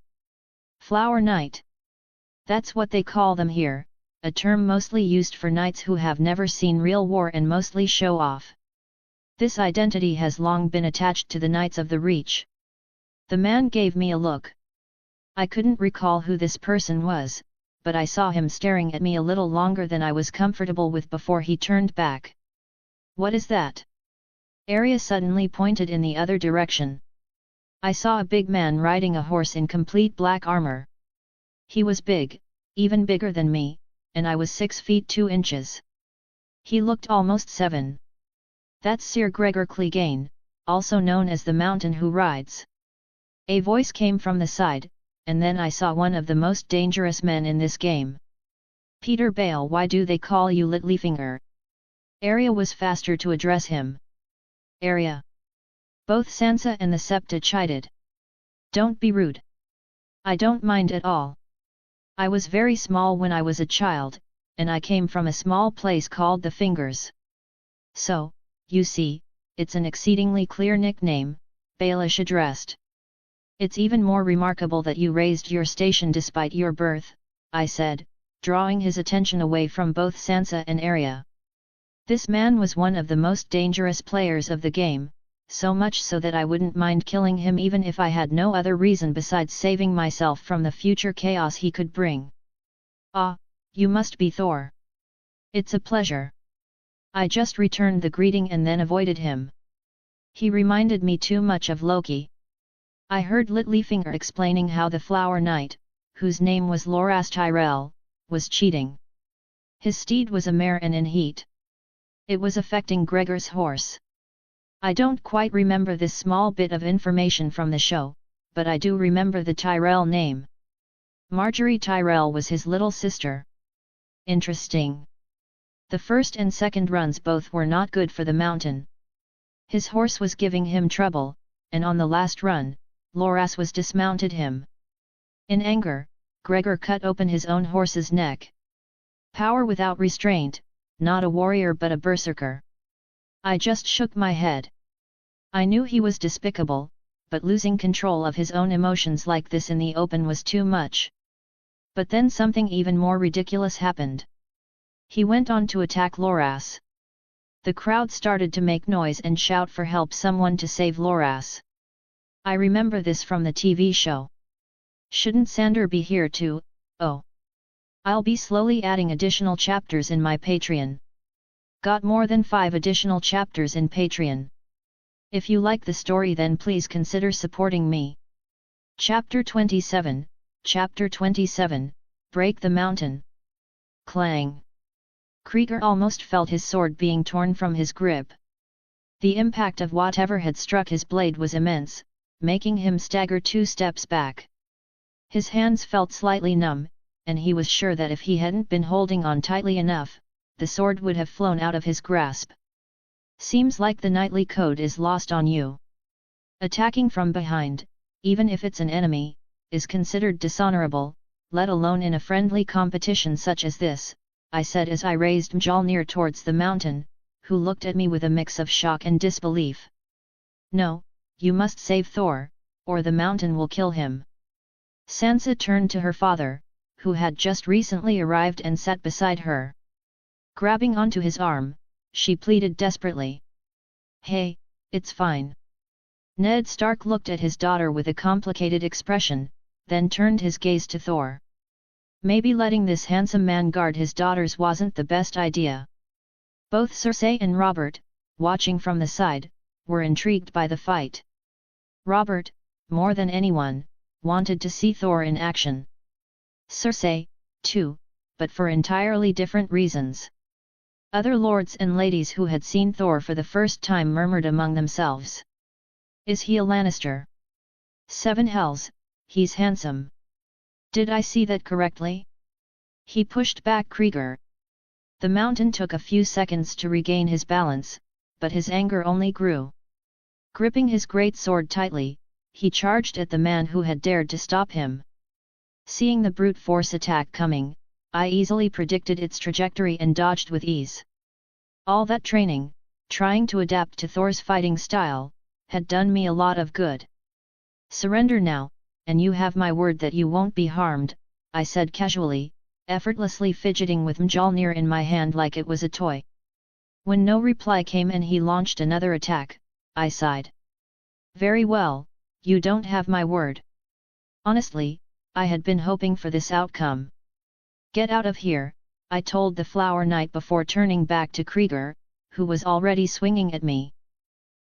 Speaker 1: Flower Knight. That's what they call them here, a term mostly used for knights who have never seen real war and mostly show off. This identity has long been attached to the Knights of the Reach. The man gave me a look. I couldn't recall who this person was, but I saw him staring at me a little longer than I was comfortable with before he turned back. What is that? Arya suddenly pointed in the other direction. I saw a big man riding a horse in complete black armor. He was big, even bigger than me, and I was 6 feet 2 inches. He looked almost 7. That's Sir Gregor Clegane, also known as the Mountain Who Rides. A voice came from the side, and then I saw one of the most dangerous men in this game. Peter Bale, why do they call you Littlefinger? Arya was faster to address him. Arya. Both Sansa and the Septa chided. Don't be rude. I don't mind at all. I was very small when I was a child, and I came from a small place called the Fingers. So, you see, it's an exceedingly clear nickname, Baelish addressed. It's even more remarkable that you raised your station despite your birth, I said, drawing his attention away from both Sansa and Arya. This man was one of the most dangerous players of the game, so much so that I wouldn't mind killing him even if I had no other reason besides saving myself from the future chaos he could bring. Ah, you must be Thor. It's a pleasure. I just returned the greeting and then avoided him. He reminded me too much of Loki. I heard Littlefinger explaining how the Flower Knight, whose name was Loras Tyrell, was cheating. His steed was a mare and in heat. It was affecting Gregor's horse. I don't quite remember this small bit of information from the show, but I do remember the Tyrell name. Marjorie Tyrell was his little sister. Interesting. The first and second runs both were not good for the Mountain. His horse was giving him trouble, and on the last run, Loras was dismounted him. In anger, Gregor cut open his own horse's neck. Power without restraint, not a warrior but a berserker. I just shook my head. I knew he was despicable, but losing control of his own emotions like this in the open was too much. But then something even more ridiculous happened. He went on to attack Loras. The crowd started to make noise and shout for help, someone to save Loras. I remember this from the TV show. Shouldn't Sander be here too? Oh. I'll be slowly adding additional chapters in my Patreon. Got more than 5 additional chapters in Patreon. If you like the story, then please consider supporting me. Chapter 27, Chapter 27, Break the Mountain. Clang! Krieger almost felt his sword being torn from his grip. The impact of whatever had struck his blade was immense, making him stagger 2 steps back. His hands felt slightly numb, and he was sure that if he hadn't been holding on tightly enough, the sword would have flown out of his grasp. Seems like the knightly code is lost on you. Attacking from behind, even if it's an enemy, is considered dishonorable, let alone in a friendly competition such as this, I said as I raised Mjolnir towards the mountain, who looked at me with a mix of shock and disbelief. No, you must save Thor, or the mountain will kill him. Sansa turned to her father, who had just recently arrived and sat beside her. Grabbing onto his arm, she pleaded desperately. Hey, it's fine. Ned Stark looked at his daughter with a complicated expression, then turned his gaze to Thor. Maybe letting this handsome man guard his daughters wasn't the best idea. Both Cersei and Robert, watching from the side, were intrigued by the fight. Robert, more than anyone, wanted to see Thor in action. Cersei, too, but for entirely different reasons. Other lords and ladies who had seen Thor for the first time murmured among themselves. Is he a Lannister? 7 hells, he's handsome. Did I see that correctly? He pushed back Krieger. The mountain took a few seconds to regain his balance, but his anger only grew. Gripping his great sword tightly, he charged at the man who had dared to stop him. Seeing the brute force attack coming, I easily predicted its trajectory and dodged with ease. All that training, trying to adapt to Thor's fighting style, had done me a lot of good. Surrender now, and you have my word that you won't be harmed, I said casually, effortlessly fidgeting with Mjolnir in my hand like it was a toy. When no reply came and he launched another attack, I sighed. Very well, you don't have my word. Honestly, I had been hoping for this outcome. Get out of here, I told the Flower Knight before turning back to Krieger, who was already swinging at me.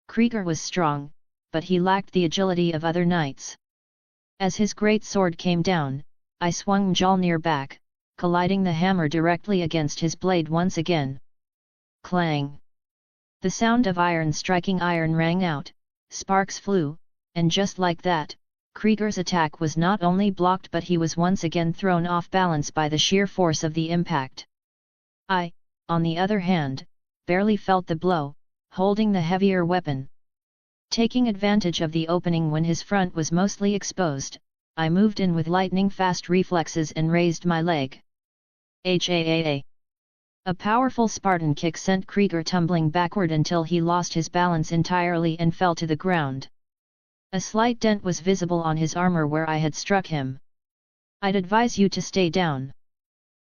Speaker 1: Krieger was strong, but he lacked the agility of other knights. As his great sword came down, I swung Mjolnir back, colliding the hammer directly against his blade once again. Clang! The sound of iron striking iron rang out, sparks flew, and just like that, Krieger's attack was not only blocked but he was once again thrown off balance by the sheer force of the impact. I, on the other hand, barely felt the blow, holding the heavier weapon. Taking advantage of the opening when his front was mostly exposed, I moved in with lightning-fast reflexes and raised my leg. HAAA! A powerful Spartan kick sent Krieger tumbling backward until he lost his balance entirely and fell to the ground. A slight dent was visible on his armor where I had struck him. I'd advise you to stay down.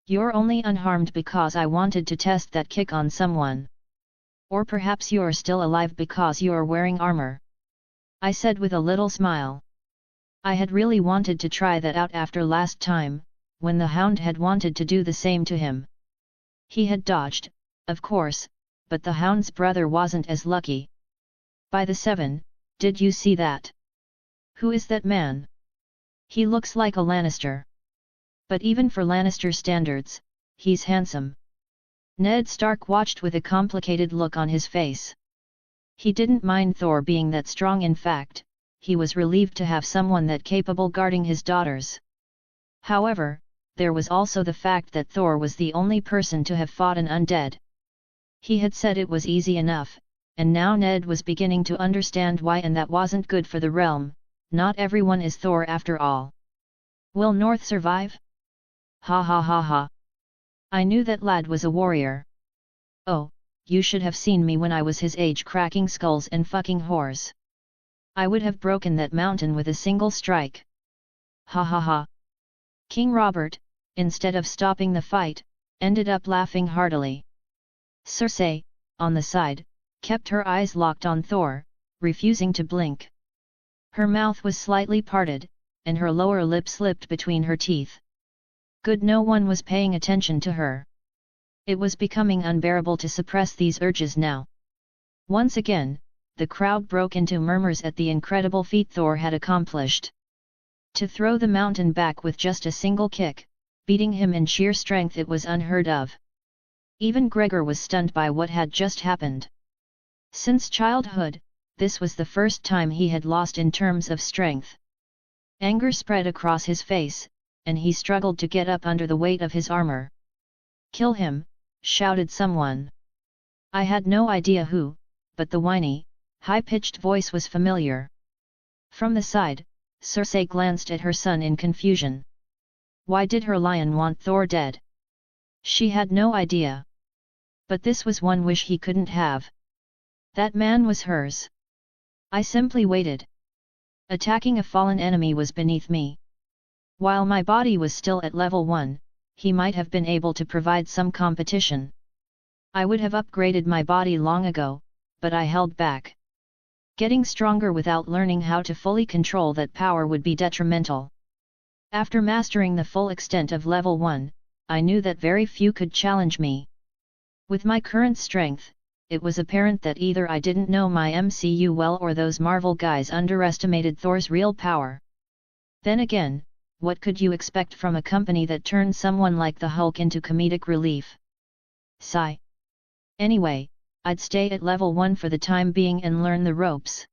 Speaker 1: You're only unharmed because I wanted to test that kick on someone. Or perhaps you're still alive because you're wearing armor. I said with a little smile. I had really wanted to try that out after last time, when the Hound had wanted to do the same to him. He had dodged, of course, but the Hound's brother wasn't as lucky. By the 7, did you see that? Who is that man? He looks like a Lannister. But even for Lannister standards, he's handsome. Ned Stark watched with a complicated look on his face. He didn't mind Thor being that strong. In fact, he was relieved to have someone that capable guarding his daughters. However, there was also the fact that Thor was the only person to have fought an undead. He had said it was easy enough, and now Ned was beginning to understand why, and that wasn't good for the realm. Not everyone is Thor after all. Will North survive? Ha ha ha ha. I knew that lad was a warrior. Oh, you should have seen me when I was his age, cracking skulls and fucking whores. I would have broken that mountain with a single strike. Ha ha ha. King Robert, instead of stopping the fight, ended up laughing heartily. Cersei, on the side, kept her eyes locked on Thor, refusing to blink. Her mouth was slightly parted, and her lower lip slipped between her teeth. Good, no one was paying attention to her. It was becoming unbearable to suppress these urges now. Once again, the crowd broke into murmurs at the incredible feat Thor had accomplished. To throw the mountain back with just a single kick, beating him in sheer strength, it was unheard of. Even Gregor was stunned by what had just happened. Since childhood, this was the first time he had lost in terms of strength. Anger spread across his face, and he struggled to get up under the weight of his armor. "Kill him!" shouted someone. I had no idea who, but the whiny, high-pitched voice was familiar. From the side, Circe glanced at her son in confusion. Why did her lion want Thor dead? She had no idea. But this was one wish he couldn't have. That man was hers. I simply waited. Attacking a fallen enemy was beneath me. While my body was still at level 1, he might have been able to provide some competition. I would have upgraded my body long ago, but I held back. Getting stronger without learning how to fully control that power would be detrimental. After mastering the full extent of level 1, I knew that very few could challenge me. With my current strength, it was apparent that either I didn't know my MCU well or those Marvel guys underestimated Thor's real power. Then again, what could you expect from a company that turned someone like the Hulk into comedic relief? Sigh. Anyway, I'd stay at level 1 for the time being and learn the ropes.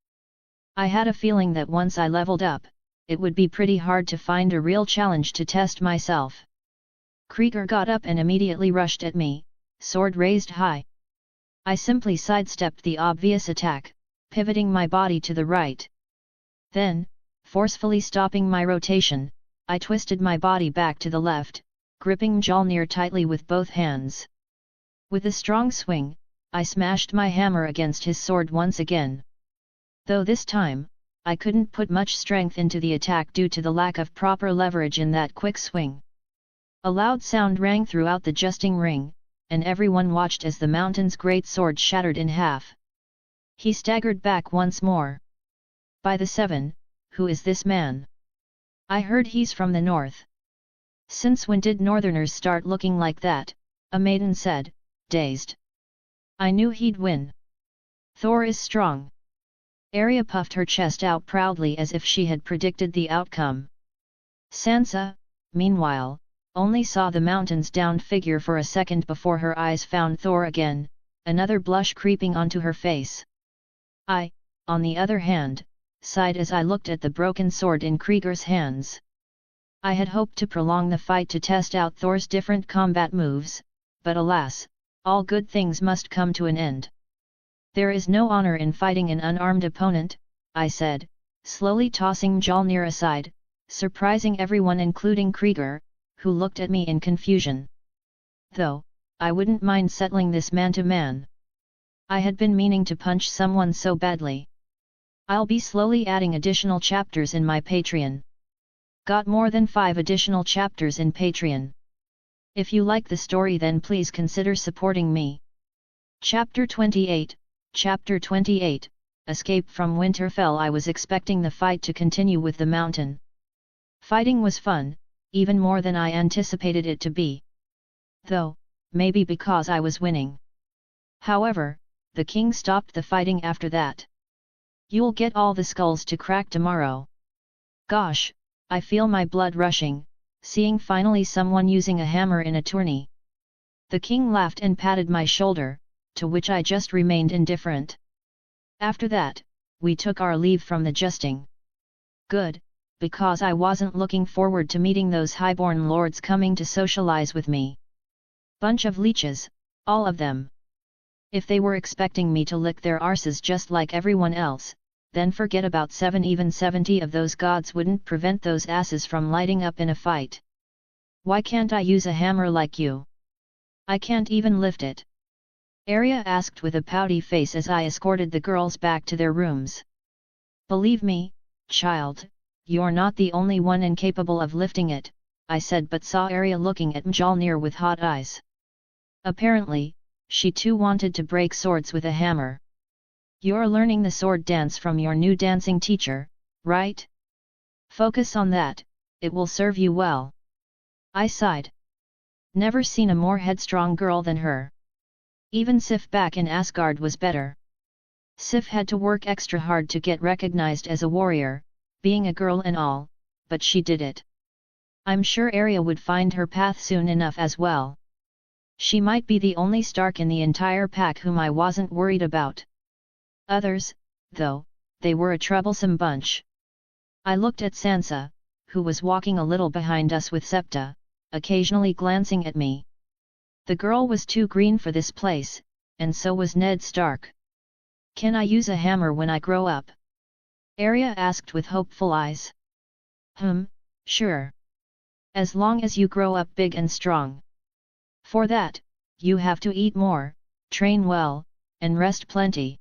Speaker 1: I had a feeling that once I leveled up, it would be pretty hard to find a real challenge to test myself. Krieger got up and immediately rushed at me, sword raised high. I simply sidestepped the obvious attack, pivoting my body to the right. Then, forcefully stopping my rotation, I twisted my body back to the left, gripping Mjolnir tightly with both hands. With a strong swing, I smashed my hammer against his sword once again. Though this time, I couldn't put much strength into the attack due to the lack of proper leverage in that quick swing. A loud sound rang throughout the jousting ring, and everyone watched as the mountain's great sword shattered in half. He staggered back once more. By the 7, who is this man? I heard he's from the north. Since when did northerners start looking like that? A maiden said, dazed. I knew he'd win. Thor is strong. Arya puffed her chest out proudly as if she had predicted the outcome. Sansa, meanwhile, only saw the mountain's downed figure for a second before her eyes found Thor again, another blush creeping onto her face. I, on the other hand, sighed as I looked at the broken sword in Krieger's hands. I had hoped to prolong the fight to test out Thor's different combat moves, but alas, all good things must come to an end. There is no honor in fighting an unarmed opponent, I said, slowly tossing Mjolnir aside, surprising everyone including Krieger, who looked at me in confusion. Though, I wouldn't mind settling this man-to-man. I had been meaning to punch someone so badly. I'll be slowly adding additional chapters in my Patreon. Got more than 5 additional chapters in Patreon. If you like the story, then please consider supporting me. Chapter 28, Chapter 28, Escape from Winterfell. I was expecting the fight to continue with the mountain. Fighting was fun, even more than I anticipated it to be. Though, maybe because I was winning. However, the king stopped the fighting after that. You'll get all the skulls to crack tomorrow. Gosh, I feel my blood rushing, seeing finally someone using a hammer in a tourney. The king laughed and patted my shoulder, to which I just remained indifferent. After that, we took our leave from the jousting. Good, because I wasn't looking forward to meeting those highborn lords coming to socialize with me. Bunch of leeches, all of them. If they were expecting me to lick their arses just like everyone else, then forget about 7. Even 70 of those gods wouldn't prevent those asses from lighting up in a fight. Why can't I use a hammer like you? I can't even lift it. Arya asked with a pouty face as I escorted the girls back to their rooms. Believe me, child, you're not the only one incapable of lifting it, I said, but saw Arya looking at Mjolnir with hot eyes. Apparently, she too wanted to break swords with a hammer. You're learning the sword dance from your new dancing teacher, right? Focus on that, it will serve you well. I sighed. Never seen a more headstrong girl than her. Even Sif back in Asgard was better. Sif had to work extra hard to get recognized as a warrior, being a girl and all, but she did it. I'm sure Arya would find her path soon enough as well. She might be the only Stark in the entire pack whom I wasn't worried about. Others, though, they were a troublesome bunch. I looked at Sansa, who was walking a little behind us with Septa, occasionally glancing at me. The girl was too green for this place, and so was Ned Stark. Can I use a hammer when I grow up? Arya asked with hopeful eyes. Sure. As long as you grow up big and strong. For that, you have to eat more, train well, and rest plenty.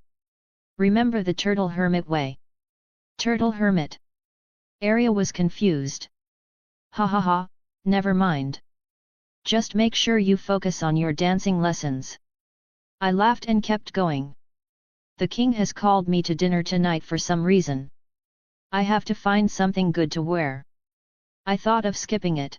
Speaker 1: Remember the Turtle Hermit way. Turtle Hermit. Arya was confused. Ha ha ha, never mind. Just make sure you focus on your dancing lessons. I laughed and kept going. The king has called me to dinner tonight for some reason. I have to find something good to wear. I thought of skipping it.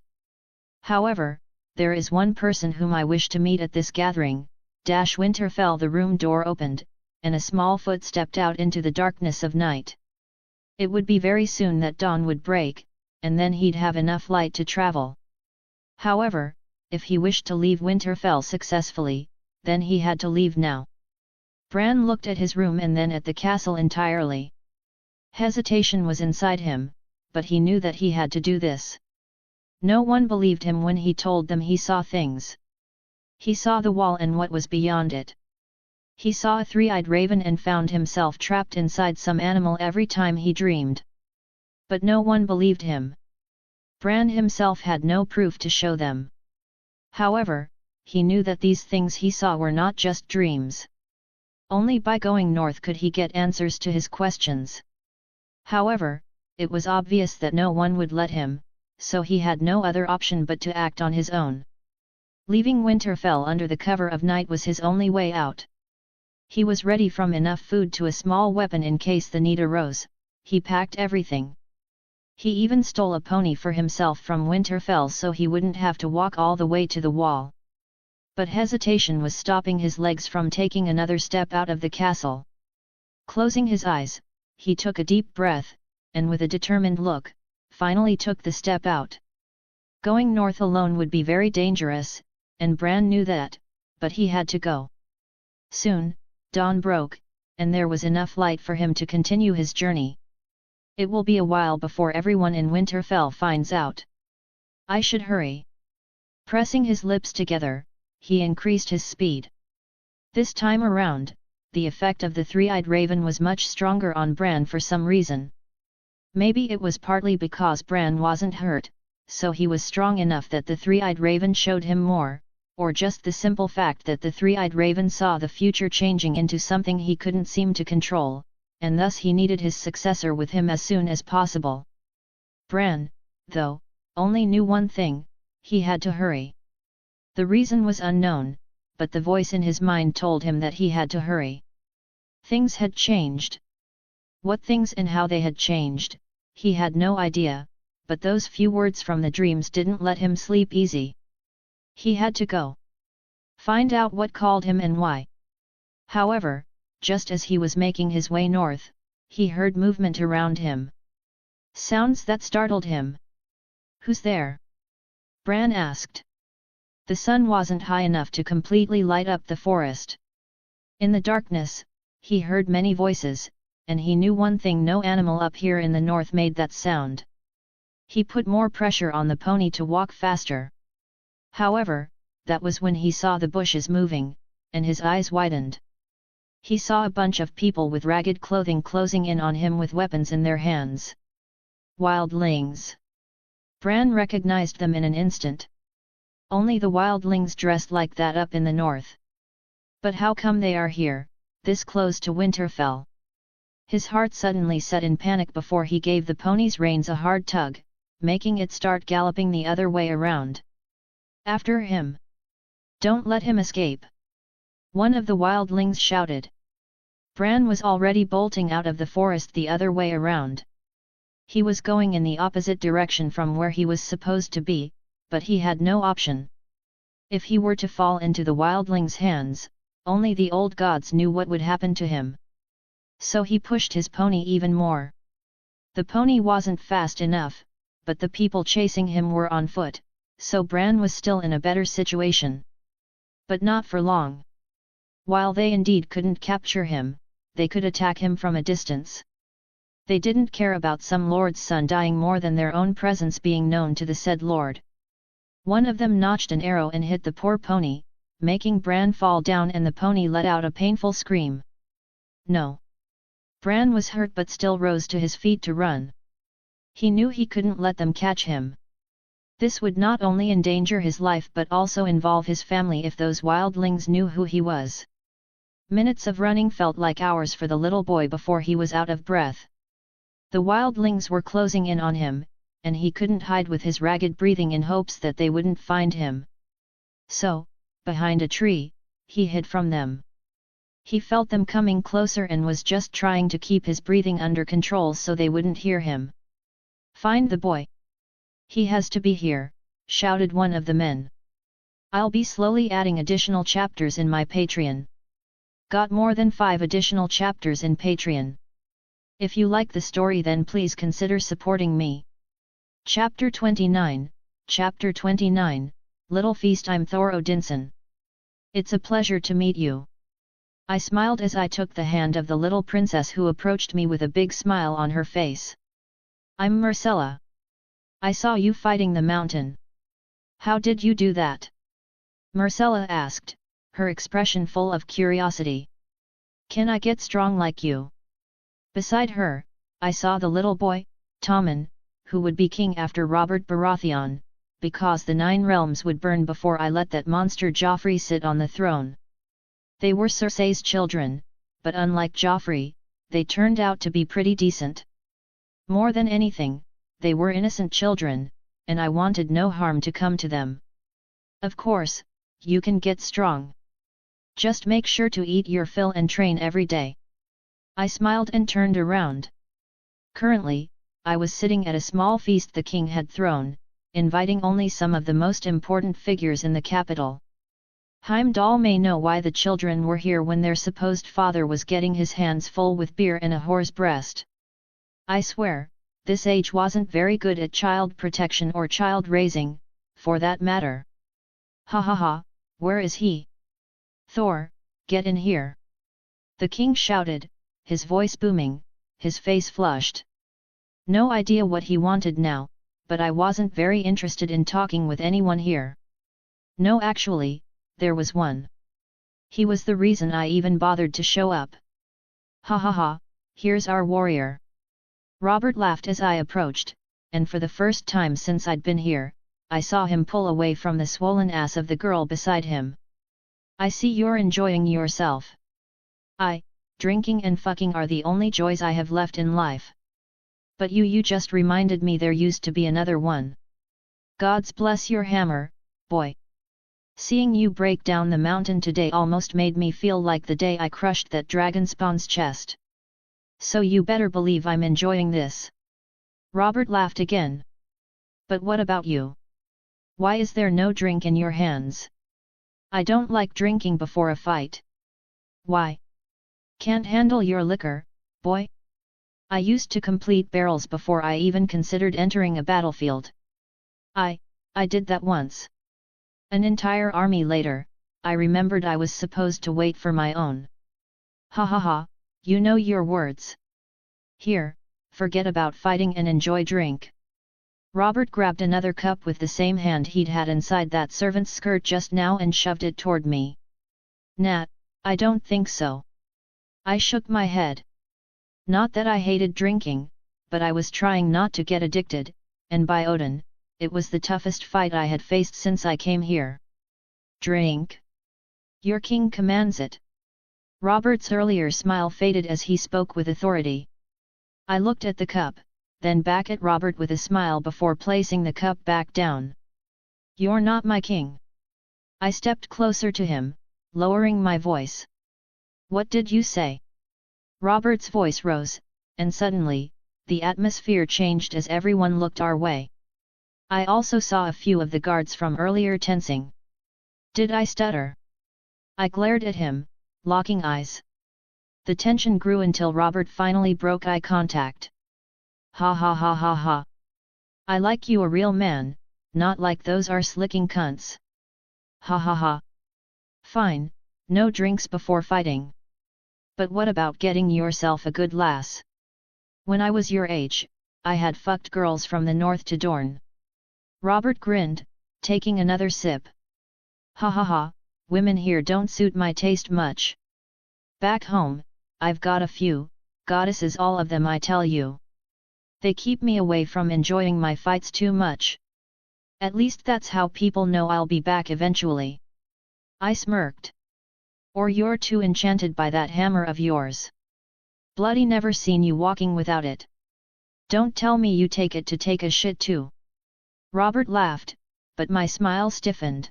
Speaker 1: However, there is one person whom I wish to meet at this gathering. Winterfell. The room door opened, and a small foot stepped out into the darkness of night. It would be very soon that dawn would break, and then he'd have enough light to travel. However, if he wished to leave Winterfell successfully, then he had to leave now. Bran looked at his room and then at the castle entirely. Hesitation was inside him, but he knew that he had to do this. No one believed him when he told them he saw things. He saw the wall and what was beyond it. He saw a three-eyed raven and found himself trapped inside some animal every time he dreamed. But no one believed him. Bran himself had no proof to show them. However, he knew that these things he saw were not just dreams. Only by going north could he get answers to his questions. However, it was obvious that no one would let him, so he had no other option but to act on his own. Leaving Winterfell under the cover of night was his only way out. He was ready from enough food to a small weapon in case the need arose. He packed everything. He even stole a pony for himself from Winterfell so he wouldn't have to walk all the way to the wall. But hesitation was stopping his legs from taking another step out of the castle. Closing his eyes, he took a deep breath, and with a determined look, finally took the step out. Going north alone would be very dangerous, and Bran knew that, but he had to go. Soon, dawn broke, and there was enough light for him to continue his journey. It will be a while before everyone in Winterfell finds out. I should hurry. Pressing his lips together, he increased his speed. This time around, the effect of the three-eyed raven was much stronger on Bran for some reason. Maybe it was partly because Bran wasn't hurt, so he was strong enough that the three-eyed raven showed him more, or just the simple fact that the three-eyed raven saw the future changing into something he couldn't seem to control, and thus he needed his successor with him as soon as possible. Bran, though, only knew one thing: he had to hurry. The reason was unknown, but the voice in his mind told him that he had to hurry. Things had changed. What things and how they had changed, he had no idea, but those few words from the dreams didn't let him sleep easy. He had to go. Find out what called him and why. However, just as he was making his way north, he heard movement around him. Sounds that startled him. "Who's there?" Bran asked. The sun wasn't high enough to completely light up the forest. In the darkness, he heard many voices, and he knew one thing: no animal up here in the north made that sound. He put more pressure on the pony to walk faster. However, that was when he saw the bushes moving, and his eyes widened. He saw a bunch of people with ragged clothing closing in on him with weapons in their hands. Wildlings. Bran recognized them in an instant. Only the wildlings dressed like that up in the north. But how come they are here, this close to Winterfell? His heart suddenly set in panic before he gave the pony's reins a hard tug, making it start galloping the other way around. "After him! Don't let him escape!" one of the wildlings shouted. Bran was already bolting out of the forest the other way around. He was going in the opposite direction from where he was supposed to be, but he had no option. If he were to fall into the wildlings' hands, only the old gods knew what would happen to him. So he pushed his pony even more. The pony wasn't fast enough, but the people chasing him were on foot, so Bran was still in a better situation. But not for long. While they indeed couldn't capture him, they could attack him from a distance. They didn't care about some lord's son dying more than their own presence being known to the said lord. One of them notched an arrow and hit the poor pony, making Bran fall down, and the pony let out a painful scream. No. Bran was hurt but still rose to his feet to run. He knew he couldn't let them catch him. This would not only endanger his life but also involve his family if those wildlings knew who he was. Minutes of running felt like hours for the little boy before he was out of breath. The wildlings were closing in on him, and he couldn't hide with his ragged breathing in hopes that they wouldn't find him. So, behind a tree, he hid from them. He felt them coming closer and was just trying to keep his breathing under control so they wouldn't hear him. "Find the boy. He has to be here," shouted one of the men. "I'll be slowly adding additional chapters in my Patreon. Got more than 5 additional chapters in Patreon. If you like the story then please consider supporting me." Chapter 29, Chapter 29, Little Feast. I'm Thor Odinson. It's a pleasure to meet you. I smiled as I took the hand of the little princess who approached me with a big smile on her face. "I'm Marcella. I saw you fighting the mountain. How did you do that?" Marcella asked, her expression full of curiosity. "Can I get strong like you?" Beside her, I saw the little boy, Tommen, who would be king after Robert Baratheon, because the 9 realms would burn before I let that monster Joffrey sit on the throne. They were Cersei's children, but unlike Joffrey, they turned out to be pretty decent. More than anything, they were innocent children, and I wanted no harm to come to them. "Of course, you can get strong. Just make sure to eat your fill and train every day." I smiled and turned around. Currently, I was sitting at a small feast the king had thrown, inviting only some of the most important figures in the capital. Heimdall may know why the children were here when their supposed father was getting his hands full with beer and a whore's breast. I swear, this age wasn't very good at child protection or child raising, for that matter. "Ha ha ha, where is he? Thor, get in here!" The king shouted, his voice booming, his face flushed. No idea what he wanted now, but I wasn't very interested in talking with anyone here. No, actually, there was one. He was the reason I even bothered to show up. "Ha ha ha, here's our warrior." Robert laughed as I approached, and for the first time since I'd been here, I saw him pull away from the swollen ass of the girl beside him. "I see you're enjoying yourself. Drinking and fucking are the only joys I have left in life. But you just reminded me there used to be another one. Gods bless your hammer, boy. Seeing you break down the mountain today almost made me feel like the day I crushed that dragon spawn's chest. So you better believe I'm enjoying this." Robert laughed again. "But what about you? Why is there no drink in your hands?" "I don't like drinking before a fight." "Why? Can't handle your liquor, boy?" "I used to complete barrels before I even considered entering a battlefield. I did that once. An entire army later, I remembered I was supposed to wait for my own." "Ha ha ha, you know your words. Here, forget about fighting and enjoy drink." Robert grabbed another cup with the same hand he'd had inside that servant's skirt just now and shoved it toward me. "Nah, I don't think so." I shook my head. Not that I hated drinking, but I was trying not to get addicted, and by Odin, it was the toughest fight I had faced since I came here. "Drink? Your king commands it." Robert's earlier smile faded as he spoke with authority. I looked at the cup, then back at Robert with a smile before placing the cup back down. "You're not my king." I stepped closer to him, lowering my voice. "What did you say?" Robert's voice rose, and suddenly, the atmosphere changed as everyone looked our way. I also saw a few of the guards from earlier tensing. Did I stutter? I glared at him, locking eyes. The tension grew until Robert finally broke eye contact. Ha ha ha ha ha. I like you a real man, not like those arse-licking cunts. Ha ha ha. Fine, no drinks before fighting. But what about getting yourself a good lass? When I was your age, I had fucked girls from the north to Dorne. Robert grinned, taking another sip. Ha ha ha, women here don't suit my taste much. Back home, I've got a few, goddesses all of them I tell you. They keep me away from enjoying my fights too much. At least that's how people know I'll be back eventually. I smirked. Or you're too enchanted by that hammer of yours. Bloody never seen you walking without it. Don't tell me you take it to take a shit too. Robert laughed, but my smile stiffened.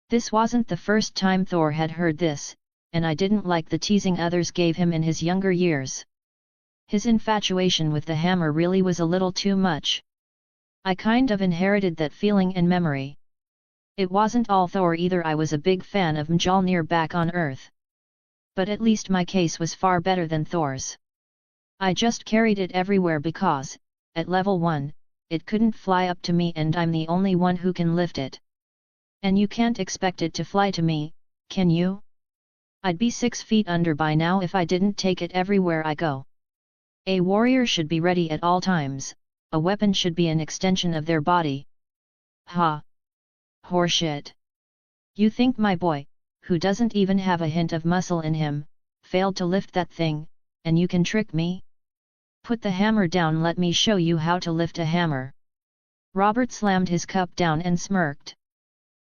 Speaker 1: This wasn't the first time Thor had heard this, and I didn't like the teasing others gave him in his younger years. His infatuation with the hammer really was a little too much. I kind of inherited that feeling and memory. It wasn't all Thor either. I was a big fan of Mjolnir back on Earth. But at least my case was far better than Thor's. I just carried it everywhere because, at level 1, it couldn't fly up to me and I'm the only one who can lift it. And you can't expect it to fly to me, can you? I'd be 6 feet under by now if I didn't take it everywhere I go. A warrior should be ready at all times, a weapon should be an extension of their body. Ha! Horseshit! You think my boy, who doesn't even have a hint of muscle in him, failed to lift that thing, and you can trick me? Put the hammer down, let me show you how to lift a hammer. Robert slammed his cup down and smirked.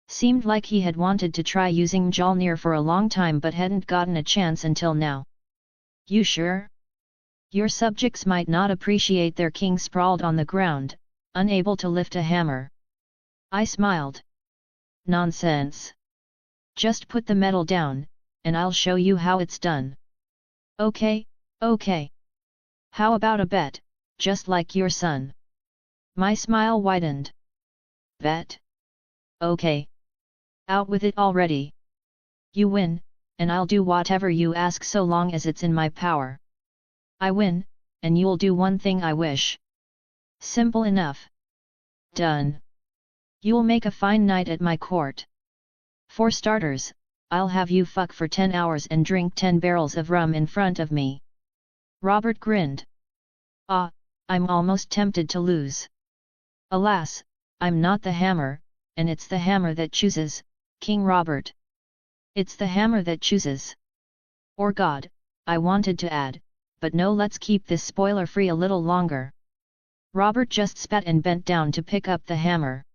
Speaker 1: Seemed like he had wanted to try using Mjolnir for a long time but hadn't gotten a chance until now. You sure? Your subjects might not appreciate their king sprawled on the ground, unable to lift a hammer. I smiled. Nonsense. Just put the metal down, and I'll show you how it's done. Okay, okay. How about a bet, just like your son? My smile widened. Bet? Okay. Out with it already. You win, and I'll do whatever you ask so long as it's in my power. I win, and you'll do one thing I wish. Simple enough. Done. You'll make a fine knight at my court. For starters, I'll have you fuck for 10 hours and drink 10 barrels of rum in front of me. Robert grinned. Ah, I'm almost tempted to lose. Alas, I'm not the hammer, and it's the hammer that chooses, King Robert. It's the hammer that chooses. Or God, I wanted to add, but no, let's keep this spoiler-free a little longer. Robert just spat and bent down to pick up the hammer.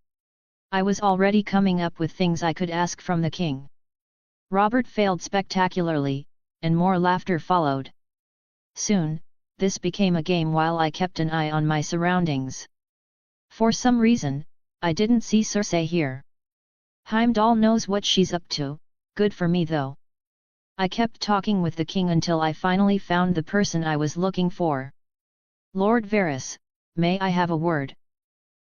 Speaker 1: I was already coming up with things I could ask from the king. Robert failed spectacularly, and more laughter followed. Soon, this became a game while I kept an eye on my surroundings. For some reason, I didn't see Cersei here. Heimdall knows what she's up to, good for me though. I kept talking with the king until I finally found the person I was looking for. Lord Varys, may I have a word?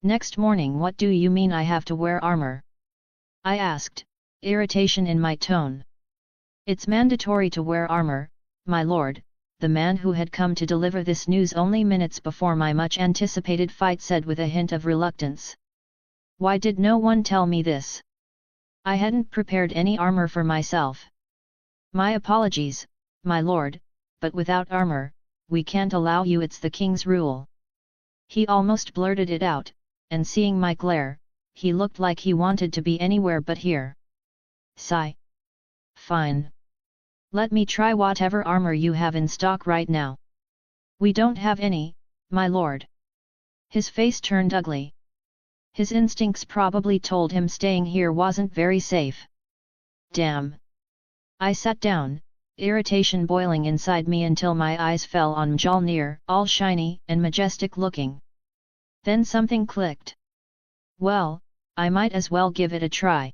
Speaker 1: Next morning, what do you mean I have to wear armor? I asked, irritation in my tone. It's mandatory to wear armor, my lord, the man who had come to deliver this news only minutes before my much-anticipated fight said with a hint of reluctance. Why did no one tell me this? I hadn't prepared any armor for myself. My apologies, my lord, but without armor, we can't allow you. It's the king's rule. He almost blurted it out, and seeing my glare, he looked like he wanted to be anywhere but here. Sigh. Fine. Let me try whatever armor you have in stock right now. We don't have any, my lord. His face turned ugly. His instincts probably told him staying here wasn't very safe. Damn. I sat down, irritation boiling inside me until my eyes fell on Mjolnir, all shiny and majestic looking. Then something clicked. Well, I might as well give it a try.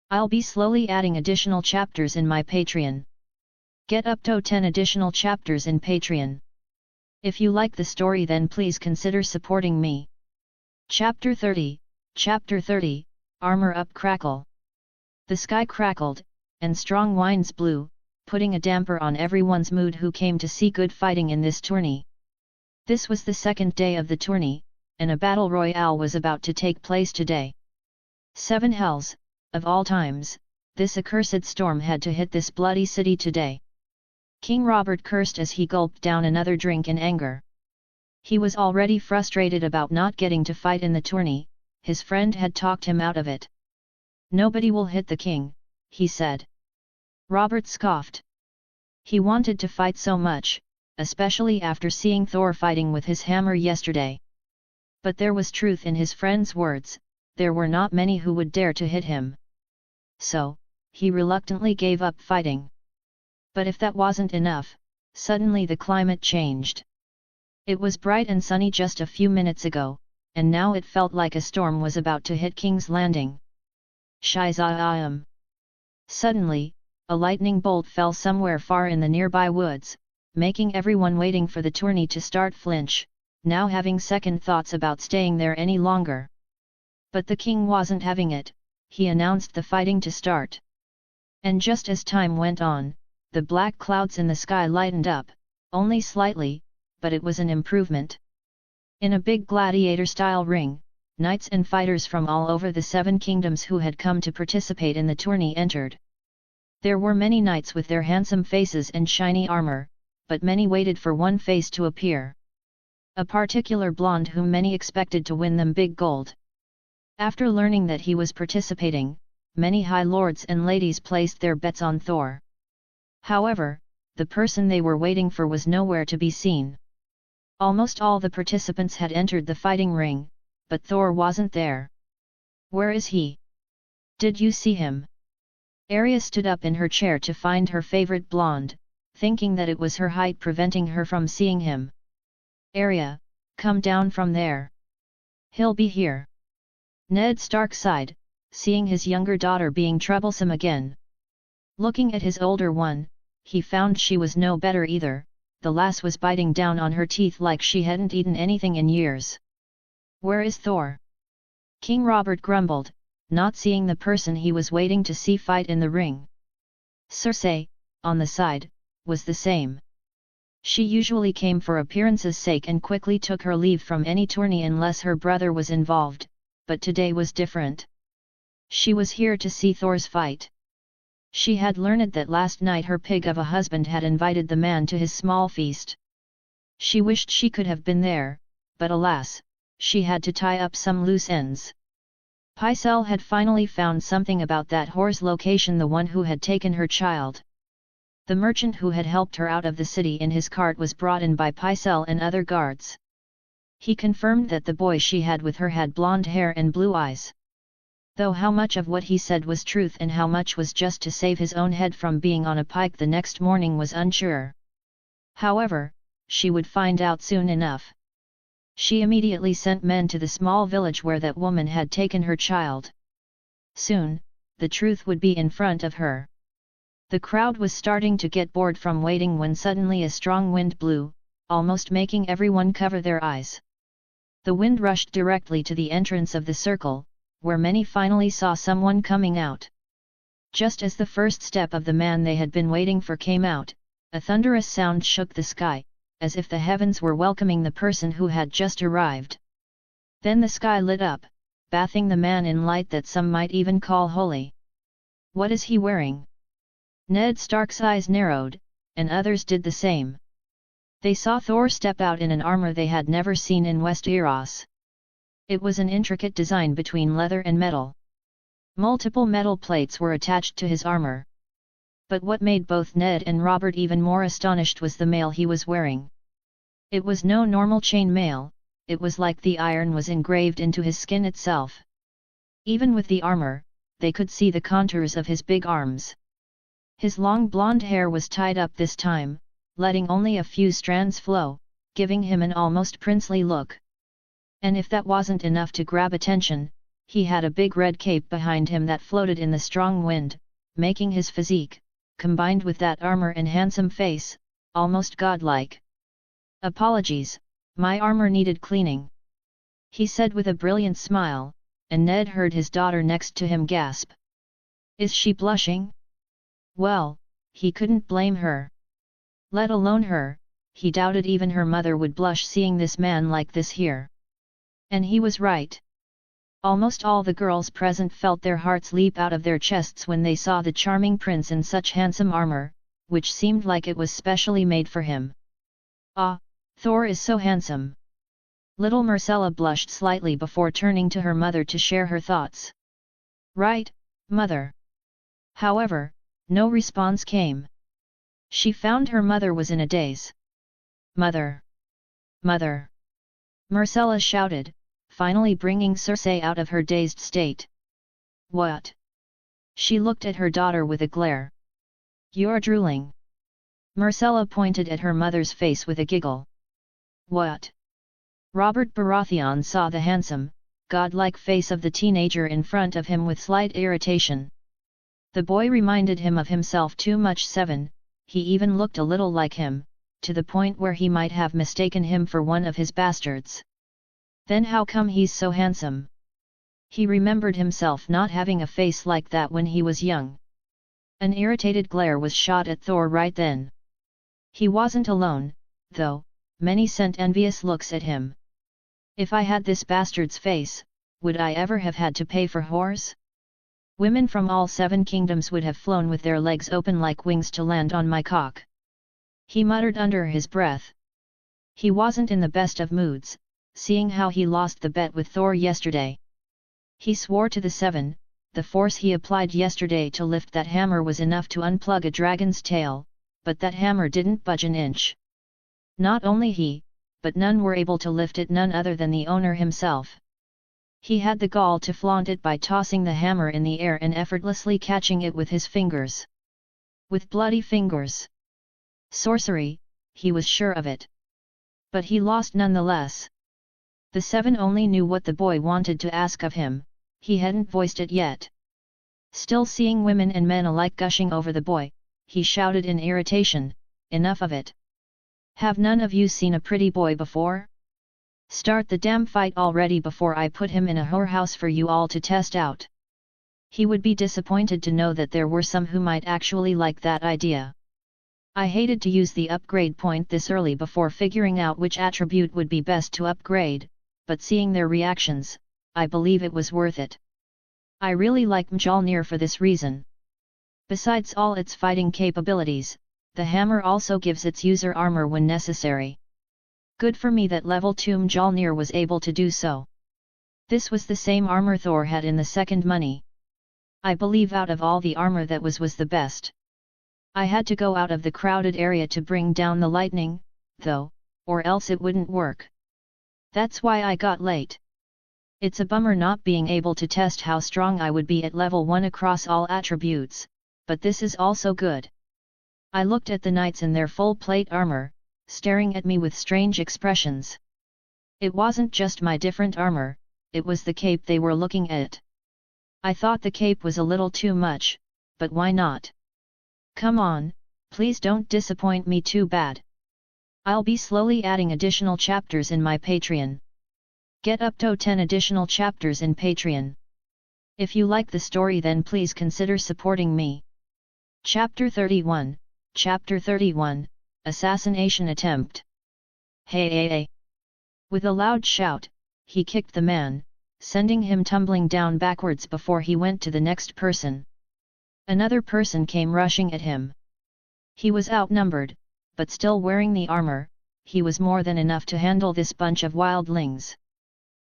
Speaker 1: I'll be slowly adding additional chapters in my Patreon. Get up to 10 additional chapters in Patreon. If you like the story, then please consider supporting me. Chapter 30, Chapter 30, Armor Up Crackle. The sky crackled, and strong winds blew, putting a damper on everyone's mood who came to see good fighting in this tourney. This was the second day of the tourney, and a battle royale was about to take place today. 7 hells, of all times, this accursed storm had to hit this bloody city today. King Robert cursed as he gulped down another drink in anger. He was already frustrated about not getting to fight in the tourney. His friend had talked him out of it. "Nobody will hit the king," he said. Robert scoffed. He wanted to fight so much, especially after seeing Thor fighting with his hammer yesterday. But there was truth in his friend's words, there were not many who would dare to hit him. So, he reluctantly gave up fighting. But if that wasn't enough, suddenly the climate changed. It was bright and sunny just a few minutes ago, and now it felt like a storm was about to hit King's Landing. Shizayam. Suddenly, a lightning bolt fell somewhere far in the nearby woods, making everyone waiting for the tourney to start flinch, now having second thoughts about staying there any longer. But the king wasn't having it. He announced the fighting to start. And just as time went on, the black clouds in the sky lightened up, only slightly, but it was an improvement. In a big gladiator-style ring, knights and fighters from all over the 7 kingdoms who had come to participate in the tourney entered. There were many knights with their handsome faces and shiny armor, but many waited for one face to appear. A particular blonde whom many expected to win them big gold. After learning that he was participating, many high lords and ladies placed their bets on Thor. However, the person they were waiting for was nowhere to be seen. Almost all the participants had entered the fighting ring, but Thor wasn't there. "Where is he? Did you see him?" Arya stood up in her chair to find her favorite blonde, thinking that it was her height preventing her from seeing him. "Arya, come down from there. He'll be here." Ned Stark sighed, seeing his younger daughter being troublesome again. Looking at his older one, he found she was no better either. The lass was biting down on her teeth like she hadn't eaten anything in years. "Where is Thor?" King Robert grumbled, not seeing the person he was waiting to see fight in the ring. Cersei, on the side, was the same. She usually came for appearance's sake and quickly took her leave from any tourney unless her brother was involved, but today was different. She was here to see Thor's fight. She had learned that last night her pig of a husband had invited the man to his small feast. She wished she could have been there, but alas, she had to tie up some loose ends. Pycelle had finally found something about that whore's location, the one who had taken her child. The merchant who had helped her out of the city in his cart was brought in by Pycelle and other guards. He confirmed that the boy she had with her had blonde hair and blue eyes. Though how much of what he said was truth and how much was just to save his own head from being on a pike the next morning was unsure. However, she would find out soon enough. She immediately sent men to the small village where that woman had taken her child. Soon, the truth would be in front of her. The crowd was starting to get bored from waiting when suddenly a strong wind blew, almost making everyone cover their eyes. The wind rushed directly to the entrance of the circle, where many finally saw someone coming out. Just as the first step of the man they had been waiting for came out, a thunderous sound shook the sky, as if the heavens were welcoming the person who had just arrived. Then the sky lit up, bathing the man in light that some might even call holy. "What is he wearing?" Ned Stark's eyes narrowed, and others did the same. They saw Thor step out in an armor they had never seen in Westeros. It was an intricate design between leather and metal. Multiple metal plates were attached to his armor. But what made both Ned and Robert even more astonished was the mail he was wearing. It was no normal chain mail, it was like the iron was engraved into his skin itself. Even with the armor, they could see the contours of his big arms. His long blonde hair was tied up this time, letting only a few strands flow, giving him an almost princely look. And if that wasn't enough to grab attention, he had a big red cape behind him that floated in the strong wind, making his physique, combined with that armor and handsome face, almost godlike. "Apologies, my armor needed cleaning," he said with a brilliant smile, and Ned heard his daughter next to him gasp. "Is she blushing?" "Well, he couldn't blame her. Let alone her, he doubted even her mother would blush seeing this man like this here. And he was right. Almost all the girls present felt their hearts leap out of their chests when they saw the charming prince in such handsome armor, which seemed like it was specially made for him. Ah, Thor is so handsome! Little Marcella blushed slightly before turning to her mother to share her thoughts. Right, mother. However, no response came. She found her mother was in a daze. Mother! Mother! Marcella shouted, finally bringing Circe out of her dazed state. What? She looked at her daughter with a glare. You're drooling. Marcella pointed at her mother's face with a giggle. What? Robert Baratheon saw the handsome, godlike face of the teenager in front of him with slight irritation. The boy reminded him of himself too much. 7, he even looked a little like him, to the point where he might have mistaken him for one of his bastards. Then how come he's so handsome? He remembered himself not having a face like that when he was young. An irritated glare was shot at Thor right then. He wasn't alone, though, many sent envious looks at him. If I had this bastard's face, would I ever have had to pay for whores? Women from all 7 kingdoms would have flown with their legs open like wings to land on my cock. He muttered under his breath. He wasn't in the best of moods, seeing how he lost the bet with Thor yesterday. He swore to the 7, the force he applied yesterday to lift that hammer was enough to unplug a dragon's tail, but that hammer didn't budge an inch. Not only he, but none were able to lift it, none other than the owner himself. He had the gall to flaunt it by tossing the hammer in the air and effortlessly catching it with his fingers. With bloody fingers. Sorcery, he was sure of it. But he lost nonetheless. The 7 only knew what the boy wanted to ask of him, he hadn't voiced it yet. Still seeing women and men alike gushing over the boy, he shouted in irritation, enough of it. Have none of you seen a pretty boy before? Start the damn fight already before I put him in a whorehouse for you all to test out. He would be disappointed to know that there were some who might actually like that idea. I hated to use the upgrade point this early before figuring out which attribute would be best to upgrade, but seeing their reactions, I believe it was worth it. I really like Mjolnir for this reason. Besides all its fighting capabilities, the hammer also gives its user armor when necessary. Good for me that level 2 Mjolnir was able to do so. This was the same armor Thor had in the second money. I believe out of all the armor that was the best. I had to go out of the crowded area to bring down the lightning, though, or else it wouldn't work. That's why I got late. It's a bummer not being able to test how strong I would be at level 1 across all attributes, but this is also good. I looked at the knights in their full plate armor, staring at me with strange expressions. It wasn't just my different armor, it was the cape they were looking at. I thought the cape was a little too much, but why not? Come on, please don't disappoint me too bad. I'll be slowly adding additional chapters in my Patreon. Get up to 10 additional chapters in Patreon. If you like the story, then please consider supporting me. Chapter 31, Chapter 31, Assassination Attempt. Hey! With a loud shout, he kicked the man, sending him tumbling down backwards before he went to the next person. Another person came rushing at him. He was outnumbered, but still wearing the armor, he was more than enough to handle this bunch of wildlings.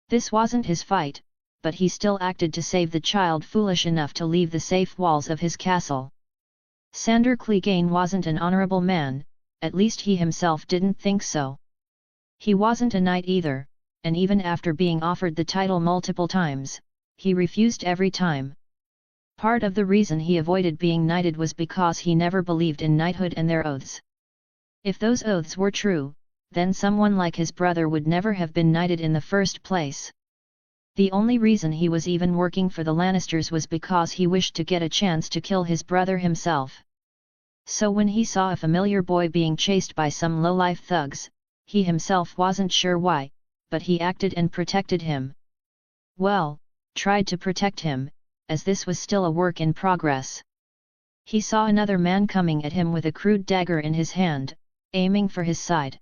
Speaker 1: This wasn't his fight, but he still acted to save the child foolish enough to leave the safe walls of his castle. Sandor Clegane wasn't an honorable man, at least he himself didn't think so. He wasn't a knight either, and even after being offered the title multiple times, he refused every time. Part of the reason he avoided being knighted was because he never believed in knighthood and their oaths. If those oaths were true, then someone like his brother would never have been knighted in the first place. The only reason he was even working for the Lannisters was because he wished to get a chance to kill his brother himself. So when he saw a familiar boy being chased by some low-life thugs, he himself wasn't sure why, but he acted and protected him. Well, tried to protect him, as this was still a work in progress. He saw another man coming at him with a crude dagger in his hand, aiming for his side.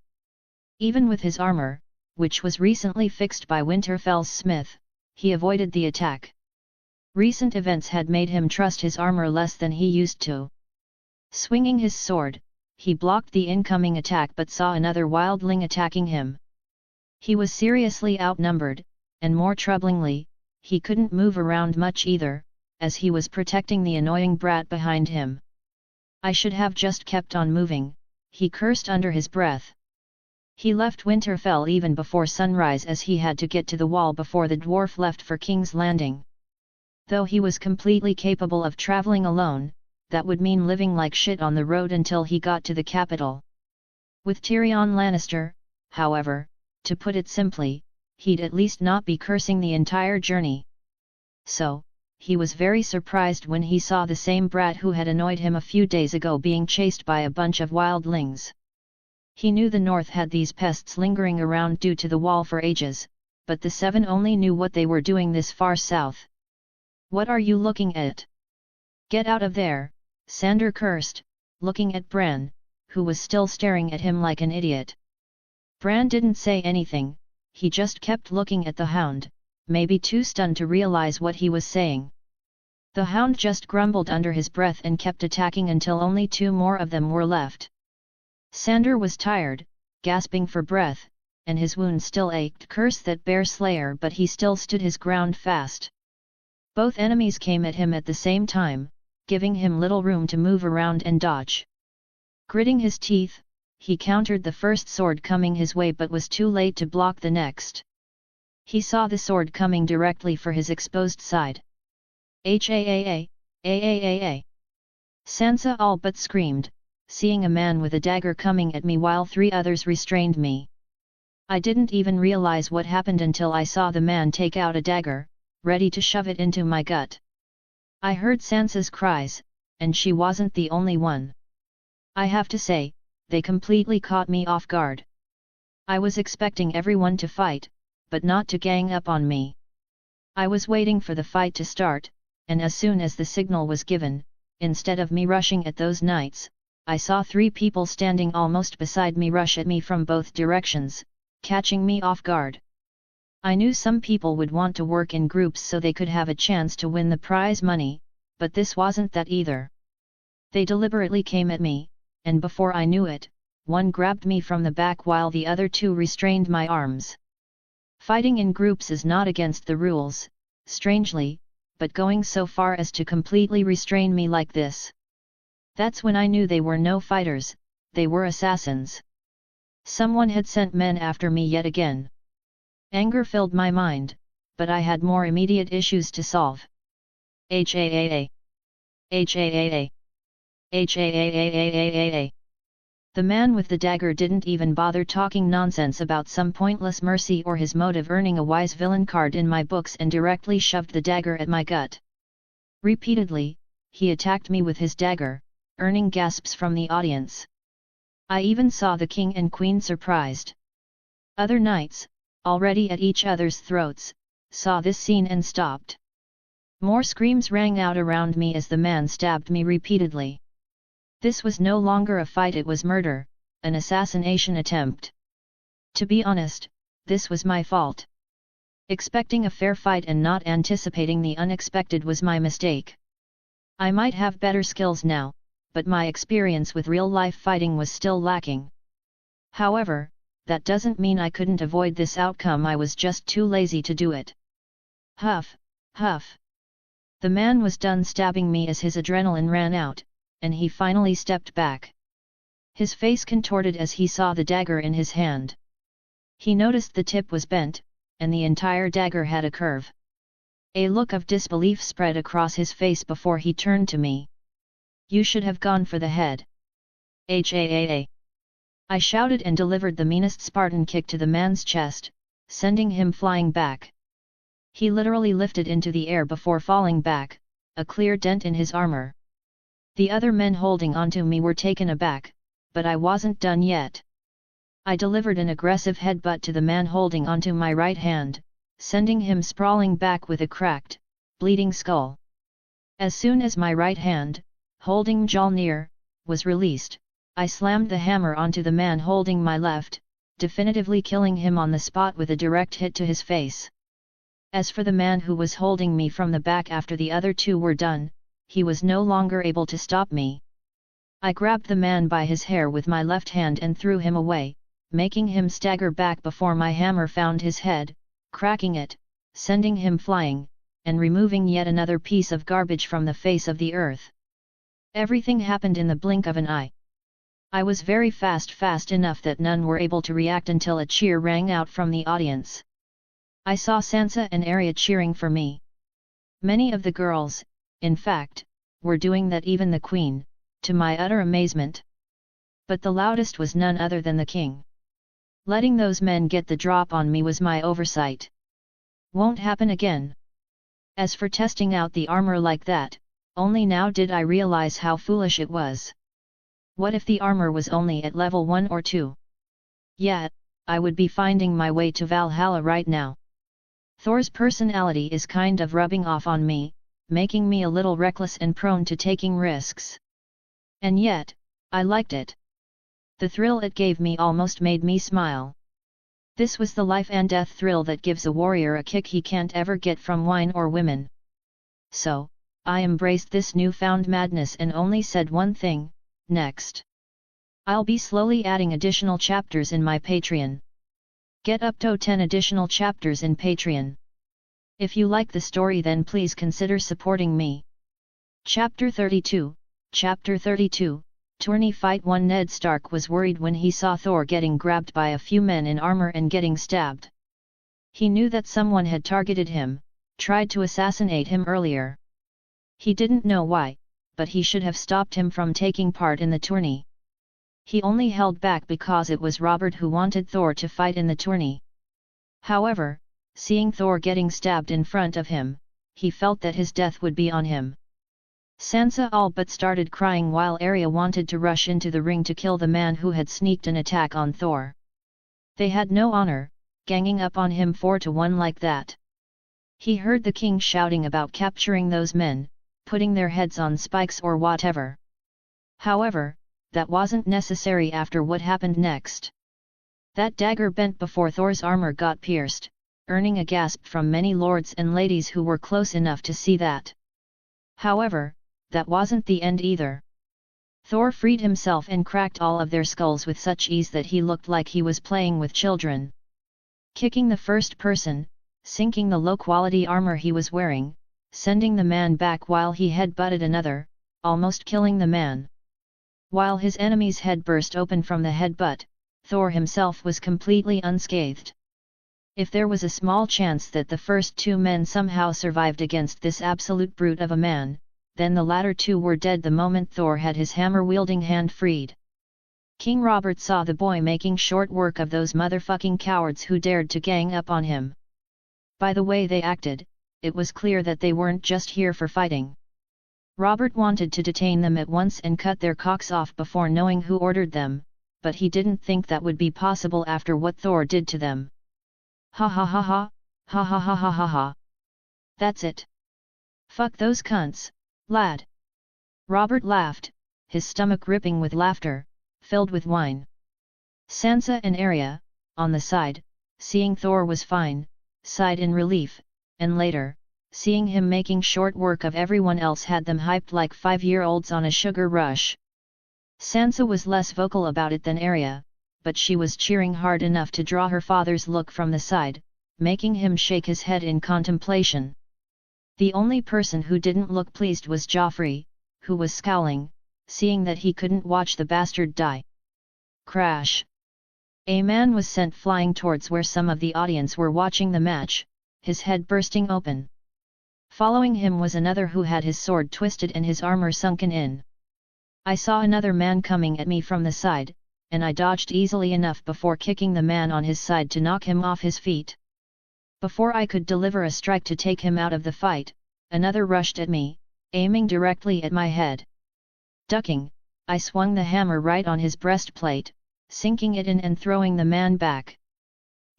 Speaker 1: Even with his armor, which was recently fixed by Winterfell's smith, he avoided the attack. Recent events had made him trust his armor less than he used to. Swinging his sword, he blocked the incoming attack but saw another wildling attacking him. He was seriously outnumbered, and more troublingly, he couldn't move around much either, as he was protecting the annoying brat behind him. I should have just kept on moving, he cursed under his breath. He left Winterfell even before sunrise as he had to get to the wall before the dwarf left for King's Landing. Though he was completely capable of traveling alone, that would mean living like shit on the road until he got to the capital. With Tyrion Lannister, however, to put it simply, he'd at least not be cursing the entire journey. So, he was very surprised when he saw the same brat who had annoyed him a few days ago being chased by a bunch of wildlings. He knew the north had these pests lingering around due to the wall for ages, but the seven only knew what they were doing this far south. "What are you looking at? Get out of there," Sandor cursed, looking at Bran, who was still staring at him like an idiot. Bran didn't say anything, he just kept looking at the hound, maybe too stunned to realize what he was saying. The hound just grumbled under his breath and kept attacking until only two more of them were left. Sandor was tired, gasping for breath, and his wound still ached. Curse that bear slayer, but he still stood his ground fast. Both enemies came at him at the same time, giving him little room to move around and dodge. Gritting his teeth, he countered the first sword coming his way but was too late to block the next. He saw the sword coming directly for his exposed side. "Haa! Aaaa!" Sansa all but screamed, seeing a man with a dagger coming at me while three others restrained me. I didn't even realize what happened until I saw the man take out a dagger, ready to shove it into my gut. I heard Sansa's cries, and she wasn't the only one. I have to say, they completely caught me off guard. I was expecting everyone to fight, but not to gang up on me. I was waiting for the fight to start, and as soon as the signal was given, instead of me rushing at those knights, I saw three people standing almost beside me rush at me from both directions, catching me off guard. I knew some people would want to work in groups so they could have a chance to win the prize money, but this wasn't that either. They deliberately came at me, and before I knew it, one grabbed me from the back while the other two restrained my arms. Fighting in groups is not against the rules, strangely, but going so far as to completely restrain me like this. That's when I knew they were no fighters, they were assassins. Someone had sent men after me yet again. Anger filled my mind, but I had more immediate issues to solve. Haa! Haa! Haa! The man with the dagger didn't even bother talking nonsense about some pointless mercy or his motive earning a wise villain card in my books and directly shoved the dagger at my gut. Repeatedly, he attacked me with his dagger, earning gasps from the audience. I even saw the king and queen surprised. Other knights, already at each other's throats, saw this scene and stopped. More screams rang out around me as the man stabbed me repeatedly. This was no longer a fight, it was murder, an assassination attempt. To be honest, this was my fault. Expecting a fair fight and not anticipating the unexpected was my mistake. I might have better skills now, but my experience with real-life fighting was still lacking. However, that doesn't mean I couldn't avoid this outcome, I was just too lazy to do it. Huff, huff. The man was done stabbing me as his adrenaline ran out, and he finally stepped back. His face contorted as he saw the dagger in his hand. He noticed the tip was bent, and the entire dagger had a curve. A look of disbelief spread across his face before he turned to me. "You should have gone for the head." "Haa!" I shouted and delivered the meanest Spartan kick to the man's chest, sending him flying back. He literally lifted into the air before falling back, a clear dent in his armor. The other men holding onto me were taken aback, but I wasn't done yet. I delivered an aggressive headbutt to the man holding onto my right hand, sending him sprawling back with a cracked, bleeding skull. As soon as my right hand, holding Mjolnir, was released. I slammed the hammer onto the man holding my left, definitively killing him on the spot with a direct hit to his face. As for the man who was holding me from the back after the other two were done, he was no longer able to stop me. I grabbed the man by his hair with my left hand and threw him away, making him stagger back before my hammer found his head, cracking it, sending him flying, and removing yet another piece of garbage from the face of the earth. Everything happened in the blink of an eye. I was very fast enough that none were able to react until a cheer rang out from the audience. I saw Sansa and Arya cheering for me. Many of the girls, in fact, were doing that, even the queen, to my utter amazement. But the loudest was none other than the king. Letting those men get the drop on me was my oversight. Won't happen again. As for testing out the armor like that, only now did I realize how foolish it was. What if the armor was only at level 1 or 2? Yeah, I would be finding my way to Valhalla right now. Thor's personality is kind of rubbing off on me, making me a little reckless and prone to taking risks. And yet, I liked it. The thrill it gave me almost made me smile. This was the life and death thrill that gives a warrior a kick he can't ever get from wine or women. So, I embraced this newfound madness and only said one thing: next. I'll be slowly adding additional chapters in my Patreon. Get up to 10 additional chapters in Patreon. If you like the story, then please consider supporting me. Chapter 32, Chapter 32, Tourney Fight 1. Ned Stark was worried when he saw Thor getting grabbed by a few men in armor and getting stabbed. He knew that someone had targeted him, tried to assassinate him earlier. He didn't know why, but he should have stopped him from taking part in the tourney. He only held back because it was Robert who wanted Thor to fight in the tourney. However, seeing Thor getting stabbed in front of him, he felt that his death would be on him. Sansa all but started crying while Arya wanted to rush into the ring to kill the man who had sneaked an attack on Thor. They had no honor, ganging up on him 4-1 like that. He heard the king shouting about capturing those men, putting their heads on spikes or whatever. However, that wasn't necessary after what happened next. That dagger bent before Thor's armor got pierced, earning a gasp from many lords and ladies who were close enough to see that. However, that wasn't the end either. Thor freed himself and cracked all of their skulls with such ease that he looked like he was playing with children. Kicking the first person, sinking the low-quality armor he was wearing, sending the man back while he head-butted another, almost killing the man. While his enemy's head burst open from the headbutt, Thor himself was completely unscathed. If there was a small chance that the first two men somehow survived against this absolute brute of a man, then the latter two were dead the moment Thor had his hammer-wielding hand freed. King Robert saw the boy making short work of those motherfucking cowards who dared to gang up on him. By the way they acted, it was clear that they weren't just here for fighting. Robert wanted to detain them at once and cut their cocks off before knowing who ordered them, but he didn't think that would be possible after what Thor did to them. Ha ha ha ha, ha ha ha ha ha ha. That's it. Fuck those cunts, lad. Robert laughed, his stomach ripping with laughter, filled with wine. Sansa and Arya, on the side, seeing Thor was fine, sighed in relief, and later, seeing him making short work of everyone else had them hyped like 5-year-olds on a sugar rush. Sansa was less vocal about it than Arya, but she was cheering hard enough to draw her father's look from the side, making him shake his head in contemplation. The only person who didn't look pleased was Joffrey, who was scowling, seeing that he couldn't watch the bastard die. Crash! A man was sent flying towards where some of the audience were watching the match, his head bursting open. Following him was another who had his sword twisted and his armor sunken in. I saw another man coming at me from the side, and I dodged easily enough before kicking the man on his side to knock him off his feet. Before I could deliver a strike to take him out of the fight, another rushed at me, aiming directly at my head. Ducking, I swung the hammer right on his breastplate, sinking it in and throwing the man back.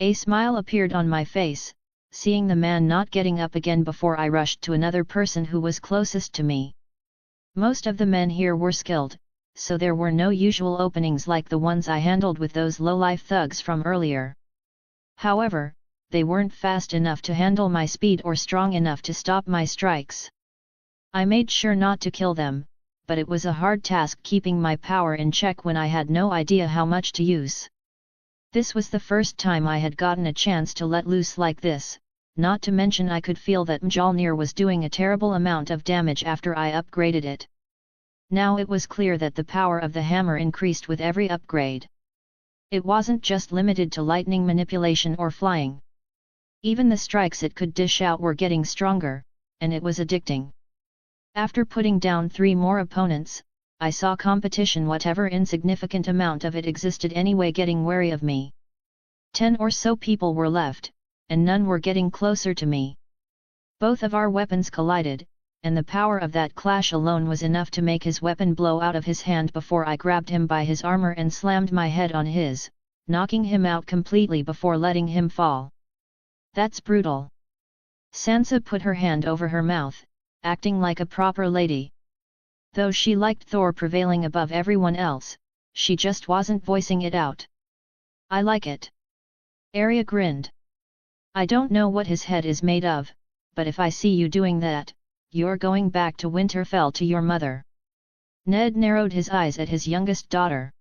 Speaker 1: A smile appeared on my face, seeing the man not getting up again before I rushed to another person who was closest to me. Most of the men here were skilled, so there were no usual openings like the ones I handled with those low-life thugs from earlier. However, they weren't fast enough to handle my speed or strong enough to stop my strikes. I made sure not to kill them, but it was a hard task keeping my power in check when I had no idea how much to use. This was the first time I had gotten a chance to let loose like this, not to mention I could feel that Mjolnir was doing a terrible amount of damage after I upgraded it. Now it was clear that the power of the hammer increased with every upgrade. It wasn't just limited to lightning manipulation or flying. Even the strikes it could dish out were getting stronger, and it was addicting. After putting down 3 more opponents, I saw competition, whatever insignificant amount of it existed anyway, getting wary of me. 10 or so people were left, and none were getting closer to me. Both of our weapons collided, and the power of that clash alone was enough to make his weapon blow out of his hand before I grabbed him by his armor and slammed my head on his, knocking him out completely before letting him fall. That's brutal. Sansa put her hand over her mouth, acting like a proper lady. Though she liked Thor prevailing above everyone else, she just wasn't voicing it out. I like it. Arya grinned. I don't know what his head is made of, but if I see you doing that, you're going back to Winterfell to your mother. Ned narrowed his eyes at his youngest daughter.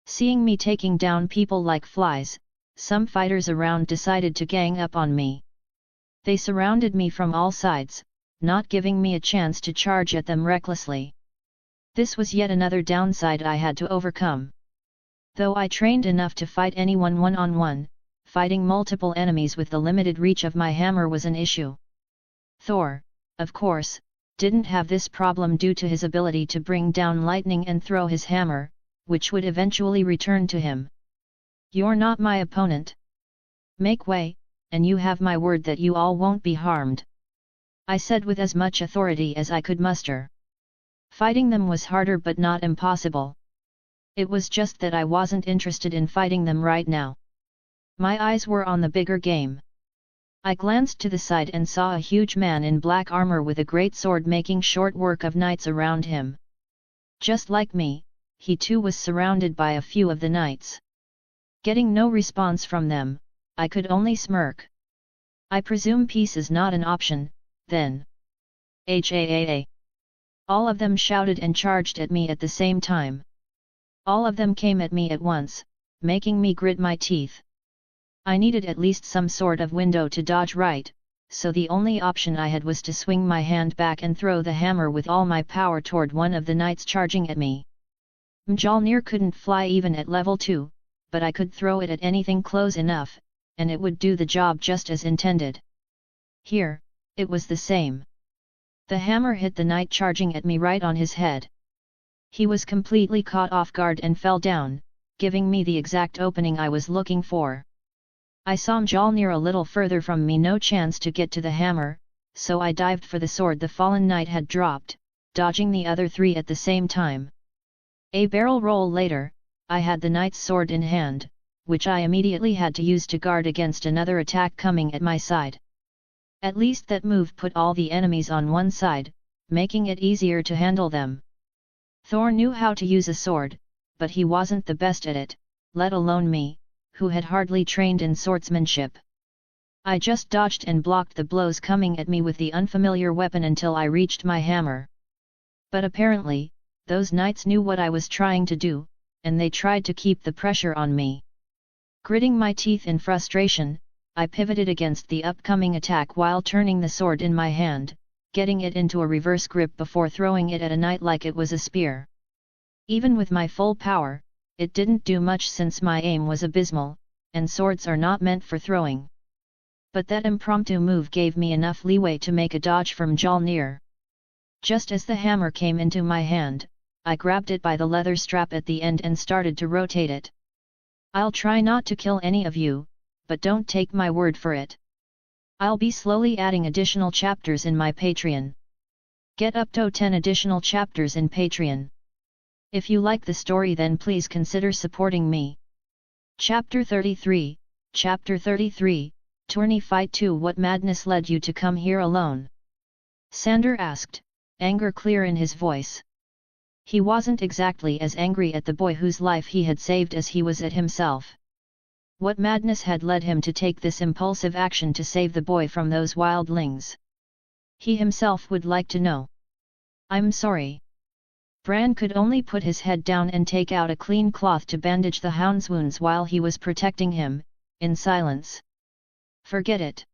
Speaker 1: Seeing me taking down people like flies, some fighters around decided to gang up on me. They surrounded me from all sides, not giving me a chance to charge at them recklessly. This was yet another downside I had to overcome. Though I trained enough to fight anyone one-on-one, fighting multiple enemies with the limited reach of my hammer was an issue. Thor, of course, didn't have this problem due to his ability to bring down lightning and throw his hammer, which would eventually return to him. You're not my opponent. Make way, and you have my word that you all won't be harmed. I said with as much authority as I could muster. Fighting them was harder but not impossible. It was just that I wasn't interested in fighting them right now. My eyes were on the bigger game. I glanced to the side and saw a huge man in black armor with a great sword making short work of knights around him. Just like me, he too was surrounded by a few of the knights. Getting no response from them, I could only smirk. I presume peace is not an option, then. HAAA. All of them shouted and charged at me at the same time. All of them came at me at once, making me grit my teeth. I needed at least some sort of window to dodge right, so the only option I had was to swing my hand back and throw the hammer with all my power toward one of the knights charging at me. Mjolnir couldn't fly even at level 2, but I could throw it at anything close enough, and it would do the job just as intended. Here, it was the same. The hammer hit the knight charging at me right on his head. He was completely caught off guard and fell down, giving me the exact opening I was looking for. I saw Mjolnir a little further from me, no chance to get to the hammer, so I dived for the sword the fallen knight had dropped, dodging the other 3 at the same time. A barrel roll later, I had the knight's sword in hand, which I immediately had to use to guard against another attack coming at my side. At least that move put all the enemies on one side, making it easier to handle them. Thor knew how to use a sword, but he wasn't the best at it, let alone me, who had hardly trained in swordsmanship. I just dodged and blocked the blows coming at me with the unfamiliar weapon until I reached my hammer. But apparently, those knights knew what I was trying to do, and they tried to keep the pressure on me. Gritting my teeth in frustration, I pivoted against the upcoming attack while turning the sword in my hand, getting it into a reverse grip before throwing it at a knight like it was a spear. Even with my full power, it didn't do much since my aim was abysmal, and swords are not meant for throwing. But that impromptu move gave me enough leeway to make a dodge from Mjolnir. Just as the hammer came into my hand, I grabbed it by the leather strap at the end and started to rotate it. I'll try not to kill any of you, but don't take my word for it. I'll be slowly adding additional chapters in my Patreon. Get up to 10 additional chapters in Patreon. If you like the story, then please consider supporting me. Chapter 33, Tourney Fight 2. What madness led you to come here alone? Sander asked, anger clear in his voice. He wasn't exactly as angry at the boy whose life he had saved as he was at himself. What madness had led him to take this impulsive action to save the boy from those wildlings? He himself would like to know. "I'm sorry." Bran could only put his head down and take out a clean cloth to bandage the hound's wounds while he was protecting him, in silence. "Forget it.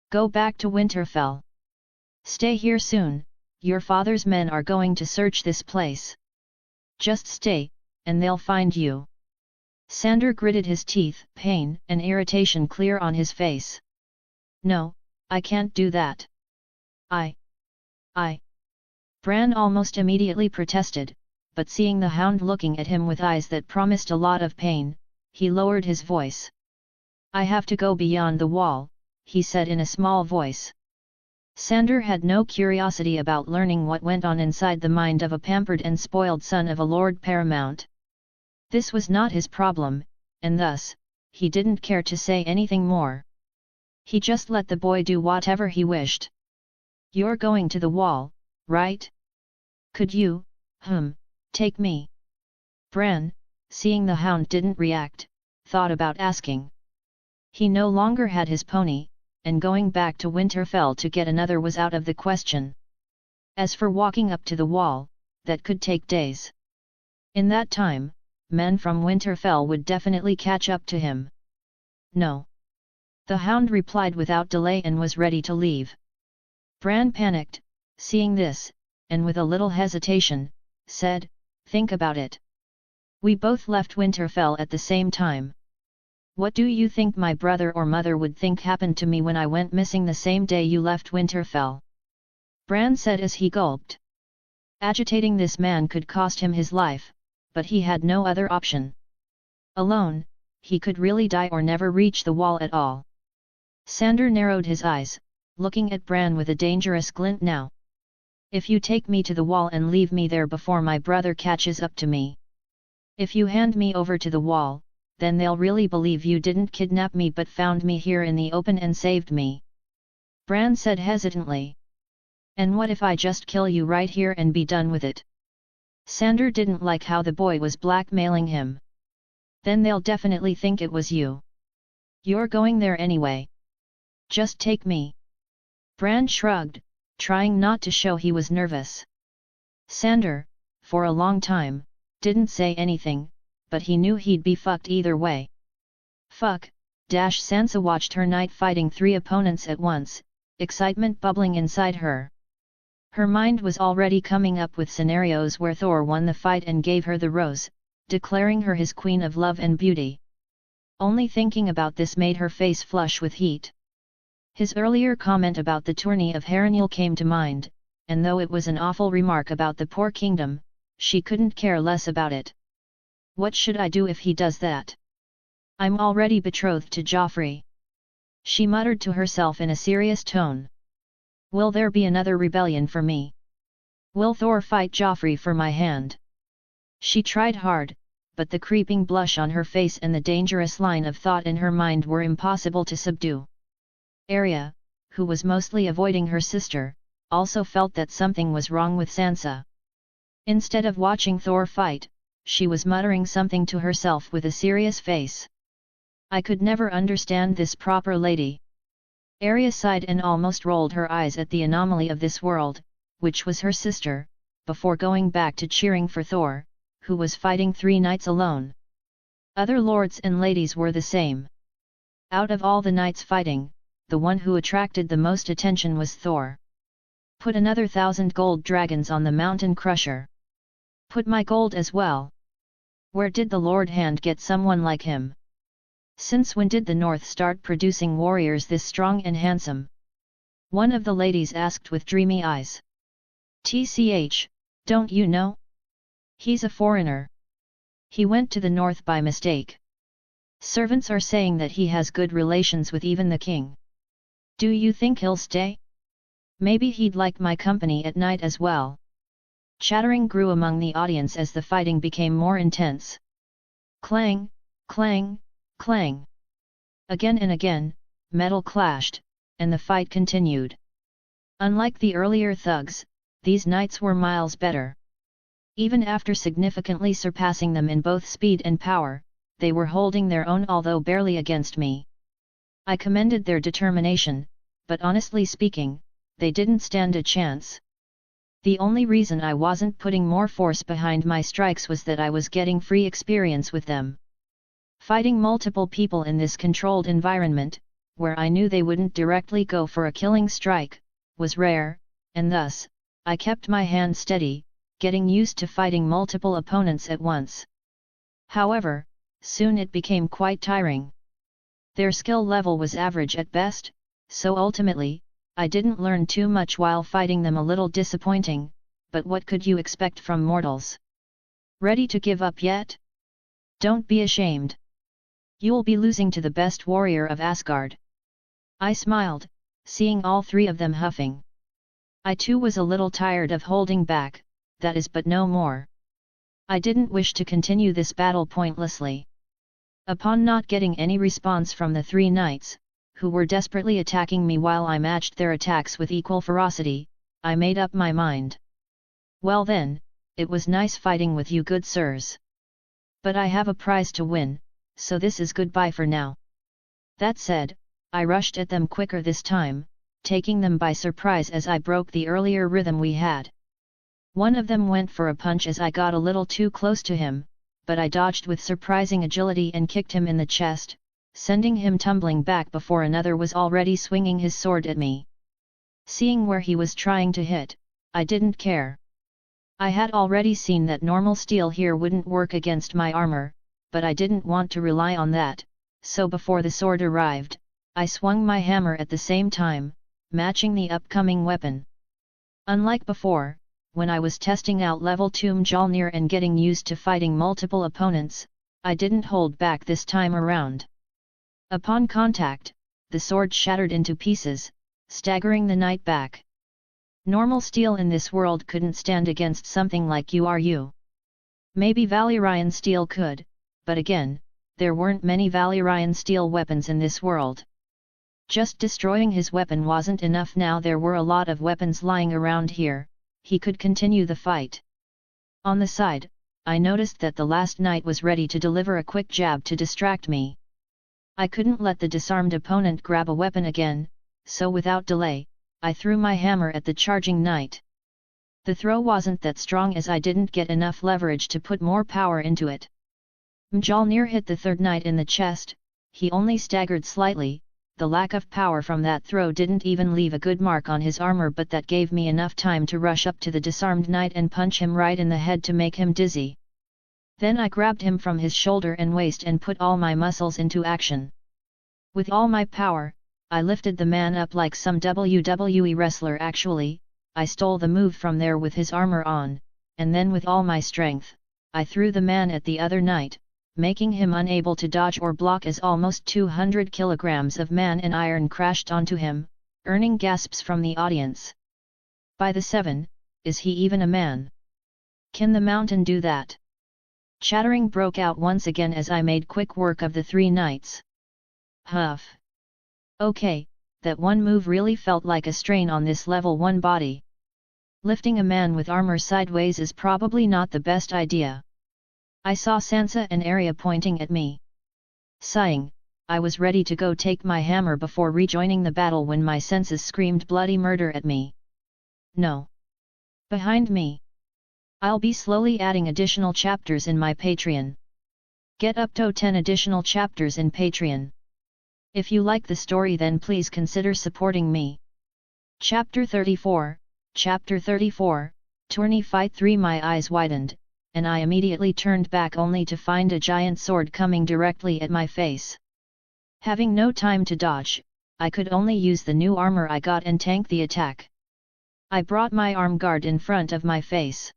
Speaker 1: Go back to Winterfell. Stay here soon, your father's men are going to search this place. Just stay, and they'll find you." Sandor gritted his teeth, pain and irritation clear on his face. "No, I can't do that. I. Bran almost immediately protested, but seeing the hound looking at him with eyes that promised a lot of pain, he lowered his voice. "I have to go beyond the wall," he said in a small voice. Sandor had no curiosity about learning what went on inside the mind of a pampered and spoiled son of a Lord Paramount. This was not his problem, and thus, he didn't care to say anything more. He just let the boy do whatever he wished. "You're going to the wall, right? Could you, take me?" Bran, seeing the hound didn't react, thought about asking. He no longer had his pony, and going back to Winterfell to get another was out of the question. As for walking up to the wall, that could take days. In that time, men from Winterfell would definitely catch up to him. "No." The hound replied without delay and was ready to leave. Bran panicked, seeing this, and with a little hesitation, said, "Think about it. We both left Winterfell at the same time. What do you think my brother or mother would think happened to me when I went missing the same day you left Winterfell?" Bran said as he gulped. Agitating this man could cost him his life, but he had no other option. Alone, he could really die or never reach the wall at all. Sandor narrowed his eyes, looking at Bran with a dangerous glint now. "If you take me to the wall and leave me there before my brother catches up to me. If you hand me over to the wall, then they'll really believe you didn't kidnap me but found me here in the open and saved me." Bran said hesitantly. "And what if I just kill you right here and be done with it?" Sandor didn't like how the boy was blackmailing him. "Then they'll definitely think it was you. You're going there anyway. Just take me." Bran shrugged, trying not to show he was nervous. Sandor, for a long time, didn't say anything, but he knew he'd be fucked either way. Fuck, Sansa watched her knight fighting 3 opponents at once, excitement bubbling inside her. Her mind was already coming up with scenarios where Thor won the fight and gave her the rose, declaring her his queen of love and beauty. Only thinking about this made her face flush with heat. His earlier comment about the tourney of Harrenhal came to mind, and though it was an awful remark about the poor kingdom, she couldn't care less about it. What should I do if he does that? I'm already betrothed to Joffrey. She muttered to herself in a serious tone. Will there be another rebellion for me? Will Thor fight Joffrey for my hand? She tried hard, but the creeping blush on her face and the dangerous line of thought in her mind were impossible to subdue. Arya, who was mostly avoiding her sister, also felt that something was wrong with Sansa. Instead of watching Thor fight, she was muttering something to herself with a serious face. I could never understand this proper lady. Arya sighed and almost rolled her eyes at the anomaly of this world, which was her sister, before going back to cheering for Thor, who was fighting 3 knights alone. Other lords and ladies were the same. Out of all the knights fighting, the one who attracted the most attention was Thor. Put another 1,000 gold dragons on the mountain crusher. Put my gold as well. Where did the Lord Hand get someone like him? Since when did the North start producing warriors this strong and handsome? One of the ladies asked with dreamy eyes. TCH, don't you know? He's a foreigner. He went to the North by mistake. Servants are saying that he has good relations with even the king. Do you think he'll stay? Maybe he'd like my company at night as well. Chattering grew among the audience as the fighting became more intense. Clang, clang, clang. Again and again, metal clashed, and the fight continued. Unlike the earlier thugs, these knights were miles better. Even after significantly surpassing them in both speed and power, they were holding their own, although barely, against me. I commended their determination, but honestly speaking, they didn't stand a chance. The only reason I wasn't putting more force behind my strikes was that I was getting free experience with them. Fighting multiple people in this controlled environment, where I knew they wouldn't directly go for a killing strike, was rare, and thus, I kept my hand steady, getting used to fighting multiple opponents at once. However, soon it became quite tiring. Their skill level was average at best, so ultimately, I didn't learn too much while fighting them. A little disappointing, but what could you expect from mortals? Ready to give up yet? Don't be ashamed. You'll be losing to the best warrior of Asgard. I smiled, seeing all three of them huffing. I too was a little tired of holding back, that is, but no more. I didn't wish to continue this battle pointlessly. Upon not getting any response from the three knights, who were desperately attacking me while I matched their attacks with equal ferocity, I made up my mind. Well then, it was nice fighting with you good sirs. But I have a prize to win, so this is goodbye for now. That said, I rushed at them quicker this time, taking them by surprise as I broke the earlier rhythm we had. One of them went for a punch as I got a little too close to him, but I dodged with surprising agility and kicked him in the chest, sending him tumbling back before another was already swinging his sword at me. Seeing where he was trying to hit, I didn't care. I had already seen that normal steel here wouldn't work against my armor, but I didn't want to rely on that, so before the sword arrived, I swung my hammer at the same time, matching the upcoming weapon. Unlike before, when I was testing out level 2 Mjolnir and getting used to fighting multiple opponents, I didn't hold back this time around. Upon contact, the sword shattered into pieces, staggering the knight back. Normal steel in this world couldn't stand against something like you. Maybe Valyrian steel could, but again, there weren't many Valyrian steel weapons in this world. Just destroying his weapon wasn't enough. Now there were a lot of weapons lying around here. He could continue the fight. On the side, I noticed that the last knight was ready to deliver a quick jab to distract me. I couldn't let the disarmed opponent grab a weapon again, so without delay, I threw my hammer at the charging knight. The throw wasn't that strong as I didn't get enough leverage to put more power into it. Mjolnir hit the third knight in the chest. He only staggered slightly. The lack of power from that throw didn't even leave a good mark on his armor, but that gave me enough time to rush up to the disarmed knight and punch him right in the head to make him dizzy. Then I grabbed him from his shoulder and waist and put all my muscles into action. With all my power, I lifted the man up like some WWE wrestler. Actually, I stole the move from there with his armor on, and then with all my strength, I threw the man at the other knight, making him unable to dodge or block as almost 200 kilograms of man and iron crashed onto him, earning gasps from the audience. By the 7, is he even a man? Can the mountain do that? Chattering broke out once again as I made quick work of the three knights. Huff. Okay, that one move really felt like a strain on this level 1 body. Lifting a man with armor sideways is probably not the best idea. I saw Sansa and Arya pointing at me. Sighing, I was ready to go take my hammer before rejoining the battle when my senses screamed bloody murder at me. No. Behind me. I'll be slowly adding additional chapters in my Patreon. Get up to 10 additional chapters in Patreon. If you like the story, then please consider supporting me. Chapter 34, Tourney Fight 3. My eyes widened, and I immediately turned back only to find a giant sword coming directly at my face. Having no time to dodge, I could only use the new armor I got and tank the attack. I brought my arm guard in front of my face.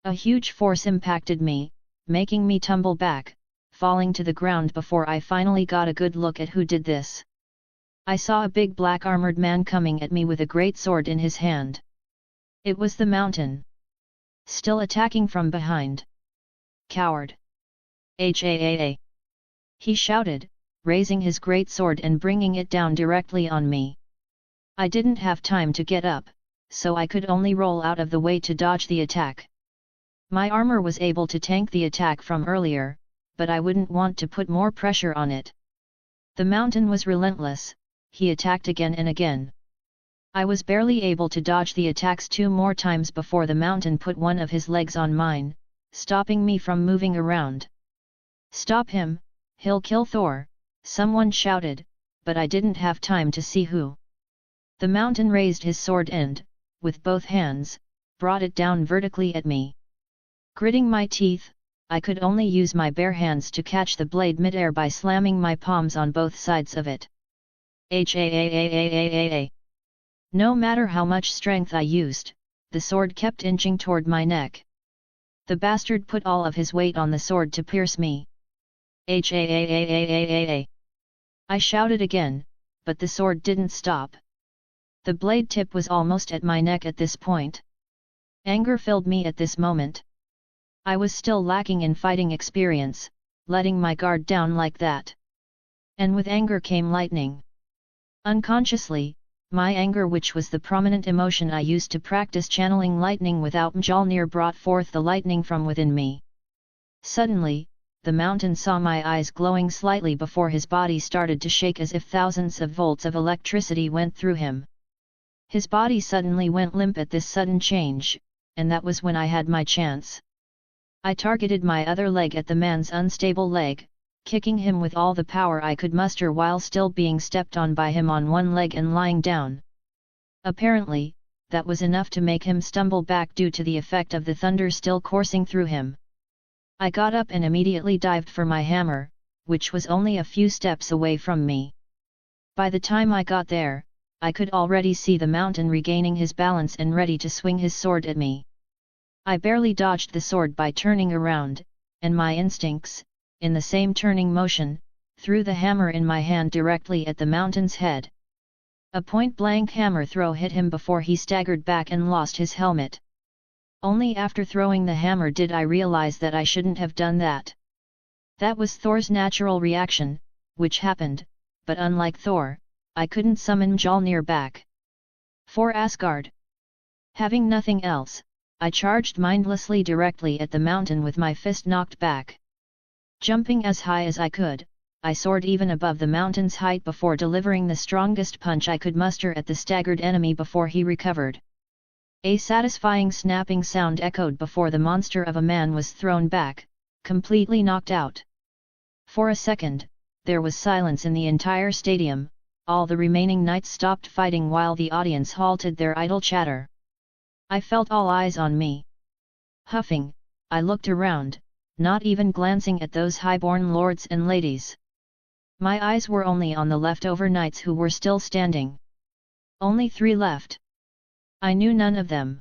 Speaker 1: A huge force impacted me, making me tumble back, falling to the ground before I finally got a good look at who did this. I saw a big black armored man coming at me with a great sword in his hand. It was the Mountain. Still attacking from behind. Coward! Haa! He shouted, raising his great sword and bringing it down directly on me. I didn't have time to get up, so I could only roll out of the way to dodge the attack. My armor was able to tank the attack from earlier, but I wouldn't want to put more pressure on it. The mountain was relentless, he attacked again and again. I was barely able to dodge the attacks 2 more times before the mountain put one of his legs on mine, stopping me from moving around. "Stop him, he'll kill Thor," someone shouted, but I didn't have time to see who. The mountain raised his sword and, with both hands, brought it down vertically at me. Gritting my teeth, I could only use my bare hands to catch the blade midair by slamming my palms on both sides of it. Ha! No matter how much strength I used, the sword kept inching toward my neck. The bastard put all of his weight on the sword to pierce me. Ha! I shouted again, but the sword didn't stop. The blade tip was almost at my neck at this point. Anger filled me at this moment. I was still lacking in fighting experience, letting my guard down like that. And with anger came lightning. Unconsciously, my anger, which was the prominent emotion I used to practice channeling lightning without Mjolnir, brought forth the lightning from within me. Suddenly, the mountain saw my eyes glowing slightly before his body started to shake as if thousands of volts of electricity went through him. His body suddenly went limp at this sudden change, and that was when I had my chance. I targeted my other leg at the man's unstable leg, kicking him with all the power I could muster while still being stepped on by him on one leg and lying down. Apparently, that was enough to make him stumble back due to the effect of the thunder still coursing through him. I got up and immediately dived for my hammer, which was only a few steps away from me. By the time I got there, I could already see the mountain regaining his balance and ready to swing his sword at me. I barely dodged the sword by turning around, and my instincts, in the same turning motion, threw the hammer in my hand directly at the mountain's head. A point-blank hammer throw hit him before he staggered back and lost his helmet. Only after throwing the hammer did I realize that I shouldn't have done that. That was Thor's natural reaction, which happened, but unlike Thor, I couldn't summon Mjolnir back. For Asgard. Having nothing else, I charged mindlessly directly at the mountain with my fist knocked back. Jumping as high as I could, I soared even above the mountain's height before delivering the strongest punch I could muster at the staggered enemy before he recovered. A satisfying snapping sound echoed before the monster of a man was thrown back, completely knocked out. For a second, there was silence in the entire stadium. All the remaining knights stopped fighting while the audience halted their idle chatter. I felt all eyes on me. Huffing, I looked around, not even glancing at those high-born lords and ladies. My eyes were only on the leftover knights who were still standing. Only 3 left. I knew none of them.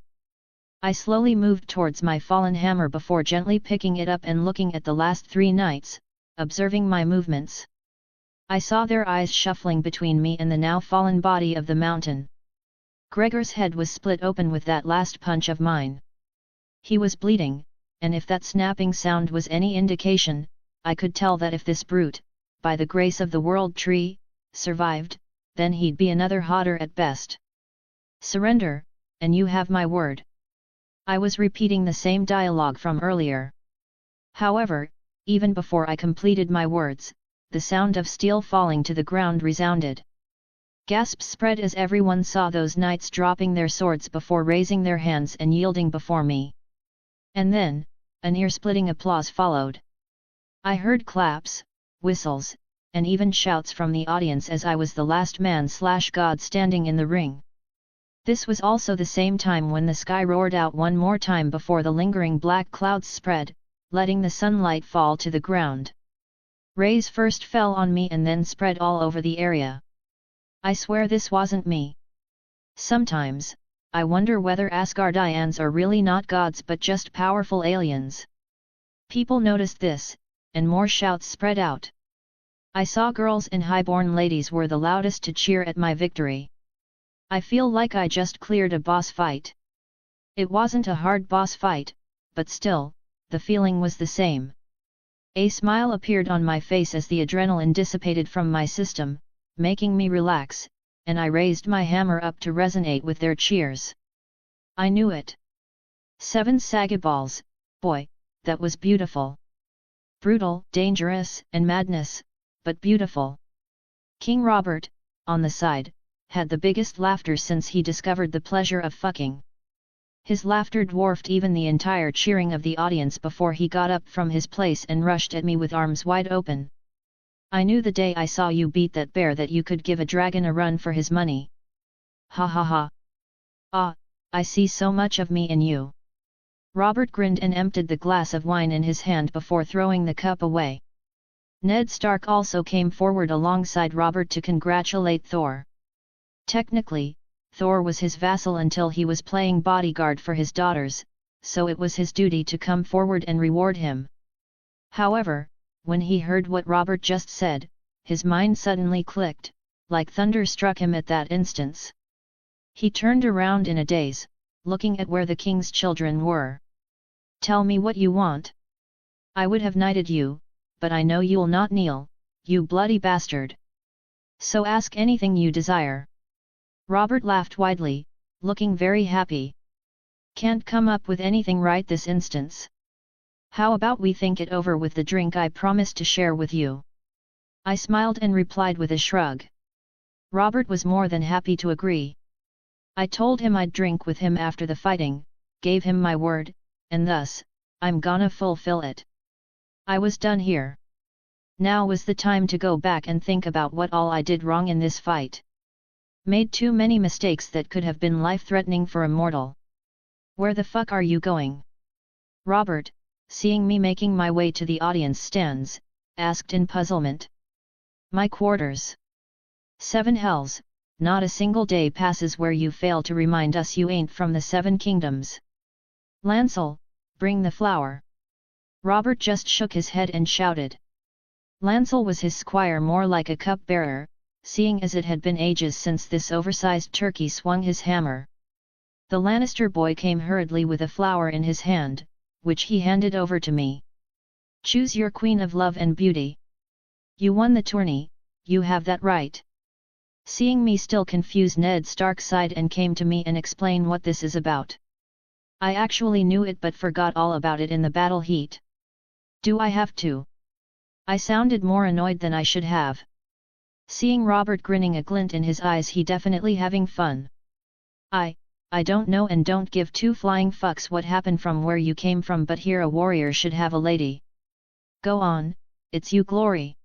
Speaker 1: I slowly moved towards my fallen hammer before gently picking it up and looking at the last 3 knights, observing my movements. I saw their eyes shuffling between me and the now fallen body of the mountain. Gregor's head was split open with that last punch of mine. He was bleeding, and if that snapping sound was any indication, I could tell that if this brute, by the grace of the World Tree, survived, then he'd be another hodder at best. Surrender, and you have my word. I was repeating the same dialogue from earlier. However, even before I completed my words, the sound of steel falling to the ground resounded. Gasps spread as everyone saw those knights dropping their swords before raising their hands and yielding before me. And then, an ear-splitting applause followed. I heard claps, whistles, and even shouts from the audience as I was the last man/god standing in the ring. This was also the same time when the sky roared out one more time before the lingering black clouds spread, letting the sunlight fall to the ground. Rays first fell on me and then spread all over the area. I swear this wasn't me. Sometimes, I wonder whether Asgardians are really not gods but just powerful aliens. People noticed this, and more shouts spread out. I saw girls and highborn ladies were the loudest to cheer at my victory. I feel like I just cleared a boss fight. It wasn't a hard boss fight, but still, the feeling was the same. A smile appeared on my face as the adrenaline dissipated from my system, making me relax, and I raised my hammer up to resonate with their cheers. I knew it. 7 Sagaballs, boy, that was beautiful. Brutal, dangerous, and madness, but beautiful. King Robert, on the side, had the biggest laughter since he discovered the pleasure of fucking. His laughter dwarfed even the entire cheering of the audience before he got up from his place and rushed at me with arms wide open. I knew the day I saw you beat that bear that you could give a dragon a run for his money. Ha ha ha. Ah, I see so much of me in you. Robert grinned and emptied the glass of wine in his hand before throwing the cup away. Ned Stark also came forward alongside Robert to congratulate Thor. Technically, Thor was his vassal until he was playing bodyguard for his daughters, so it was his duty to come forward and reward him. However, when he heard what Robert just said, his mind suddenly clicked, like thunder struck him at that instance. He turned around in a daze, looking at where the king's children were. Tell me what you want. I would have knighted you, but I know you'll not kneel, you bloody bastard. So ask anything you desire. Robert laughed widely, looking very happy. Can't come up with anything right this instance. How about we think it over with the drink I promised to share with you? I smiled and replied with a shrug. Robert was more than happy to agree. I told him I'd drink with him after the fighting, gave him my word, and thus, I'm gonna fulfill it. I was done here. Now was the time to go back and think about what all I did wrong in this fight. Made too many mistakes that could have been life-threatening for a mortal. Where the fuck are you going? Robert, seeing me making my way to the audience stands, asked in puzzlement. My quarters. 7 hells, not a single day passes where you fail to remind us you ain't from the 7 kingdoms. Lancel, bring the flour. Robert just shook his head and shouted. Lancel was his squire, more like a cup-bearer, seeing as it had been ages since this oversized turkey swung his hammer. The Lannister boy came hurriedly with a flower in his hand, which he handed over to me. Choose your queen of love and beauty. You won the tourney, you have that right. Seeing me still confused, Ned Stark sighed and came to me and explained what this is about. I actually knew it but forgot all about it in the battle heat. Do I have to? I sounded more annoyed than I should have. Seeing Robert grinning, a glint in his eyes, he definitely having fun. I don't know and don't give 2 flying fucks what happened from where you came from, but here a warrior should have a lady. Go on, it's you, Glory.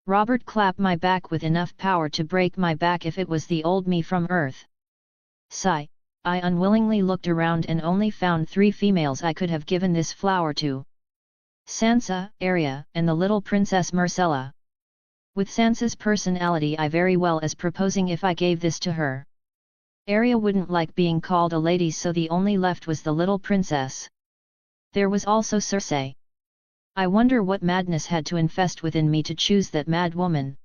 Speaker 1: Robert clapped my back with enough power to break my back if it was the old me from Earth. Sigh, I unwillingly looked around and only found 3 females I could have given this flower to. Sansa, Arya, and the little Princess Myrcella. With Sansa's personality I very well as proposing if I gave this to her. Arya wouldn't like being called a lady, so the only left was the little princess. There was also Cersei. I wonder what madness had to infest within me to choose that mad woman.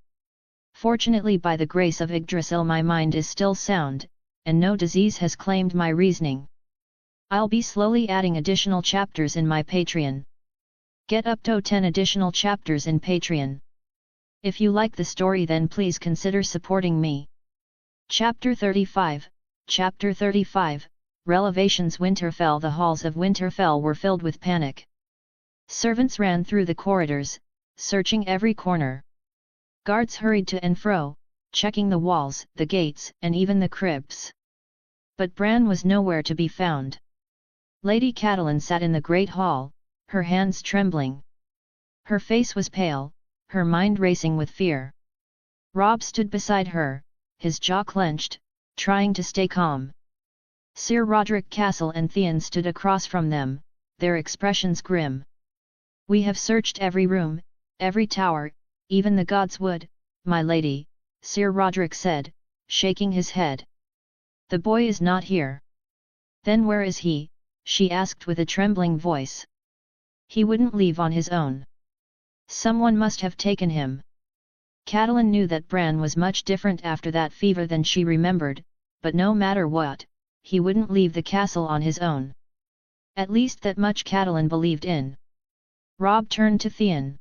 Speaker 1: Fortunately, by the grace of Yggdrasil, my mind is still sound, and no disease has claimed my reasoning. I'll be slowly adding additional chapters in my Patreon. Get up to 10 additional chapters in Patreon. If you like the story, then please consider supporting me. Chapter 35, Chapter 35, Relevations. Winterfell. The halls of Winterfell were filled with panic. Servants ran through the corridors, searching every corner. Guards hurried to and fro, checking the walls, the gates, and even the crypts. But Bran was nowhere to be found. Lady Catelyn sat in the great hall, her hands trembling. Her face was pale, her mind racing with fear. Robb stood beside her, his jaw clenched, trying to stay calm. Sir Roderick Castle and Theon stood across from them, their expressions grim. We have searched every room, every tower, even the gods would, my lady, Sir Roderick said, shaking his head. The boy is not here. Then where is he? She asked with a trembling voice. He wouldn't leave on his own. Someone must have taken him. Catelyn knew that Bran was much different after that fever than she remembered, but no matter what, he wouldn't leave the castle on his own. At least that much Catelyn believed in. Robb turned to Theon.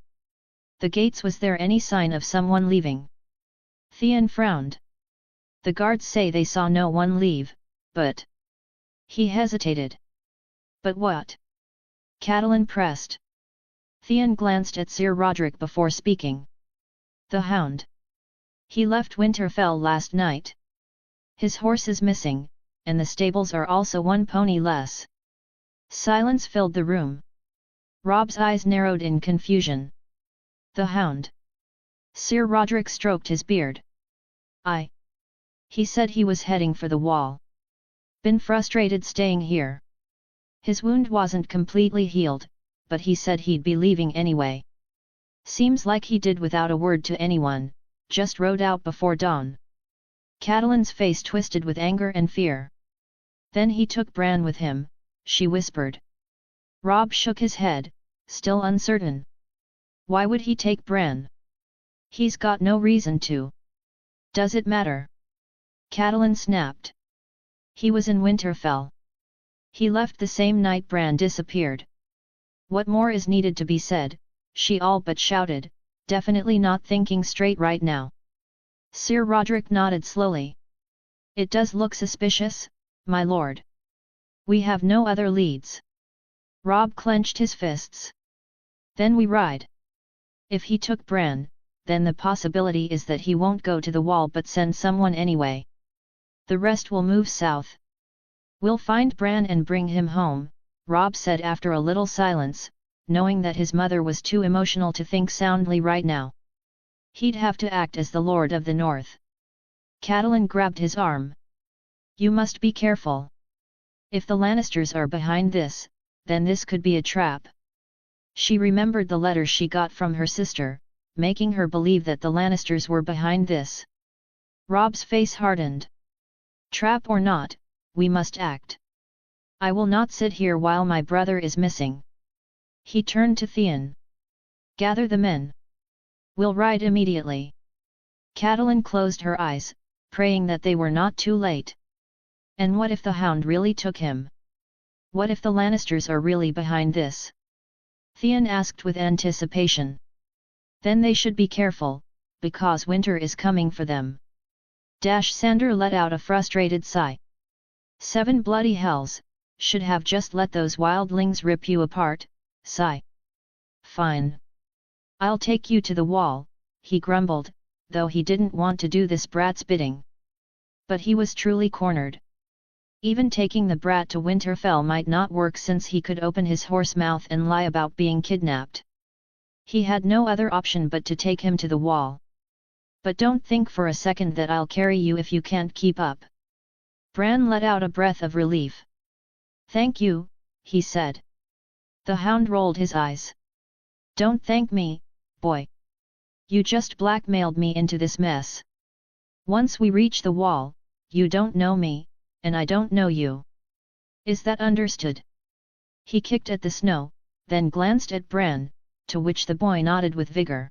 Speaker 1: The gates, was there any sign of someone leaving? Theon frowned. The guards say they saw no one leave, but... He hesitated. But what? Catelyn pressed. Theon glanced at Sir Roderick before speaking. The hound. He left Winterfell last night. His horse is missing, and the stables are also one pony less. Silence filled the room. Robb's eyes narrowed in confusion. The hound. Sir Roderick stroked his beard. He said he was heading for the wall. Been frustrated staying here. His wound wasn't completely healed, but he said he'd be leaving anyway. Seems like he did without a word to anyone, just rode out before dawn. Catelyn's face twisted with anger and fear. Then he took Bran with him, she whispered. Robb shook his head, still uncertain. Why would he take Bran? He's got no reason to. Does it matter? Catelyn snapped. He was in Winterfell. He left the same night Bran disappeared. What more is needed to be said, she all but shouted, definitely not thinking straight right now. Sir Roderick nodded slowly. It does look suspicious, my lord. We have no other leads. Robb clenched his fists. Then we ride. If he took Bran, then the possibility is that he won't go to the wall but send someone anyway. The rest will move south. We'll find Bran and bring him home, Robb said after a little silence, knowing that his mother was too emotional to think soundly right now. He'd have to act as the Lord of the North. Catelyn grabbed his arm. You must be careful. If the Lannisters are behind this, then this could be a trap. She remembered the letter she got from her sister, making her believe that the Lannisters were behind this. Robb's face hardened. Trap or not, we must act. I will not sit here while my brother is missing. He turned to Theon. Gather the men. We'll ride immediately. Catelyn closed her eyes, praying that they were not too late. And what if the hound really took him? What if the Lannisters are really behind this? Theon asked with anticipation. Then they should be careful, because winter is coming for them. Sandor let out a frustrated sigh. 7 bloody hells, should have just let those wildlings rip you apart, sigh. Fine. I'll take you to the wall, he grumbled, though he didn't want to do this brat's bidding. But he was truly cornered. Even taking the brat to Winterfell might not work since he could open his horse mouth and lie about being kidnapped. He had no other option but to take him to the wall. But don't think for a second that I'll carry you if you can't keep up. Bran let out a breath of relief. Thank you, he said. The hound rolled his eyes. Don't thank me, boy. You just blackmailed me into this mess. Once we reach the wall, you don't know me, and I don't know you. Is that understood? He kicked at the snow, then glanced at Bran, to which the boy nodded with vigor.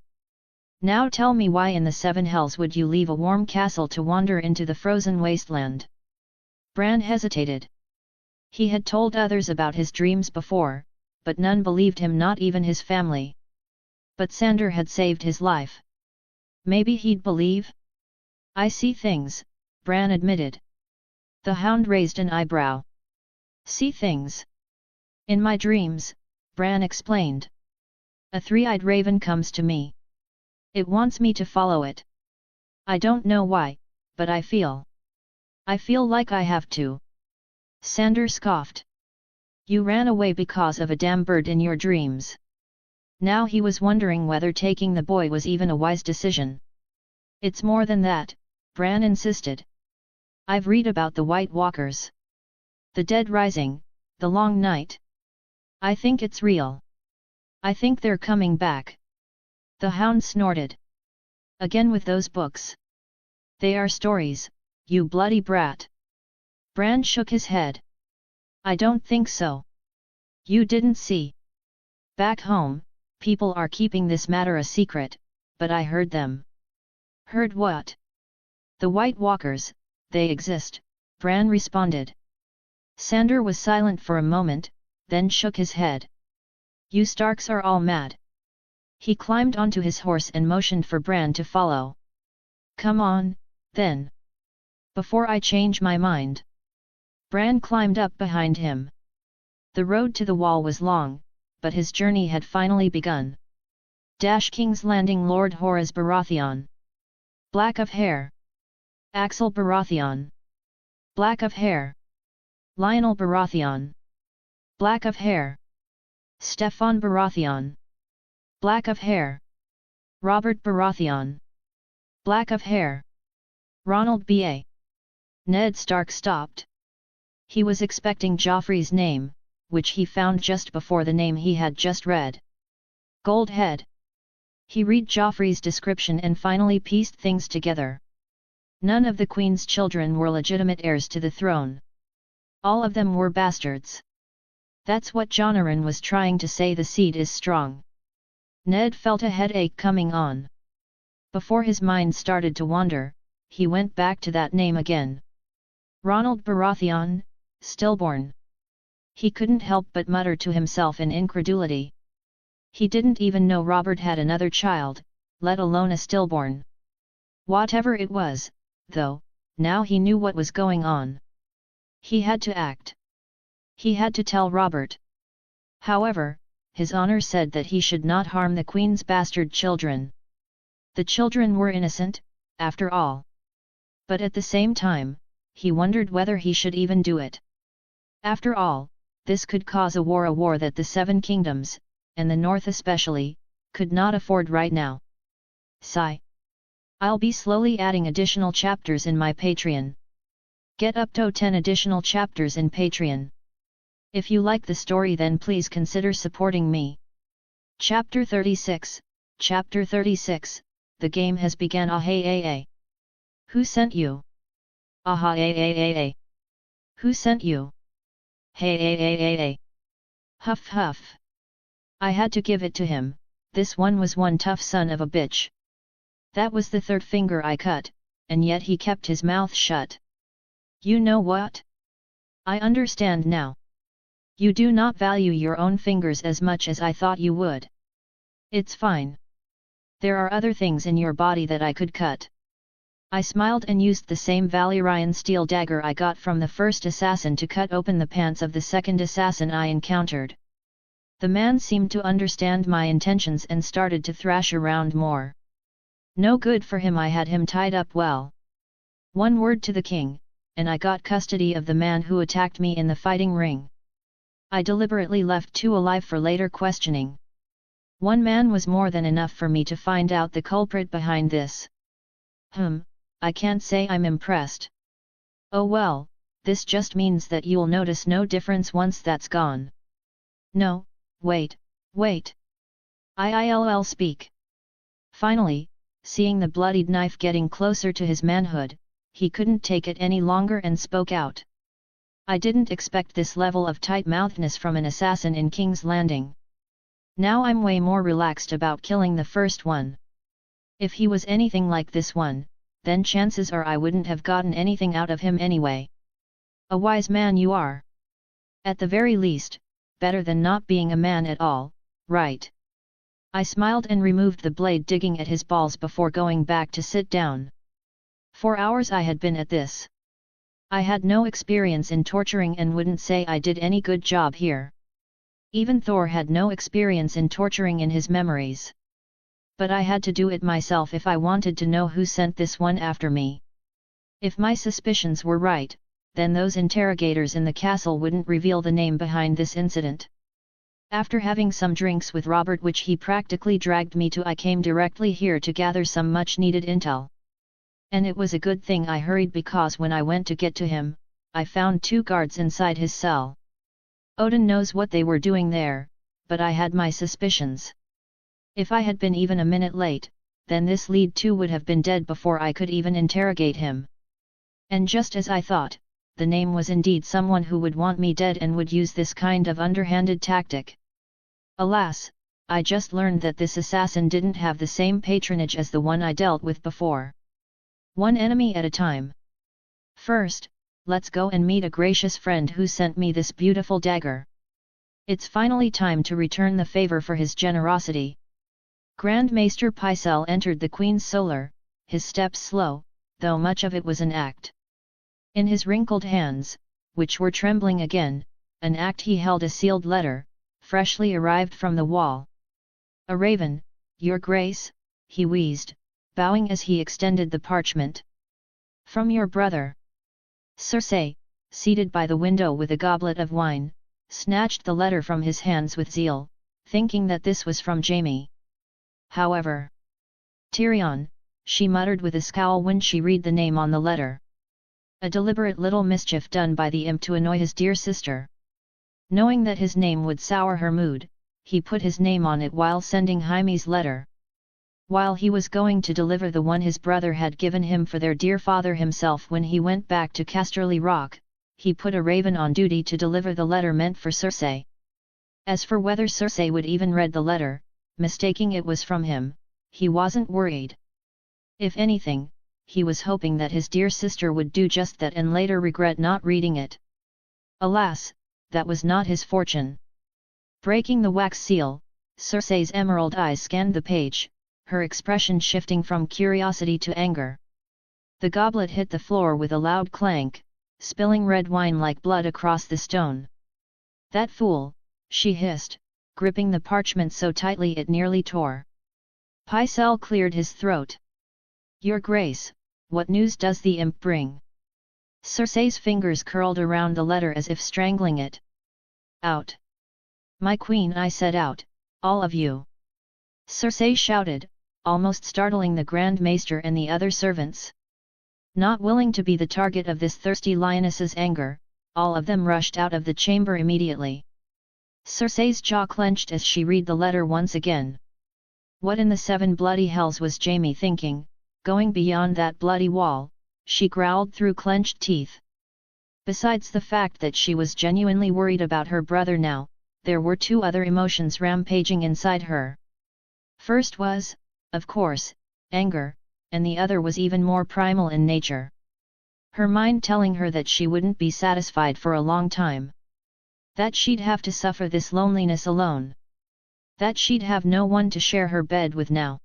Speaker 1: Now tell me why in the 7 hells would you leave a warm castle to wander into the frozen wasteland? Bran hesitated. He had told others about his dreams before, but none believed him, not even his family. But Sandor had saved his life. Maybe he'd believe? I see things, Bran admitted. The hound raised an eyebrow. See things? In my dreams, Bran explained. A 3-eyed raven comes to me. It wants me to follow it. I don't know why, but I feel like I have to. Sandor scoffed. You ran away because of a damn bird in your dreams. Now he was wondering whether taking the boy was even a wise decision. It's more than that, Bran insisted. I've read about the White Walkers. The dead rising, the long night. I think it's real. I think they're coming back. The hound snorted. Again with those books. They are stories, you bloody brat. Bran shook his head. I don't think so. You didn't see. Back home, people are keeping this matter a secret, but I heard them. Heard what? The White Walkers, they exist, Bran responded. Sandor was silent for a moment, then shook his head. You Starks are all mad. He climbed onto his horse and motioned for Bran to follow. Come on, then. Before I change my mind. Bran climbed up behind him. The road to the wall was long, but his journey had finally begun. King's Landing Lord Horus Baratheon. Black of hair. Axel Baratheon. Black of hair. Lionel Baratheon. Black of hair. Stefan Baratheon. Black of hair. Robert Baratheon. Black of hair. Ronald B.A. Ned Stark stopped. He was expecting Joffrey's name, which he found just before the name he had just read. Gold Head. He read Joffrey's description and finally pieced things together. None of the Queen's children were legitimate heirs to the throne. All of them were bastards. That's what Jonaran was trying to say. The seed is strong. Ned felt a headache coming on. Before his mind started to wander, he went back to that name again. Ronald Baratheon, stillborn. He couldn't help but mutter to himself in incredulity. He didn't even know Robert had another child, let alone a stillborn. Whatever it was, though, now he knew what was going on. He had to act. He had to tell Robert. However, his honor said that he should not harm the Queen's bastard children. The children were innocent, after all. But at the same time, he wondered whether he should even do it. After all, this could cause a war that the Seven Kingdoms, and the North especially, could not afford right now. Sigh. I'll be slowly adding additional chapters in my Patreon. Get up to 10 additional chapters in Patreon. If you like the story, then please consider supporting me. Chapter 36, Chapter 36, The game has begun. Ah. Who sent you? Ah. Who sent you? Hey. Huff huff. I had to give it to him. This one was one tough son of a bitch. That was the third finger I cut, and yet he kept his mouth shut. You know what? I understand now. You do not value your own fingers as much as I thought you would. It's fine. There are other things in your body that I could cut. I smiled and used the same Valyrian steel dagger I got from the first assassin to cut open the pants of the second assassin I encountered. The man seemed to understand my intentions and started to thrash around more. No good for him. I had him tied up well. One word to the king, and I got custody of the man who attacked me in the fighting ring. I deliberately left 2 alive for later questioning. 1 man was more than enough for me to find out the culprit behind this. I can't say I'm impressed. Oh well, this just means that you'll notice no difference once that's gone. No, wait. I'll speak. Finally, seeing the bloodied knife getting closer to his manhood, he couldn't take it any longer and spoke out. I didn't expect this level of tight-mouthedness from an assassin in King's Landing. Now I'm way more relaxed about killing the first one. If he was anything like this one, then chances are I wouldn't have gotten anything out of him anyway. A wise man you are. At the very least, better than not being a man at all, right? I smiled and removed the blade, digging at his balls before going back to sit down. 4 hours I had been at this. I had no experience in torturing and wouldn't say I did any good job here. Even Thor had no experience in torturing in his memories. But I had to do it myself if I wanted to know who sent this one after me. If my suspicions were right, then those interrogators in the castle wouldn't reveal the name behind this incident. After having some drinks with Robert, which he practically dragged me to, I came directly here to gather some much-needed intel. And it was a good thing I hurried, because when I went to get to him, I found 2 guards inside his cell. Odin knows what they were doing there, but I had my suspicions. If I had been even a minute late, then this lead too would have been dead before I could even interrogate him. And just as I thought, the name was indeed someone who would want me dead and would use this kind of underhanded tactic. Alas, I just learned that this assassin didn't have the same patronage as the one I dealt with before. One enemy at a time. First, let's go and meet a gracious friend who sent me this beautiful dagger. It's finally time to return the favor for his generosity. Grand Maester Pycelle entered the Queen's solar, his steps slow, though much of it was an act. In his wrinkled hands, which were trembling again, an act he held a sealed letter, freshly arrived from the wall. "A raven, your grace," he wheezed, bowing as he extended the parchment. "From your brother." Circe, seated by the window with a goblet of wine, snatched the letter from his hands with zeal, thinking that this was from Jaime. However, "Tyrion," she muttered with a scowl when she read the name on the letter. A deliberate little mischief done by the imp to annoy his dear sister. Knowing that his name would sour her mood, he put his name on it while sending Jaime's letter. While he was going to deliver the one his brother had given him for their dear father himself when he went back to Casterly Rock, he put a raven on duty to deliver the letter meant for Circe. As for whether Circe would even read the letter, mistaking it was from him, he wasn't worried. If anything, he was hoping that his dear sister would do just that and later regret not reading it. Alas, that was not his fortune. Breaking the wax seal, Circe's emerald eyes scanned the page, her expression shifting from curiosity to anger. The goblet hit the floor with a loud clank, spilling red wine like blood across the stone. "That fool," she hissed, gripping the parchment so tightly it nearly tore. Pycelle cleared his throat. "Your grace, what news does the imp bring?" Circe's fingers curled around the letter as if strangling it. "Out! My queen, I said out, all of you!" Circe shouted, almost startling the Grand Maester and the other servants. Not willing to be the target of this thirsty lioness's anger, all of them rushed out of the chamber immediately. Circe's jaw clenched as she read the letter once again. What in the seven bloody hells was Jaime thinking, going beyond that bloody wall? She growled through clenched teeth. Besides the fact that she was genuinely worried about her brother now, there were two other emotions rampaging inside her. First was, of course, anger, and the other was even more primal in nature. Her mind telling her that she wouldn't be satisfied for a long time. That she'd have to suffer this loneliness alone. That she'd have no one to share her bed with now.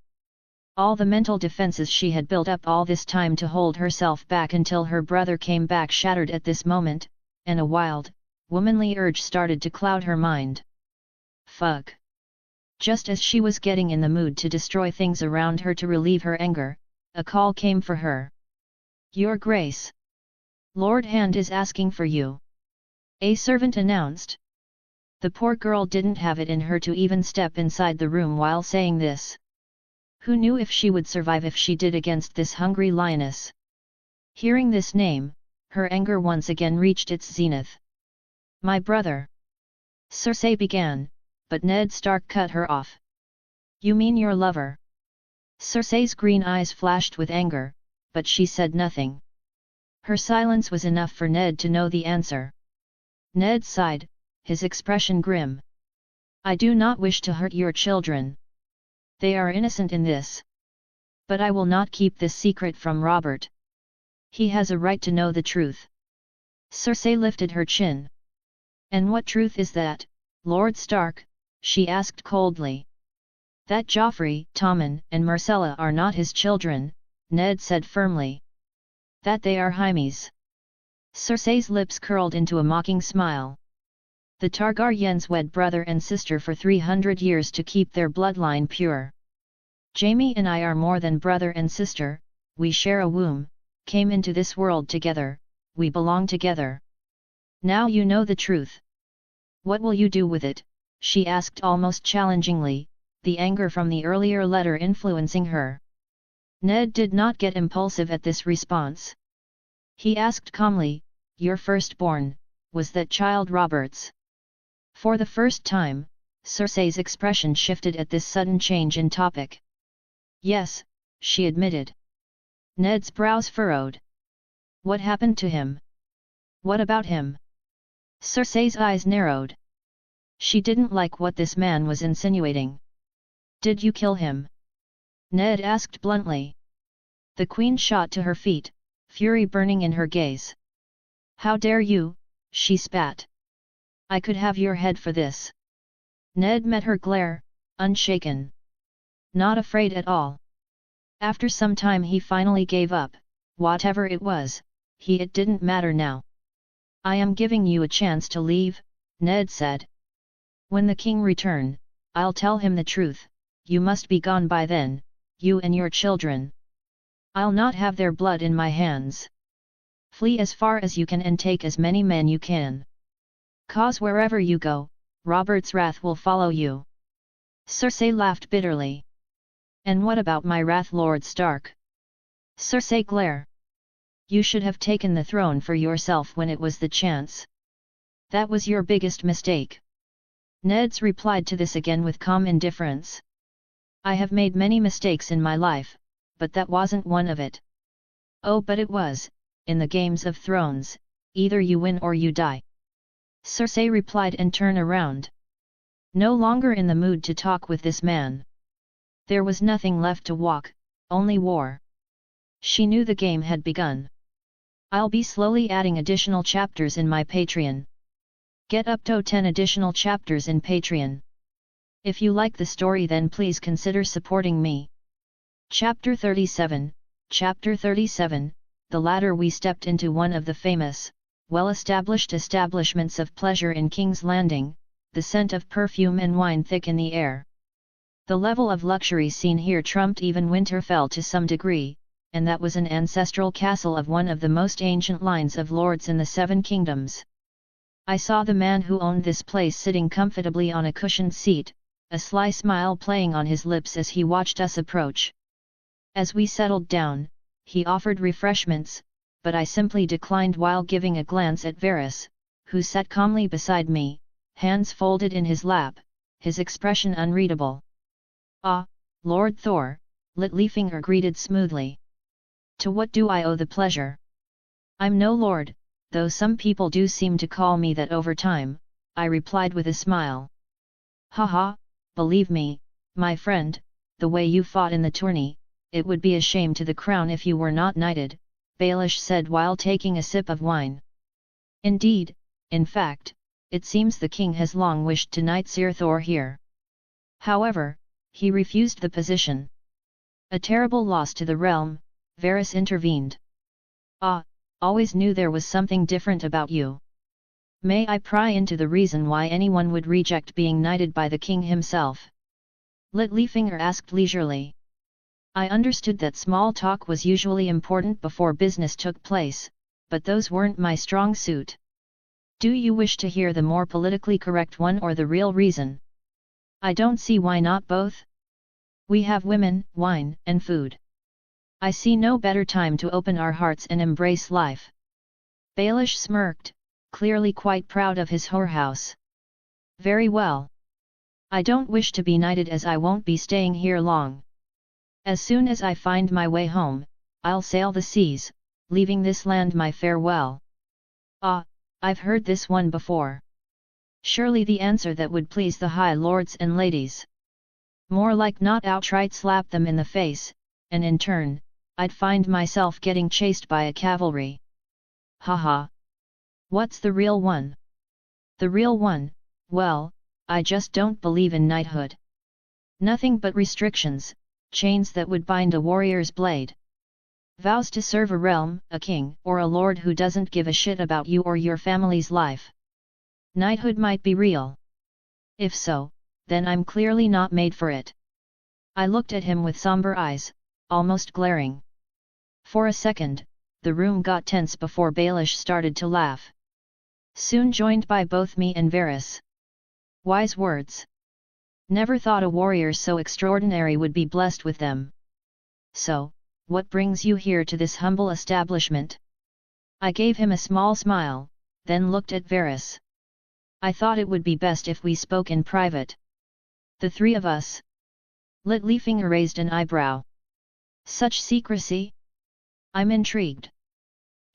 Speaker 1: All the mental defenses she had built up all this time to hold herself back until her brother came back shattered at this moment, and a wild, womanly urge started to cloud her mind. Fuck! Just as she was getting in the mood to destroy things around her to relieve her anger, a call came for her. "Your Grace! Lord Hand is asking for you," a servant announced. The poor girl didn't have it in her to even step inside the room while saying this. Who knew if she would survive if she did against this hungry lioness? Hearing this name, her anger once again reached its zenith. "My brother!" Circe began, but Ned Stark cut her off. "You mean your lover?" Circe's green eyes flashed with anger, but she said nothing. Her silence was enough for Ned to know the answer. Ned sighed, his expression grim. "I do not wish to hurt your children. They are innocent in this. But I will not keep this secret from Robert. He has a right to know the truth." Circe lifted her chin. "And what truth is that, Lord Stark?" she asked coldly. "That Joffrey, Tommen and Myrcella are not his children," Ned said firmly. "That they are Jaime's." Circe's lips curled into a mocking smile. "The Targaryens wed brother and sister for 300 years to keep their bloodline pure. Jaime and I are more than brother and sister, we share a womb, came into this world together, we belong together. Now you know the truth. What will you do with it?" she asked almost challengingly, the anger from the earlier letter influencing her. Ned did not get impulsive at this response. He asked calmly, "Your firstborn, was that child Robert's?" For the first time, Circe's expression shifted at this sudden change in topic. "Yes," she admitted. Ned's brows furrowed. "What happened to him? What about him?" Circe's eyes narrowed. She didn't like what this man was insinuating. "Did you kill him?" Ned asked bluntly. The queen shot to her feet, fury burning in her gaze. "How dare you?" she spat. "I could have your head for this." Ned met her glare, unshaken. Not afraid at all. After some time he finally gave up, whatever it was, it didn't matter now. I am giving you a chance to leave, Ned said. When the king return, I'll tell him the truth. You must be gone by then, you and your children. I'll not have their blood in my hands. Flee as far as you can and take as many men you can. Cause wherever you go, Robert's wrath will follow you. Cersei laughed bitterly. And what about my wrath, Lord Stark? Cersei glared. You should have taken the throne for yourself when it was the chance. That was your biggest mistake. Ned's replied to this again with calm indifference. I have made many mistakes in my life, but that wasn't one of it. Oh, but it was, in the Games of Thrones, either you win or you die. Cersei replied and turned around. No longer in the mood to talk with this man. There was nothing left to walk, only war. She knew the game had begun. I'll be slowly adding additional chapters in my Patreon. Get up to 10 additional chapters in Patreon. If you like the story, then please consider supporting me. Chapter 37, Chapter 37, the latter we stepped into one of the famous, well-established establishments of pleasure in King's Landing, the scent of perfume and wine thick in the air. The level of luxury seen here trumped even Winterfell to some degree, and that was an ancestral castle of one of the most ancient lines of lords in the Seven Kingdoms. I saw the man who owned this place sitting comfortably on a cushioned seat, a sly smile playing on his lips as he watched us approach. As we settled down, he offered refreshments, but I simply declined while giving a glance at Varys, who sat calmly beside me, hands folded in his lap, his expression unreadable. Ah, Lord Thor, Littlefinger greeted smoothly. To what do I owe the pleasure? I'm no lord, though some people do seem to call me that over time, I replied with a smile. Haha, believe me, my friend, the way you fought in the tourney, it would be a shame to the crown if you were not knighted, Baelish said while taking a sip of wine. Indeed, in fact, it seems the king has long wished to knight Sir Thor here. However, he refused the position. A terrible loss to the realm, Varys intervened. Ah, always knew there was something different about you. May I pry into the reason why anyone would reject being knighted by the king himself? Littlefinger asked leisurely. I understood that small talk was usually important before business took place, but those weren't my strong suit. Do you wish to hear the more politically correct one or the real reason? I don't see why not both. We have women, wine, and food. I see no better time to open our hearts and embrace life. Baelish smirked, clearly quite proud of his whorehouse. Very well. I don't wish to be knighted as I won't be staying here long. As soon as I find my way home, I'll sail the seas, leaving this land my farewell. Ah, I've heard this one before. Surely the answer that would please the high lords and ladies. More like not outright slap them in the face, and in turn, I'd find myself getting chased by a cavalry. Haha. What's the real one? The real one, well, I just don't believe in knighthood. Nothing but restrictions, chains that would bind a warrior's blade. Vows to serve a realm, a king, or a lord who doesn't give a shit about you or your family's life. Knighthood might be real. If so, then I'm clearly not made for it. I looked at him with somber eyes, almost glaring. For a second, the room got tense before Baelish started to laugh. Soon joined by both me and Varys. Wise words. Never thought a warrior so extraordinary would be blessed with them. So, what brings you here to this humble establishment? I gave him a small smile, then looked at Varys. I thought it would be best if we spoke in private. The three of us. Littlefinger raised an eyebrow. Such secrecy? I'm intrigued.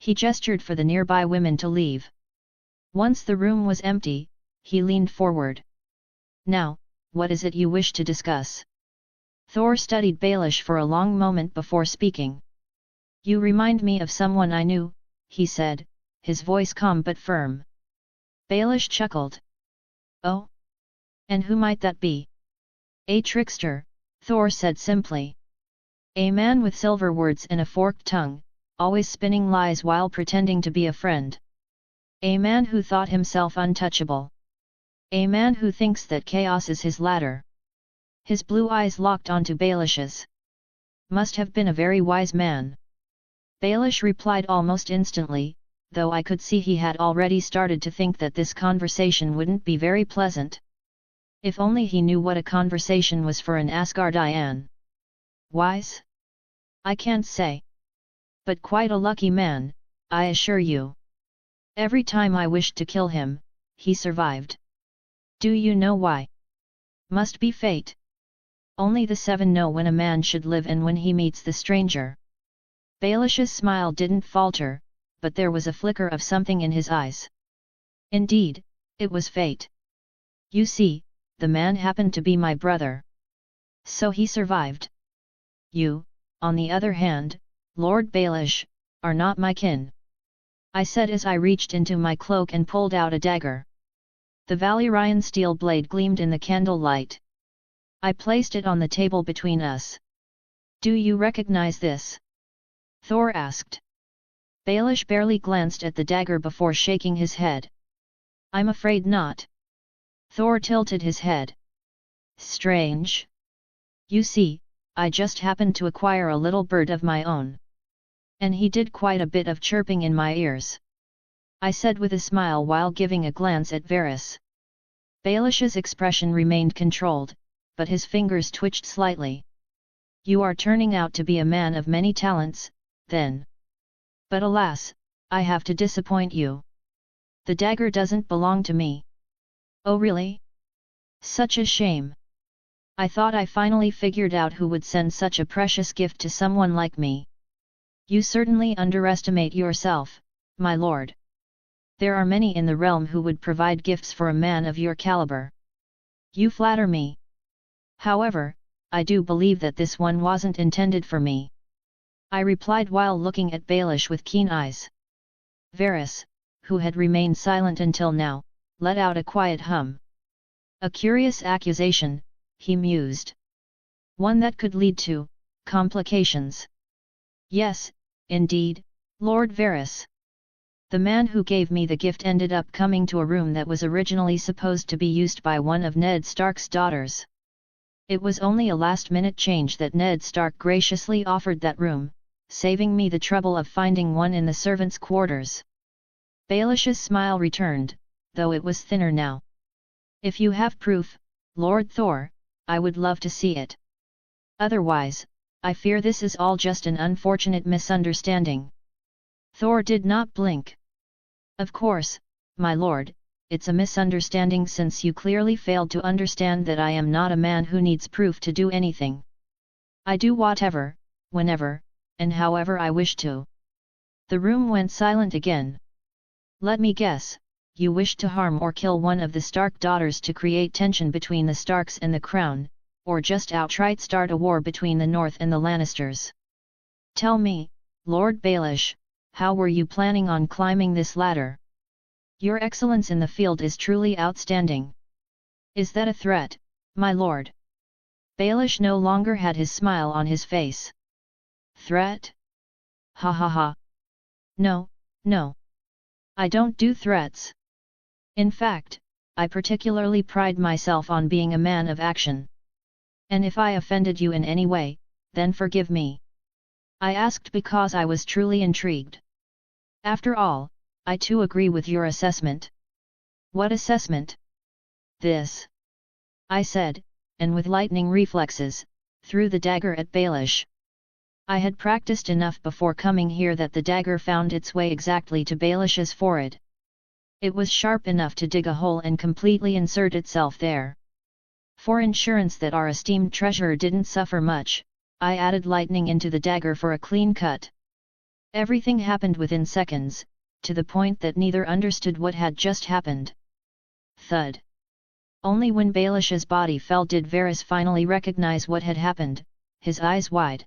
Speaker 1: He gestured for the nearby women to leave. Once the room was empty, he leaned forward. Now, what is it you wish to discuss? Thor studied Baelish for a long moment before speaking. You remind me of someone I knew, he said, his voice calm but firm. Baelish chuckled. Oh? And who might that be? A trickster, Thor said simply. A man with silver words and a forked tongue, always spinning lies while pretending to be a friend. A man who thought himself untouchable. A man who thinks that chaos is his ladder. His blue eyes locked onto Baelish's. Must have been a very wise man. Baelish replied almost instantly, though I could see he had already started to think that this conversation wouldn't be very pleasant. If only he knew what a conversation was for an Asgardian. Wise? I can't say. But quite a lucky man, I assure you. Every time I wished to kill him, he survived. Do you know why? Must be fate. Only the seven know when a man should live and when he meets the stranger. Baelish's smile didn't falter, but there was a flicker of something in his eyes. Indeed, it was fate. You see, the man happened to be my brother. So he survived. You, on the other hand, Lord Baelish, are not my kin. I said as I reached into my cloak and pulled out a dagger. The Valyrian steel blade gleamed in the candlelight. I placed it on the table between us. Do you recognize this? Thor asked. Baelish barely glanced at the dagger before shaking his head. I'm afraid not. Thor tilted his head. Strange. You see, I just happened to acquire a little bird of my own. And he did quite a bit of chirping in my ears. I said with a smile while giving a glance at Varys. Baelish's expression remained controlled, but his fingers twitched slightly. You are turning out to be a man of many talents, then. But alas, I have to disappoint you. The dagger doesn't belong to me. Oh really? Such a shame. I thought I finally figured out who would send such a precious gift to someone like me. You certainly underestimate yourself, my lord. There are many in the realm who would provide gifts for a man of your caliber. You flatter me. However, I do believe that this one wasn't intended for me. I replied while looking at Baelish with keen eyes. Varys, who had remained silent until now, let out a quiet hum. A curious accusation, he mused. One that could lead to complications. Yes, indeed, Lord Varys. The man who gave me the gift ended up coming to a room that was originally supposed to be used by one of Ned Stark's daughters. It was only a last-minute change that Ned Stark graciously offered that room, saving me the trouble of finding one in the servants' quarters. Baelish's smile returned, though it was thinner now. If you have proof, Lord Thor, I would love to see it. Otherwise, I fear this is all just an unfortunate misunderstanding. Thor did not blink. Of course, my lord, it's a misunderstanding since you clearly failed to understand that I am not a man who needs proof to do anything. I do whatever, whenever, and however I wish to. The room went silent again. Let me guess, you wish to harm or kill one of the Stark daughters to create tension between the Starks and the crown, or just outright start a war between the North and the Lannisters. Tell me, Lord Baelish, how were you planning on climbing this ladder? Your excellence in the field is truly outstanding. Is that a threat, my lord? Baelish no longer had his smile on his face. Threat? Ha ha ha. No, no. I don't do threats. In fact, I particularly pride myself on being a man of action. And if I offended you in any way, then forgive me. I asked because I was truly intrigued. After all, I too agree with your assessment. What assessment? This. I said, and with lightning reflexes, threw the dagger at Baelish. I had practiced enough before coming here that the dagger found its way exactly to Baelish's forehead. It was sharp enough to dig a hole and completely insert itself there. For insurance that our esteemed treasurer didn't suffer much, I added lightning into the dagger for a clean cut. Everything happened within seconds, to the point that neither understood what had just happened. Thud. Only when Baelish's body fell did Varys finally recognize what had happened, his eyes wide.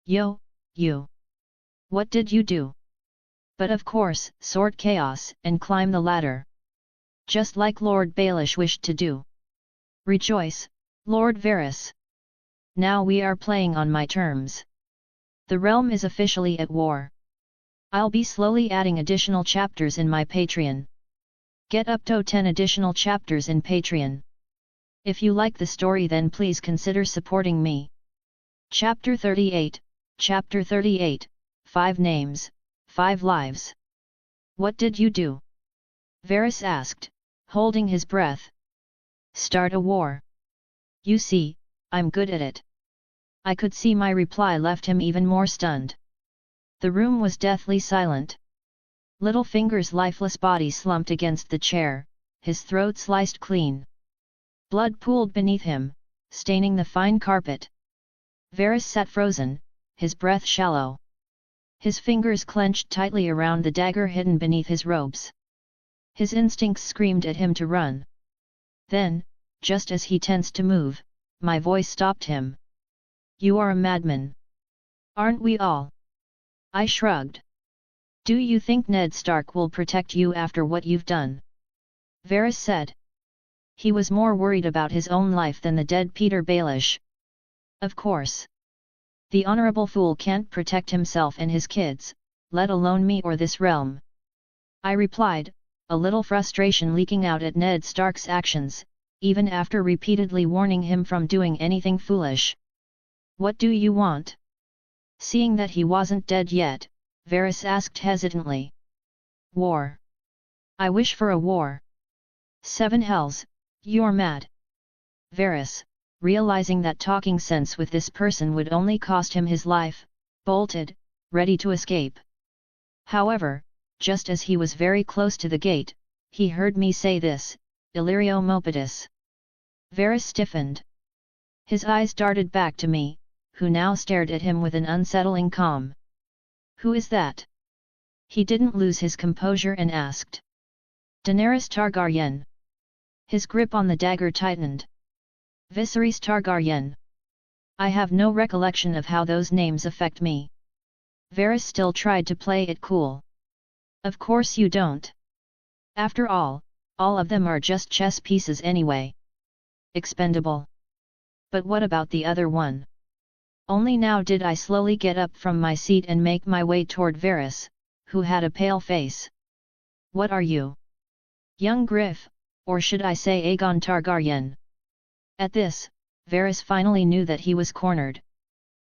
Speaker 1: Yo, you! What did you do? But of course, sort chaos and climb the ladder. Just like Lord Baelish wished to do. Rejoice, Lord Varys! Now we are playing on my terms. The realm is officially at war. I'll be slowly adding additional chapters in my Patreon. Get up to 10 additional chapters in Patreon. If you like the story, then please consider supporting me. Chapter 38, Chapter 38, 5 Names, 5 Lives. What did you do? Varys asked, holding his breath. Start a war. You see, I'm good at it. I could see my reply left him even more stunned. The room was deathly silent. Littlefinger's lifeless body slumped against the chair, his throat sliced clean. Blood pooled beneath him, staining the fine carpet. Varys sat frozen, his breath shallow. His fingers clenched tightly around the dagger hidden beneath his robes. His instincts screamed at him to run. Then, just as he tensed to move, my voice stopped him. You are a madman. Aren't we all? I shrugged. Do you think Ned Stark will protect you after what you've done? Varys said. He was more worried about his own life than the dead Peter Baelish. Of course. The honorable fool can't protect himself and his kids, let alone me or this realm. I replied, a little frustration leaking out at Ned Stark's actions, even after repeatedly warning him from doing anything foolish. What do you want? Seeing that he wasn't dead yet, Varys asked hesitantly. War. I wish for a war. 7 hells, you're mad. Varys, realizing that talking sense with this person would only cost him his life, bolted, ready to escape. However, just as he was very close to the gate, he heard me say this, Illyrio Mopetus. Varys stiffened. His eyes darted back to me, who now stared at him with an unsettling calm. Who is that? He didn't lose his composure and asked. Daenerys Targaryen. His grip on the dagger tightened. Viserys Targaryen. I have no recollection of how those names affect me. Varys still tried to play it cool. Of course you don't. After all of them are just chess pieces anyway. Expendable. But what about the other one? Only now did I slowly get up from my seat and make my way toward Varys, who had a pale face. What are you? Young Griff, or should I say Aegon Targaryen? At this, Varys finally knew that he was cornered.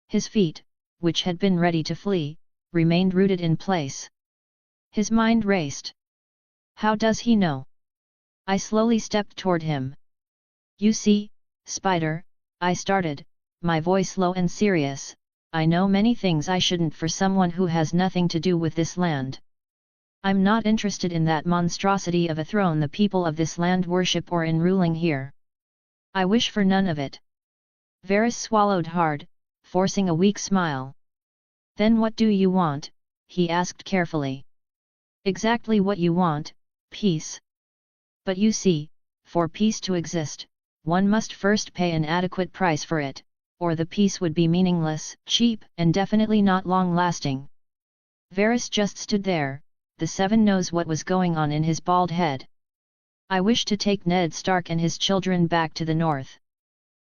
Speaker 1: His feet, which had been ready to flee, remained rooted in place. His mind raced. How does he know? I slowly stepped toward him. You see, Spider, I started, my voice low and serious, I know many things I shouldn't for someone who has nothing to do with this land. I'm not interested in that monstrosity of a throne the people of this land worship or in ruling here. I wish for none of it. Varys swallowed hard, forcing a weak smile. Then what do you want? He asked carefully. Exactly what you want, peace. But you see, for peace to exist, one must first pay an adequate price for it, or the peace would be meaningless, cheap, and definitely not long-lasting. Varys just stood there, the seven knows what was going on in his bald head. I wish to take Ned Stark and his children back to the north,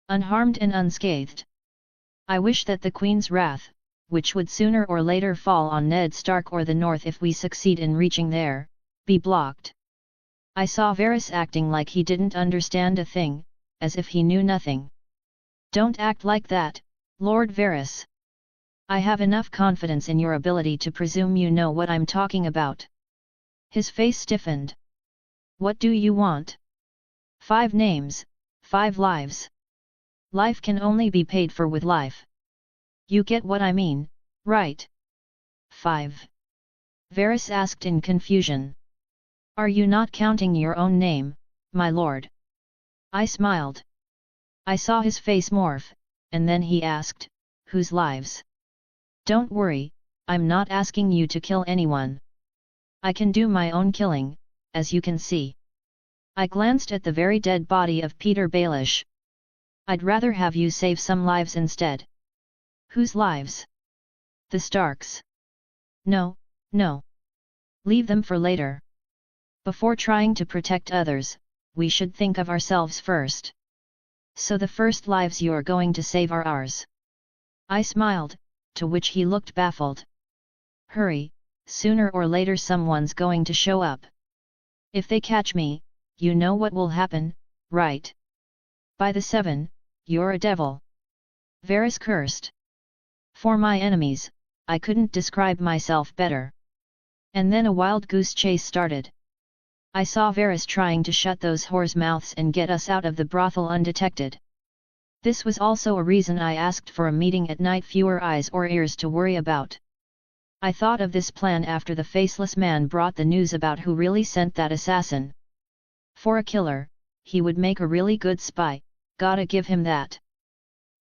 Speaker 1: unharmed and unscathed. I wish that the Queen's wrath, which would sooner or later fall on Ned Stark or the north if we succeed in reaching there, be blocked. I saw Varys acting like he didn't understand a thing, as if he knew nothing. Don't act like that, Lord Varys. I have enough confidence in your ability to presume you know what I'm talking about. His face stiffened. What do you want? 5 names, 5 lives. Life can only be paid for with life. You get what I mean, right? 5. Varys asked in confusion. Are you not counting your own name, my lord? I smiled. I saw his face morph, and then he asked, whose lives? Don't worry, I'm not asking you to kill anyone. I can do my own killing, as you can see. I glanced at the very dead body of Peter Baelish. I'd rather have you save some lives instead. Whose lives? The Starks. No, no. Leave them for later. Before trying to protect others, we should think of ourselves first. So the first lives you're going to save are ours. I smiled, to which he looked baffled. Hurry, sooner or later someone's going to show up. If they catch me, you know what will happen, right? By the 7, you're a devil. Varys cursed. For my enemies, I couldn't describe myself better. And then a wild goose chase started. I saw Varys trying to shut those whores' mouths and get us out of the brothel undetected. This was also a reason I asked for a meeting at night, fewer eyes or ears to worry about. I thought of this plan after the faceless man brought the news about who really sent that assassin. For a killer, he would make a really good spy, gotta give him that.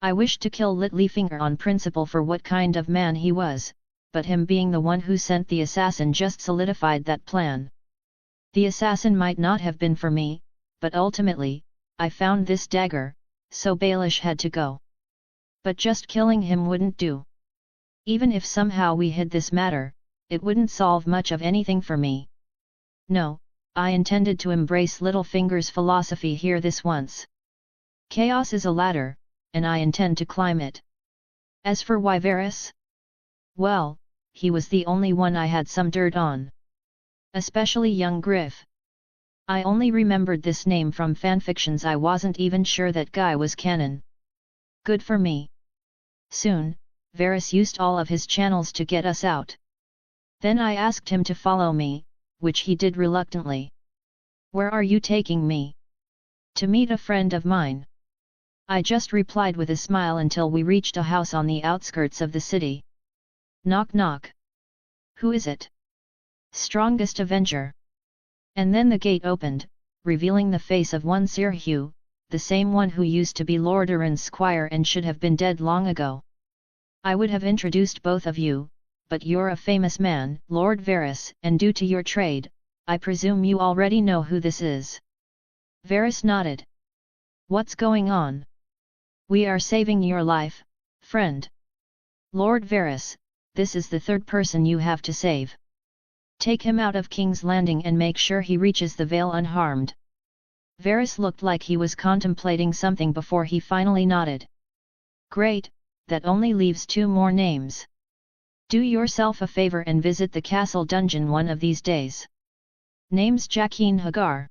Speaker 1: I wished to kill Littlefinger on principle for what kind of man he was, but him being the one who sent the assassin just solidified that plan. The assassin might not have been for me, but ultimately, I found this dagger, so Baelish had to go. But just killing him wouldn't do. Even if somehow we hid this matter, it wouldn't solve much of anything for me. No, I intended to embrace Littlefinger's philosophy here this once. Chaos is a ladder, and I intend to climb it. As for Varys? Well, he was the only one I had some dirt on. Especially young Griff. I only remembered this name from fanfictions. I wasn't even sure that guy was canon. Good for me. Soon, Varys used all of his channels to get us out. Then I asked him to follow me, which he did reluctantly. Where are you taking me? To meet a friend of mine. I just replied with a smile until we reached a house on the outskirts of the city. Knock knock. Who is it? Strongest Avenger. And then the gate opened, revealing the face of one Sir Hugh, the same one who used to be Lord Arryn's squire and should have been dead long ago. I would have introduced both of you, but you're a famous man, Lord Varys, and due to your trade, I presume you already know who this is. Varys nodded. What's going on? We are saving your life, friend. Lord Varys, this is the third person you have to save. Take him out of King's Landing and make sure he reaches the Vale unharmed. Varys looked like he was contemplating something before he finally nodded. Great, that only leaves 2 more names. Do yourself a favor and visit the castle dungeon one of these days. Name's Jaqen Hagar.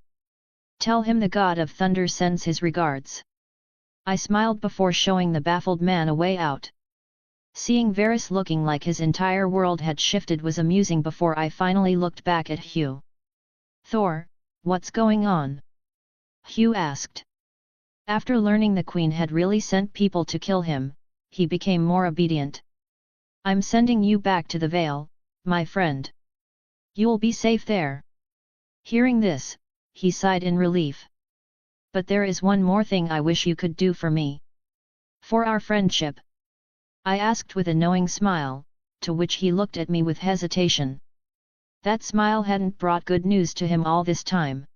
Speaker 1: Tell him the God of Thunder sends his regards. I smiled before showing the baffled man a way out. Seeing Varys looking like his entire world had shifted was amusing before I finally looked back at Hugh. Thor, what's going on? Hugh asked. After learning the Queen had really sent people to kill him, he became more obedient. I'm sending you back to the Vale, my friend. You'll be safe there. Hearing this, he sighed in relief. But there is one more thing I wish you could do for me. For our friendship. I asked with a knowing smile, to which he looked at me with hesitation. That smile hadn't brought good news to him all this time.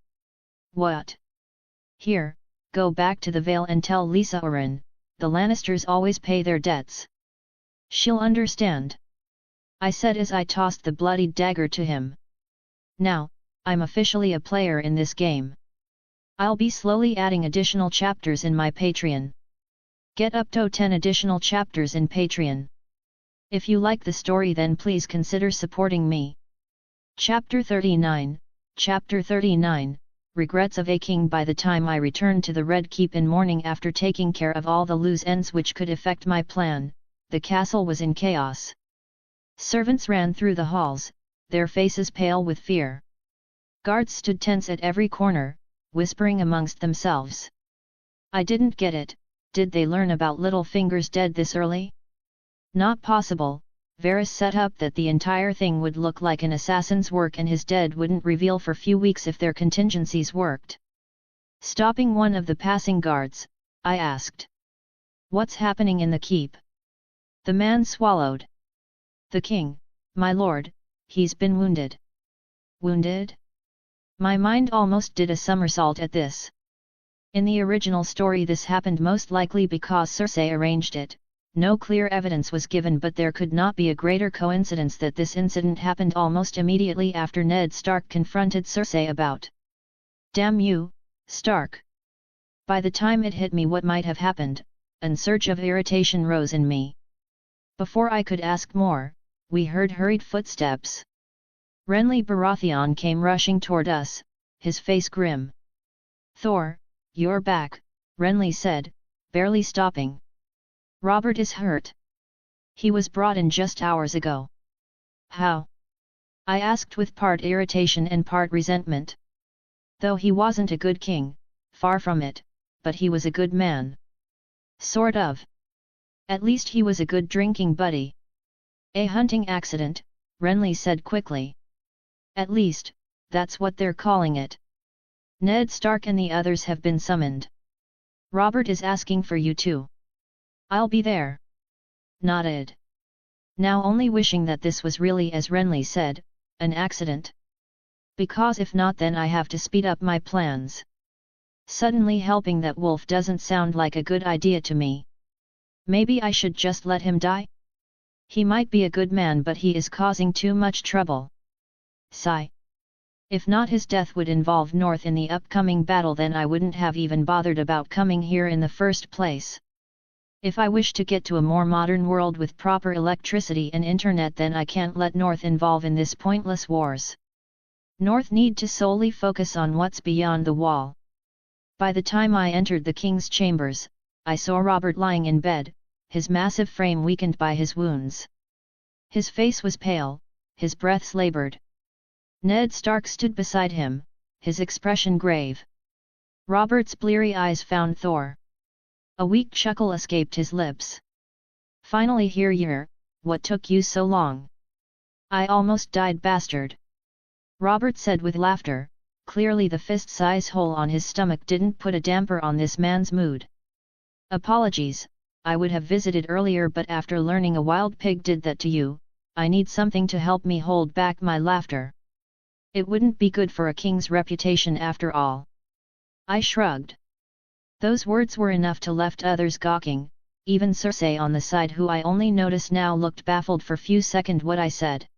Speaker 1: What? Here, go back to the Vale and tell Lisa Arryn, the Lannisters always pay their debts. She'll understand. I said as I tossed the bloodied dagger to him. Now, I'm officially a player in this game. I'll be slowly adding additional chapters in my Patreon. Get up to 10 additional chapters in Patreon. If you like the story, then please consider supporting me. Chapter 39, Chapter 39, Regrets of a King. By the time I returned to the Red Keep in morning after taking care of all the loose ends which could affect my plan, the castle was in chaos. Servants ran through the halls, their faces pale with fear. Guards stood tense at every corner, whispering amongst themselves. I didn't get it. Did they learn about Littlefinger's dead this early? Not possible. Varys set up that the entire thing would look like an assassin's work and his dead wouldn't reveal for few weeks if their contingencies worked. Stopping one of the passing guards, I asked. What's happening in the keep? The man swallowed. The king, my lord, he's been wounded. Wounded? My mind almost did a somersault at this. In the original story this happened most likely because Cersei arranged it. No clear evidence was given, but there could not be a greater coincidence that this incident happened almost immediately after Ned Stark confronted Cersei about. Damn you, Stark! By the time it hit me what might have happened, a surge of irritation rose in me. Before I could ask more, we heard hurried footsteps. Renly Baratheon came rushing toward us, his face grim. "Thor, you're back," Renly said, barely stopping. "Robert is hurt. He was brought in just hours ago." "How?" I asked with part irritation and part resentment. Though he wasn't a good king, far from it, but he was a good man. Sort of. At least he was a good drinking buddy. "A hunting accident," Renly said quickly. "At least, that's what they're calling it. Ned Stark and the others have been summoned. Robert is asking for you too." "I'll be there." Nodded. Now only wishing that this was really as Renly said, an accident. Because if not, then I have to speed up my plans. Suddenly helping that wolf doesn't sound like a good idea to me. Maybe I should just let him die? He might be a good man, but he is causing too much trouble. Sigh. If not, his death would involve North in the upcoming battle, then I wouldn't have even bothered about coming here in the first place. If I wish to get to a more modern world with proper electricity and internet, then I can't let North involve in this pointless wars. North need to solely focus on what's beyond the wall. By the time I entered the king's chambers, I saw Robert lying in bed, his massive frame weakened by his wounds. His face was pale, his breaths labored. Ned Stark stood beside him, his expression grave. Robert's bleary eyes found Thor. A weak chuckle escaped his lips. "Finally here you're, what took you so long?" "I almost died, bastard," Robert said with laughter. Clearly the fist-size hole on his stomach didn't put a damper on this man's mood. "Apologies, I would have visited earlier, but after learning a wild pig did that to you, I need something to help me hold back my laughter. It wouldn't be good for a king's reputation after all." I shrugged. Those words were enough to left others gawking, even Cersei on the side, who I only noticed now looked baffled for few seconds what I said.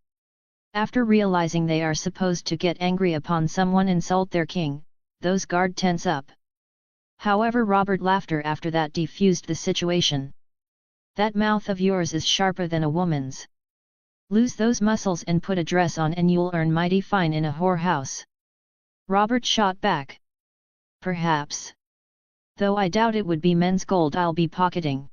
Speaker 1: After realizing they are supposed to get angry upon someone insult their king, those guard tense up. However, Robert laughter after that defused the situation. "That mouth of yours is sharper than a woman's. Lose those muscles and put a dress on and you'll earn mighty fine in a whorehouse." Robert shot back. "Perhaps. Though I doubt it would be men's gold I'll be pocketing.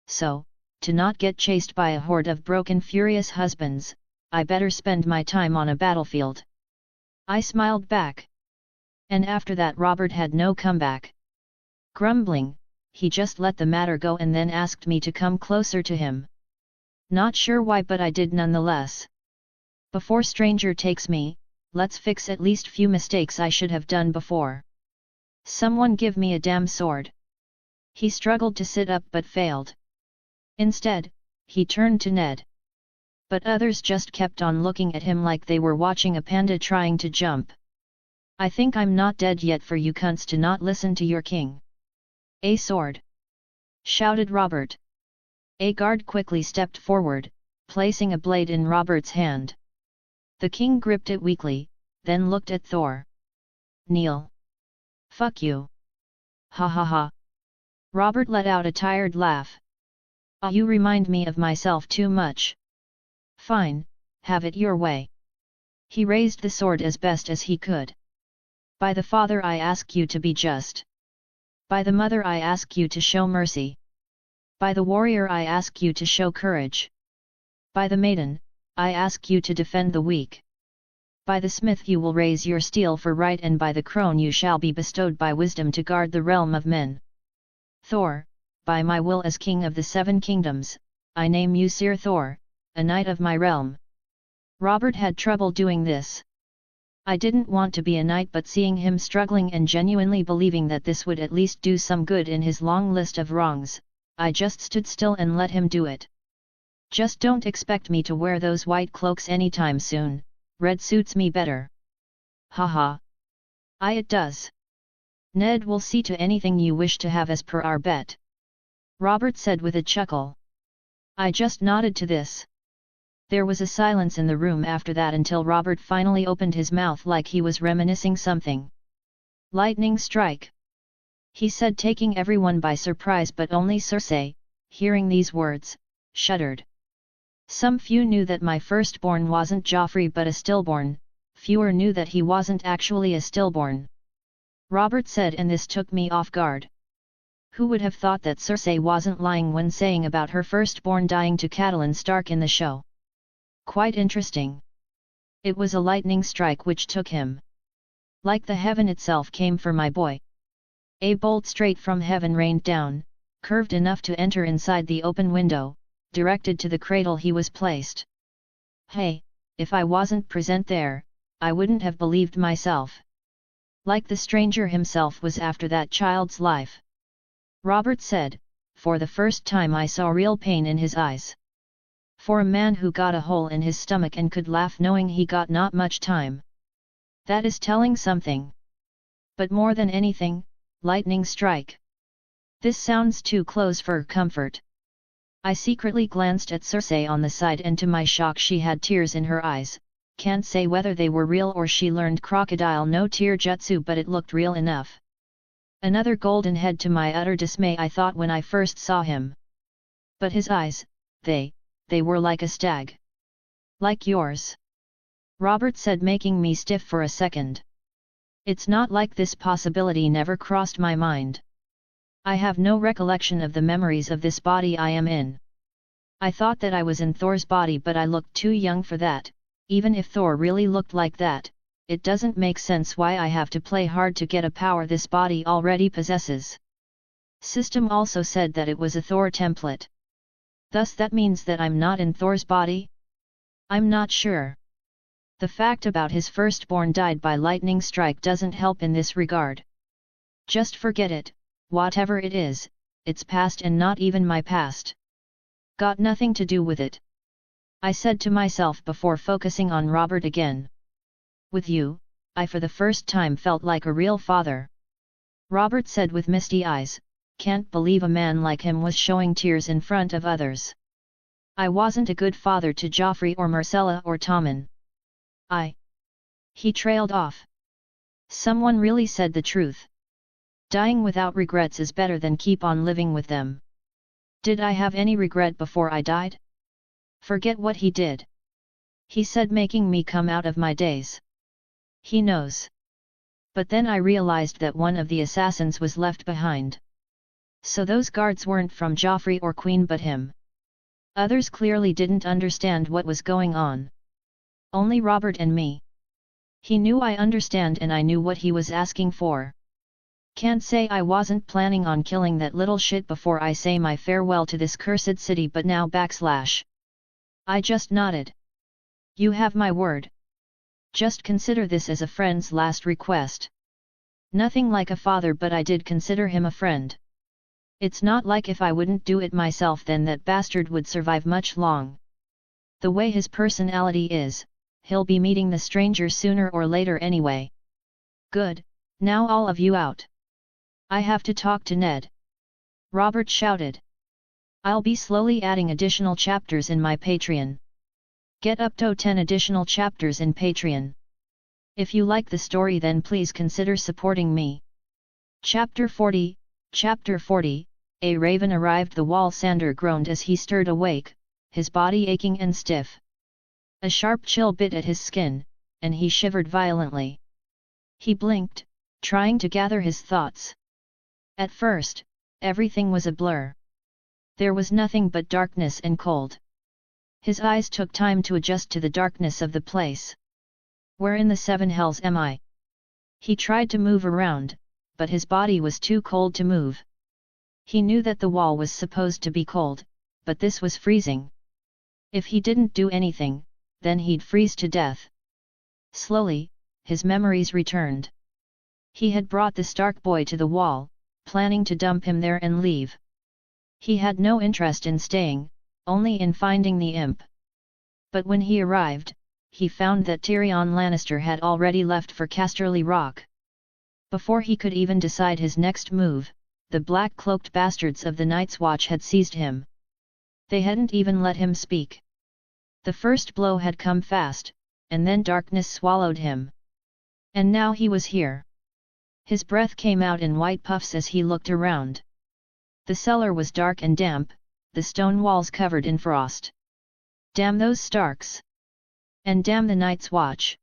Speaker 1: So, to not get chased by a horde of broken furious husbands, I better spend my time on a battlefield." I smiled back. And after that Robert had no comeback. Grumbling, he just let the matter go and then asked me to come closer to him. Not sure why, but I did nonetheless. "Before stranger takes me, let's fix at least few mistakes I should have done before. Someone give me a damn sword." He struggled to sit up but failed. Instead, he turned to Ned. But others just kept on looking at him like they were watching a panda trying to jump. "I think I'm not dead yet for you cunts to not listen to your king." "A sword!" shouted Robert. A guard quickly stepped forward, placing a blade in Robert's hand. The king gripped it weakly, then looked at Thor. "Kneel." "Fuck you." "Ha ha ha." Robert let out a tired laugh. "Ah, you remind me of myself too much." "Fine, have it your way." He raised the sword as best as he could. "By the father I ask you to be just. By the mother I ask you to show mercy. By the warrior I ask you to show courage. By the maiden, I ask you to defend the weak. By the smith you will raise your steel for right, and by the crone you shall be bestowed by wisdom to guard the realm of men. Thor, by my will as king of the seven kingdoms, I name you Sir Thor, a knight of my realm." Robert had trouble doing this. I didn't want to be a knight, but seeing him struggling and genuinely believing that this would at least do some good in his long list of wrongs, I just stood still and let him do it. "Just don't expect me to wear those white cloaks anytime soon, red suits me better." "Haha. It does. Ned will see to anything you wish to have as per our bet," Robert said with a chuckle. I just nodded to this. There was a silence in the room after that until Robert finally opened his mouth like he was reminiscing something. "Lightning strike," he said, taking everyone by surprise, but only Cersei, hearing these words, shuddered. Some few knew that my firstborn wasn't Joffrey but a stillborn, fewer knew that he wasn't actually a stillborn. Robert said, and this took me off guard. Who would have thought that Cersei wasn't lying when saying about her firstborn dying to Catelyn Stark in the show? Quite interesting. It was a lightning strike which took him. Like the heaven itself came for my boy. A bolt straight from heaven rained down, curved enough to enter inside the open window, directed to the cradle he was placed. Hey, if I wasn't present there, I wouldn't have believed myself. Like the stranger himself was after that child's life. Robert said, for the first time I saw real pain in his eyes. For a man who got a hole in his stomach and could laugh knowing he got not much time. That is telling something. But more than anything, lightning strike. This sounds too close for comfort. I secretly glanced at Cersei on the side and to my shock she had tears in her eyes. Can't say whether they were real or she learned crocodile no tear jutsu, but it looked real enough. Another golden head to my utter dismay, I thought when I first saw him. But his eyes, they were like a stag. Like yours. Robert said, making me stiff for a second. It's not like this possibility never crossed my mind. I have no recollection of the memories of this body I am in. I thought that I was in Thor's body, but I looked too young for that. Even if Thor really looked like that, it doesn't make sense why I have to play hard to get a power this body already possesses. System also said that it was a Thor template. Thus that means that I'm not in Thor's body? I'm not sure. The fact about his firstborn died by lightning strike doesn't help in this regard. Just forget it, whatever it is, it's past and not even my past. Got nothing to do with it. I said to myself before focusing on Robert again. With you, I for the first time felt like a real father. Robert said with misty eyes, can't believe a man like him was showing tears in front of others. I wasn't a good father to Joffrey or Myrcella or Tommen. He trailed off. Someone really said the truth. Dying without regrets is better than keep on living with them. Did I have any regret before I died? Forget what he did. He said, making me come out of my daze. He knows. But then I realized that one of the assassins was left behind. So those guards weren't from Joffrey or Queen but him. Others clearly didn't understand what was going on. Only Robert and me. He knew I understand and I knew what he was asking for. Can't say I wasn't planning on killing that little shit before I say my farewell to this cursed city, but now / I just nodded. You have my word. Just consider this as a friend's last request. Nothing like a father, but I did consider him a friend. It's not like if I wouldn't do it myself then that bastard would survive much long. The way his personality is, he'll be meeting the stranger sooner or later anyway. Good, now all of you out. I have to talk to Ned. Robert shouted. I'll be slowly adding additional chapters in my Patreon. Get up to 10 additional chapters in Patreon. If you like the story then please consider supporting me. Chapter 40, A raven arrived. The wall Sander groaned as he stirred awake, his body aching and stiff. A sharp chill bit at his skin, and he shivered violently. He blinked, trying to gather his thoughts. At first, everything was a blur. There was nothing but darkness and cold. His eyes took time to adjust to the darkness of the place. Where in the seven hells am I? He tried to move around, but his body was too cold to move. He knew that the wall was supposed to be cold, but this was freezing. If he didn't do anything, then he'd freeze to death. Slowly, his memories returned. He had brought the Stark boy to the wall, planning to dump him there and leave. He had no interest in staying, only in finding the imp. But when he arrived, he found that Tyrion Lannister had already left for Casterly Rock. Before he could even decide his next move, the black-cloaked bastards of the Night's Watch had seized him. They hadn't even let him speak. The first blow had come fast, and then darkness swallowed him. And now he was here. His breath came out in white puffs as he looked around. The cellar was dark and damp, the stone walls covered in frost. Damn those Starks! And damn the Night's Watch!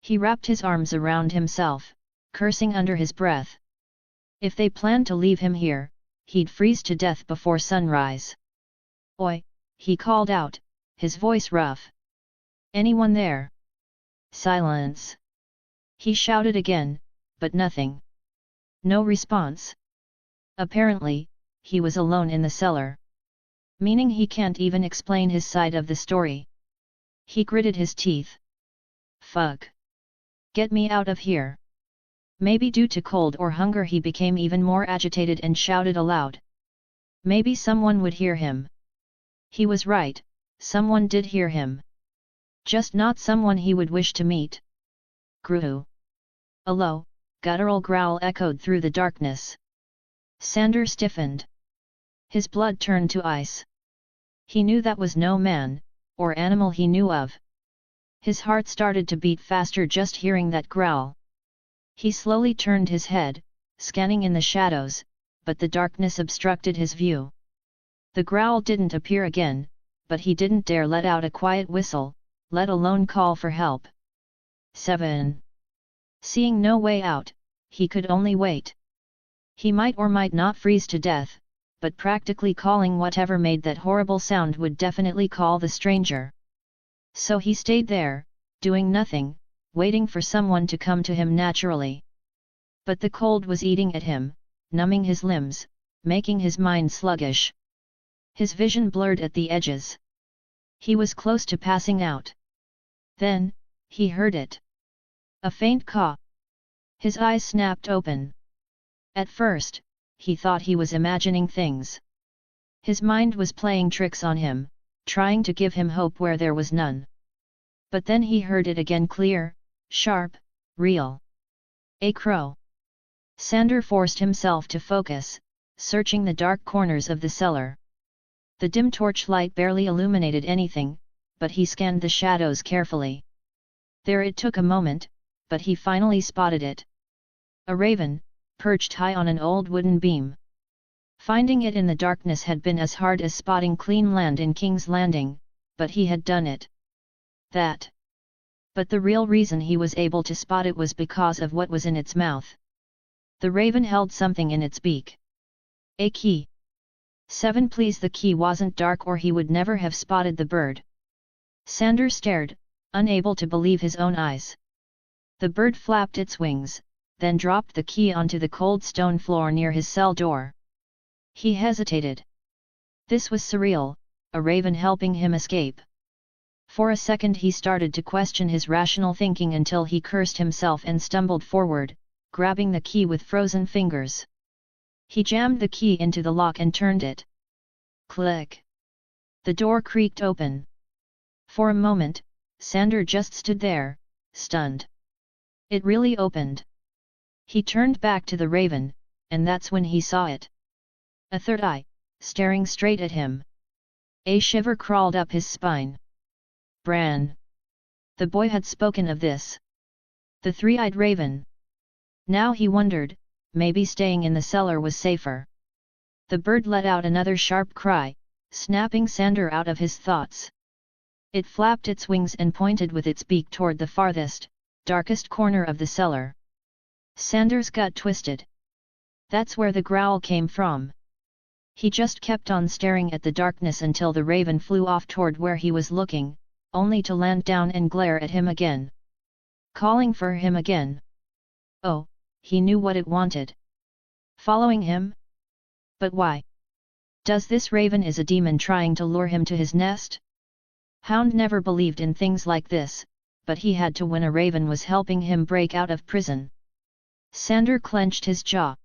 Speaker 1: He wrapped his arms around himself, cursing under his breath. If they planned to leave him here, he'd freeze to death before sunrise. Oi! He called out, his voice rough. Anyone there? Silence! He shouted again, but nothing. No response. Apparently, he was alone in the cellar. Meaning he can't even explain his side of the story. He gritted his teeth. Fuck! Get me out of here! Maybe due to cold or hunger he became even more agitated and shouted aloud. Maybe someone would hear him. He was right, someone did hear him. Just not someone he would wish to meet. Groo! A low, guttural growl echoed through the darkness. Sander stiffened. His blood turned to ice. He knew that was no man, or animal he knew of. His heart started to beat faster just hearing that growl. He slowly turned his head, scanning in the shadows, but the darkness obstructed his view. The growl didn't appear again, but he didn't dare let out a quiet whistle, let alone call for help. 7. Seeing no way out, he could only wait. He might or might not freeze to death, but practically calling whatever made that horrible sound would definitely call the stranger. So he stayed there, doing nothing, waiting for someone to come to him naturally. But the cold was eating at him, numbing his limbs, making his mind sluggish. His vision blurred at the edges. He was close to passing out. Then, he heard it. A faint caw. His eyes snapped open. At first, he thought he was imagining things. His mind was playing tricks on him, trying to give him hope where there was none. But then he heard it again, clear, sharp, real. A crow. Sander forced himself to focus, searching the dark corners of the cellar. The dim torchlight barely illuminated anything, but he scanned the shadows carefully. There it took a moment, but he finally spotted it. A raven, perched high on an old wooden beam. Finding it in the darkness had been as hard as spotting clean land in King's Landing, but he had done it. But the real reason he was able to spot it was because of what was in its mouth. The raven held something in its beak. A key. 7. Please, the key wasn't dark or he would never have spotted the bird. Sander stared, unable to believe his own eyes. The bird flapped its wings, then dropped the key onto the cold stone floor near his cell door. He hesitated. This was surreal, a raven helping him escape. For a second he started to question his rational thinking until he cursed himself and stumbled forward, grabbing the key with frozen fingers. He jammed the key into the lock and turned it. Click! The door creaked open. For a moment, Sander just stood there, stunned. It really opened. He turned back to the raven, and that's when he saw it. A third eye, staring straight at him. A shiver crawled up his spine. Bran! The boy had spoken of this. The three-eyed raven. Now he wondered, maybe staying in the cellar was safer. The bird let out another sharp cry, snapping Sander out of his thoughts. It flapped its wings and pointed with its beak toward the farthest, darkest corner of the cellar. Sander's gut twisted. That's where the growl came from. He just kept on staring at the darkness until the raven flew off toward where he was looking, only to land down and glare at him again. Calling for him again. Oh, he knew what it wanted. Following him? But why? Does this raven is a demon trying to lure him to his nest? Hound never believed in things like this, but he had to when a raven was helping him break out of prison. Sander clenched his jaw.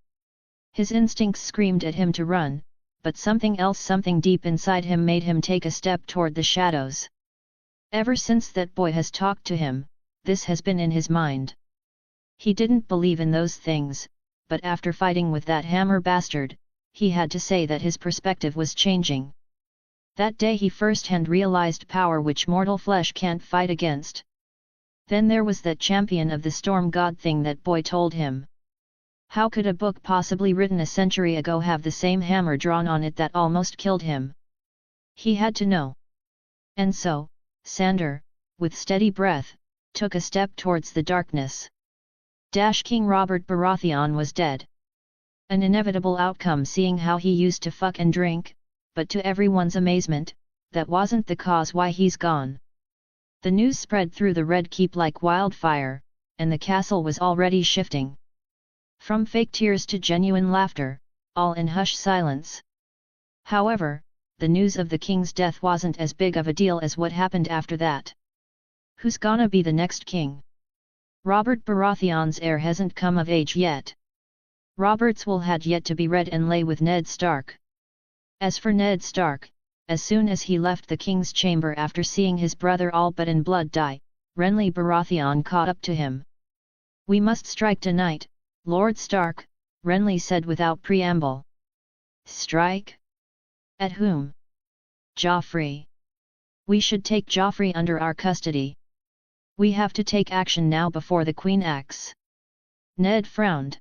Speaker 1: His instincts screamed at him to run, but something else, something deep inside him, made him take a step toward the shadows. Ever since that boy has talked to him, this has been in his mind. He didn't believe in those things, but after fighting with that hammer bastard, he had to say that his perspective was changing. That day he firsthand realized power which mortal flesh can't fight against. Then there was that champion of the storm god thing that boy told him. How could a book possibly written a century ago have the same hammer drawn on it that almost killed him? He had to know. And so, Sander, with steady breath, took a step towards the darkness. King Robert Baratheon was dead. An inevitable outcome seeing how he used to fuck and drink, but to everyone's amazement, that wasn't the cause why he's gone. The news spread through the Red Keep like wildfire, and the castle was already shifting. From fake tears to genuine laughter, all in hushed silence. However, the news of the king's death wasn't as big of a deal as what happened after that. Who's gonna be the next king? Robert Baratheon's heir hasn't come of age yet. Robert's will had yet to be read and lay with Ned Stark. As for Ned Stark, as soon as he left the king's chamber after seeing his brother all but in blood die, Renly Baratheon caught up to him. "We must strike tonight, Lord Stark," Renly said without preamble. "Strike? At whom?" "Joffrey. We should take Joffrey under our custody. We have to take action now before the Queen acts." Ned frowned.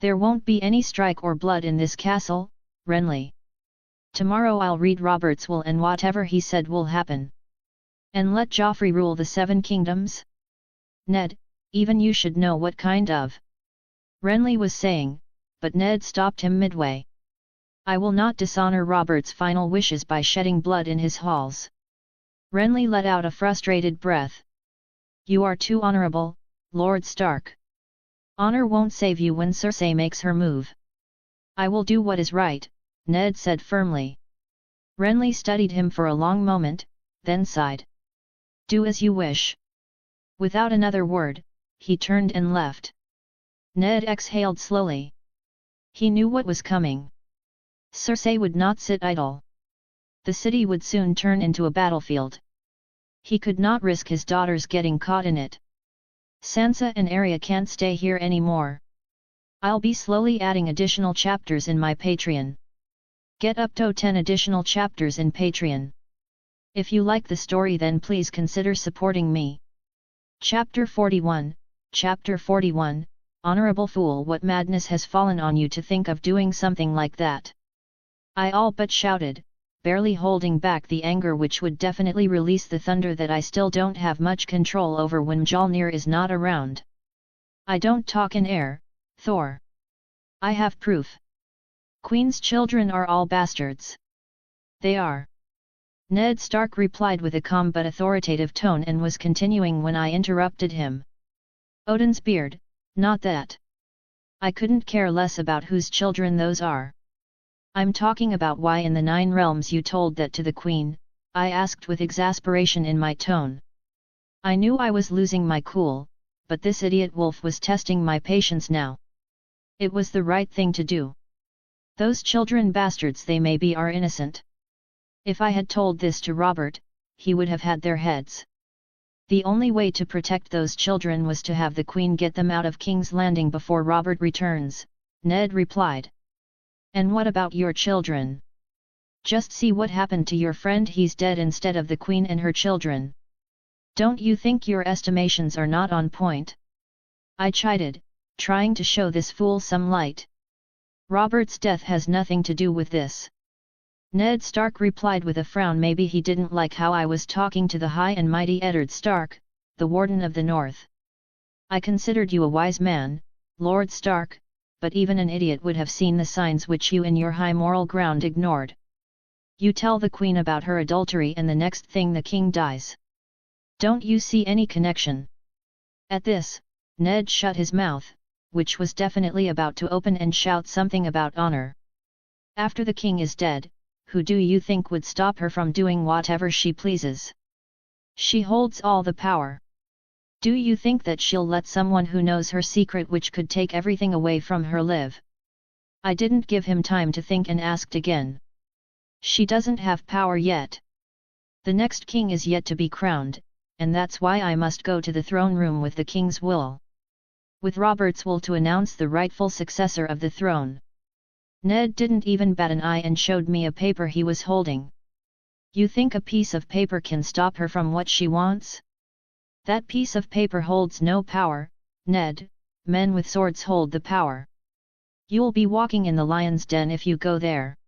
Speaker 1: "There won't be any strike or blood in this castle, Renly. Tomorrow I'll read Robert's will and whatever he said will happen. And let Joffrey rule the Seven Kingdoms?" "Ned, even you should know what kind of..." Renly was saying, but Ned stopped him midway. "I will not dishonor Robert's final wishes by shedding blood in his halls." Renly let out a frustrated breath. "You are too honorable, Lord Stark. Honor won't save you when Cersei makes her move." "I will do what is right," Ned said firmly. Renly studied him for a long moment, then sighed. "Do as you wish." Without another word, he turned and left. Ned exhaled slowly. He knew what was coming. Cersei would not sit idle. The city would soon turn into a battlefield. He could not risk his daughters getting caught in it. "Sansa and Arya can't stay here anymore. I'll be slowly adding additional chapters in my Patreon. Get up to 10 additional chapters in Patreon. If you like the story then please consider supporting me." Chapter 41, Chapter 41, Honorable Fool, what madness has fallen on you to think of doing something like that? I all but shouted, barely holding back the anger which would definitely release the thunder that I still don't have much control over when Mjolnir is not around. "I don't talk in air, Thor. I have proof. Queen's children are all bastards." "They are." Ned Stark replied with a calm but authoritative tone and was continuing when I interrupted him. "Odin's beard, not that. I couldn't care less about whose children those are. I'm talking about why in the 9 realms you told that to the Queen," I asked with exasperation in my tone. I knew I was losing my cool, but this idiot wolf was testing my patience now. It was the right thing to do. Those children, bastards they may be, are innocent. If I had told this to Robert, he would have had their heads. The only way to protect those children was to have the Queen get them out of King's Landing before Robert returns, Ned replied. "And what about your children? Just see what happened to your friend, he's dead instead of the Queen and her children. Don't you think your estimations are not on point?" I chided, trying to show this fool some light. "Robert's death has nothing to do with this." Ned Stark replied with a frown. Maybe he didn't like how I was talking to the high and mighty Eddard Stark, the Warden of the North. "I considered you a wise man, Lord Stark, but even an idiot would have seen the signs which you in your high moral ground ignored. You tell the Queen about her adultery and the next thing the King dies. Don't you see any connection?" At this, Ned shut his mouth, which was definitely about to open and shout something about honor. "After the King is dead, who do you think would stop her from doing whatever she pleases? She holds all the power. Do you think that she'll let someone who knows her secret, which could take everything away from her, live?" I didn't give him time to think and asked again. "She doesn't have power yet. The next king is yet to be crowned, and that's why I must go to the throne room with the King's will. With Robert's will to announce the rightful successor of the throne." Ned didn't even bat an eye and showed me a paper he was holding. "You think a piece of paper can stop her from what she wants? That piece of paper holds no power, Ned. Men with swords hold the power. You'll be walking in the lion's den if you go there."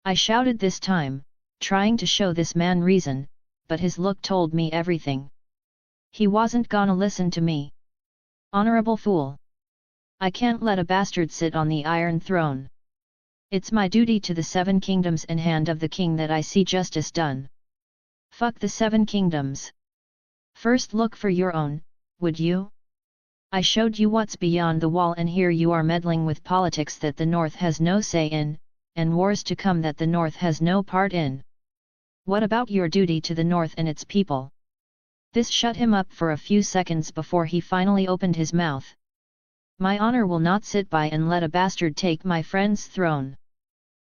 Speaker 1: I shouted this time, trying to show this man reason, but his look told me everything. He wasn't gonna listen to me. Honorable fool! I can't let a bastard sit on the Iron Throne. It's my duty to the 7 kingdoms and hand of the king that I see justice done. Fuck the 7 kingdoms. First look for your own, would you? I showed you what's beyond the wall and here you are meddling with politics that the North has no say in, and wars to come that the North has no part in. What about your duty to the North and its people? This shut him up for a few seconds before he finally opened his mouth. My honor will not sit by and let a bastard take my friend's throne.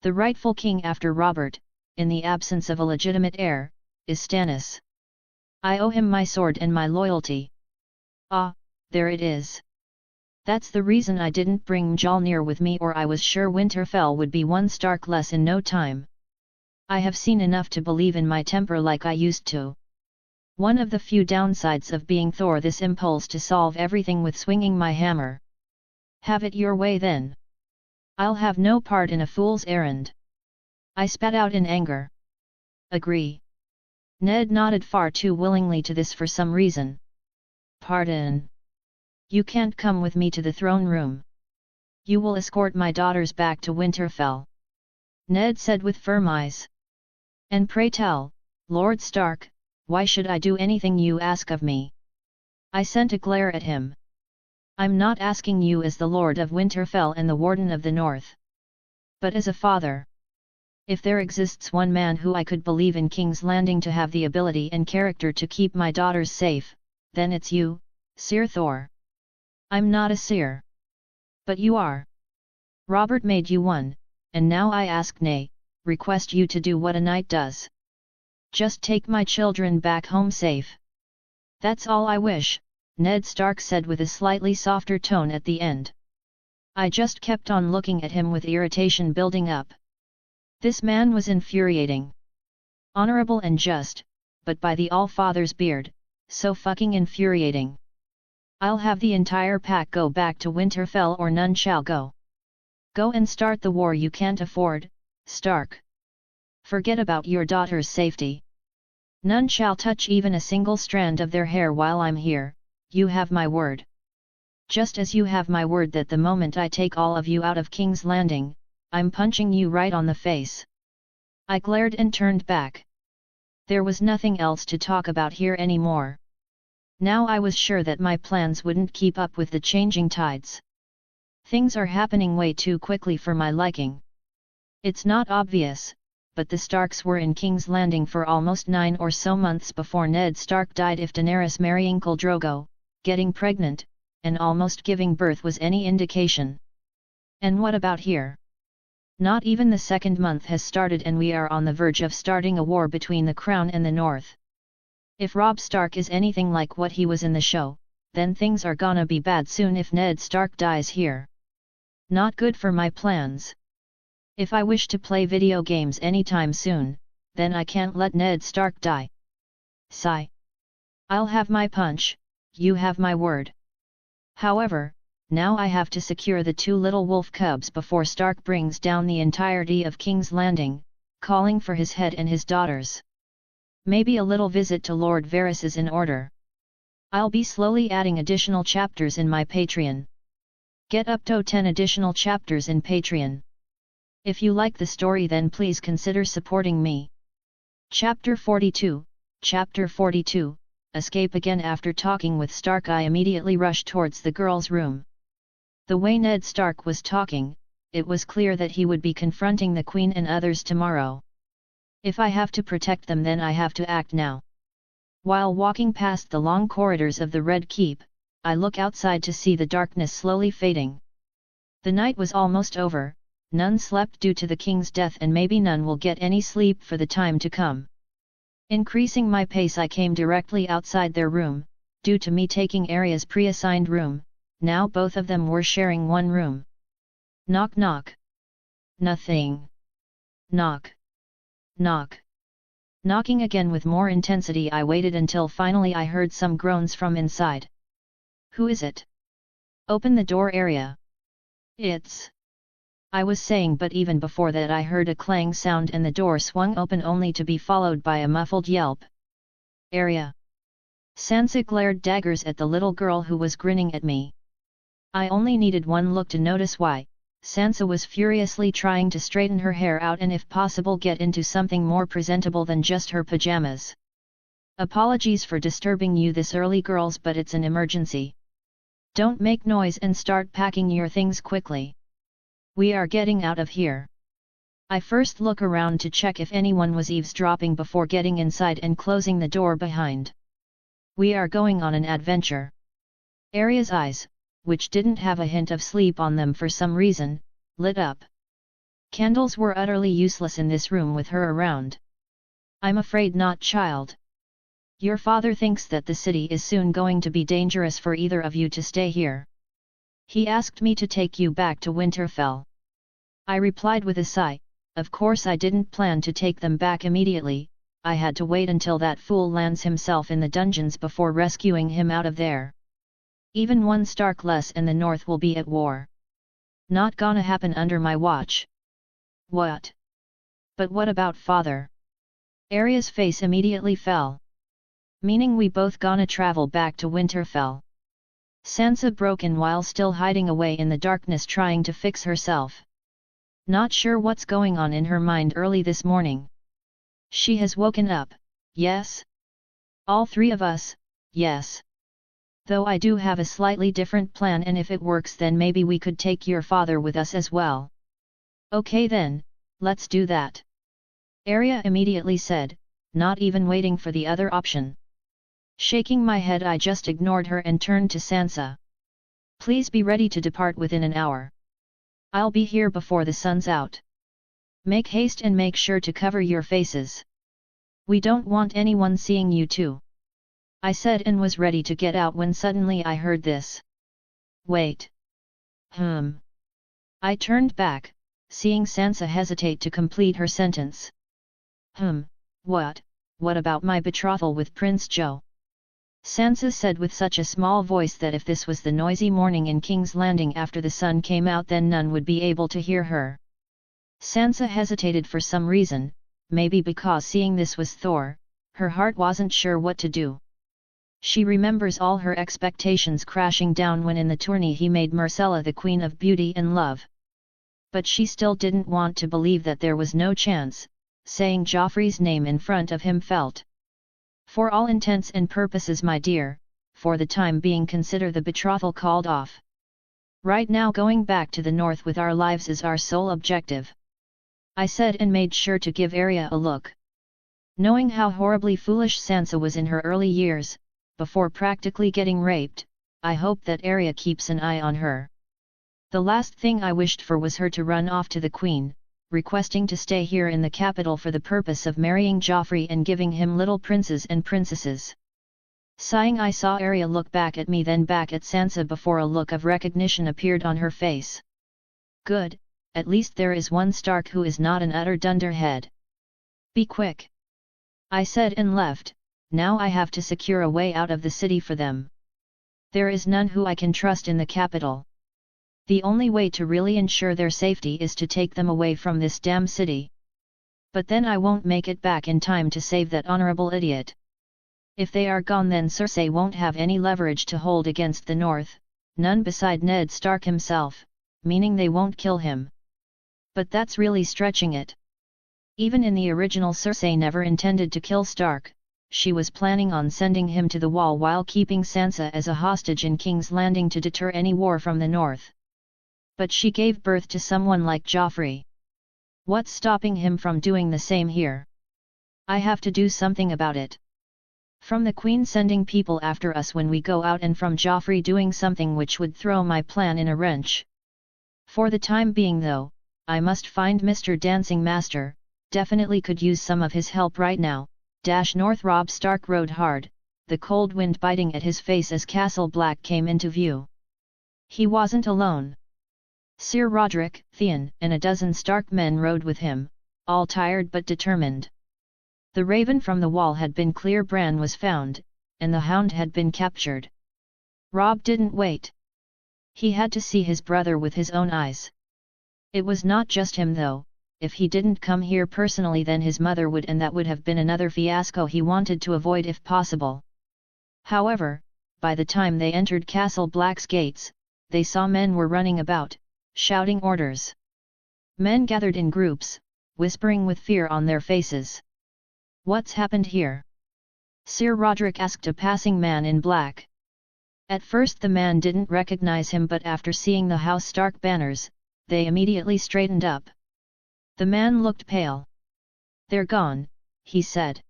Speaker 1: The rightful king after Robert, in the absence of a legitimate heir, is Stannis. I owe him my sword and my loyalty. Ah, there it is. That's the reason I didn't bring Mjolnir with me, or I was sure Winterfell would be 1 Stark less in no time. I have seen enough to believe in my temper like I used to. One of the few downsides of being Thor, this impulse to solve everything with swinging my hammer. Have it your way then. I'll have no part in a fool's errand. I spat out in anger. Agree. Ned nodded far too willingly to this for some reason. Pardon. You can't come with me to the throne room. You will escort my daughters back to Winterfell. Ned said with firm eyes. And pray tell, Lord Stark, why should I do anything you ask of me? I sent a glare at him. I'm not asking you as the Lord of Winterfell and the Warden of the North. But as a father. If there exists one man who I could believe in King's Landing to have the ability and character to keep my daughters safe, then it's you, Sir Thor. I'm not a seer. But you are. Robert made you one, and now I ask nay, request you to do what a knight does. Just take my children back home safe. That's all I wish, Ned Stark said with a slightly softer tone at the end. I just kept on looking at him with irritation building up. This man was infuriating. Honorable and just, but by the All-Father's beard, so fucking infuriating. I'll have the entire pack go back to Winterfell or none shall go. Go and start the war you can't afford, Stark. Forget about your daughter's safety. None shall touch even a single strand of their hair while I'm here, you have my word. Just as you have my word that the moment I take all of you out of King's Landing, I'm punching you right on the face. I glared and turned back. There was nothing else to talk about here anymore. Now I was sure that my plans wouldn't keep up with the changing tides. Things are happening way too quickly for my liking. It's not obvious, but the Starks were in King's Landing for almost 9 or so months before Ned Stark died. If Daenerys marrying Khal Drogo, getting pregnant, and almost giving birth was any indication. And what about here? Not even the 2nd month has started and we are on the verge of starting a war between the Crown and the North. If Robb Stark is anything like what he was in the show, then things are gonna be bad soon if Ned Stark dies here. Not good for my plans. If I wish to play video games anytime soon, then I can't let Ned Stark die. Sigh. I'll have my punch, you have my word. However, now I have to secure the 2 little wolf cubs before Stark brings down the entirety of King's Landing, calling for his head and his daughters. Maybe a little visit to Lord Varys is in order. I'll be slowly adding additional chapters in my Patreon. Get up to 10 additional chapters in Patreon. If you like the story then please consider supporting me. Chapter 42, Chapter 42, Escape. Again after talking with Stark I immediately rushed towards the girls' room. The way Ned Stark was talking, it was clear that he would be confronting the Queen and others tomorrow. If I have to protect them then I have to act now. While walking past the long corridors of the Red Keep, I look outside to see the darkness slowly fading. The night was almost over. None slept due to the king's death and maybe none will get any sleep for the time to come. Increasing my pace I came directly outside their room, due to me taking Arya's pre-assigned room, now both of them were sharing one room. Knock knock. Nothing. Knock. Knock. Knocking again with more intensity. I waited until finally I heard some groans from inside. Who is it? Open the door, Arya. It's... I was saying, but even before that I heard a clang sound and the door swung open only to be followed by a muffled yelp. Arya. Sansa glared daggers at the little girl who was grinning at me. I only needed one look to notice why. Sansa was furiously trying to straighten her hair out and if possible get into something more presentable than just her pajamas. Apologies for disturbing you this early, girls, but it's an emergency. Don't make noise and start packing your things quickly. We are getting out of here. I first look around to check if anyone was eavesdropping before getting inside and closing the door behind. We are going on an adventure. Arya's eyes, which didn't have a hint of sleep on them for some reason, lit up. Candles were utterly useless in this room with her around. I'm afraid not, child. Your father thinks that the city is soon going to be dangerous for either of you to stay here. He asked me to take you back to Winterfell. I replied with a sigh. Of course I didn't plan to take them back immediately, I had to wait until that fool lands himself in the dungeons before rescuing him out of there. Even one Stark less and the North will be at war. Not gonna happen under my watch. What? But what about father? Arya's face immediately fell. Meaning we both gonna travel back to Winterfell? Sansa broke in while still hiding away in the darkness trying to fix herself. Not sure what's going on in her mind early this morning. She has woken up, yes? All three of us, yes. Though I do have a slightly different plan, and if it works then maybe we could take your father with us as well. Okay then, let's do that. Arya immediately said, not even waiting for the other option. Shaking my head I just ignored her and turned to Sansa. Please be ready to depart within an hour. I'll be here before the sun's out. Make haste and make sure to cover your faces. We don't want anyone seeing you too. I said and was ready to get out when suddenly I heard this. Wait. I turned back, seeing Sansa hesitate to complete her sentence. What about my betrothal with Prince Joe? Sansa said with such a small voice that if this was the noisy morning in King's Landing after the sun came out then none would be able to hear her. Sansa hesitated for some reason, maybe because seeing this was Thor, her heart wasn't sure what to do. She remembers all her expectations crashing down when in the tourney he made Myrcella the Queen of Beauty and Love. But she still didn't want to believe that there was no chance, saying Joffrey's name in front of him felt. For all intents and purposes, my dear, for the time being consider the betrothal called off. Right now going back to the North with our lives is our sole objective. I said and made sure to give Arya a look. Knowing how horribly foolish Sansa was in her early years, before practically getting raped, I hope that Arya keeps an eye on her. The last thing I wished for was her to run off to the Queen, requesting to stay here in the capital for the purpose of marrying Joffrey and giving him little princes and princesses. Sighing, I saw Arya look back at me then back at Sansa before a look of recognition appeared on her face. Good, at least there is one Stark who is not an utter dunderhead. Be quick. I said and left. Now I have to secure a way out of the city for them. There is none who I can trust in the capital. The only way to really ensure their safety is to take them away from this damn city. But then I won't make it back in time to save that honorable idiot. If they are gone then Cersei won't have any leverage to hold against the North, none beside Ned Stark himself, meaning they won't kill him. But that's really stretching it. Even in the original Cersei never intended to kill Stark, she was planning on sending him to the Wall while keeping Sansa as a hostage in King's Landing to deter any war from the North. But she gave birth to someone like Joffrey. What's stopping him from doing the same here? I have to do something about it. From the Queen sending people after us when we go out and from Joffrey doing something which would throw my plan in a wrench. For the time being though, I must find Mr. Dancing Master, definitely could use some of his help right now. North. Robb Stark rode hard, the cold wind biting at his face as Castle Black came into view. He wasn't alone. Sir Roderick, Theon and a dozen Stark men rode with him, all tired but determined. The Raven from the Wall had been clear, Bran was found, and the Hound had been captured. Robb didn't wait. He had to see his brother with his own eyes. It was not just him though, if he didn't come here personally then his mother would, and that would have been another fiasco he wanted to avoid if possible. However, by the time they entered Castle Black's gates, they saw men were running about, shouting orders. Men gathered in groups, whispering with fear on their faces. "What's happened here?" Sir Roderick asked a passing man in black. At first the man didn't recognize him, but after seeing the House Stark banners, they immediately straightened up. The man looked pale. "They're gone," he said.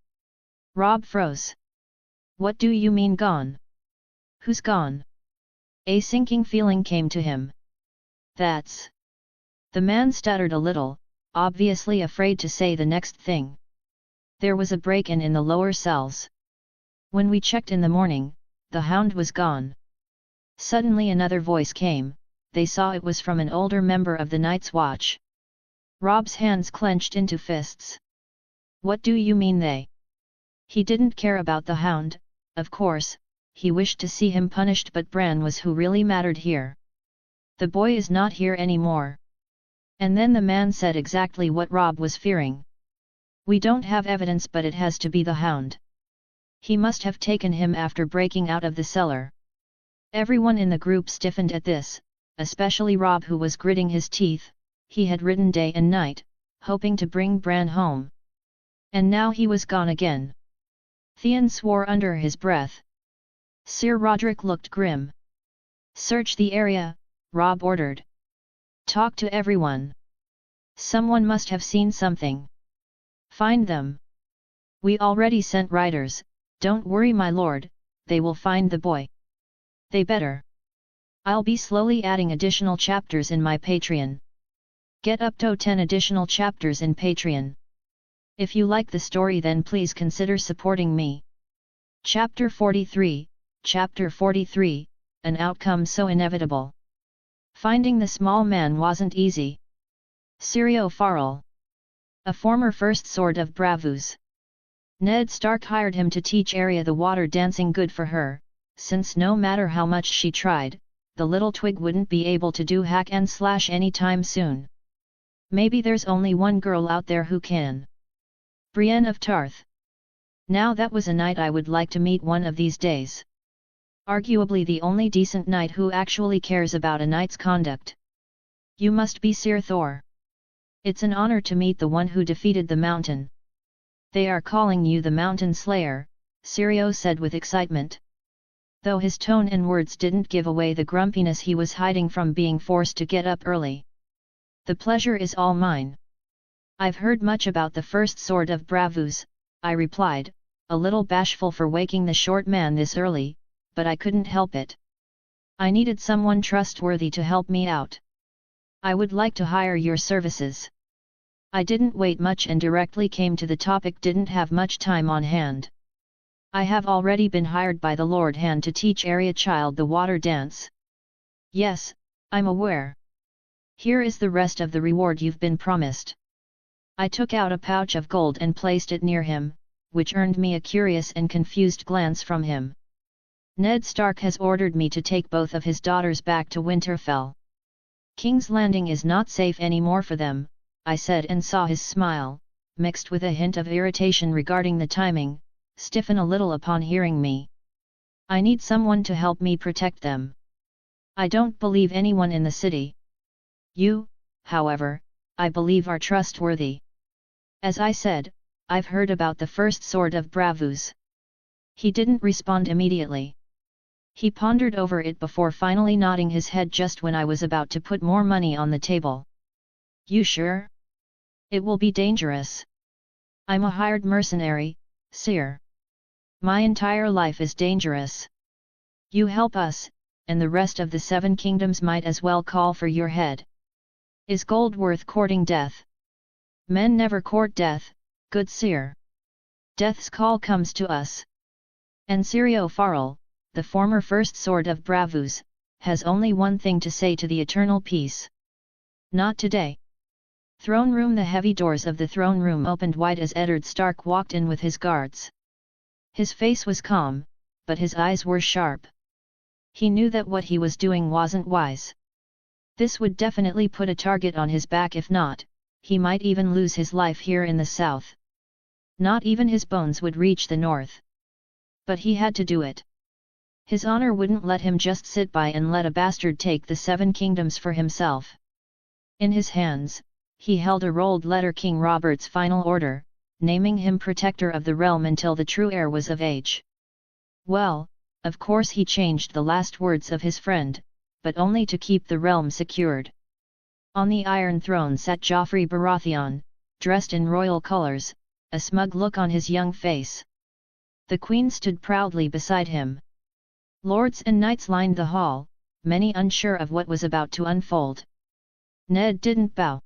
Speaker 1: Rob froze. "What do you mean gone? Who's gone?" A sinking feeling came to him. "That's..." The man stuttered a little, obviously afraid to say the next thing. "There was a break-in in the lower cells. When we checked in the morning, the hound was gone." Suddenly another voice came. They saw it was from an older member of the Night's Watch. Rob's hands clenched into fists. "What do you mean they?" He didn't care about the hound, of course, he wished to see him punished, but Bran was who really mattered here. "The boy is not here anymore." And then the man said exactly what Rob was fearing. "We don't have evidence, but it has to be the hound. He must have taken him after breaking out of the cellar." Everyone in the group stiffened at this, especially Rob, who was gritting his teeth. He had ridden day and night, hoping to bring Bran home. And now he was gone again. Theon swore under his breath. Sir Roderick looked grim. "Search the area," Rob ordered. "Talk to everyone. Someone must have seen something. Find them. We already sent riders, don't worry my lord, they will find the boy. They better. I'll be slowly adding additional chapters in my Patreon. Get up to 10 additional chapters in Patreon. If you like the story then please consider supporting me." Chapter 43, Chapter 43, An Outcome So Inevitable. Finding the small man wasn't easy. Syrio Farrell. A former First Sword of Bravos. Ned Stark hired him to teach Arya the water dancing, good for her, since no matter how much she tried, the little twig wouldn't be able to do hack and slash anytime soon. Maybe there's only one girl out there who can. Brienne of Tarth. Now that was a knight I would like to meet one of these days. Arguably the only decent knight who actually cares about a knight's conduct. "You must be Sir Thor. It's an honor to meet the one who defeated the mountain." "They are calling you the Mountain Slayer," Syrio said with excitement. Though his tone and words didn't give away the grumpiness he was hiding from being forced to get up early. "The pleasure is all mine. I've heard much about the First Sword of Bravos," I replied, a little bashful for waking the short man this early, but I couldn't help it. I needed someone trustworthy to help me out. "I would like to hire your services." I didn't wait much and directly came to the topic, didn't have much time on hand. "I have already been hired by the Lord Hand to teach Arya Child the water dance." "Yes, I'm aware. Here is the rest of the reward you've been promised." I took out a pouch of gold and placed it near him, which earned me a curious and confused glance from him. "Ned Stark has ordered me to take both of his daughters back to Winterfell. King's Landing is not safe anymore for them," I said, and saw his smile, mixed with a hint of irritation regarding the timing, stiffen a little upon hearing me. "I need someone to help me protect them. I don't believe anyone in the city. You, however, I believe are trustworthy." As I said, "I've heard about the First Sword of Bravos." He didn't respond immediately. He pondered over it before finally nodding his head just when I was about to put more money on the table. "You sure? It will be dangerous." "I'm a hired mercenary, sire. My entire life is dangerous. You help us, and the rest of the 7 kingdoms might as well call for your head. Is gold worth courting death?" "Men never court death, good sire. Death's call comes to us." And Syrio Farrell, the former First Sword of Bravos, has only one thing to say to the eternal peace. "Not today." Throne room. The heavy doors of the throne room opened wide as Eddard Stark walked in with his guards. His face was calm, but his eyes were sharp. He knew that what he was doing wasn't wise. This would definitely put a target on his back, if not, he might even lose his life here in the south. Not even his bones would reach the north. But he had to do it. His honor wouldn't let him just sit by and let a bastard take the 7 kingdoms for himself. In his hands, he held a rolled letter, King Robert's final order, naming him protector of the realm until the true heir was of age. Well, of course he changed the last words of his friend, but only to keep the realm secured. On the Iron Throne sat Joffrey Baratheon, dressed in royal colors, a smug look on his young face. The Queen stood proudly beside him. Lords and knights lined the hall, many unsure of what was about to unfold. Ned didn't bow.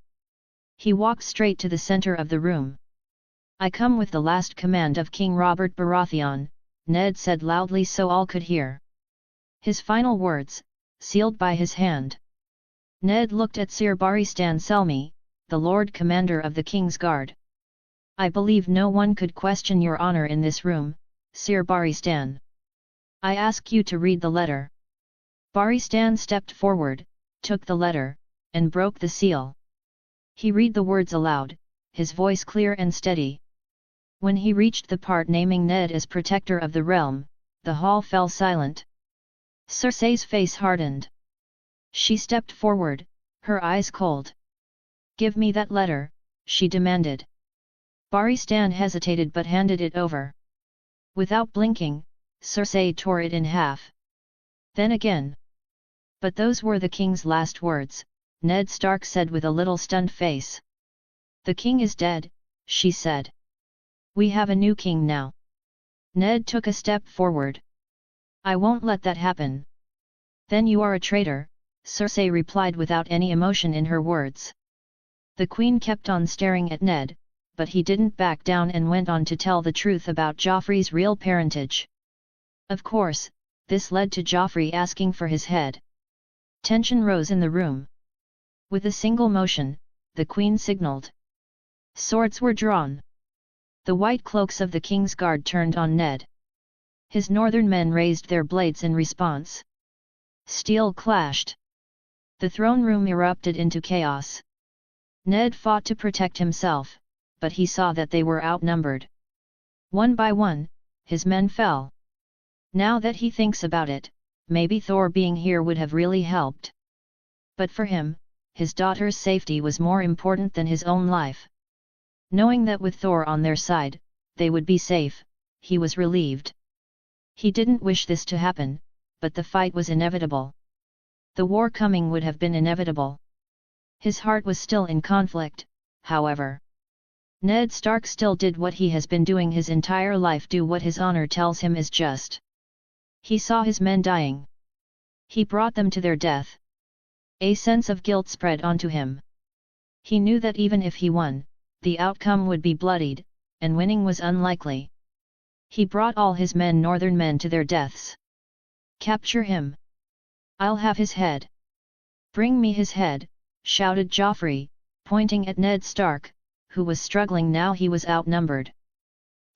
Speaker 1: He walked straight to the center of the room. "I come with the last command of King Robert Baratheon," Ned said loudly so all could hear. His final words, sealed by his hand. Ned looked at Sir Barristan Selmy, the Lord Commander of the King's Guard. "I believe no one could question your honor in this room, Sir Barristan. I ask you to read the letter." Barristan stepped forward, took the letter, and broke the seal. He read the words aloud, his voice clear and steady. When he reached the part naming Ned as protector of the realm, the hall fell silent. Cersei's face hardened. She stepped forward, her eyes cold. "Give me that letter," she demanded. Barristan hesitated but handed it over. Without blinking, Cersei tore it in half. Then again. "But those were the king's last words," Ned Stark said with a little stunned face. "The king is dead," she said. "We have a new king now." Ned took a step forward. "I won't let that happen." "Then you are a traitor," Cersei replied without any emotion in her words. The Queen kept on staring at Ned, but he didn't back down and went on to tell the truth about Joffrey's real parentage. Of course, this led to Joffrey asking for his head. Tension rose in the room. With a single motion, the Queen signaled. Swords were drawn. The white cloaks of the King's Guard turned on Ned. His northern men raised their blades in response. Steel clashed. The throne room erupted into chaos. Ned fought to protect himself, but he saw that they were outnumbered. One by one, his men fell. Now that he thinks about it, maybe Thor being here would have really helped. But for him, his daughter's safety was more important than his own life. Knowing that with Thor on their side, they would be safe, he was relieved. He didn't wish this to happen, but the fight was inevitable. The war coming would have been inevitable. His heart was still in conflict, however. Ned Stark still did what he has been doing his entire life, do what his honor tells him is just. He saw his men dying. He brought them to their death. A sense of guilt spread onto him. He knew that even if he won, the outcome would be bloodied, and winning was unlikely. He brought all his northern men to their deaths. "Capture him! I'll have his head!" "Bring me his head!" shouted Joffrey, pointing at Ned Stark, who was struggling now he was outnumbered.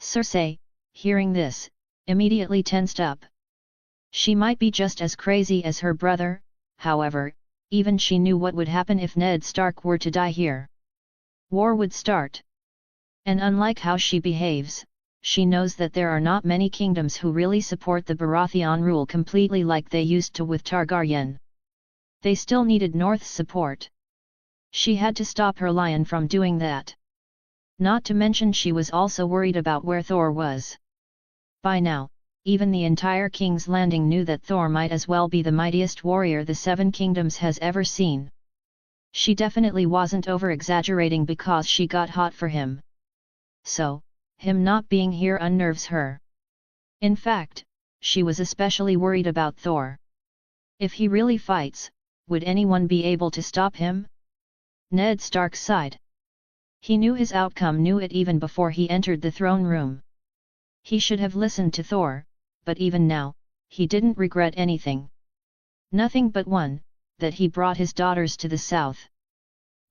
Speaker 1: Cersei, hearing this, immediately tensed up. She might be just as crazy as her brother, however, even she knew what would happen if Ned Stark were to die here. War would start. And unlike how she behaves, she knows that there are not many kingdoms who really support the Baratheon rule completely like they used to with Targaryen. They still needed North's support. She had to stop her lion from doing that. Not to mention she was also worried about where Thor was. By now, even the entire King's Landing knew that Thor might as well be the mightiest warrior the Seven Kingdoms has ever seen. She definitely wasn't over-exaggerating because she got hot for him. So, him not being here unnerves her. In fact, she was especially worried about Thor. If he really fights, would anyone be able to stop him? Ned Stark sighed. He knew his outcome, knew it even before he entered the throne room. He should have listened to Thor, but even now, he didn't regret anything. Nothing but one, that he brought his daughters to the south.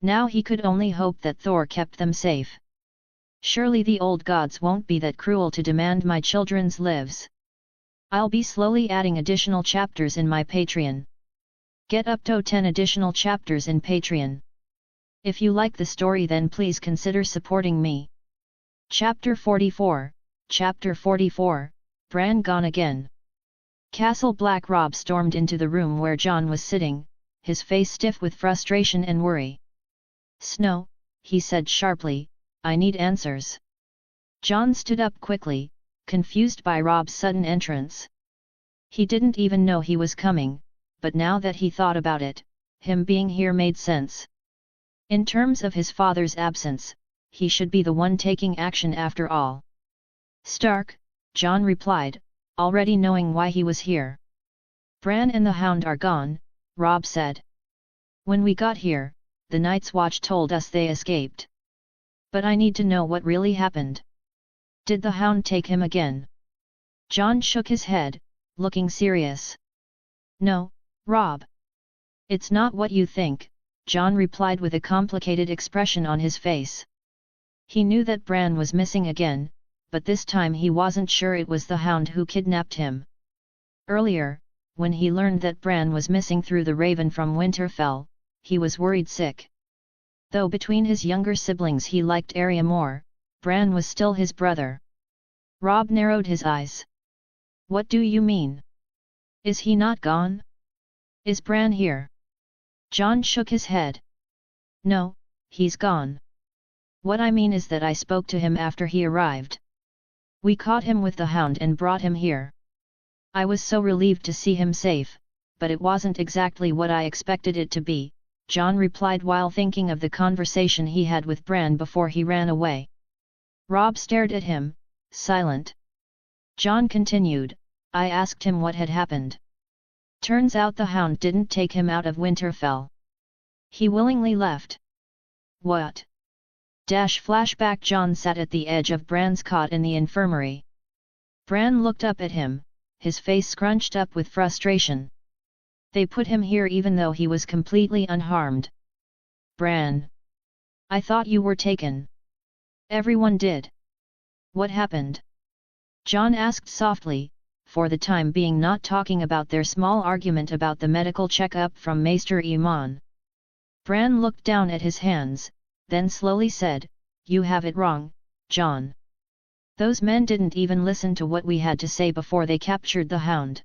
Speaker 1: Now he could only hope that Thor kept them safe. Surely the old gods won't be that cruel to demand my children's lives. I'll be slowly adding additional chapters in my Patreon. Get up to 10 additional chapters in Patreon. If you like the story, then please consider supporting me. Chapter 44, Chapter 44, Bran gone again. Castle Black Rob stormed into the room where Jon was sitting, his face stiff with frustration and worry. Snow, he said sharply, I need answers. Jon stood up quickly, confused by Rob's sudden entrance. He didn't even know he was coming, but now that he thought about it, him being here made sense. In terms of his father's absence, he should be the one taking action after all. Stark, Jon replied, already knowing why he was here. Bran and the Hound are gone, Rob said. When we got here, the Night's Watch told us they escaped. But I need to know what really happened. Did the Hound take him again? Jon shook his head, looking serious. No, Rob. It's not what you think, Jon replied with a complicated expression on his face. He knew that Bran was missing again, but this time he wasn't sure it was the Hound who kidnapped him. Earlier, when he learned that Bran was missing through the Raven from Winterfell, he was worried sick. Though between his younger siblings he liked Arya more, Bran was still his brother. Rob narrowed his eyes. What do you mean? Is he not gone? Is Bran here? Jon shook his head. No, he's gone. What I mean is that I spoke to him after he arrived. We caught him with the Hound and brought him here. I was so relieved to see him safe, but it wasn't exactly what I expected it to be, Jon replied while thinking of the conversation he had with Bran before he ran away. Rob stared at him, silent. Jon continued, I asked him what had happened. Turns out the Hound didn't take him out of Winterfell. He willingly left. What? Flashback. Jon sat at the edge of Bran's cot in the infirmary. Bran looked up at him, his face scrunched up with frustration. They put him here even though he was completely unharmed. Bran! I thought you were taken. Everyone did. What happened? Jon asked softly, for the time being not talking about their small argument about the medical checkup from Maester Aemon. Bran looked down at his hands, then slowly said, You have it wrong, Jon. Those men didn't even listen to what we had to say before they captured the Hound.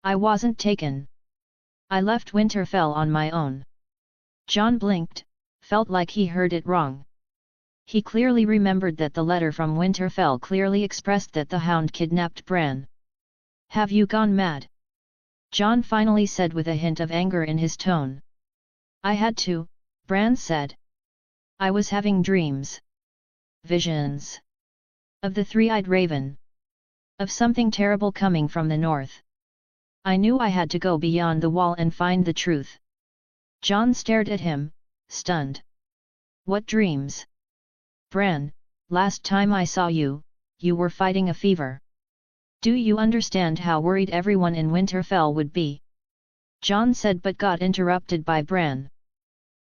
Speaker 1: I wasn't taken. I left Winterfell on my own. Jon blinked, felt like he heard it wrong. He clearly remembered that the letter from Winterfell clearly expressed that the Hound kidnapped Bran. Have you gone mad? Jon finally said with a hint of anger in his tone. I had to, Bran said. I was having dreams. Visions. Of the three-eyed raven. Of something terrible coming from the north. I knew I had to go beyond the wall and find the truth. Jon stared at him, stunned. What dreams? Bran, last time I saw you, you were fighting a fever. Do you understand how worried everyone in Winterfell would be? Jon said but got interrupted by Bran.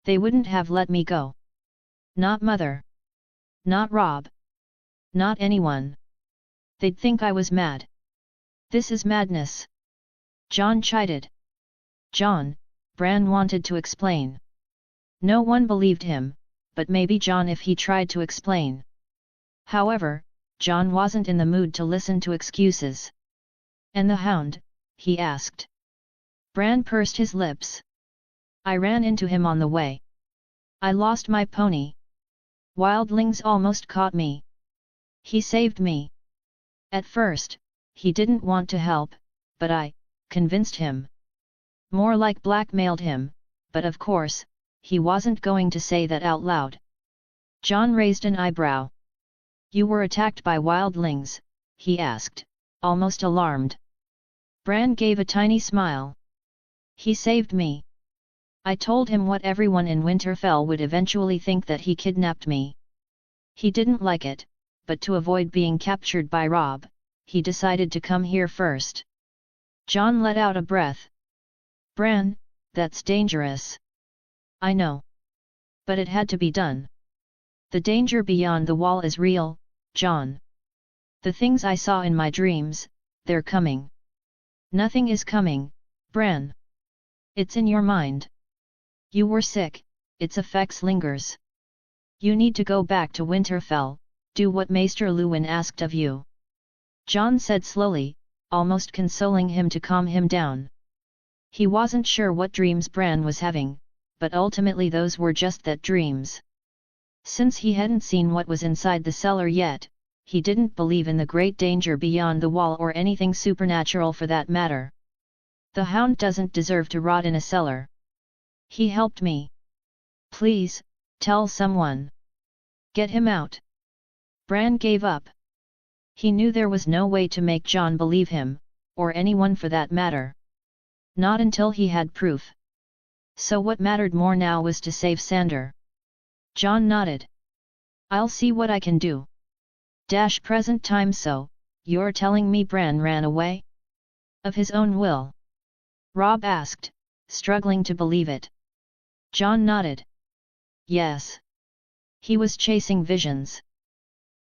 Speaker 1: They wouldn't have let me go. Not Mother. Not Rob. Not anyone. They'd think I was mad. This is madness. Jon chided. Jon, Bran wanted to explain. No one believed him, but maybe Jon if he tried to explain. However, Jon wasn't in the mood to listen to excuses. And the Hound? He asked. Bran pursed his lips. I ran into him on the way. I lost my pony. Wildlings almost caught me. He saved me. At first, he didn't want to help, but I convinced him. More like blackmailed him, but of course, he wasn't going to say that out loud. Jon raised an eyebrow. You were attacked by wildlings? He asked, almost alarmed. Bran gave a tiny smile. He saved me. I told him what everyone in Winterfell would eventually think, that he kidnapped me. He didn't like it, but to avoid being captured by Rob, he decided to come here first. Jon let out a breath. Bran, that's dangerous. I know. But it had to be done. The danger beyond the wall is real, Jon. The things I saw in my dreams, they're coming. Nothing is coming, Bran. It's in your mind. You were sick, its effects lingers. You need to go back to Winterfell, do what Maester Luwin asked of you. Jon said slowly, almost consoling him to calm him down. He wasn't sure what dreams Bran was having, but ultimately those were just that, dreams. Since he hadn't seen what was inside the cellar yet, he didn't believe in the great danger beyond the wall or anything supernatural for that matter. The hound doesn't deserve to rot in a cellar. He helped me. Please, tell someone. Get him out. Bran gave up. He knew there was no way to make Jon believe him, or anyone for that matter. Not until he had proof. So what mattered more now was to save Sandor. Jon nodded. I'll see what I can do. Present time. So, you're telling me Bran ran away? Of his own will? Robb asked, struggling to believe it. Jon nodded. Yes. He was chasing visions.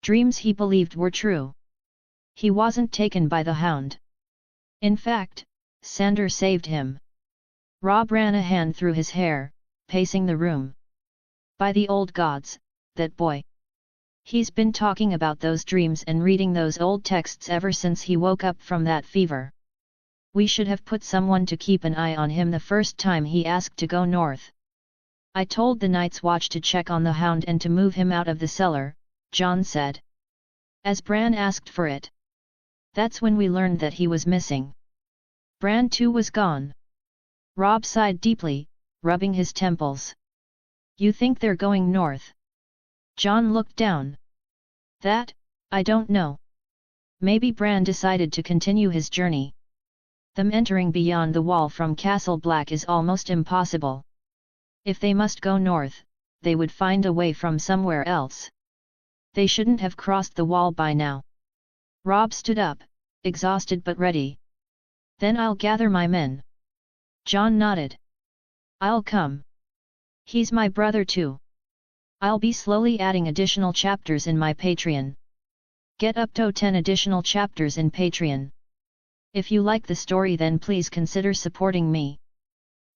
Speaker 1: Dreams he believed were true. He wasn't taken by the hound. In fact, Sandor saved him. Robb ran a hand through his hair, pacing the room. By the old gods, that boy. He's been talking about those dreams and reading those old texts ever since he woke up from that fever. We should have put someone to keep an eye on him the first time he asked to go north. I told the Night's Watch to check on the hound and to move him out of the cellar, Jon said. As Bran asked for it. That's when we learned that he was missing. Bran too was gone. Robb sighed deeply, rubbing his temples. You think they're going north? Jon looked down. That, I don't know. Maybe Bran decided to continue his journey. Them entering beyond the wall from Castle Black is almost impossible. If they must go north, they would find a way from somewhere else. They shouldn't have crossed the wall by now. Robb stood up, exhausted but ready. Then I'll gather my men. Jon nodded. I'll come. He's my brother too. I'll be slowly adding additional chapters in my Patreon. Get up to 10 additional chapters in Patreon. If you like the story, then please consider supporting me.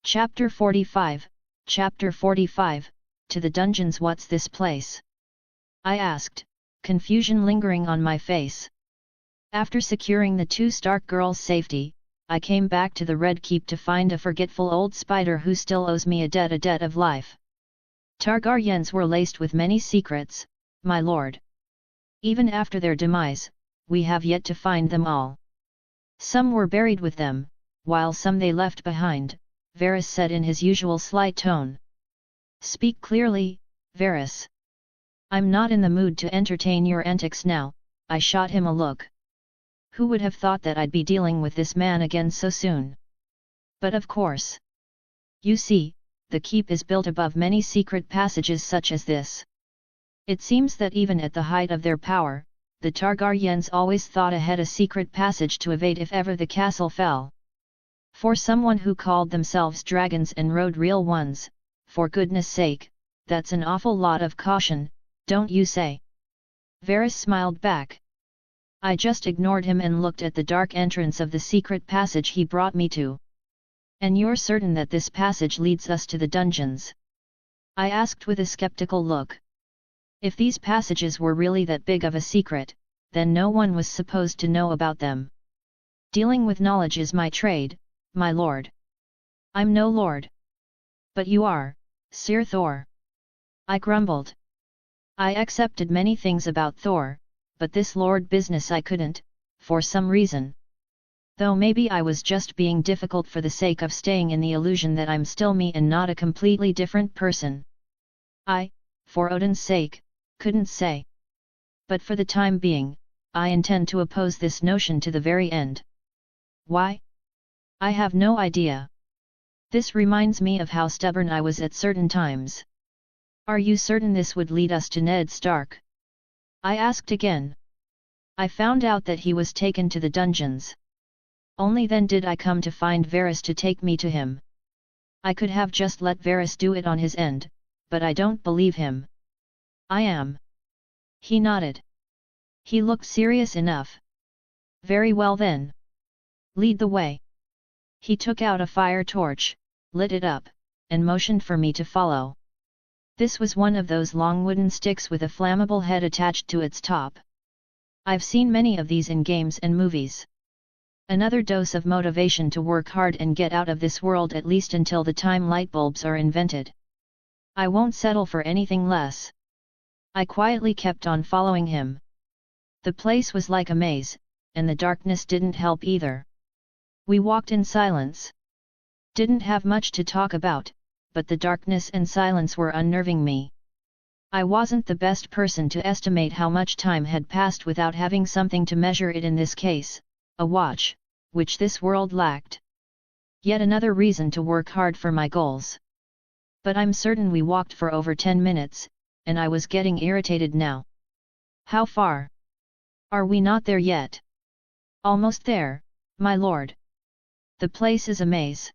Speaker 1: Chapter 45, Chapter 45, To the Dungeons. What's this place? I asked, confusion lingering on my face. After securing the two Stark girls' safety, I came back to the Red Keep to find a forgetful old spider who still owes me a debt of life. Targaryens were laced with many secrets, my lord. Even after their demise, we have yet to find them all. Some were buried with them, while some they left behind, Varys said in his usual slight tone. Speak clearly, Varys. I'm not in the mood to entertain your antics now. I shot him a look. Who would have thought that I'd be dealing with this man again so soon? But of course. You see, the keep is built above many secret passages such as this. It seems that even at the height of their power, the Targaryens always thought ahead a secret passage to evade if ever the castle fell. For someone who called themselves dragons and rode real ones, for goodness sake, that's an awful lot of caution, don't you say? Varys smiled back. I just ignored him and looked at the dark entrance of the secret passage he brought me to. And you're certain that this passage leads us to the dungeons? I asked with a skeptical look. If these passages were really that big of a secret, then no one was supposed to know about them. Dealing with knowledge is my trade, my lord. I'm no lord. But you are, Sir Thor. I grumbled. I accepted many things about Thor, but this lord business I couldn't, for some reason. Though maybe I was just being difficult for the sake of staying in the illusion that I'm still me and not a completely different person. I, for Odin's sake, couldn't say. But for the time being, I intend to oppose this notion to the very end. Why? I have no idea. This reminds me of how stubborn I was at certain times. Are you certain this would lead us to Ned Stark? I asked again. I found out that he was taken to the dungeons. Only then did I come to find Varys to take me to him. I could have just let Varys do it on his end, but I don't believe him. I am. He nodded. He looked serious enough. Very well then. Lead the way. He took out a fire torch, lit it up, and motioned for me to follow. This was one of those long wooden sticks with a flammable head attached to its top. I've seen many of these in games and movies. Another dose of motivation to work hard and get out of this world at least until the time light bulbs are invented. I won't settle for anything less. I quietly kept on following him. The place was like a maze, and the darkness didn't help either. We walked in silence. Didn't have much to talk about, but the darkness and silence were unnerving me. I wasn't the best person to estimate how much time had passed without having something to measure it, in this case, a watch, which this world lacked. Yet another reason to work hard for my goals. But I'm certain we walked for over 10 minutes, and I was getting irritated now. How far? Are we not there yet? Almost there, my lord. The place is a maze.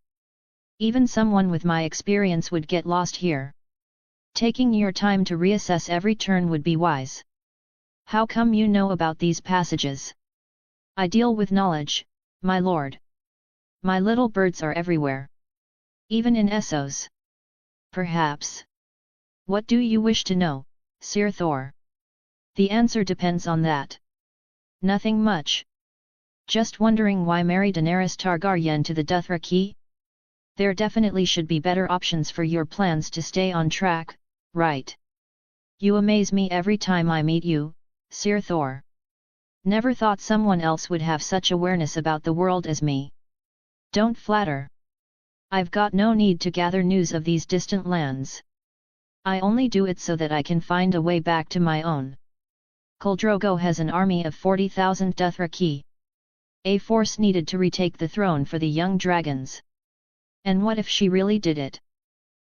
Speaker 1: Even someone with my experience would get lost here. Taking your time to reassess every turn would be wise. How come you know about these passages? I deal with knowledge, my lord. My little birds are everywhere. Even in Essos. Perhaps. What do you wish to know, Sir Thor? The answer depends on that. Nothing much. Just wondering why marry Daenerys Targaryen to the Dothraki? There definitely should be better options for your plans to stay on track, right? You amaze me every time I meet you, Sir Thor. Never thought someone else would have such awareness about the world as me. Don't flatter. I've got no need to gather news of these distant lands. I only do it so that I can find a way back to my own. Khal Drogo has an army of 40,000 Dothraki. A force needed to retake the throne for the young dragons. And what if she really did it?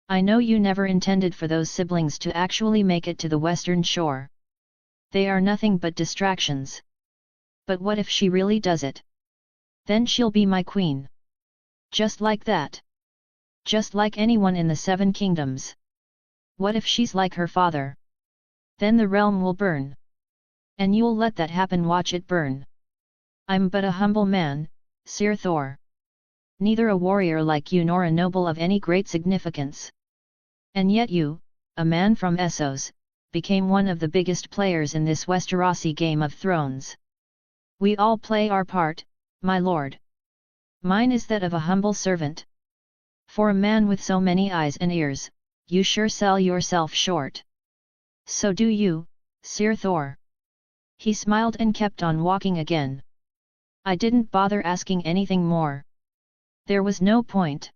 Speaker 1: I know you never intended for those siblings to actually make it to the western shore. They are nothing but distractions. But what if she really does it? Then she'll be my queen. Just like that. Just like anyone in the 7 kingdoms. What if she's like her father? Then the realm will burn. And you'll let that happen? Watch it burn. I'm but a humble man, Sir Thor. Neither a warrior like you nor a noble of any great significance. And yet you, a man from Essos, became one of the biggest players in this Westerosi Game of Thrones. We all play our part, my lord. Mine is that of a humble servant. For a man with so many eyes and ears, you sure sell yourself short. So do you, Sir Thor. He smiled and kept on walking again. I didn't bother asking anything more. There was no point.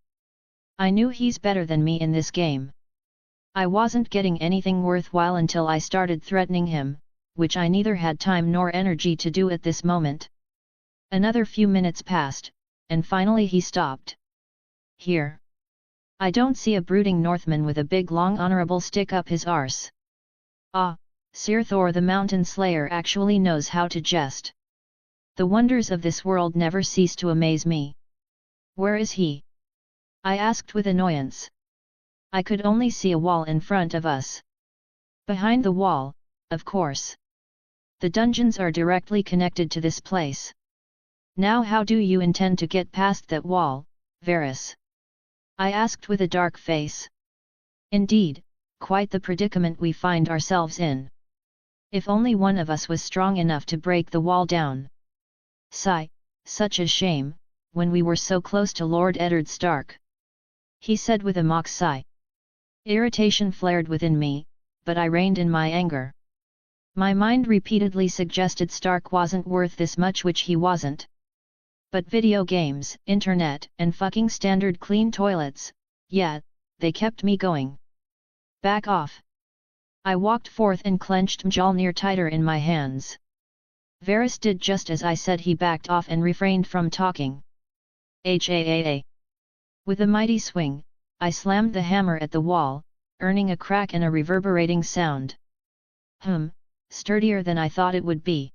Speaker 1: I knew he's better than me in this game. I wasn't getting anything worthwhile until I started threatening him, which I neither had time nor energy to do at this moment. Another few minutes passed, and finally he stopped. Here. I don't see a brooding Northman with a big long honorable stick up his arse. Ah, Sir Thor the Mountain Slayer actually knows how to jest. The wonders of this world never cease to amaze me. Where is he? I asked with annoyance. I could only see a wall in front of us. Behind the wall, of course. The dungeons are directly connected to this place. Now how do you intend to get past that wall, Varys? I asked with a dark face. Indeed, quite the predicament we find ourselves in. If only one of us was strong enough to break the wall down. Sigh, such a shame, when we were so close to Lord Eddard Stark. He said with a mock sigh. Irritation flared within me, but I reined in my anger. My mind repeatedly suggested Stark wasn't worth this much, which he wasn't. But video games, internet, and fucking standard clean toilets, yeah, they kept me going. Back off. I walked forth and clenched Mjolnir tighter in my hands. Varys did just as I said. He backed off and refrained from talking. HAAA. With a mighty swing, I slammed the hammer at the wall, earning a crack and a reverberating sound. Sturdier than I thought it would be.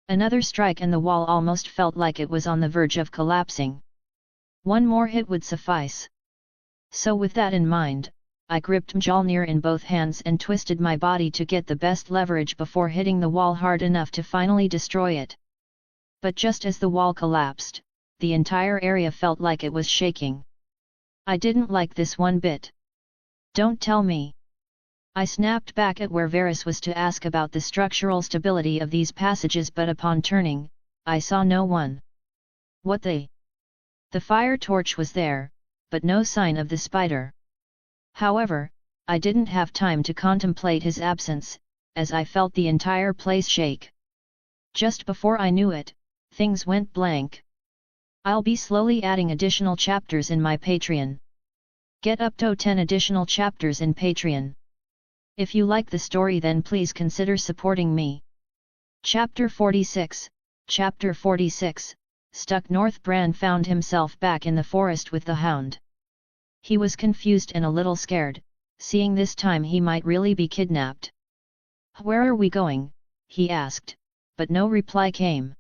Speaker 1: Another strike and the wall almost felt like it was on the verge of collapsing. One more hit would suffice. So with that in mind, I gripped Mjolnir in both hands and twisted my body to get the best leverage before hitting the wall hard enough to finally destroy it. But just as the wall collapsed, the entire area felt like it was shaking. I didn't like this one bit. Don't tell me. I snapped back at where Varys was to ask about the structural stability of these passages, but upon turning, I saw no one. What the? The fire torch was there, but no sign of the spider. However, I didn't have time to contemplate his absence, as I felt the entire place shake. Just before I knew it, things went blank. I'll be slowly adding additional chapters in my Patreon. Get up to 10 additional chapters in Patreon. If you like the story, then please consider supporting me. Chapter 46. Chapter 46. Stuck north. Bran found himself back in the forest with the hound. He was confused and a little scared, seeing this time he might really be kidnapped. "Where are we going?" he asked, but no reply came.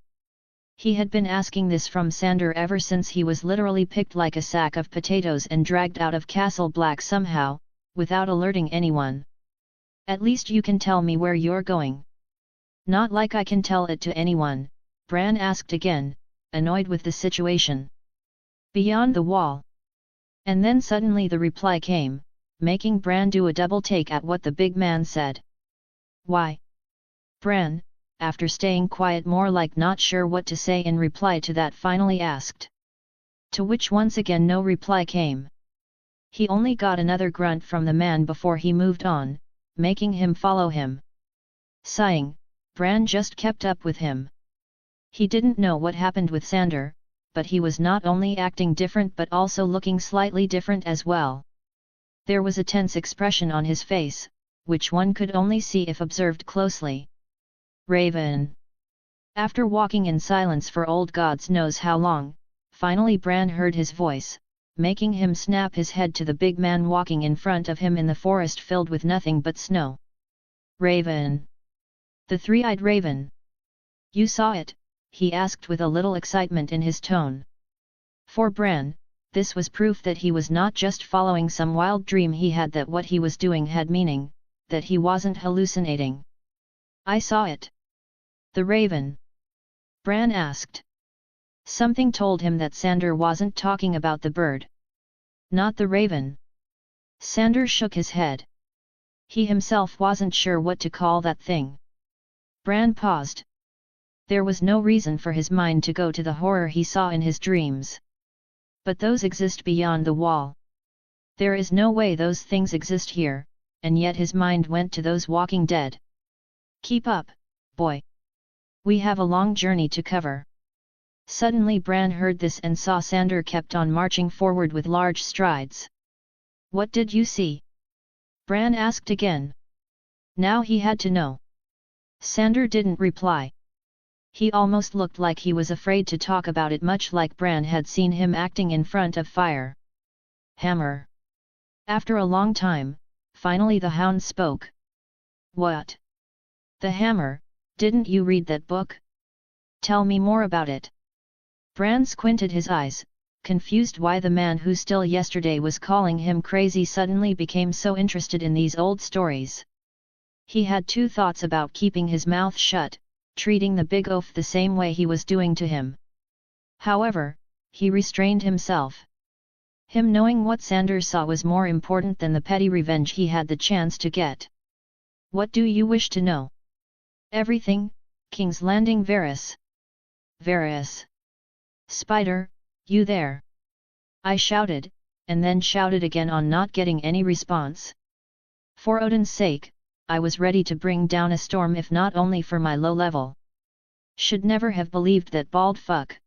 Speaker 1: He had been asking this from Sandor ever since he was literally picked like a sack of potatoes and dragged out of Castle Black somehow, without alerting anyone. "At least you can tell me where you're going." "Not like I can tell it to anyone," Bran asked again, annoyed with the situation. "Beyond the wall." And then suddenly the reply came, making Bran do a double take at what the big man said. "Why?" Bran, after staying quiet, more like not sure what to say in reply to that, finally asked. To which once again no reply came. He only got another grunt from the man before he moved on, making him follow him. Sighing, Bran just kept up with him. He didn't know what happened with Sandor, but he was not only acting different but also looking slightly different as well. There was a tense expression on his face, which one could only see if observed closely. "Raven." After walking in silence for old gods knows how long, finally Bran heard his voice, making him snap his head to the big man walking in front of him in the forest filled with nothing but snow. "Raven. The three-eyed raven. You saw it?" he asked with a little excitement in his tone. For Bran, this was proof that he was not just following some wild dream he had, that what he was doing had meaning, that he wasn't hallucinating. "I saw it." "The raven?" Bran asked. Something told him that Sandor wasn't talking about the bird. "Not the raven." Sandor shook his head. He himself wasn't sure what to call that thing. Bran paused. There was no reason for his mind to go to the horror he saw in his dreams. But those exist beyond the wall. There is no way those things exist here, and yet his mind went to those walking dead. "Keep up, boy. We have a long journey to cover." Suddenly Bran heard this and saw Sandor kept on marching forward with large strides. "What did you see?" Bran asked again. Now he had to know. Sandor didn't reply. He almost looked like he was afraid to talk about it, much like Bran had seen him acting in front of fire. "Hammer." After a long time, finally the hound spoke. "What? The hammer? Didn't you read that book? Tell me more about it." Bran squinted his eyes, confused why the man who still yesterday was calling him crazy suddenly became so interested in these old stories. He had two thoughts about keeping his mouth shut, treating the big oaf the same way he was doing to him. However, he restrained himself. Him knowing what Sandor saw was more important than the petty revenge he had the chance to get. "What do you wish to know?" "Everything, King's Landing." "Varys. Varys. Spider, you there?" I shouted, and then shouted again on not getting any response. For Odin's sake, I was ready to bring down a storm, if not only for my low level. Should never have believed that bald fuck.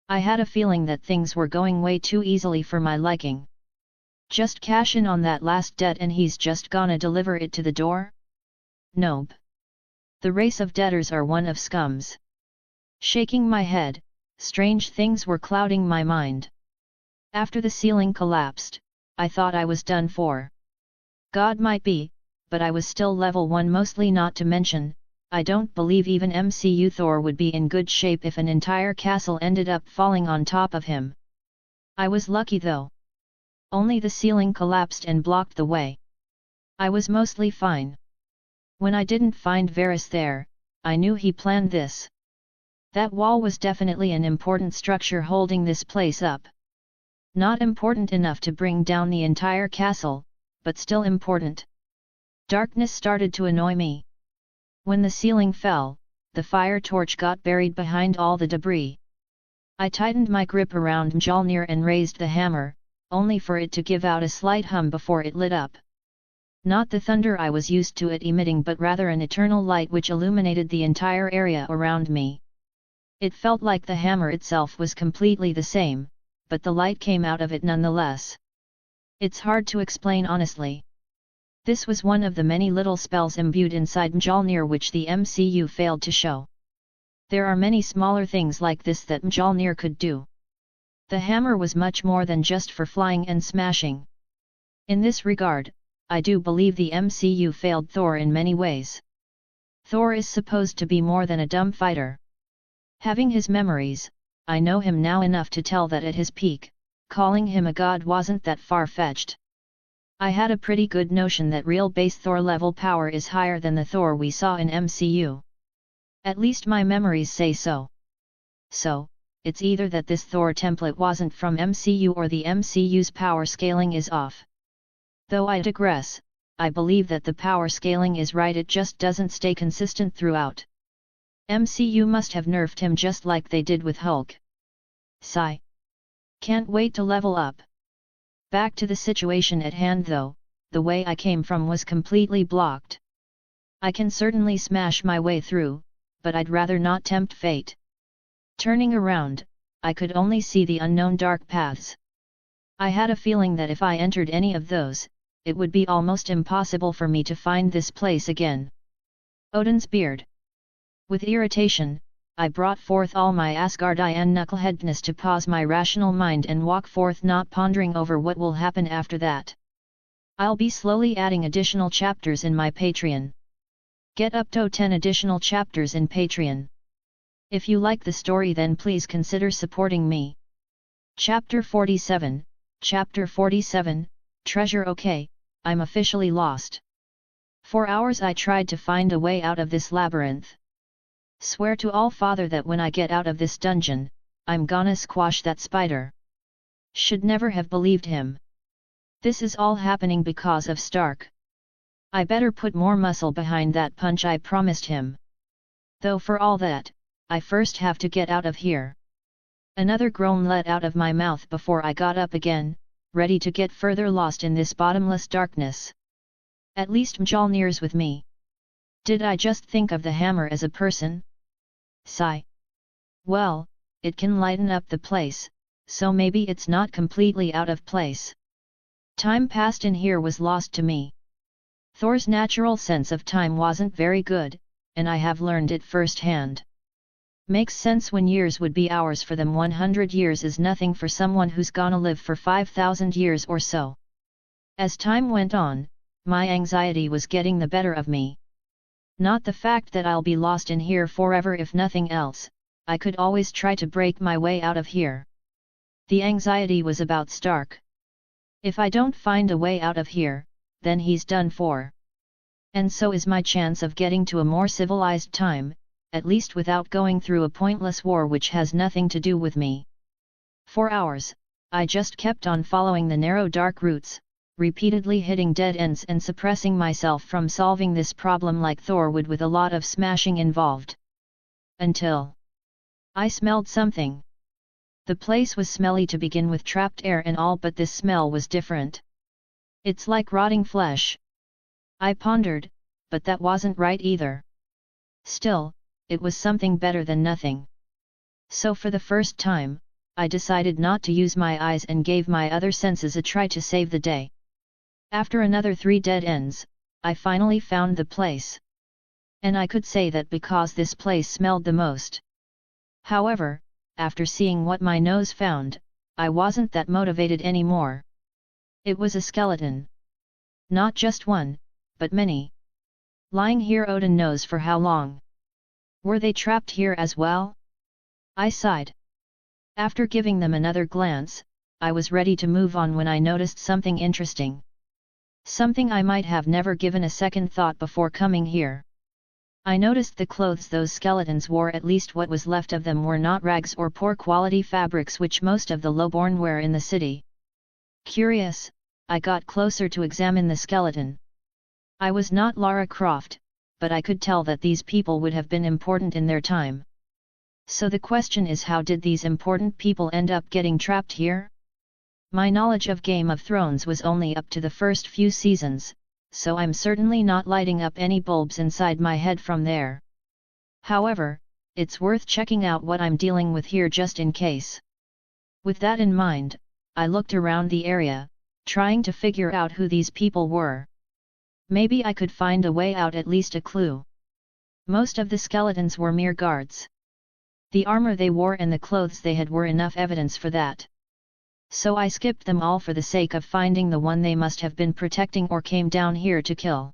Speaker 1: I had a feeling that things were going way too easily for my liking. Just cash in on that last debt and he's just gonna deliver it to the door? Nope. The race of debtors are one of scums. Shaking my head, strange things were clouding my mind. After the ceiling collapsed, I thought I was done for. God might be, but I was still level 1, mostly, not to mention, I don't believe even MCU Thor would be in good shape if an entire castle ended up falling on top of him. I was lucky though. Only the ceiling collapsed and blocked the way. I was mostly fine. When I didn't find Varys there, I knew he planned this. That wall was definitely an important structure holding this place up. Not important enough to bring down the entire castle, but still important. Darkness started to annoy me. When the ceiling fell, the fire torch got buried behind all the debris. I tightened my grip around Mjolnir and raised the hammer, only for it to give out a slight hum before it lit up. Not the thunder I was used to it emitting, but rather an eternal light which illuminated the entire area around me. It felt like the hammer itself was completely the same, but the light came out of it nonetheless. It's hard to explain honestly. This was one of the many little spells imbued inside Mjolnir which the MCU failed to show. There are many smaller things like this that Mjolnir could do. The hammer was much more than just for flying and smashing. In this regard, I do believe the MCU failed Thor in many ways. Thor is supposed to be more than a dumb fighter. Having his memories, I know him now enough to tell that at his peak, calling him a god wasn't that far-fetched. I had a pretty good notion that real base Thor level power is higher than the Thor we saw in MCU. At least my memories say so. So, it's either that this Thor template wasn't from MCU or the MCU's power scaling is off. Though I digress, I believe that the power scaling is right, it just doesn't stay consistent throughout. MCU must have nerfed him just like they did with Hulk. Sigh. Can't wait to level up. Back to the situation at hand though, the way I came from was completely blocked. I can certainly smash my way through, but I'd rather not tempt fate. Turning around, I could only see the unknown dark paths. I had a feeling that if I entered any of those, it would be almost impossible for me to find this place again. Odin's beard. With irritation, I brought forth all my Asgardian knuckleheadness to pause my rational mind and walk forth, not pondering over what will happen after that. I'll be slowly adding additional chapters in my Patreon. Get up to 10 additional chapters in Patreon. If you like the story, then please consider supporting me. Chapter 47, Chapter 47, Treasure. Okay, I'm officially lost. For hours I tried to find a way out of this labyrinth. Swear to All Father that when I get out of this dungeon, I'm gonna squash that spider. Should never have believed him. This is all happening because of Stark. I better put more muscle behind that punch I promised him. Though for all that, I first have to get out of here. Another groan let out of my mouth before I got up again, ready to get further lost in this bottomless darkness. At least Mjolnir's with me. Did I just think of the hammer as a person? Sigh. Well, it can lighten up the place, so maybe it's not completely out of place. Time passed in here was lost to me. Thor's natural sense of time wasn't very good, and I have learned it firsthand. Makes sense when years would be hours for them. 100 years is nothing for someone who's gonna live for 5,000 years or so. As time went on, my anxiety was getting the better of me. Not the fact that I'll be lost in here forever. If nothing else, I could always try to break my way out of here. The anxiety was about Stark. If I don't find a way out of here, then he's done for. And so is my chance of getting to a more civilized time, at least without going through a pointless war which has nothing to do with me. For hours, I just kept on following the narrow dark routes, repeatedly hitting dead ends and suppressing myself from solving this problem like Thor would, with a lot of smashing involved. Until I smelled something. The place was smelly to begin with, trapped air and all, but this smell was different. It's like rotting flesh. I pondered, but that wasn't right either. Still, it was something better than nothing. So for the first time, I decided not to use my eyes and gave my other senses a try to save the day. After another 3 dead ends, I finally found the place. And I could say that because this place smelled the most. However, after seeing what my nose found, I wasn't that motivated anymore. It was a skeleton. Not just one, but many. Lying here, Odin knows for how long. Were they trapped here as well? I sighed. After giving them another glance, I was ready to move on when I noticed something interesting. Something I might have never given a second thought before coming here. I noticed the clothes those skeletons wore, at least what was left of them, were not rags or poor quality fabrics which most of the lowborn wear in the city. Curious, I got closer to examine the skeleton. I was not Lara Croft, but I could tell that these people would have been important in their time. So the question is, how did these important people end up getting trapped here? My knowledge of Game of Thrones was only up to the first few seasons, so I'm certainly not lighting up any bulbs inside my head from there. However, it's worth checking out what I'm dealing with here just in case. With that in mind, I looked around the area, trying to figure out who these people were. Maybe I could find a way out, at least a clue. Most of the skeletons were mere guards. The armor they wore and the clothes they had were enough evidence for that. So I skipped them all for the sake of finding the one they must have been protecting or came down here to kill.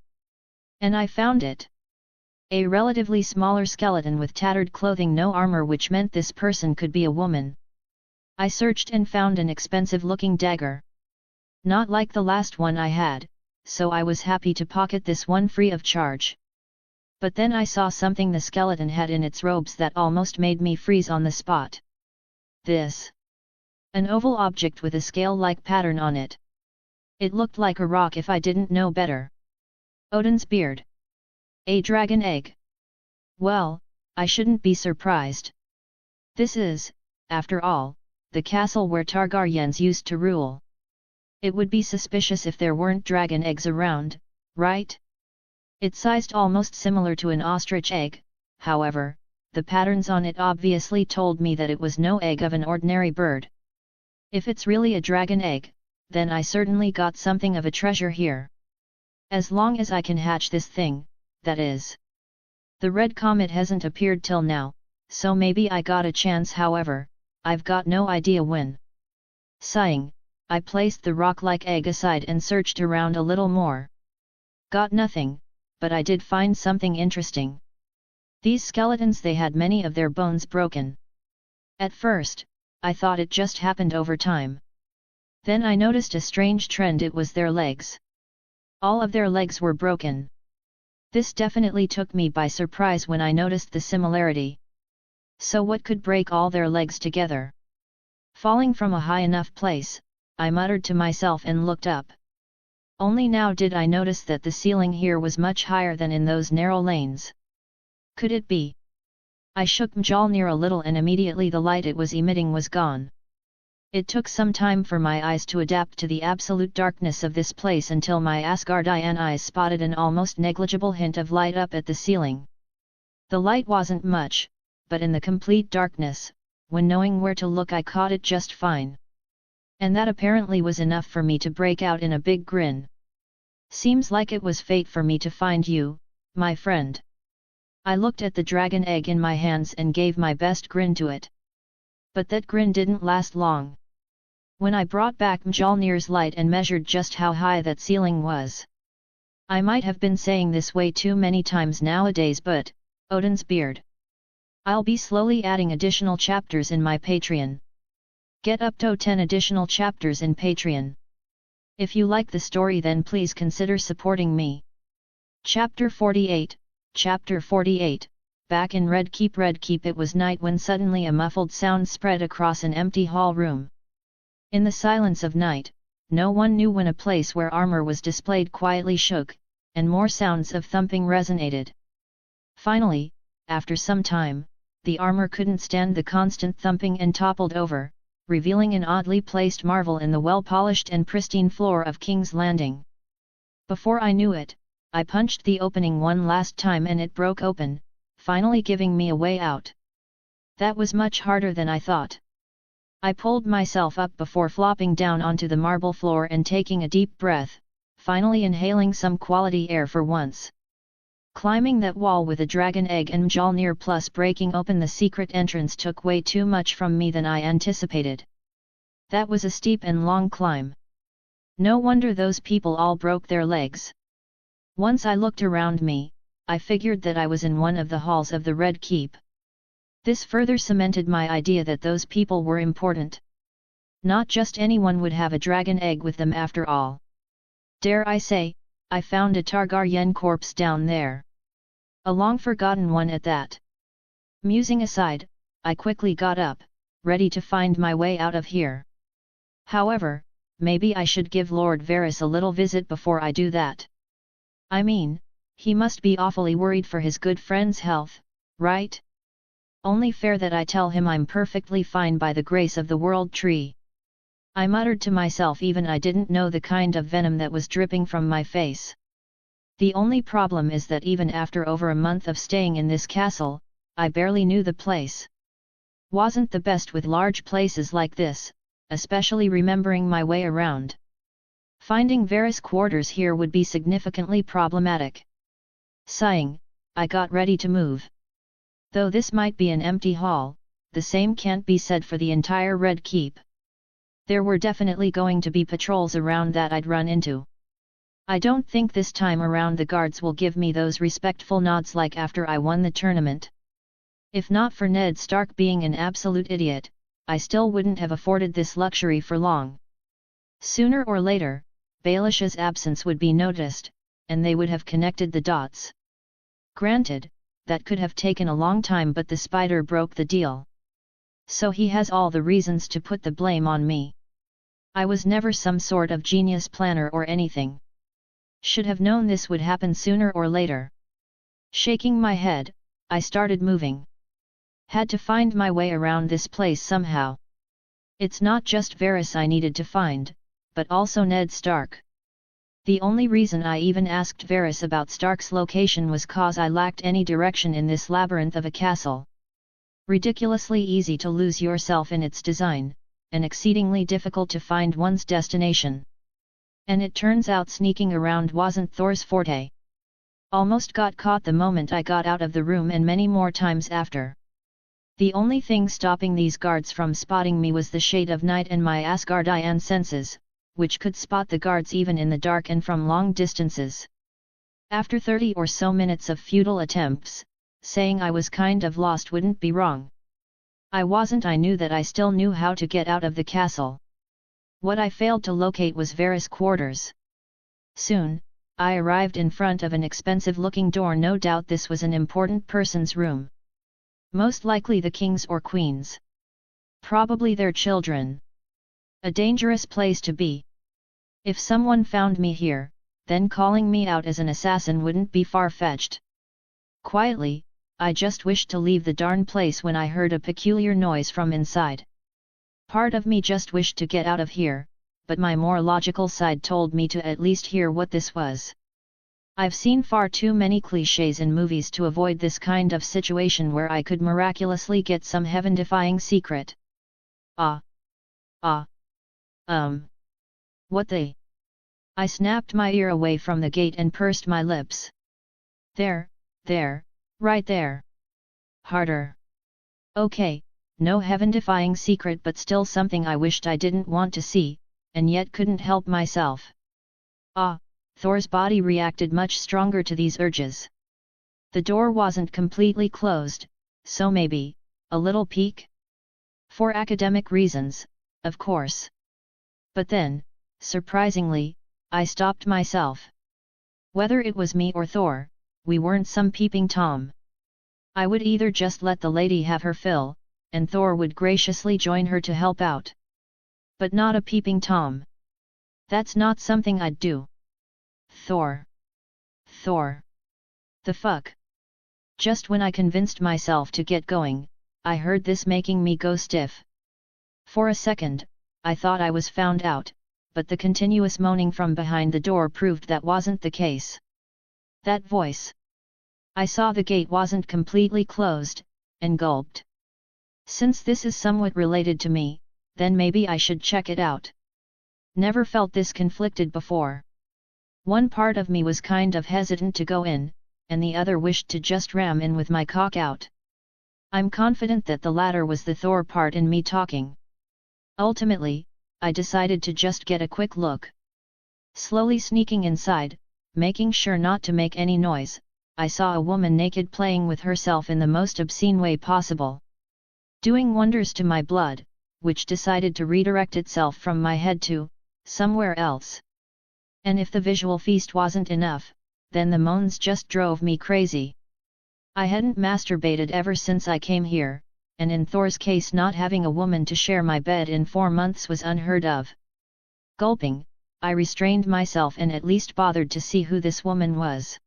Speaker 1: And I found it. A relatively smaller skeleton with tattered clothing, no armor, which meant this person could be a woman. I searched and found an expensive-looking dagger. Not like the last one I had, so I was happy to pocket this one free of charge. But then I saw something the skeleton had in its robes that almost made me freeze on the spot. This. An oval object with a scale-like pattern on it. It looked like a rock if I didn't know better. Odin's beard. A dragon egg. Well, I shouldn't be surprised. This is, after all, the castle where Targaryens used to rule. It would be suspicious if there weren't dragon eggs around, right? It's sized almost similar to an ostrich egg, however, the patterns on it obviously told me that it was no egg of an ordinary bird. If it's really a dragon egg, then I certainly got something of a treasure here. As long as I can hatch this thing, that is. The red comet hasn't appeared till now, so maybe I got a chance. However, I've got no idea when. Sighing, I placed the rock-like egg aside and searched around a little more. Got nothing, but I did find something interesting. These skeletons, they had many of their bones broken. At first, I thought it just happened over time. Then I noticed a strange trend. It was their legs. All of their legs were broken. This definitely took me by surprise when I noticed the similarity. So what could break all their legs together? Falling from a high enough place, I muttered to myself and looked up. Only now did I notice that the ceiling here was much higher than in those narrow lanes. Could it be? I shook Mjolnir a little and immediately the light it was emitting was gone. It took some time for my eyes to adapt to the absolute darkness of this place until my Asgardian eyes spotted an almost negligible hint of light up at the ceiling. The light wasn't much, but in the complete darkness, when knowing where to look, I caught it just fine. And that apparently was enough for me to break out in a big grin. Seems like it was fate for me to find you, my friend. I looked at the dragon egg in my hands and gave my best grin to it. But that grin didn't last long. When I brought back Mjolnir's light and measured just how high that ceiling was. I might have been saying this way too many times nowadays, but, Odin's beard. I'll be slowly adding additional chapters in my Patreon. Get up to 10 additional chapters in Patreon. If you like the story, then please consider supporting me. Chapter 48. Chapter 48, back in Red Keep. It was night when suddenly a muffled sound spread across an empty hall room. In the silence of night, no one knew when a place where armor was displayed quietly shook, and more sounds of thumping resonated. Finally, after some time, the armor couldn't stand the constant thumping and toppled over, revealing an oddly placed marvel in the well-polished and pristine floor of King's Landing. Before I knew it, I punched the opening one last time and it broke open, finally giving me a way out. That was much harder than I thought. I pulled myself up before flopping down onto the marble floor and taking a deep breath, finally inhaling some quality air for once. Climbing that wall with a dragon egg and Mjolnir plus breaking open the secret entrance took way too much from me than I anticipated. That was a steep and long climb. No wonder those people all broke their legs. Once I looked around me, I figured that I was in one of the halls of the Red Keep. This further cemented my idea that those people were important. Not just anyone would have a dragon egg with them after all. Dare I say, I found a Targaryen corpse down there. A long-forgotten one at that. Musing aside, I quickly got up, ready to find my way out of here. However, maybe I should give Lord Varys a little visit before I do that. I mean, he must be awfully worried for his good friend's health, right? Only fair that I tell him I'm perfectly fine by the grace of the world tree. I muttered to myself, even I didn't know the kind of venom that was dripping from my face. The only problem is that even after over a month of staying in this castle, I barely knew the place. Wasn't the best with large places like this, especially remembering my way around. Finding Varys' quarters here would be significantly problematic. Sighing, I got ready to move. Though this might be an empty hall, the same can't be said for the entire Red Keep. There were definitely going to be patrols around that I'd run into. I don't think this time around the guards will give me those respectful nods like after I won the tournament. If not for Ned Stark being an absolute idiot, I still wouldn't have afforded this luxury for long. Sooner or later, Baelish's absence would be noticed, and they would have connected the dots. Granted, that could have taken a long time, but the spider broke the deal. So he has all the reasons to put the blame on me. I was never some sort of genius planner or anything. Should have known this would happen sooner or later. Shaking my head, I started moving. Had to find my way around this place somehow. It's not just Varys I needed to find, but also Ned Stark. The only reason I even asked Varys about Stark's location was cause I lacked any direction in this labyrinth of a castle. Ridiculously easy to lose yourself in its design, and exceedingly difficult to find one's destination. And it turns out sneaking around wasn't Thor's forte. Almost got caught the moment I got out of the room, and many more times after. The only thing stopping these guards from spotting me was the shade of night and my Asgardian senses, which could spot the guards even in the dark and from long distances. After 30 or so minutes of futile attempts, saying I was kind of lost wouldn't be wrong. I wasn't. I knew that I still knew how to get out of the castle. What I failed to locate was Varys' quarters. Soon, I arrived in front of an expensive-looking door. No doubt this was an important person's room. Most likely the king's or queen's. Probably their children. A dangerous place to be. If someone found me here, then calling me out as an assassin wouldn't be far-fetched. Quietly, I just wished to leave the darn place when I heard a peculiar noise from inside. Part of me just wished to get out of here, but my more logical side told me to at least hear what this was. I've seen far too many clichés in movies to avoid this kind of situation where I could miraculously get some heaven-defying secret. What the? I snapped my ear away from the gate and pursed my lips. There, right there. Harder. Okay, no heaven-defying secret, but still something I wished I didn't want to see, and yet couldn't help myself. Thor's body reacted much stronger to these urges. The door wasn't completely closed, so maybe a little peek? For academic reasons, of course. But then, surprisingly, I stopped myself. Whether it was me or Thor, we weren't some peeping Tom. I would either just let the lady have her fill, and Thor would graciously join her to help out. But not a peeping Tom. That's not something I'd do. Thor. The fuck? Just when I convinced myself to get going, I heard this, making me go stiff. For a second, I thought I was found out, but the continuous moaning from behind the door proved that wasn't the case. That voice. I saw the gate wasn't completely closed, and gulped. Since this is somewhat related to me, then maybe I should check it out. Never felt this conflicted before. One part of me was kind of hesitant to go in, and the other wished to just ram in with my cock out. I'm confident that the latter was the Thor part in me talking. Ultimately, I decided to just get a quick look. Slowly sneaking inside, making sure not to make any noise, I saw a woman naked playing with herself in the most obscene way possible. Doing wonders to my blood, which decided to redirect itself from my head to somewhere else. And if the visual feast wasn't enough, then the moans just drove me crazy. I hadn't masturbated ever since I came here, and in Thor's case not having a woman to share my bed in 4 months was unheard of. Gulping, I restrained myself and at least bothered to see who this woman was.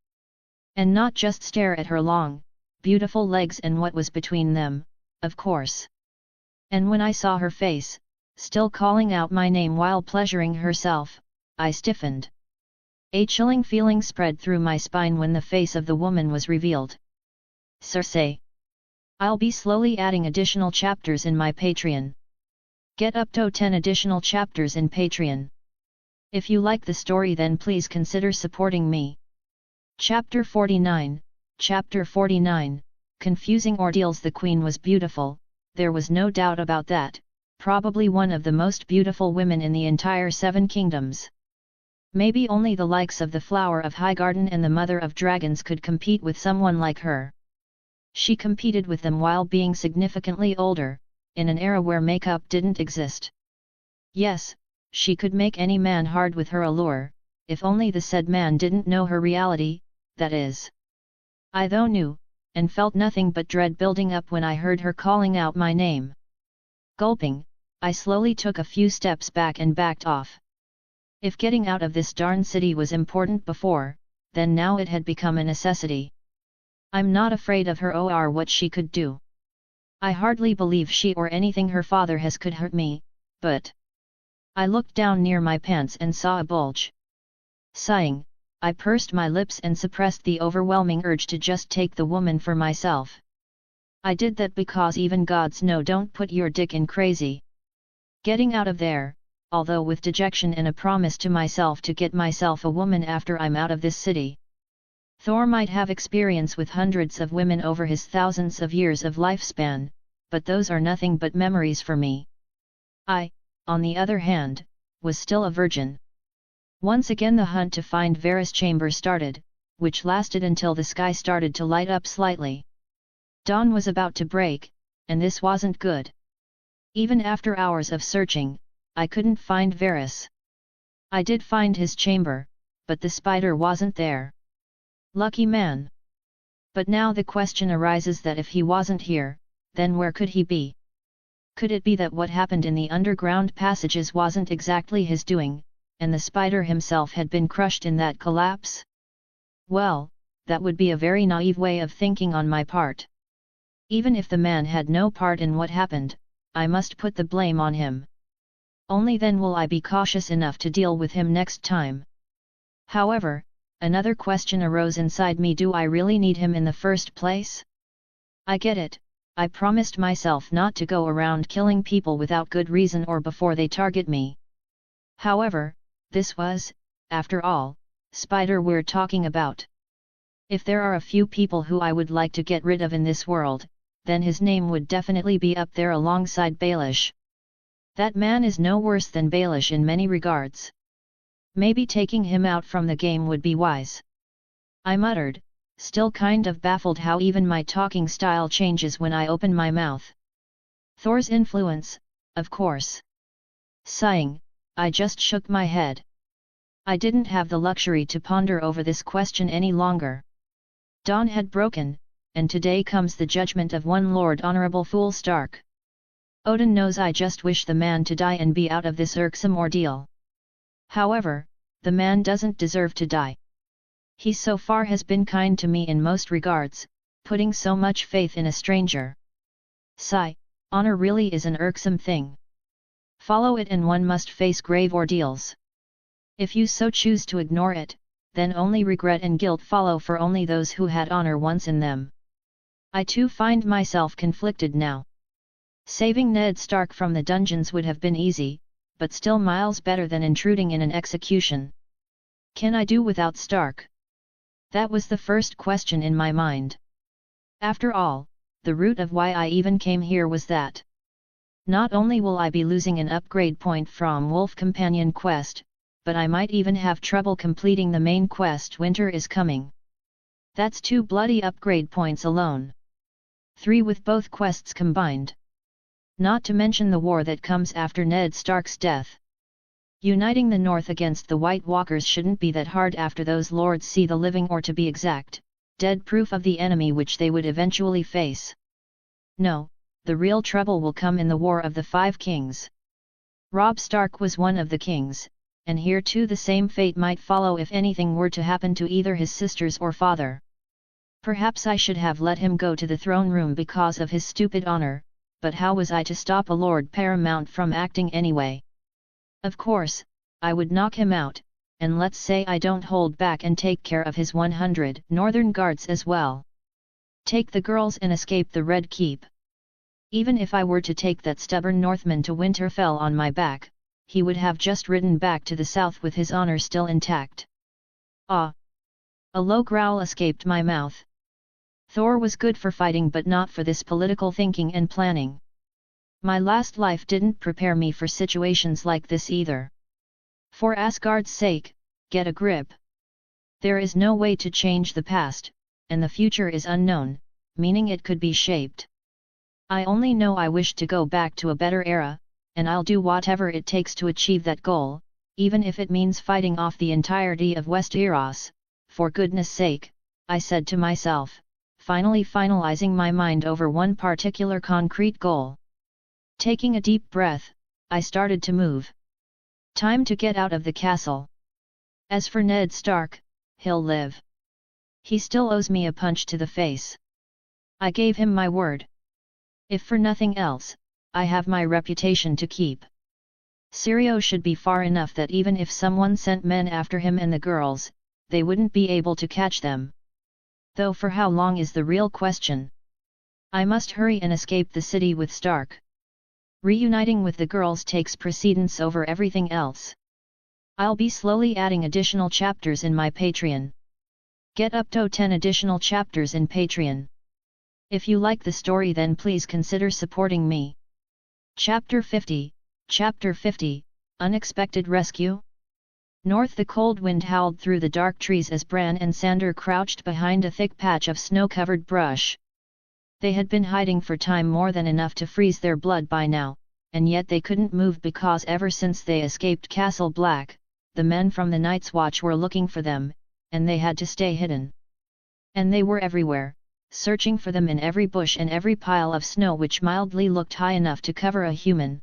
Speaker 1: And not just stare at her long, beautiful legs and what was between them, of course. And when I saw her face, still calling out my name while pleasuring herself, I stiffened. A chilling feeling spread through my spine when the face of the woman was revealed. Circe. I'll be slowly adding additional chapters in my Patreon. Get up to 10 additional chapters in Patreon. If you like the story, then please consider supporting me. Chapter 49. Chapter 49, Confusing Ordeals. The queen was beautiful, there was no doubt about that, probably one of the most beautiful women in the entire 7 kingdoms. Maybe only the likes of the Flower of Highgarden and the Mother of Dragons could compete with someone like her. She competed with them while being significantly older, in an era where makeup didn't exist. Yes, she could make any man hard with her allure, if only the said man didn't know her reality, that is. I though knew, and felt nothing but dread building up when I heard her calling out my name. Gulping, I slowly took a few steps back and backed off. If getting out of this darn city was important before, then now it had become a necessity. I'm not afraid of her or what she could do. I hardly believe she or anything her father has could hurt me, but... I looked down near my pants and saw a bulge. Sighing, I pursed my lips and suppressed the overwhelming urge to just take the woman for myself. I did that because even gods know don't put your dick in crazy. Getting out of there, although with dejection and a promise to myself to get myself a woman after I'm out of this city. Thor might have experience with hundreds of women over his thousands of years of lifespan, but those are nothing but memories for me. I, on the other hand, was still a virgin. Once again the hunt to find Varys' chamber started, which lasted until the sky started to light up slightly. Dawn was about to break, and this wasn't good. Even after hours of searching, I couldn't find Varys. I did find his chamber, but the spider wasn't there. Lucky man. But now the question arises that if he wasn't here, then where could he be? Could it be that what happened in the underground passages wasn't exactly his doing, and the spider himself had been crushed in that collapse? Well, that would be a very naive way of thinking on my part. Even if the man had no part in what happened, I must put the blame on him. Only then will I be cautious enough to deal with him next time. However, another question arose inside me: do I really need him in the first place? I get it, I promised myself not to go around killing people without good reason or before they target me. However, this was, after all, Spider we're talking about. If there are a few people who I would like to get rid of in this world, then his name would definitely be up there alongside Baelish. That man is no worse than Baelish in many regards. Maybe taking him out from the game would be wise. I muttered, still kind of baffled how even my talking style changes when I open my mouth. Thor's influence, of course. Sighing, I just shook my head. I didn't have the luxury to ponder over this question any longer. Dawn had broken, and today comes the judgment of one Lord Honorable Fool Stark. Odin knows I just wish the man to die and be out of this irksome ordeal. However, the man doesn't deserve to die. He so far has been kind to me in most regards, putting so much faith in a stranger. Sigh, honor really is an irksome thing. Follow it and one must face grave ordeals. If you so choose to ignore it, then only regret and guilt follow for only those who had honor once in them. I too find myself conflicted now. Saving Ned Stark from the dungeons would have been easy, but still miles better than intruding in an execution. Can I do without Stark? That was the first question in my mind. After all, the root of why I even came here was that. Not only will I be losing an upgrade point from Wolf Companion quest, but I might even have trouble completing the main quest Winter is Coming. That's 2 bloody upgrade points alone. 3 with both quests combined. Not to mention the war that comes after Ned Stark's death. Uniting the North against the White Walkers shouldn't be that hard after those lords see the living, or to be exact, dead proof of the enemy which they would eventually face. No, the real trouble will come in the War of the 5 Kings. Robb Stark was one of the kings, and here too the same fate might follow if anything were to happen to either his sisters or father. Perhaps I should have let him go to the throne room because of his stupid honor, but how was I to stop a Lord Paramount from acting anyway? Of course, I would knock him out, and let's say I don't hold back and take care of his 100 northern guards as well. Take the girls and escape the Red Keep. Even if I were to take that stubborn Northman to Winterfell on my back, he would have just ridden back to the south with his honor still intact. Ah! A low growl escaped my mouth. Thor was good for fighting but not for this political thinking and planning. My last life didn't prepare me for situations like this either. For Asgard's sake, get a grip. There is no way to change the past, and the future is unknown, meaning it could be shaped. I only know I wish to go back to a better era, and I'll do whatever it takes to achieve that goal, even if it means fighting off the entirety of Westeros. For goodness sake, I said to myself, finally finalizing my mind over one particular concrete goal. Taking a deep breath, I started to move. Time to get out of the castle. As for Ned Stark, he'll live. He still owes me a punch to the face. I gave him my word. If for nothing else, I have my reputation to keep. Syrio should be far enough that even if someone sent men after him and the girls, they wouldn't be able to catch them. Though for how long is the real question. I must hurry and escape the city with Stark. Reuniting with the girls takes precedence over everything else. I'll be slowly adding additional chapters in my Patreon. Get up to 10 additional chapters in Patreon. If you like the story then please consider supporting me. Chapter 50, Unexpected Rescue? North the cold wind howled through the dark trees as Bran and Sandor crouched behind a thick patch of snow-covered brush. They had been hiding for time more than enough to freeze their blood by now, and yet they couldn't move because ever since they escaped Castle Black, the men from the Night's Watch were looking for them, and they had to stay hidden. And they were everywhere, searching for them in every bush and every pile of snow which mildly looked high enough to cover a human.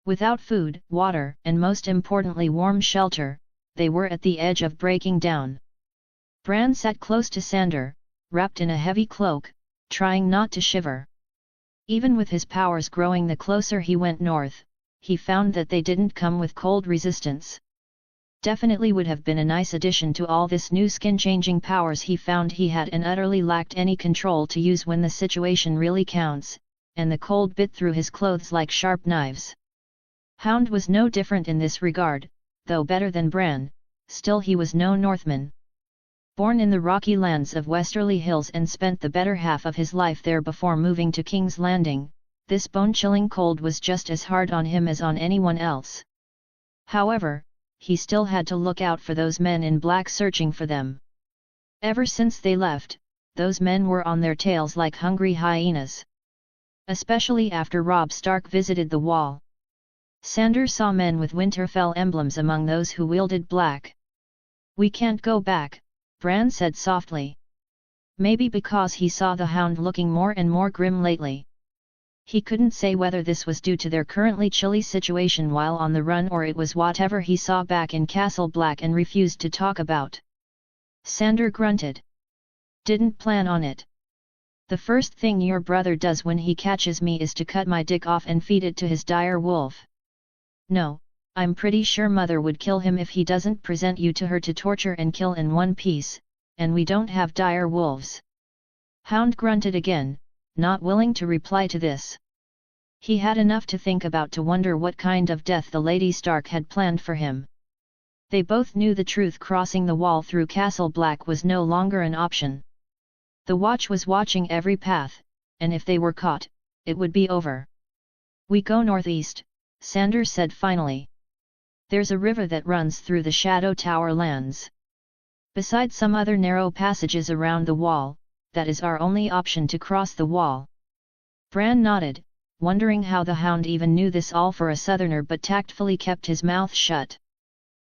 Speaker 1: Without food, water, and most importantly warm shelter, they were at the edge of breaking down. Bran sat close to Sandor, wrapped in a heavy cloak, trying not to shiver. Even with his powers growing the closer he went north, he found that they didn't come with cold resistance. Definitely would have been a nice addition to all this new skin-changing powers he found he had and utterly lacked any control to use when the situation really counts, and the cold bit through his clothes like sharp knives. Hound was no different in this regard, though better than Bran, still he was no Northman. Born in the rocky lands of Westerly Hills and spent the better half of his life there before moving to King's Landing, this bone-chilling cold was just as hard on him as on anyone else. However, he still had to look out for those men in black searching for them. Ever since they left, those men were on their tails like hungry hyenas. Especially after Robb Stark visited the Wall. Sandor saw men with Winterfell emblems among those who wielded black. "We can't go back," Bran said softly. Maybe because he saw the Hound looking more and more grim lately. He couldn't say whether this was due to their currently chilly situation while on the run or it was whatever he saw back in Castle Black and refused to talk about. Sandor grunted. "Didn't plan on it. The first thing your brother does when he catches me is to cut my dick off and feed it to his dire wolf. No, I'm pretty sure Mother would kill him if he doesn't present you to her to torture and kill in one piece, and we don't have dire wolves." Hound grunted again, not willing to reply to this. He had enough to think about to wonder what kind of death the Lady Stark had planned for him. They both knew the truth. Crossing the wall through Castle Black was no longer an option. The Watch was watching every path, and if they were caught, it would be over. "We go northeast," Sandor said finally. "There's a river that runs through the Shadow Tower lands. Besides some other narrow passages around the wall, that is our only option to cross the wall." Bran nodded, wondering how the Hound even knew this all for a southerner but tactfully kept his mouth shut.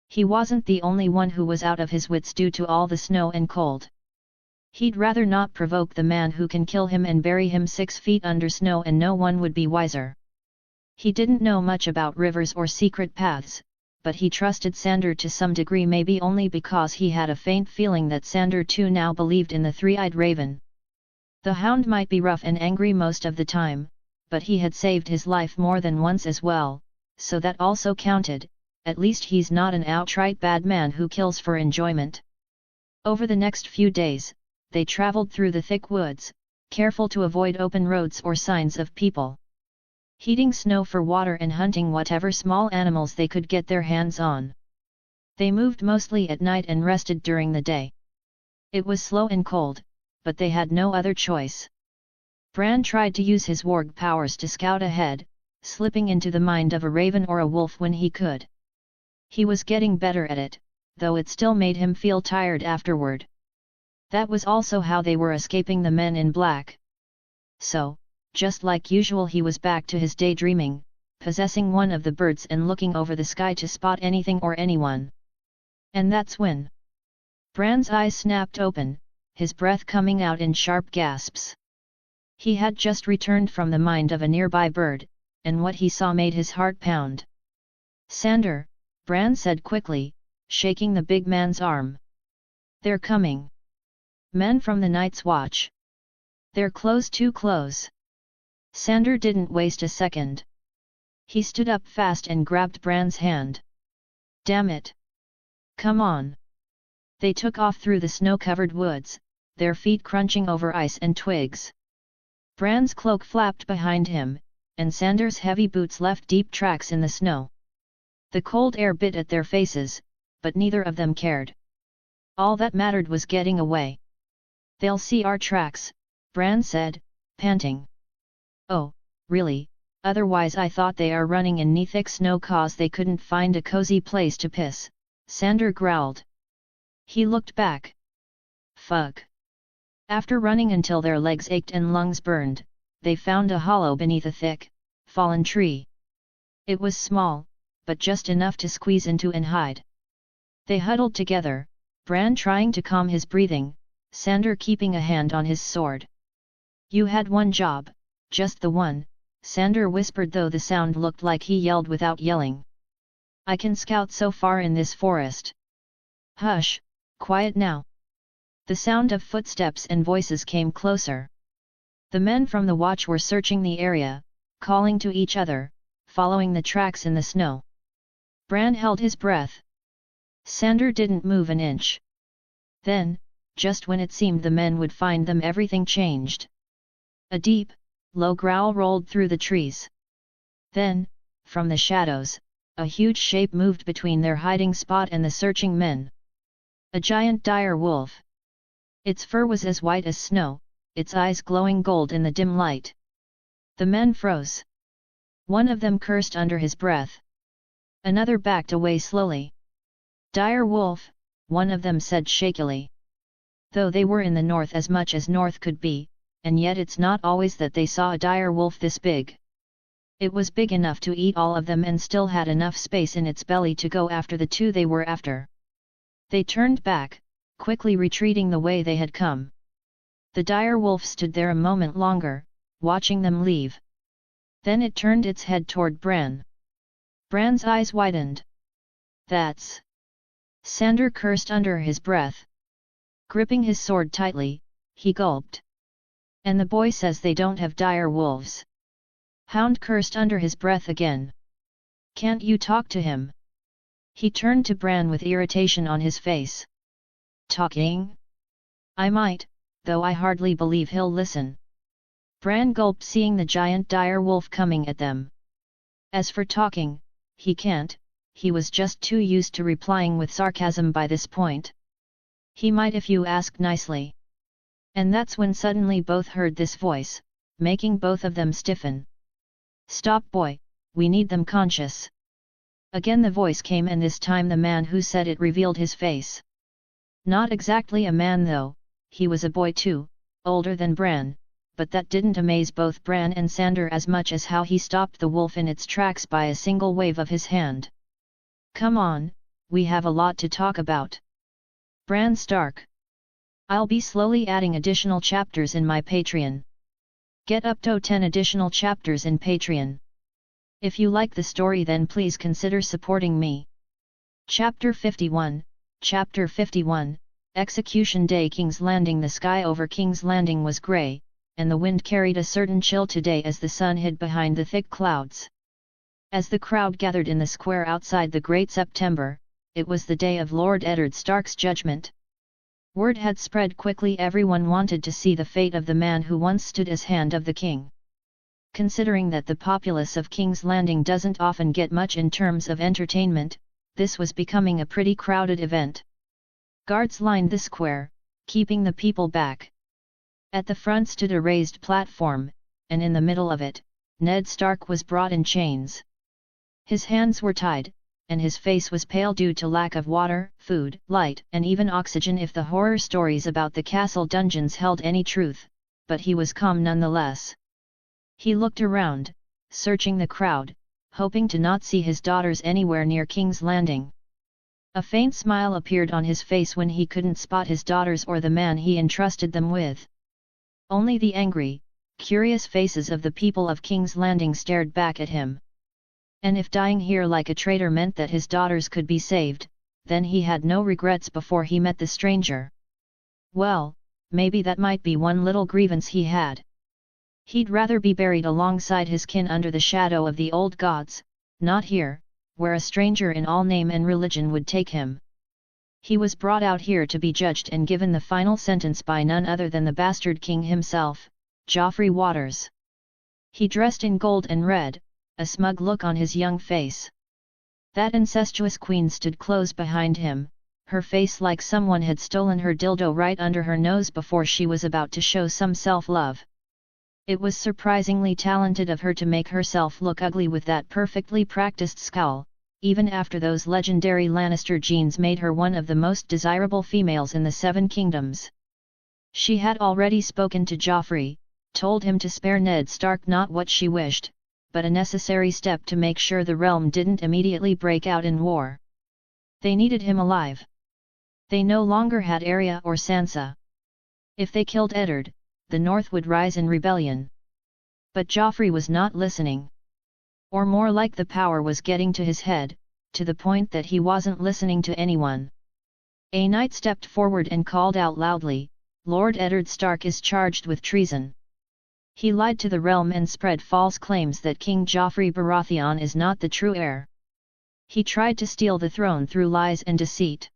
Speaker 1: He wasn't the only one who was out of his wits due to all the snow and cold. He'd rather not provoke the man who can kill him and bury him 6 feet under snow and no one would be wiser. He didn't know much about rivers or secret paths, but he trusted Sander to some degree, maybe only because he had a faint feeling that Sander too now believed in the three-eyed raven. The hound might be rough and angry most of the time, but he had saved his life more than once as well, so that also counted. At least he's not an outright bad man who kills for enjoyment. Over the next few days, they traveled through the thick woods, careful to avoid open roads or signs of people. Heating snow for water and hunting whatever small animals they could get their hands on. They moved mostly at night and rested during the day. It was slow and cold, but they had no other choice. Bran tried to use his warg powers to scout ahead, slipping into the mind of a raven or a wolf when he could. He was getting better at it, though it still made him feel tired afterward. That was also how they were escaping the men in black. So, just like usual, he was back to his daydreaming, possessing one of the birds and looking over the sky to spot anything or anyone. And that's when Bran's eyes snapped open, his breath coming out in sharp gasps. He had just returned from the mind of a nearby bird, and what he saw made his heart pound. "Sander," Bran said quickly, shaking the big man's arm. "They're coming. Men from the Night's Watch. They're close, too close." Sander didn't waste a second. He stood up fast and grabbed Bran's hand. "Damn it! Come on!" They took off through the snow-covered woods, their feet crunching over ice and twigs. Bran's cloak flapped behind him, and Sander's heavy boots left deep tracks in the snow. The cold air bit at their faces, but neither of them cared. All that mattered was getting away. "They'll see our tracks," Bran said, panting. "Oh, really? Otherwise I thought they are running in knee thick snow cause they couldn't find a cozy place to piss," Sander growled. He looked back. Fuck. After running until their legs ached and lungs burned, they found a hollow beneath a thick, fallen tree. It was small, but just enough to squeeze into and hide. They huddled together, Bran trying to calm his breathing, Sander keeping a hand on his sword. "You had one job, just the one," Sander whispered, though the sound looked like he yelled without yelling. "I can scout so far in this forest." "Hush, quiet now." The sound of footsteps and voices came closer. The men from the watch were searching the area, calling to each other, following the tracks in the snow. Bran held his breath. Sander didn't move an inch. Then, just when it seemed the men would find them, everything changed. A deep, low growl rolled through the trees. Then, from the shadows, a huge shape moved between their hiding spot and the searching men. A giant dire wolf. Its fur was as white as snow, its eyes glowing gold in the dim light. The men froze. One of them cursed under his breath. Another backed away slowly. "Dire wolf," one of them said shakily. Though they were in the north as much as north could be, and yet it's not always that they saw a dire wolf this big. It was big enough to eat all of them and still had enough space in its belly to go after the two they were after. They turned back, quickly retreating the way they had come. The dire wolf stood there a moment longer, watching them leave. Then it turned its head toward Bran. Bran's eyes widened. "That's..." Sander cursed under his breath. Gripping his sword tightly, he gulped. "And the boy says they don't have dire wolves." Hound cursed under his breath again. "Can't you talk to him?" He turned to Bran with irritation on his face. "Talking? I might, though I hardly believe he'll listen." Bran gulped, seeing the giant dire wolf coming at them. As for talking, he can't, he was just too used to replying with sarcasm by this point. He might if you ask nicely. And that's when suddenly both heard this voice, making both of them stiffen. "Stop, boy, we need them conscious." Again the voice came, and this time the man who said it revealed his face. Not exactly a man though, he was a boy too, older than Bran, but that didn't amaze both Bran and Sander as much as how he stopped the wolf in its tracks by a single wave of his hand. "Come on, we have a lot to talk about." Bran Stark. I'll be slowly adding additional chapters in my Patreon. Get up to 10 additional chapters in Patreon. If you like the story, then please consider supporting me. Chapter 51, Chapter 51, Execution Day. King's Landing. The sky over King's Landing was grey, and the wind carried a certain chill today as the sun hid behind the thick clouds. As the crowd gathered in the square outside the Great September, it was the day of Lord Eddard Stark's judgment. Word had spread quickly. Everyone wanted to see the fate of the man who once stood as hand of the king. Considering that the populace of King's Landing doesn't often get much in terms of entertainment, this was becoming a pretty crowded event. Guards lined the square, keeping the people back. At the front stood a raised platform, and in the middle of it, Ned Stark was brought in chains. His hands were tied, and his face was pale due to lack of water, food, light, and even oxygen if the horror stories about the castle dungeons held any truth, but he was calm nonetheless. He looked around, searching the crowd, hoping to not see his daughters anywhere near King's Landing. A faint smile appeared on his face when he couldn't spot his daughters or the man he entrusted them with. Only the angry, curious faces of the people of King's Landing stared back at him. And if dying here like a traitor meant that his daughters could be saved, then he had no regrets before he met the stranger. Well, maybe that might be one little grievance he had. He'd rather be buried alongside his kin under the shadow of the old gods, not here, where a stranger in all name and religion would take him. He was brought out here to be judged and given the final sentence by none other than the bastard king himself, Joffrey Waters. He dressed in gold and red, a smug look on his young face. That incestuous queen stood close behind him, her face like someone had stolen her dildo right under her nose before she was about to show some self-love. It was surprisingly talented of her to make herself look ugly with that perfectly practiced scowl, even after those legendary Lannister genes made her one of the most desirable females in the Seven Kingdoms. She had already spoken to Joffrey, told him to spare Ned Stark, not what she wished, but a necessary step to make sure the realm didn't immediately break out in war. They needed him alive. They no longer had Arya or Sansa. If they killed Eddard, the North would rise in rebellion. But Joffrey was not listening. Or more like the power was getting to his head, to the point that he wasn't listening to anyone. A knight stepped forward and called out loudly, "Lord Eddard Stark is charged with treason. He lied to the realm and spread false claims that King Joffrey Baratheon is not the true heir. He tried to steal the throne through lies and deceit."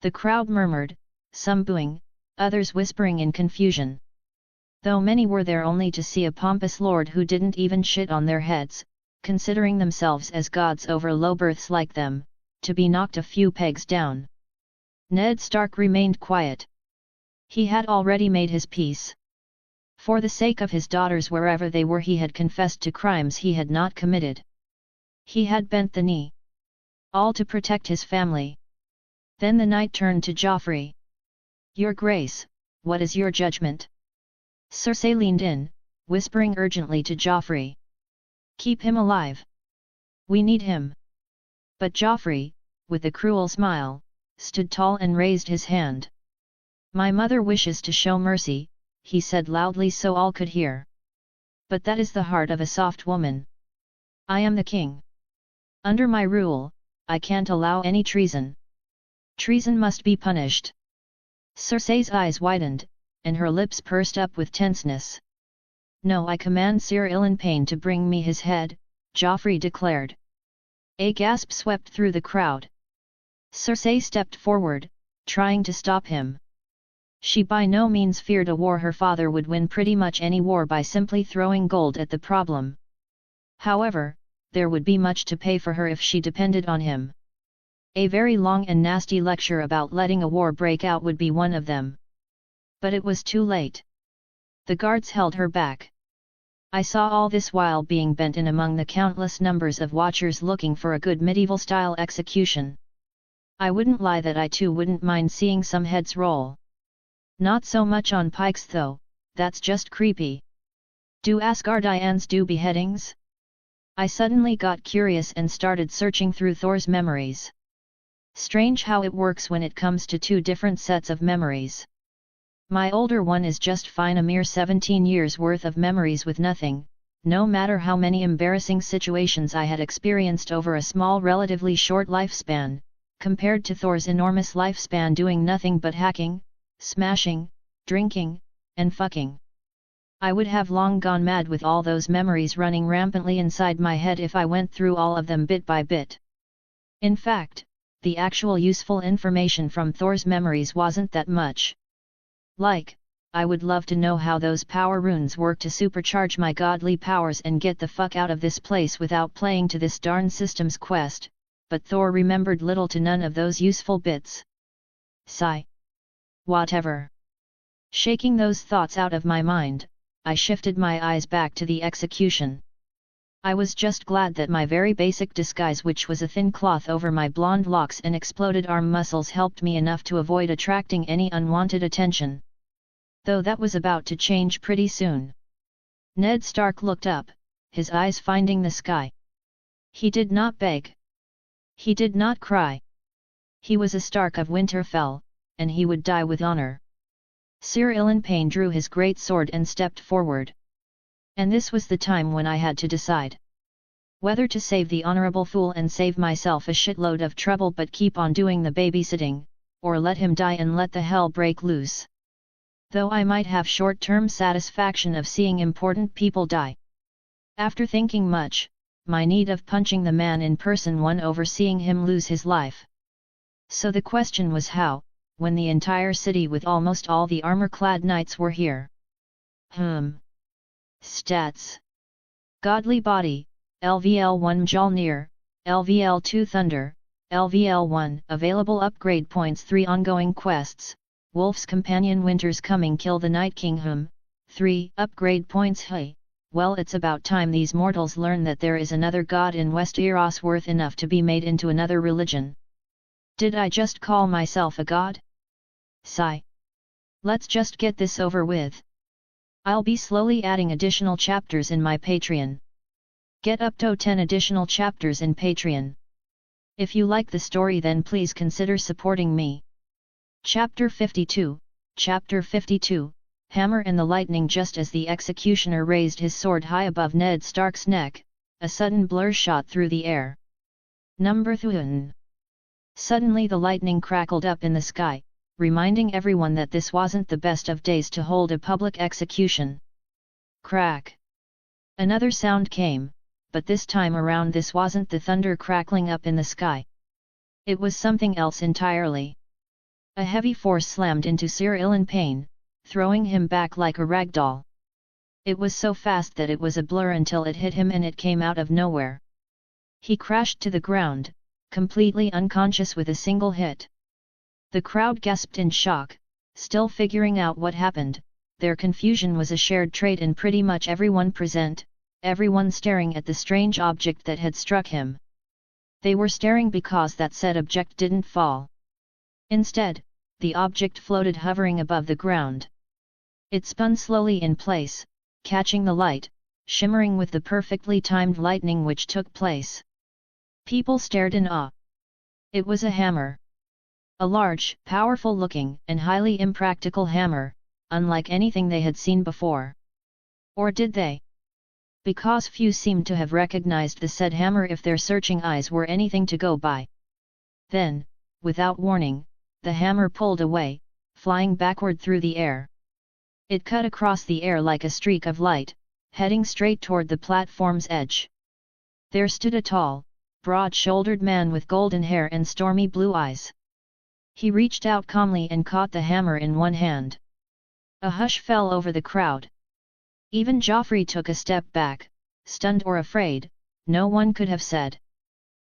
Speaker 1: The crowd murmured, some booing, others whispering in confusion. Though many were there only to see a pompous lord who didn't even shit on their heads, considering themselves as gods over low births like them, to be knocked a few pegs down. Ned Stark remained quiet. He had already made his peace. For the sake of his daughters wherever they were, he had confessed to crimes he had not committed. He had bent the knee. All to protect his family. Then the knight turned to Joffrey. "Your Grace, what is your judgment?" Cersei leaned in, whispering urgently to Joffrey. "Keep him alive. We need him." But Joffrey, with a cruel smile, stood tall and raised his hand. "My mother wishes to show mercy," he said loudly so all could hear. "But that is the heart of a soft woman. I am the king. Under my rule, I can't allow any treason. Treason must be punished." Cersei's eyes widened, and her lips pursed up with tenseness. "No, I command Sir Ilan to bring me his head," Joffrey declared. A gasp swept through the crowd. Cersei stepped forward, trying to stop him. She by no means feared a war. Her father would win pretty much any war by simply throwing gold at the problem. However, there would be much to pay for her if she depended on him. A very long and nasty lecture about letting a war break out would be one of them. But it was too late. The guards held her back. "I saw all this while being bent in among the countless numbers of watchers looking for a good medieval-style execution. I wouldn't lie that I too wouldn't mind seeing some heads roll. Not so much on pikes though, that's just creepy. Do Asgardians do beheadings?" I suddenly got curious and started searching through Thor's memories. Strange how it works when it comes to two different sets of memories. My older one is just fine, a mere 17 years worth of memories with nothing, no matter how many embarrassing situations I had experienced over a small relatively short lifespan, compared to Thor's enormous lifespan doing nothing but hacking, smashing, drinking, and fucking. I would have long gone mad with all those memories running rampantly inside my head if I went through all of them bit by bit. In fact, the actual useful information from Thor's memories wasn't that much. Like, I would love to know how those power runes work to supercharge my godly powers and get the fuck out of this place without playing to this darn system's quest, but Thor remembered little to none of those useful bits. Sigh. Whatever. Shaking those thoughts out of my mind, I shifted my eyes back to the execution. I was just glad that my very basic disguise, which was a thin cloth over my blonde locks and exploded arm muscles, helped me enough to avoid attracting any unwanted attention. Though that was about to change pretty soon. Ned Stark looked up, his eyes finding the sky. He did not beg. He did not cry. He was a Stark of Winterfell, and he would die with honor. Sir Ilan drew his great sword and stepped forward. And this was the time when I had to decide whether to save the honorable fool and save myself a shitload of trouble but keep on doing the babysitting, or let him die and let the hell break loose. Though I might have short-term satisfaction of seeing important people die. After thinking much, my need of punching the man in person won over seeing him lose his life. So the question was how, when the entire city with almost all the armor-clad knights were here. Stats. Godly Body, LVL1 Mjolnir, LVL2 Thunder, LVL1 Available Upgrade Points 3 Ongoing Quests, Wolf's Companion Winter's Coming Kill the Night King 3 Upgrade Points Hey, well, it's about time these mortals learn that there is another god in Westeros worth enough to be made into another religion. Did I just call myself a god? Sigh. Let's just get this over with. I'll be slowly adding additional chapters in my Patreon. Get up to 10 additional chapters in Patreon. If you like the story, then please consider supporting me. Chapter 52, Chapter 52, Hammer and the Lightning. Just as the executioner raised his sword high above Ned Stark's neck, a sudden blur shot through the air. Number 3. Suddenly the lightning crackled up in the sky, reminding everyone that this wasn't the best of days to hold a public execution. Crack. Another sound came, but this time around this wasn't the thunder crackling up in the sky. It was something else entirely. A heavy force slammed into Sir Ilan, throwing him back like a ragdoll. It was so fast that it was a blur until it hit him and it came out of nowhere. He crashed to the ground, completely unconscious with a single hit. The crowd gasped in shock, still figuring out what happened. Their confusion was a shared trait in pretty much everyone present, everyone staring at the strange object that had struck him. They were staring because that said object didn't fall. Instead, the object floated hovering above the ground. It spun slowly in place, catching the light, shimmering with the perfectly timed lightning which took place. People stared in awe. It was a hammer. A large, powerful-looking, and highly impractical hammer, unlike anything they had seen before. Or did they? Because few seemed to have recognized the said hammer if their searching eyes were anything to go by. Then, without warning, the hammer pulled away, flying backward through the air. It cut across the air like a streak of light, heading straight toward the platform's edge. There stood a tall, broad-shouldered man with golden hair and stormy blue eyes. He reached out calmly and caught the hammer in one hand. A hush fell over the crowd. Even Joffrey took a step back, stunned or afraid, no one could have said.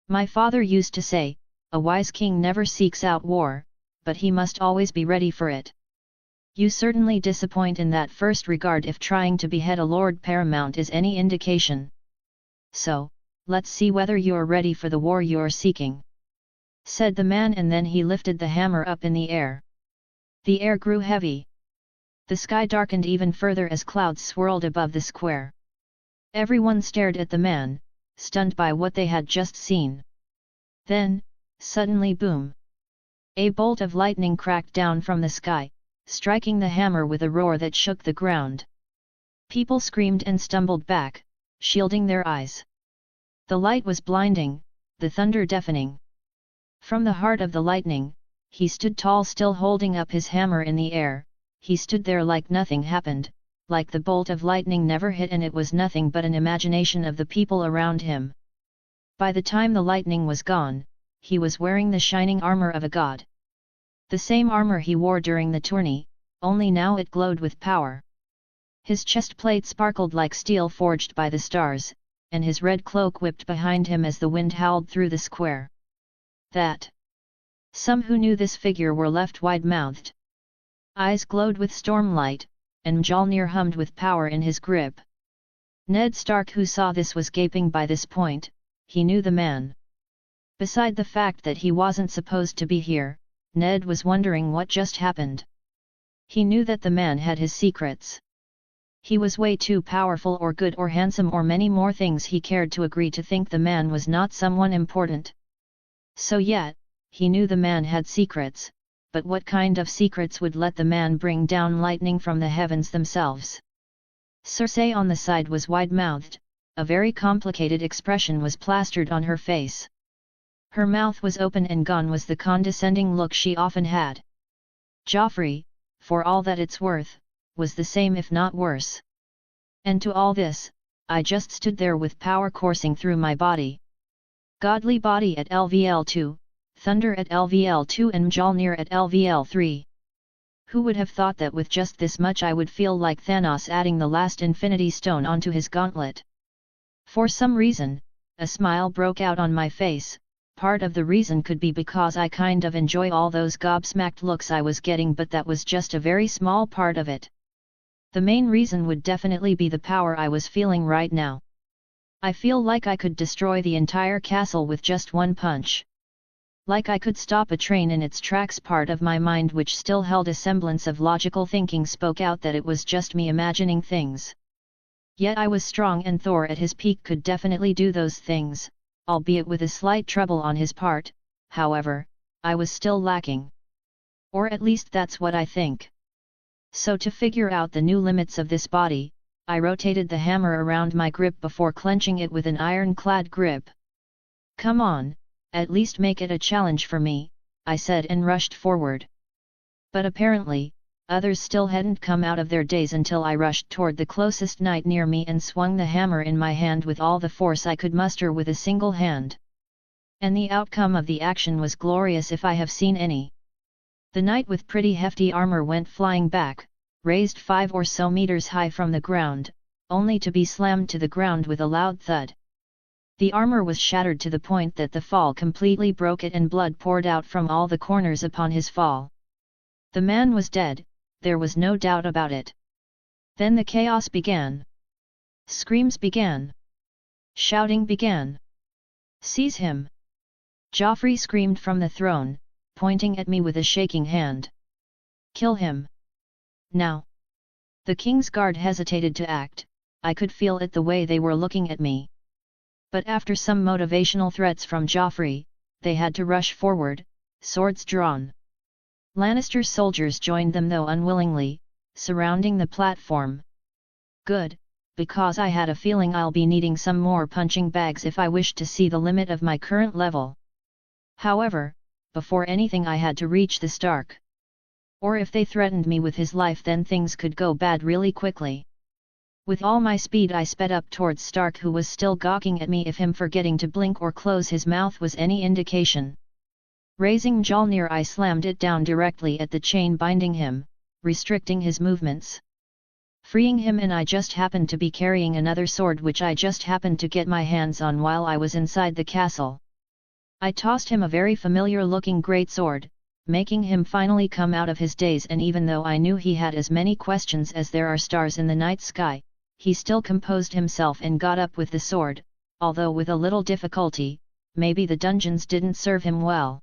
Speaker 1: My father used to say, a wise king never seeks out war, but he must always be ready for it. You certainly disappoint in that first regard if trying to behead a Lord Paramount is any indication. So, let's see whether you're ready for the war you're seeking, said the man, and then he lifted the hammer up in the air. The air grew heavy. The sky darkened even further as clouds swirled above the square. Everyone stared at the man, stunned by what they had just seen. Then, suddenly boom! A bolt of lightning cracked down from the sky, striking the hammer with a roar that shook the ground. People screamed and stumbled back, shielding their eyes. The light was blinding, the thunder deafening. From the heart of the lightning, he stood tall, still holding up his hammer in the air. He stood there like nothing happened, like the bolt of lightning never hit, and it was nothing but an imagination of the people around him. By the time the lightning was gone, he was wearing the shining armor of a god. The same armor he wore during the tourney, only now it glowed with power. His chest plate sparkled like steel forged by the stars, and his red cloak whipped behind him as the wind howled through the square. That! Some who knew this figure were left wide-mouthed. Eyes glowed with stormlight, and Mjolnir hummed with power in his grip. Ned Stark, who saw this, was gaping by this point. He knew the man. Beside the fact that he wasn't supposed to be here, Ned was wondering what just happened. He knew that the man had his secrets. He was way too powerful or good or handsome or many more things he cared to agree to think the man was not someone important. So yet, he knew the man had secrets, but what kind of secrets would let the man bring down lightning from the heavens themselves? Cersei on the side was wide-mouthed, a very complicated expression was plastered on her face. Her mouth was open and gone was the condescending look she often had. Joffrey, for all that it's worth, was the same if not worse. And to all this, I just stood there with power coursing through my body. Godly body at LVL2, thunder at LVL2 and Mjolnir at LVL3. Who would have thought that with just this much I would feel like Thanos adding the last Infinity Stone onto his gauntlet? For some reason, a smile broke out on my face. Part of the reason could be because I kind of enjoy all those gobsmacked looks I was getting, but that was just a very small part of it. The main reason would definitely be the power I was feeling right now. I feel like I could destroy the entire castle with just one punch. Like I could stop a train in its tracks. Part of my mind, which still held a semblance of logical thinking, spoke out that it was just me imagining things. Yet I was strong, and Thor at his peak could definitely do those things, albeit with a slight trouble on his part. However, I was still lacking. Or at least that's what I think. So to figure out the new limits of this body, I rotated the hammer around my grip before clenching it with an ironclad grip. "Come on, at least make it a challenge for me," I said, and rushed forward. But apparently, others still hadn't come out of their daze until I rushed toward the closest knight near me and swung the hammer in my hand with all the force I could muster with a single hand. And the outcome of the action was glorious if I have seen any. The knight with pretty hefty armor went flying back, raised 5 or so meters high from the ground, only to be slammed to the ground with a loud thud. The armor was shattered to the point that the fall completely broke it, and blood poured out from all the corners upon his fall. The man was dead, there was no doubt about it. Then the chaos began. Screams began. Shouting began. "Seize him!" Joffrey screamed from the throne, pointing at me with a shaking hand. "Kill him! Now!" The King's Guard hesitated to act. I could feel it the way they were looking at me. But after some motivational threats from Joffrey, they had to rush forward, swords drawn. Lannister soldiers joined them, though unwillingly, surrounding the platform. Good, because I had a feeling I'll be needing some more punching bags if I wish to see the limit of my current level. However, before anything I had to reach the Stark. Or if they threatened me with his life, then things could go bad really quickly. With all my speed I sped up towards Stark, who was still gawking at me. If him forgetting to blink or close his mouth was any indication. Raising Mjolnir, I slammed it down directly at the chain binding him, restricting his movements. Freeing him, and I just happened to be carrying another sword which I just happened to get my hands on while I was inside the castle. I tossed him a very familiar looking greatsword, making him finally come out of his daze, and even though I knew he had as many questions as there are stars in the night sky, he still composed himself and got up with the sword, although with a little difficulty. Maybe the dungeons didn't serve him well.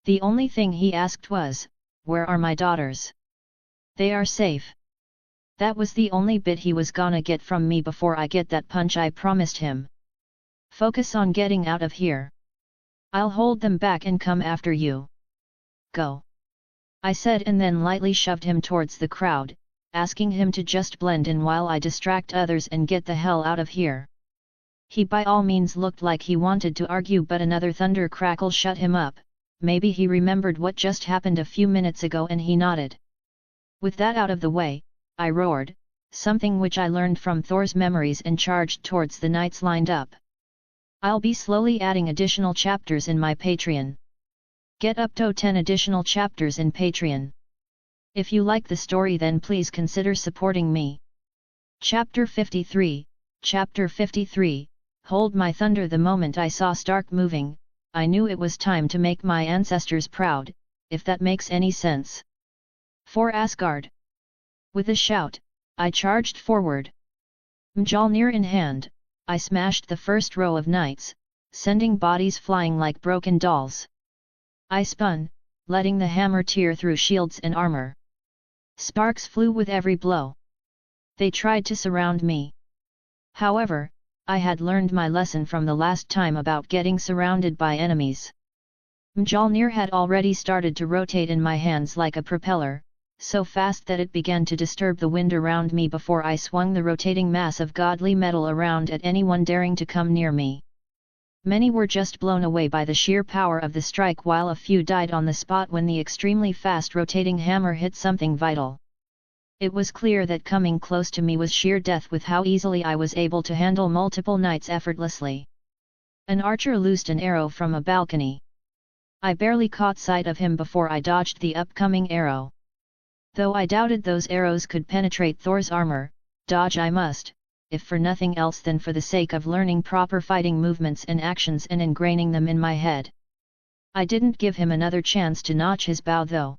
Speaker 1: The only thing he asked was, "Where are my daughters?" "They are safe." That was the only bit he was gonna get from me before I get that punch I promised him. "Focus on getting out of here. I'll hold them back and come after you. Go," I said, and then lightly shoved him towards the crowd, asking him to just blend in while I distract others and get the hell out of here. He by all means looked like he wanted to argue, but another thunder crackle shut him up, maybe he remembered what just happened a few minutes ago and he nodded. With that out of the way, I roared, something which I learned from Thor's memories, and charged towards the knights lined up. I'll be slowly adding additional chapters in my Patreon. Get up to 10 additional chapters in Patreon. If you like the story, then please consider supporting me. Chapter 53, Chapter 53, Hold my thunder. The moment I saw Stark moving, I knew it was time to make my ancestors proud, if that makes any sense. For Asgard! With a shout, I charged forward. Mjolnir in hand, I smashed the first row of knights, sending bodies flying like broken dolls. I spun, letting the hammer tear through shields and armor. Sparks flew with every blow. They tried to surround me. However, I had learned my lesson from the last time about getting surrounded by enemies. Mjolnir had already started to rotate in my hands like a propeller, so fast that it began to disturb the wind around me before I swung the rotating mass of godly metal around at anyone daring to come near me. Many were just blown away by the sheer power of the strike, while a few died on the spot when the extremely fast rotating hammer hit something vital. It was clear that coming close to me was sheer death with how easily I was able to handle multiple knights effortlessly. An archer loosed an arrow from a balcony. I barely caught sight of him before I dodged the upcoming arrow. Though I doubted those arrows could penetrate Thor's armor, dodge I must, if for nothing else than for the sake of learning proper fighting movements and actions and ingraining them in my head. I didn't give him another chance to notch his bow though.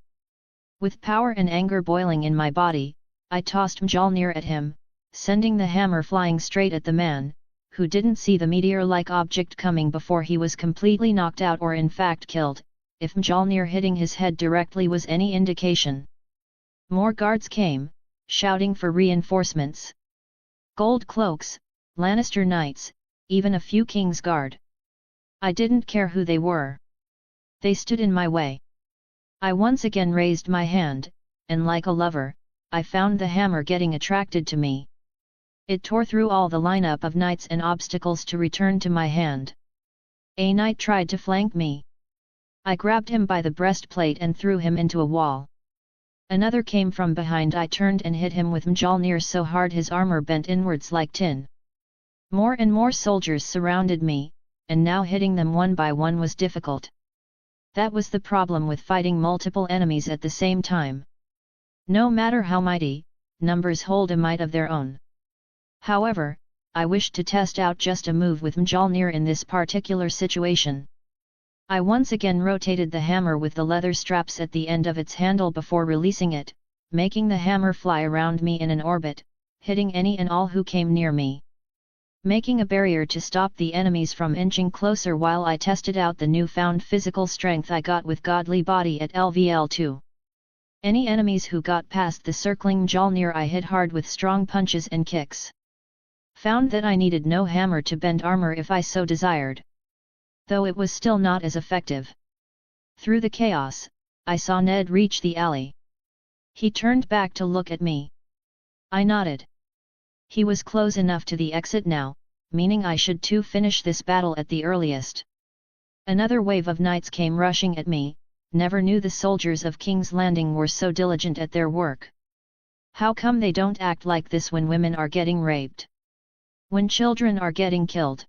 Speaker 1: With power and anger boiling in my body, I tossed Mjolnir at him, sending the hammer flying straight at the man, who didn't see the meteor-like object coming before he was completely knocked out, or in fact killed, if Mjolnir hitting his head directly was any indication. More guards came, shouting for reinforcements. Gold cloaks, Lannister knights, even a few King's Guard. I didn't care who they were. They stood in my way. I once again raised my hand, and like a lover, I found the hammer getting attracted to me. It tore through all the lineup of knights and obstacles to return to my hand. A knight tried to flank me. I grabbed him by the breastplate and threw him into a wall. Another came from behind. I turned and hit him with Mjolnir so hard his armor bent inwards like tin. More and more soldiers surrounded me, and now hitting them one by one was difficult. That was the problem with fighting multiple enemies at the same time. No matter how mighty, numbers hold a might of their own. However, I wished to test out just a move with Mjolnir in this particular situation. I once again rotated the hammer with the leather straps at the end of its handle before releasing it, making the hammer fly around me in an orbit, hitting any and all who came near me. Making a barrier to stop the enemies from inching closer while I tested out the newfound physical strength I got with Godly Body at LVL2. Any enemies who got past the circling Mjolnir I hit hard with strong punches and kicks. Found that I needed no hammer to bend armor if I so desired. Though it was still not as effective. Through the chaos, I saw Ned reach the alley. He turned back to look at me. I nodded. He was close enough to the exit now, meaning I should too finish this battle at the earliest. Another wave of knights came rushing at me. Never knew the soldiers of King's Landing were so diligent at their work. How come they don't act like this when women are getting raped? When children are getting killed?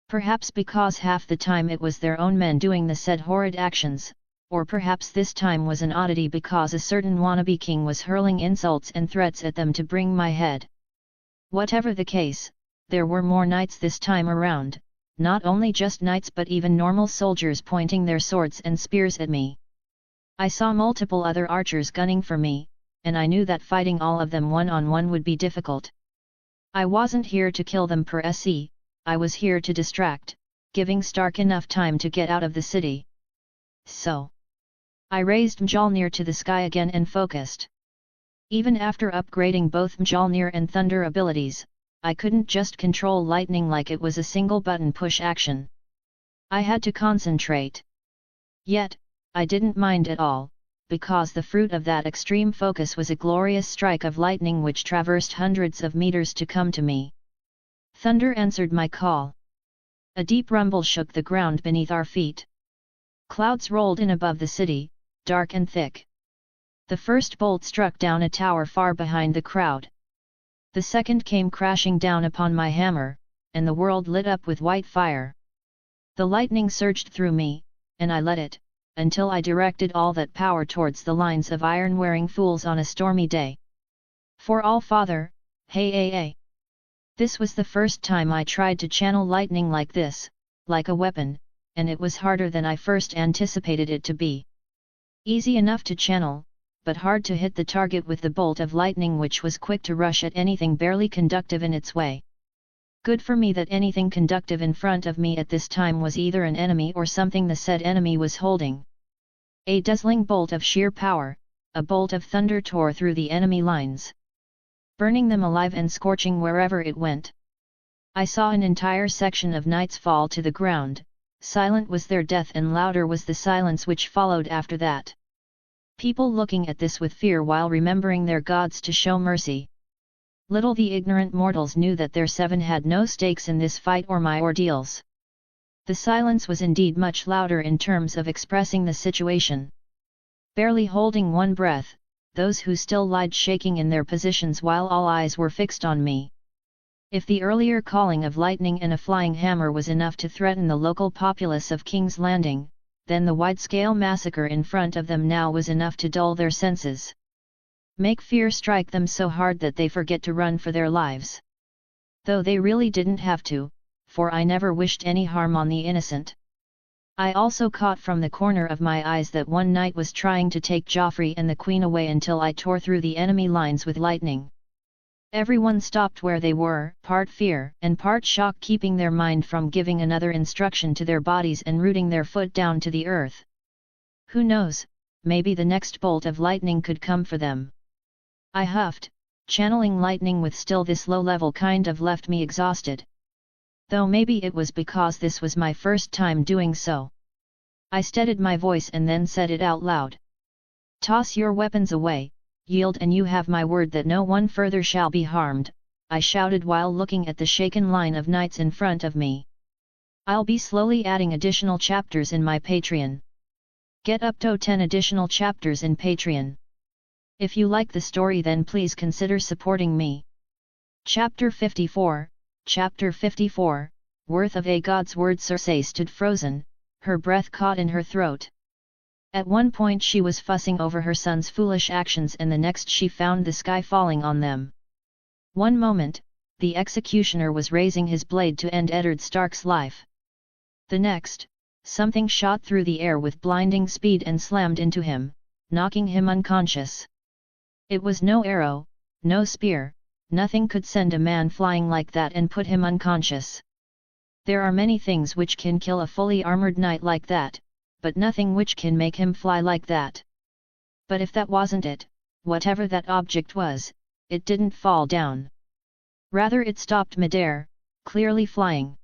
Speaker 1: Perhaps because half the time it was their own men doing the said horrid actions, or perhaps this time was an oddity because a certain wannabe king was hurling insults and threats at them to bring my head. Whatever the case, there were more knights this time around, not only just knights but even normal soldiers pointing their swords and spears at me. I saw multiple other archers gunning for me, and I knew that fighting all of them one-on-one would be difficult. I wasn't here to kill them per se, I was here to distract, giving Stark enough time to get out of the city. So, I raised Mjolnir to the sky again and focused. Even after upgrading both Mjolnir and Thunder abilities, I couldn't just control lightning like it was a single button push action. I had to concentrate. Yet, I didn't mind at all, because the fruit of that extreme focus was a glorious strike of lightning which traversed hundreds of meters to come to me. Thunder answered my call. A deep rumble shook the ground beneath our feet. Clouds rolled in above the city, dark and thick. The first bolt struck down a tower far behind the crowd. The second came crashing down upon my hammer, and the world lit up with white fire. The lightning surged through me, and I let it, until I directed all that power towards the lines of iron-wearing fools on a stormy day. For all Father, hey. This was the first time I tried to channel lightning like this, like a weapon, and it was harder than I first anticipated it to be. Easy enough to channel, but hard to hit the target with the bolt of lightning which was quick to rush at anything barely conductive in its way. Good for me that anything conductive in front of me at this time was either an enemy or something the said enemy was holding. A dazzling bolt of sheer power, a bolt of thunder tore through the enemy lines, burning them alive and scorching wherever it went. I saw an entire section of knights fall to the ground. Silent was their death and louder was the silence which followed after that. People looking at this with fear while remembering their gods to show mercy. Little the ignorant mortals knew that their seven had no stakes in this fight or my ordeals. The silence was indeed much louder in terms of expressing the situation. Barely holding one breath, those who still lied shaking in their positions while all eyes were fixed on me. If the earlier calling of lightning and a flying hammer was enough to threaten the local populace of King's Landing, then the wide-scale massacre in front of them now was enough to dull their senses. Make fear strike them so hard that they forget to run for their lives. Though they really didn't have to, for I never wished any harm on the innocent. I also caught from the corner of my eyes that one knight was trying to take Joffrey and the queen away until I tore through the enemy lines with lightning. Everyone stopped where they were, part fear and part shock, keeping their mind from giving another instruction to their bodies and rooting their foot down to the earth. Who knows, maybe the next bolt of lightning could come for them. I huffed, channeling lightning with still this low-level kind of left me exhausted. Though maybe it was because this was my first time doing so. I steadied my voice and then said it out loud. Toss your weapons away, yield and you have my word that no one further shall be harmed, I shouted while looking at the shaken line of knights in front of me. I'll be slowly adding additional chapters in my Patreon. Get up to 10 additional chapters in Patreon. If you like the story then please consider supporting me. Chapter 54, Chapter 54, Worth of a God's Word. Cersei stood frozen, her breath caught in her throat. At one point she was fussing over her son's foolish actions and the next she found the sky falling on them. One moment, the executioner was raising his blade to end Eddard Stark's life. The next, something shot through the air with blinding speed and slammed into him, knocking him unconscious. It was no arrow, no spear, nothing could send a man flying like that and put him unconscious. There are many things which can kill a fully armored knight like that, but nothing which can make him fly like that. But if that wasn't it, whatever that object was, it didn't fall down. Rather it stopped midair, clearly flying.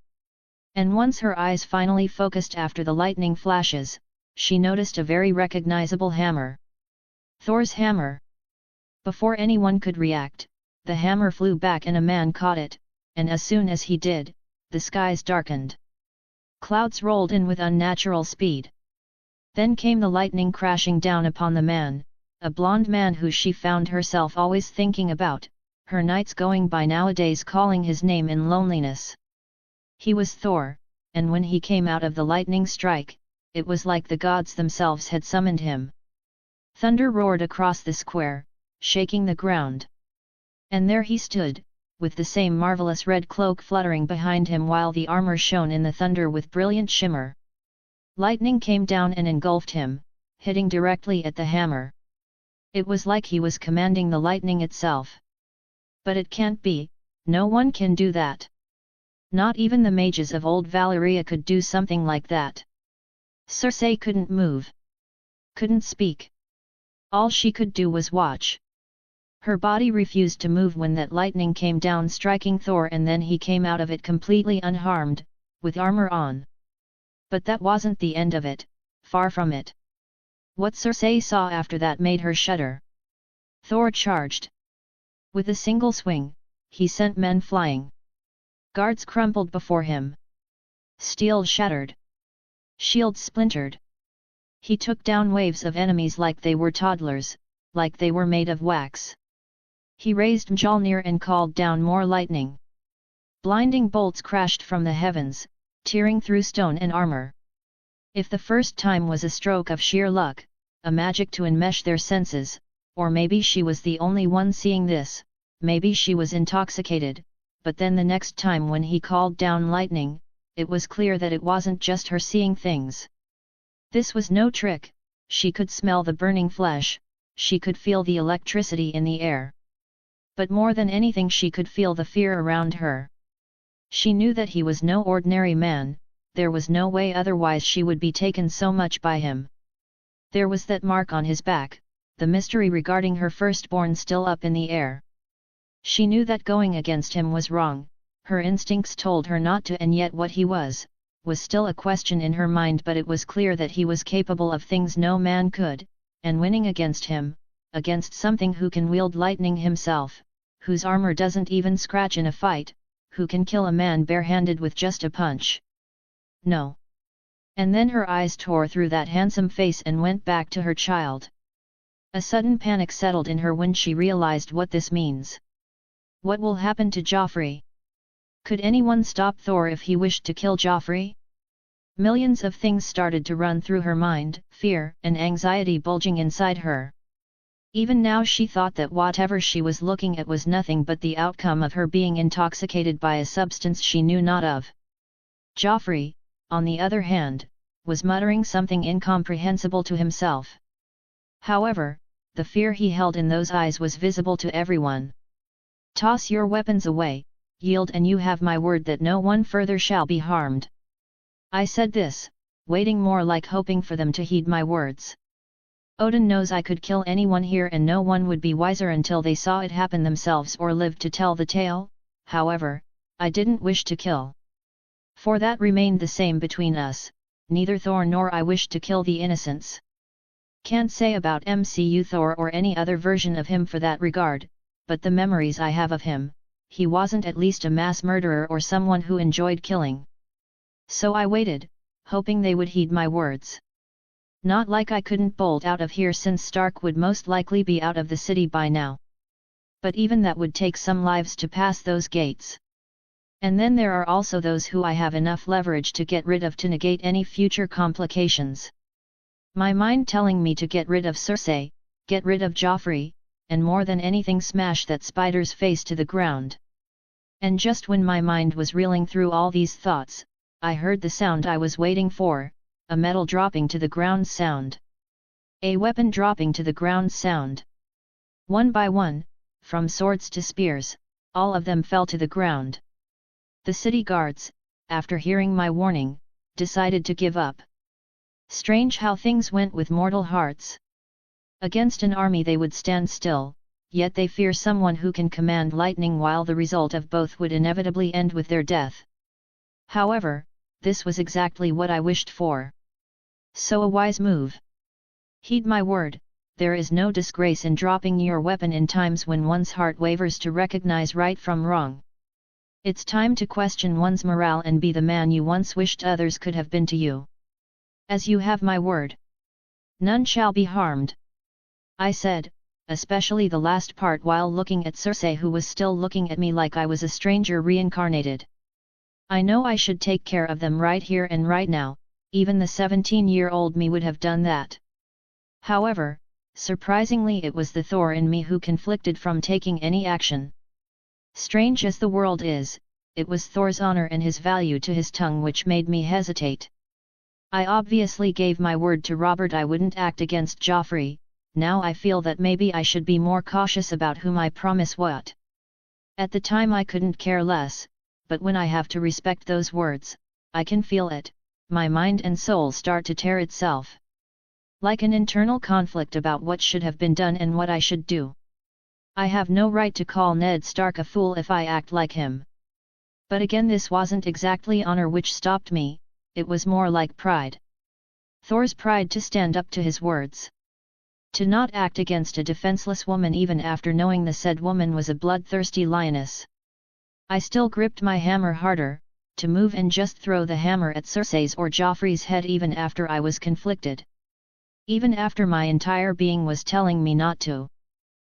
Speaker 1: And once her eyes finally focused after the lightning flashes, she noticed a very recognizable hammer. Thor's hammer. Before anyone could react, the hammer flew back and a man caught it, and as soon as he did, the skies darkened. Clouds rolled in with unnatural speed. Then came the lightning crashing down upon the man, a blonde man who she found herself always thinking about, her nights going by nowadays calling his name in loneliness. He was Thor, and when he came out of the lightning strike, it was like the gods themselves had summoned him. Thunder roared across the square, shaking the ground. And there he stood, with the same marvelous red cloak fluttering behind him while the armor shone in the thunder with brilliant shimmer. Lightning came down and engulfed him, hitting directly at the hammer. It was like he was commanding the lightning itself. But it can't be, no one can do that. Not even the mages of old Valyria could do something like that. Cersei couldn't move. Couldn't speak. All she could do was watch. Her body refused to move when that lightning came down striking Thor, and then he came out of it completely unharmed, with armor on. But that wasn't the end of it, far from it. What Cersei saw after that made her shudder. Thor charged. With a single swing, he sent men flying. Guards crumpled before him. Steel shattered. Shields splintered. He took down waves of enemies like they were toddlers, like they were made of wax. He raised Mjolnir and called down more lightning. Blinding bolts crashed from the heavens, tearing through stone and armor. If the first time was a stroke of sheer luck, a magic to enmesh their senses, or maybe she was the only one seeing this, maybe she was intoxicated, but then the next time when he called down lightning, it was clear that it wasn't just her seeing things. This was no trick, she could smell the burning flesh, she could feel the electricity in the air. But more than anything she could feel the fear around her. She knew that he was no ordinary man, there was no way otherwise she would be taken so much by him. There was that mark on his back, the mystery regarding her firstborn still up in the air. She knew that going against him was wrong, her instincts told her not to, and yet what he was still a question in her mind, but it was clear that he was capable of things no man could, and winning against him, against something who can wield lightning himself, whose armor doesn't even scratch in a fight, who can kill a man barehanded with just a punch. No. And then her eyes tore through that handsome face and went back to her child. A sudden panic settled in her when she realized what this means. What will happen to Joffrey? Could anyone stop Thor if he wished to kill Joffrey? Millions of things started to run through her mind, fear and anxiety bulging inside her. Even now she thought that whatever she was looking at was nothing but the outcome of her being intoxicated by a substance she knew not of. Joffrey, on the other hand, was muttering something incomprehensible to himself. However, the fear he held in those eyes was visible to everyone. "Toss your weapons away, yield, and you have my word that no one further shall be harmed." I said this, waiting more like hoping for them to heed my words. Odin knows I could kill anyone here and no one would be wiser until they saw it happen themselves or lived to tell the tale. However, I didn't wish to kill. For that remained the same between us, neither Thor nor I wished to kill the innocents. Can't say about MCU Thor or any other version of him for that regard, but the memories I have of him, he wasn't at least a mass murderer or someone who enjoyed killing. So I waited, hoping they would heed my words. Not like I couldn't bolt out of here, since Stark would most likely be out of the city by now. But even that would take some lives to pass those gates. And then there are also those who I have enough leverage to get rid of to negate any future complications. My mind telling me to get rid of Cersei, get rid of Joffrey, and more than anything smash that spider's face to the ground. And just when my mind was reeling through all these thoughts, I heard the sound I was waiting for, a metal dropping to the ground sound. A weapon dropping to the ground sound. One by one, from swords to spears, all of them fell to the ground. The city guards, after hearing my warning, decided to give up. Strange how things went with mortal hearts. Against an army they would stand still, yet they fear someone who can command lightning, while the result of both would inevitably end with their death. However, this was exactly what I wished for. So a wise move. Heed my word, there is no disgrace in dropping your weapon in times when one's heart wavers to recognize right from wrong. It's time to question one's morale and be the man you once wished others could have been to you. As you have my word. None shall be harmed. I said, especially the last part, while looking at Cersei, who was still looking at me like I was a stranger reincarnated. I know I should take care of them right here and right now, even the 17-year-old me would have done that. However, surprisingly it was the Thor in me who conflicted from taking any action. Strange as the world is, it was Thor's honor and his value to his tongue which made me hesitate. I obviously gave my word to Robert I wouldn't act against Joffrey. Now I feel that maybe I should be more cautious about whom I promise what. At the time I couldn't care less, but when I have to respect those words, I can feel it, my mind and soul start to tear itself. Like an internal conflict about what should have been done and what I should do. I have no right to call Ned Stark a fool if I act like him. But again, this wasn't exactly honor which stopped me, it was more like pride. Thor's pride to stand up to his words. To not act against a defenseless woman even after knowing the said woman was a bloodthirsty lioness. I still gripped my hammer harder, to move and just throw the hammer at Cersei's or Joffrey's head even after I was conflicted. Even after my entire being was telling me not to.